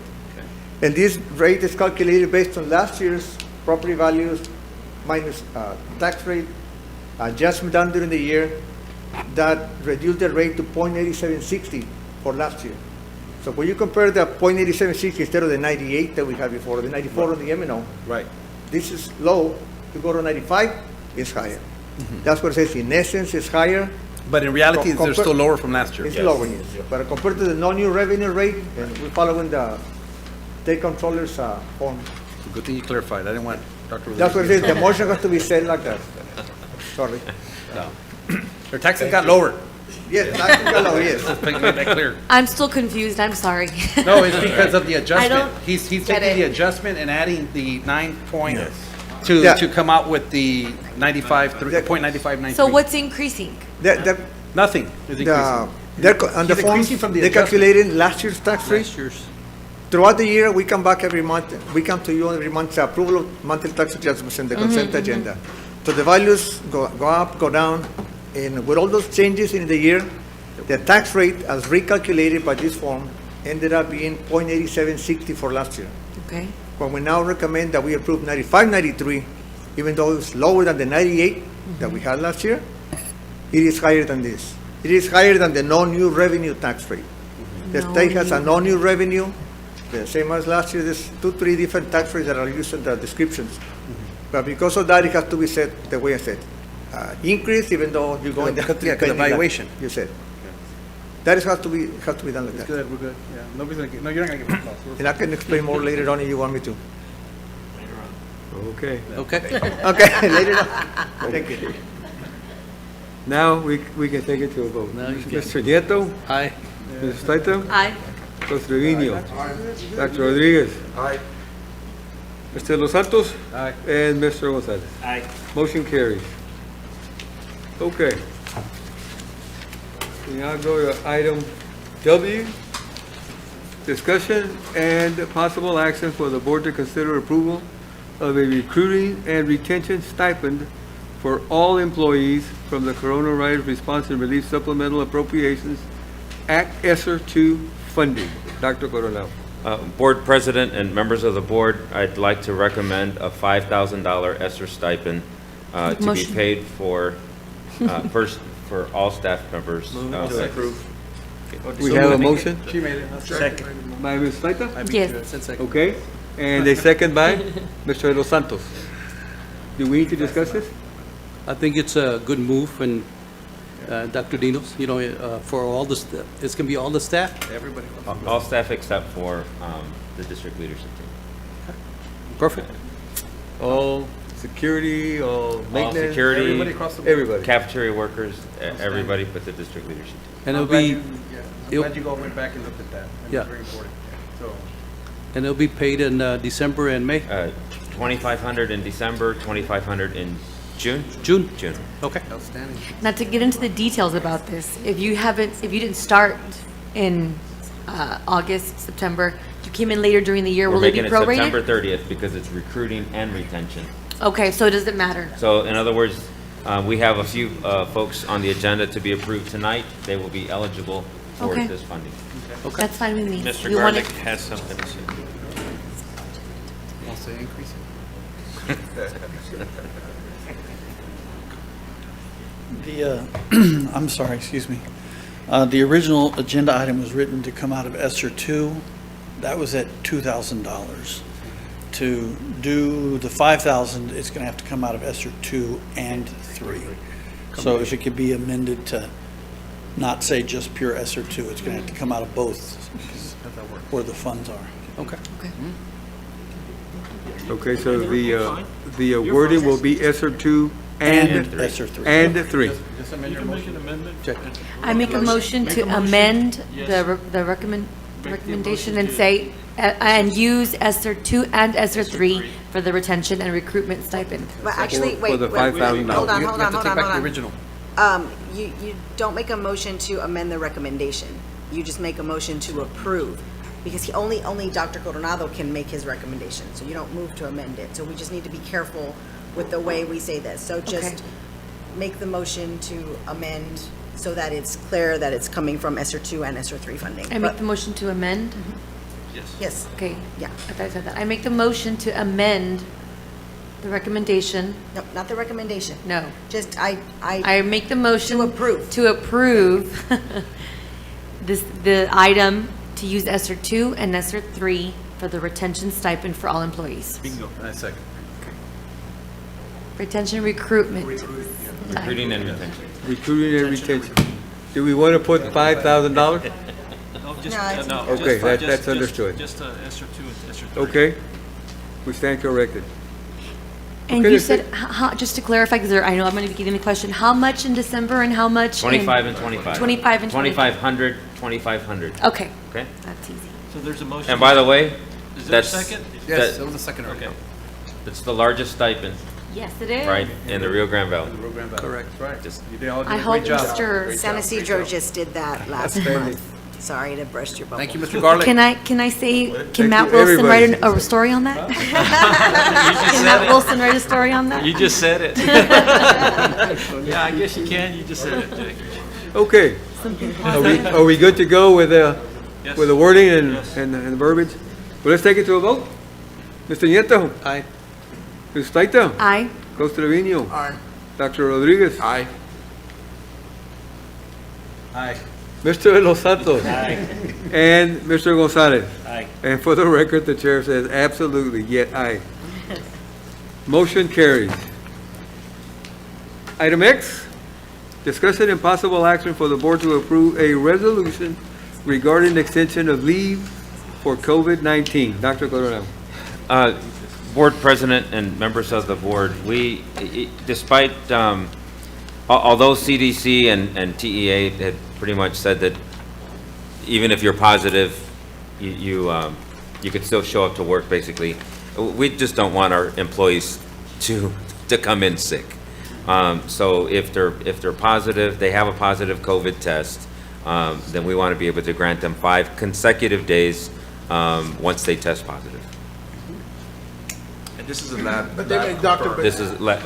And this rate is calculated based on last year's property values minus tax rate adjustment done during the year that reduced the rate to 0.8760 for last year. So when you compare the 0.8760 instead of the 98 that we had before, the 94 on the M&O, Right. this is low. To go to 95, it's higher. That's what it says. In essence, it's higher. But in reality, they're Compare- still lower from last year. It's lower, yes. But compared to the non-new revenue rate, and we're following the state controller's form. Good thing you clarified. I didn't want Dr. That's what it says. The motion has to be said like that. Sorry. No. Their taxes got lowered. Yes, taxes got lower, yes. Let's make that clear. I'm still confused, I'm sorry. No, it's because of the don't adjustment. He's get taking the it. adjustment and adding the 9 point Yeah. to come out with the 0.9593. So what's increasing? Nothing is increasing. On the He's forms, increasing from the they adjustment. calculated last year's tax rate. Last year's. Throughout the year, we come back every month. We come to you every month, approval of monthly tax adjustments in the consent agenda. So the values go up, go down, and with all those changes in the year, the tax rate as recalculated by this form ended up being 0.8760 for last year. Okay. When we now recommend that we approve 95.93, even though it's lower than the 98 that we had last year, it is higher than this. It is higher than the no-new revenue tax rate. The state has a no-new revenue, the same as last year. There's 2-3 different tax rates that are used in the descriptions. But because of that, it has to be set the way I said. Increase, even though you're going down. Yeah, because evaluation. You said. That is has to be done like that. Good, we're good. Yeah, nobody's gonna get, no, you're not gonna get lost. And I can explain more later on if you want me to. Okay. Okay. Okay, later on. Thank you. Now, we can take it to a vote. Now you can. Mr. Nieto? Aye. Mrs. Staito? Aye. Mr. Trevino? Dr. Rodriguez? Aye. Mr. Los Santos? Aye. And Mr. Gonzalez? Aye. Motion carries. Okay. We now go to item W, discussion and possible action for the board to consider approval of a recruiting and retention stipend for all employees from the Coronavirus Response and Relief Supplemental Appropriations Act Esser 2 funding. Dr. Coronel. Board President and members of the board, I'd like to recommend a $5,000 Esser stipend to be Motion. paid for, first, for all staff members. We have a motion She made it. Second. by Ms. Staito? I beat Yes. you. I said second. Okay, and a second by Mr. Los Santos. Do we need to discuss this? I think it's a good move, and Dr. Dinos, you know, for all the, it's going to be all the staff? Everybody. All staff except for the district leadership team. Perfect. All security, all maintenance? security, Everybody across the board. Everybody. Cafeteria workers, everybody but the district leadership team. And I'm it'll glad be, you- yeah, I'm glad you all went back and looked at that. It was Yeah. very important. So, and it'll be paid in December and May? 2,500 in December, 2,500 in June? June? June. Okay. outstanding. Not to get into the details about this, if you didn't start in August, September, you came in later during the year, We're will it be making it prorated? September 30th because it's recruiting and retention. Okay, so it doesn't matter. So in other words, we have a few folks on the agenda to be approved tonight. They will be eligible for Okay. this funding. That's fine with me. Mr. You want it- Garlic has something to say. Wants to increase The, I'm sorry, excuse me. The original agenda item was written to come out of Esser 2. That was at $2,000. To do the 5,000, it's going to have to come out of Esser 2 and 3. So if it could be amended to not say just pure Esser 2, it's going to have to come out of both where the funds are. Okay. Okay, so the wording will be Esser 2 and Esser 3. And 3. Just amend your motion. Check. I make a motion to amend the recommendation and say, and use ESER 2 and ESER 3 for the retention and recruitment stipend. But actually, For wait, the wait, $5,000. hold on, You hold have on, to hold take on, back hold the on. original. You don't make a motion to amend the recommendation. You just make a motion to approve. Because only Dr. Coronado can make his recommendation, so you don't move to amend it. So we just need to be careful with the way we say this. So just make the motion to amend so that it's clear that it's coming from ESER 2 and ESER 3 funding. I make the motion to amend? Yes. Okay. Yeah. I thought I said that. I make the motion to amend The recommendation, No, not the recommendation. no. Just, I make the motion. To approve. To approve the item to use ESSER 2 and ESSER 3 for the retention stipend for all employees. Bingo. I second. Retention recruitment. Recruiting and retention. Recruiting and retention. Do we want to put $5,000? No, just, No, it's- no. Okay, just- that's understood. Just ESSER 2 and ESSER 3. Okay, we stand corrected. And Okay, you let's said, just to clarify, because I know I'm going to be getting the question, how much in December and how much in? 25 and 25. 25 and 25. 2,500, 2,500. Okay, Okay? that's easy. So there's a motion. And by the way, Is there a that's, second? Yes, that- that was the second already. Okay. that's the largest stipend, Yes, it is. right, in the Rio Grande Valley. Correct. Right. Just- You did all did I a hope great job. Mr. San Isidro just did that last Outstanding. month. Sorry to burst your bubble. Thank you, Mr. Garlic. Can I say, Thank can Matt you, Wilson write everybody. a story on that? You just Can said Matt it. Wilson write a story on that? You just said it. Yeah, I guess you can. You just said it, Jake. Okay, are we good to go with the Yes. wording and Yes. and the verbiage? Well, let's take it to a vote. Mr. Nieto. Aye. Ms. Taita. Aye. Costa Trevino. Aye. Dr. Rodriguez. Aye. Aye. Mr. Los Santos. Aye. And Mr. Gonzalez. Aye. And for the record, the chair says absolutely, yet aye. Motion carries. Item X, discussion and possible action for the board to approve a resolution regarding extension of leave for COVID-19. Dr. Coronel. Board President and members of the board, despite, although CDC and TEA had pretty much said that even if you're positive, you could still show up to work, basically. We just don't want our employees to come in sick. So if they're positive, they have a positive COVID test, then we want to be able to grant them 5 consecutive days once they test positive. And this is a lab. But they may, Dr. This is a lab.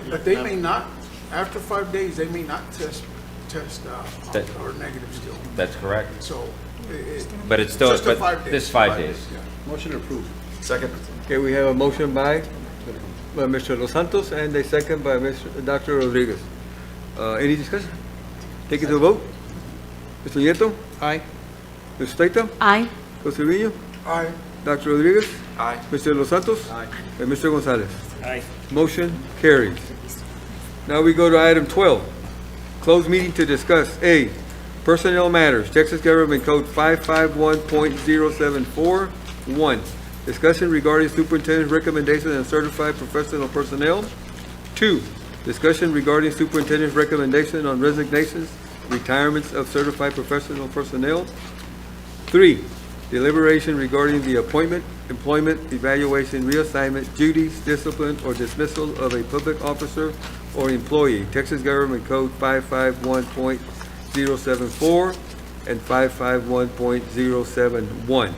But they may not, after 5 days, they may not test or negative still. That's correct. So But it's still, just a but 5 days. this 5 days. Motion approved. Second. Okay, we have a motion by Mr. Los Santos and a second by Dr. Rodriguez. Any discussion? Take it to a vote. Mr. Nieto. Aye. Ms. Taita. Aye. Costa Trevino. Aye. Dr. Rodriguez. Aye. Mr. Los Santos. Aye. And Mr. Gonzalez. Aye. Motion carries. Now we go to item 12. Closed meeting to discuss A, personnel matters, Texas Government Code 551.074. 1, discussion regarding superintendent's recommendations and certified professional personnel. 2, discussion regarding superintendent's recommendation on resignations, retirements of certified professional personnel. 3, deliberation regarding the appointment, employment, evaluation, reassignment, duties, discipline, or dismissal of a public officer or employee, Texas Government Code 551.074 and 551.071.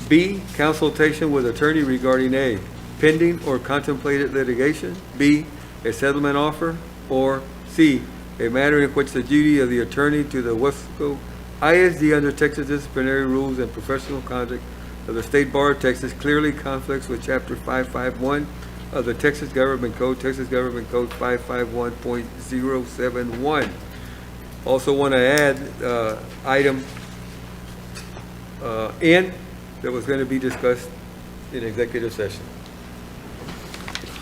B, consultation with attorney regarding A, pending or contemplated litigation, B, a settlement offer, or C, a matter in which the duty of the attorney to the Weslaco ISD under Texas disciplinary rules and professional conduct of the State Bar of Texas clearly conflicts with Chapter 551 of the Texas Government Code 551.071. Also want to add item N that was going to be discussed in executive session.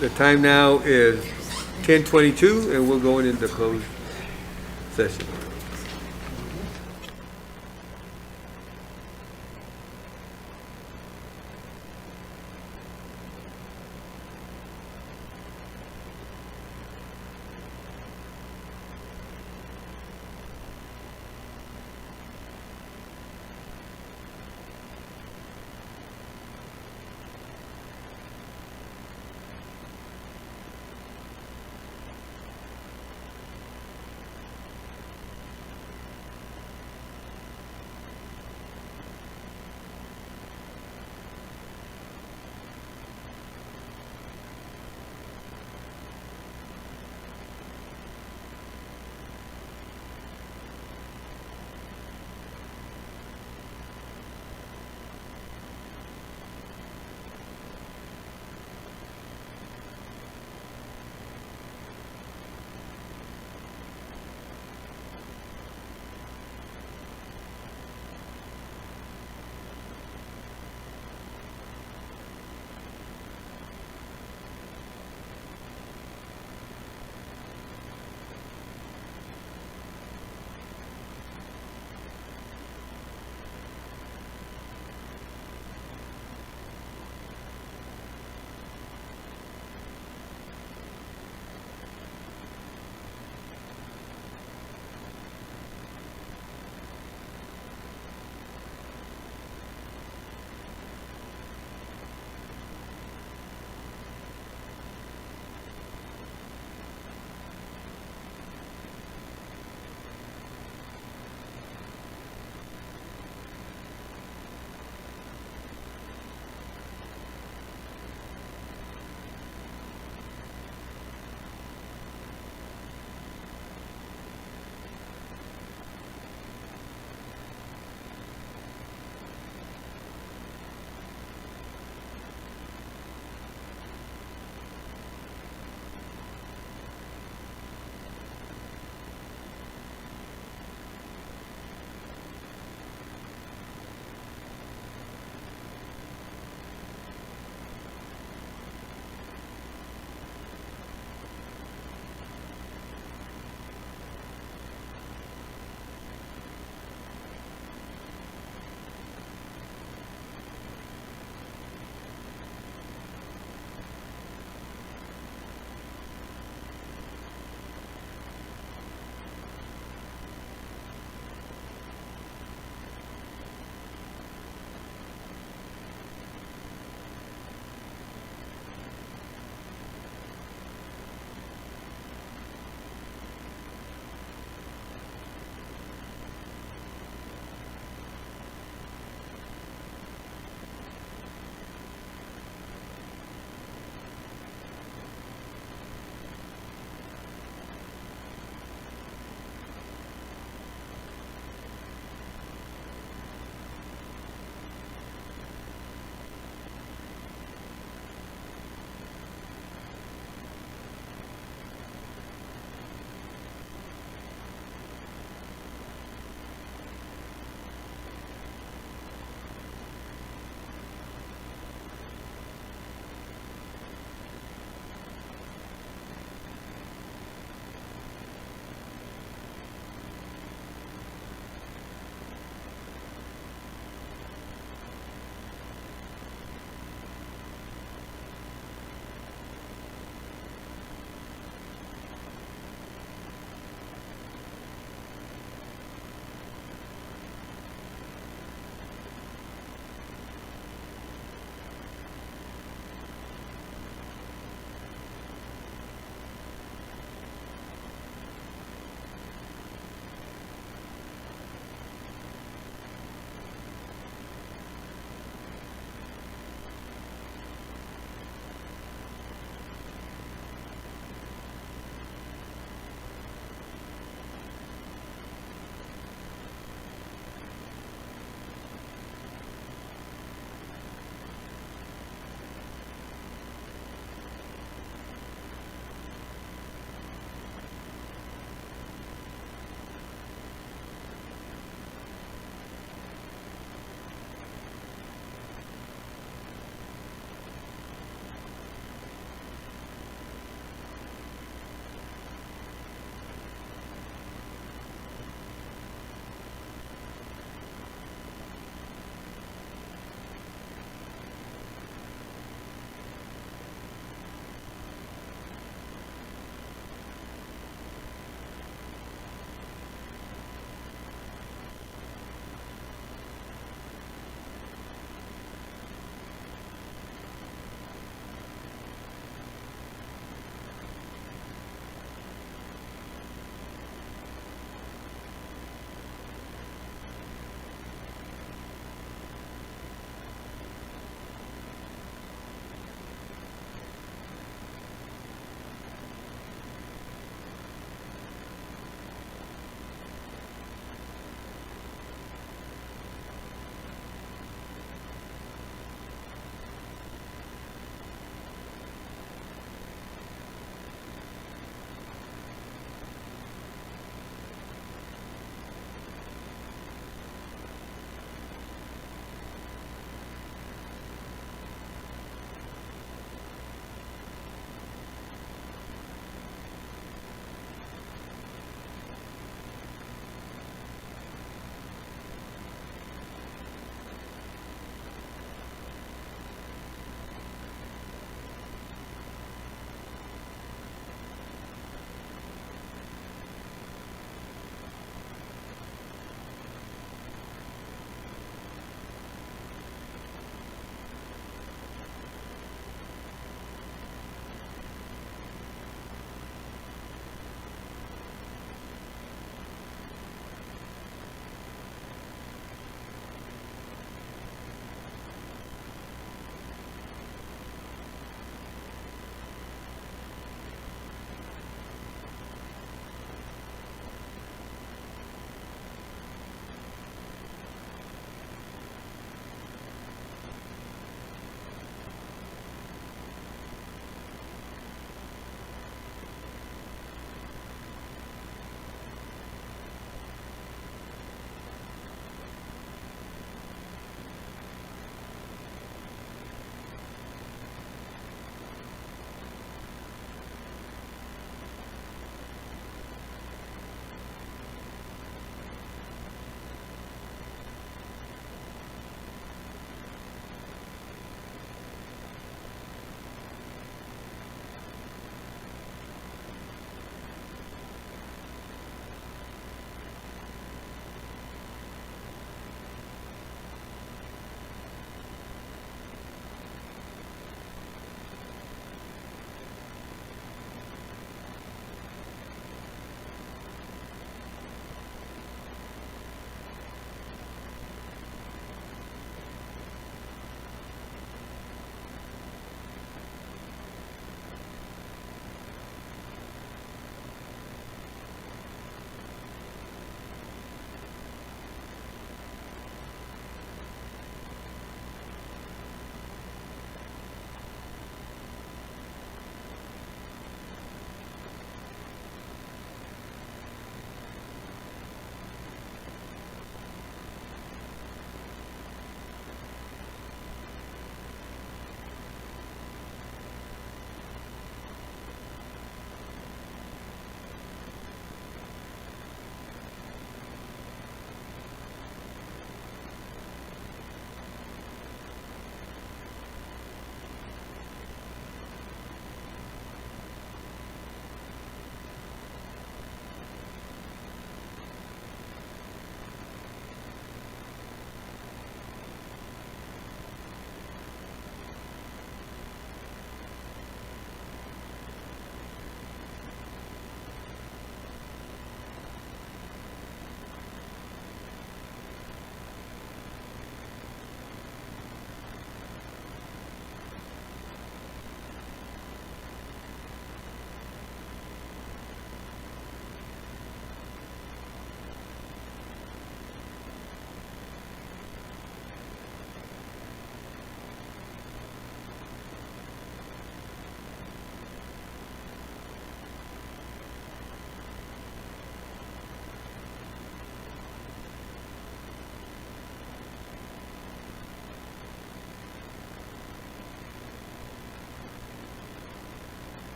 The time now is 10:22, and we're going into closed session.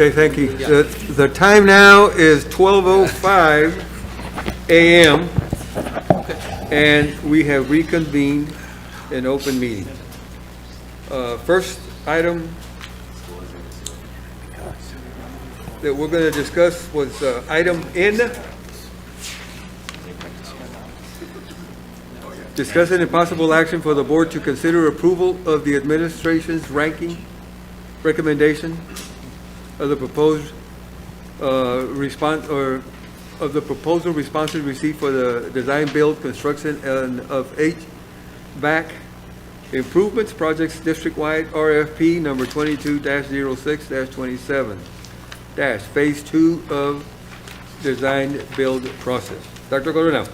Okay, thank you. The time now is 12:05 a.m. and we have reconvened an open meeting. First item that we're going to discuss was item N. Discussing a possible action for the board to consider approval of the administration's ranking recommendation of the proposed response, or of the proposal responses received for the design, build, construction, and of HVAC improvements projects district-wide RFP number 22-06-27 phase 2 of design build process. Dr. Coronel.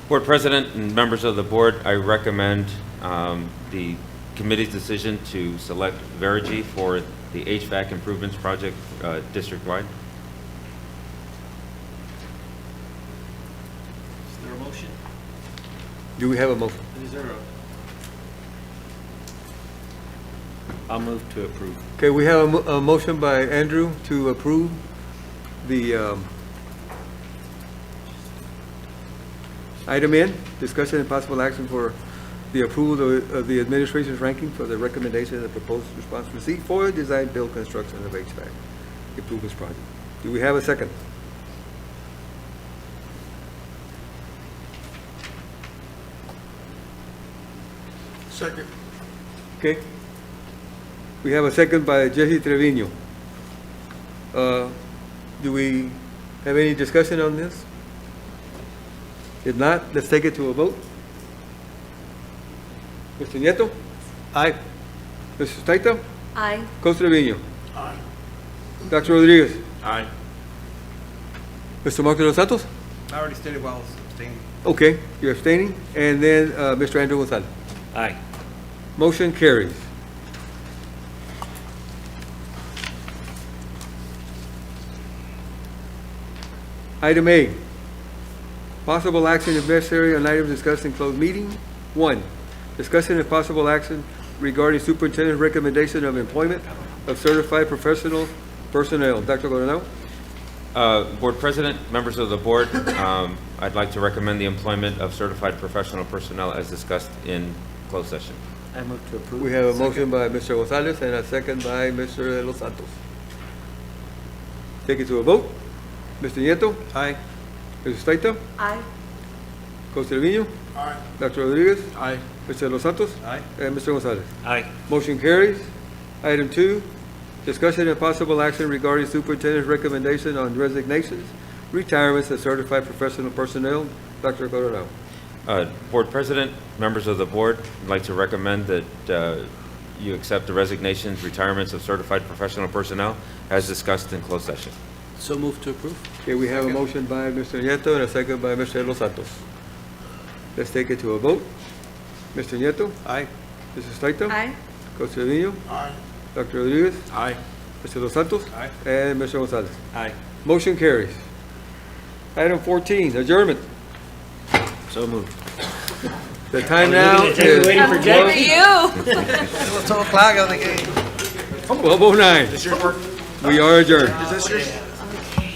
Board President and members of the board, I recommend the committee's decision to select Verigy for the HVAC improvements project district-wide. Is there a motion? Do we have a motion? Is there a? I'll move to approve. Okay, we have a motion by Andrew to approve the item N, discussion and possible action for the approval of the administration's ranking for the recommendation of the proposed response received for design, build, construction of HVAC improvements project. Do we have a second? Second. Okay. We have a second by Jesse Trevino. Do we have any discussion on this? If not, let's take it to a vote. Mr. Nieto? Aye. Mr. Staito? Aye. Costa Trevino? Aye. Dr. Rodriguez? Aye. Mr. Marco de los Santos? I already stated while I was abstaining. Okay, you're abstaining. And then Mr. Andrew Gonzalez? Aye. Motion carries. Item A, possible action if necessary on items discussed in closed meeting. 1, discussing if possible action regarding superintendent's recommendation of employment of certified professional personnel. Dr. Coronel? Board President, members of the board, I'd like to recommend the employment of certified professional personnel as discussed in closed session. I move to approve. We have a motion by Mr. Gonzalez and a second by Mr. De Los Santos. Take it to a vote. Mr. Nieto? Aye. Mr. Staito? Aye. Costa Trevino? Aye. Dr. Rodriguez? Aye. Mr. De Los Santos? Aye. And Mr. Gonzalez. Aye. Motion carries. Item 2, discussion and possible action regarding superintendent's recommendation on resignations, retirements of certified professional personnel. Dr. Coronel. Board President, members of the board, I'd like to recommend that you accept the resignations, retirements of certified professional personnel as discussed in closed session. So move to approve. Okay, we have a motion by Mr. Nieto and a second by Mr. De Los Santos. Let's take it to a vote. Mr. Nieto? Aye. Mrs. Staito? Aye. Costa Trevino? Aye. Dr. Rodriguez? Aye. Mr. Dos Santos? Aye. And Mr. Gonzalez. Aye. Motion carries. Item 14, adjournment. So moved. The time now is I'm waiting for you. 12:09. We are adjourned. Is this yours? Okay.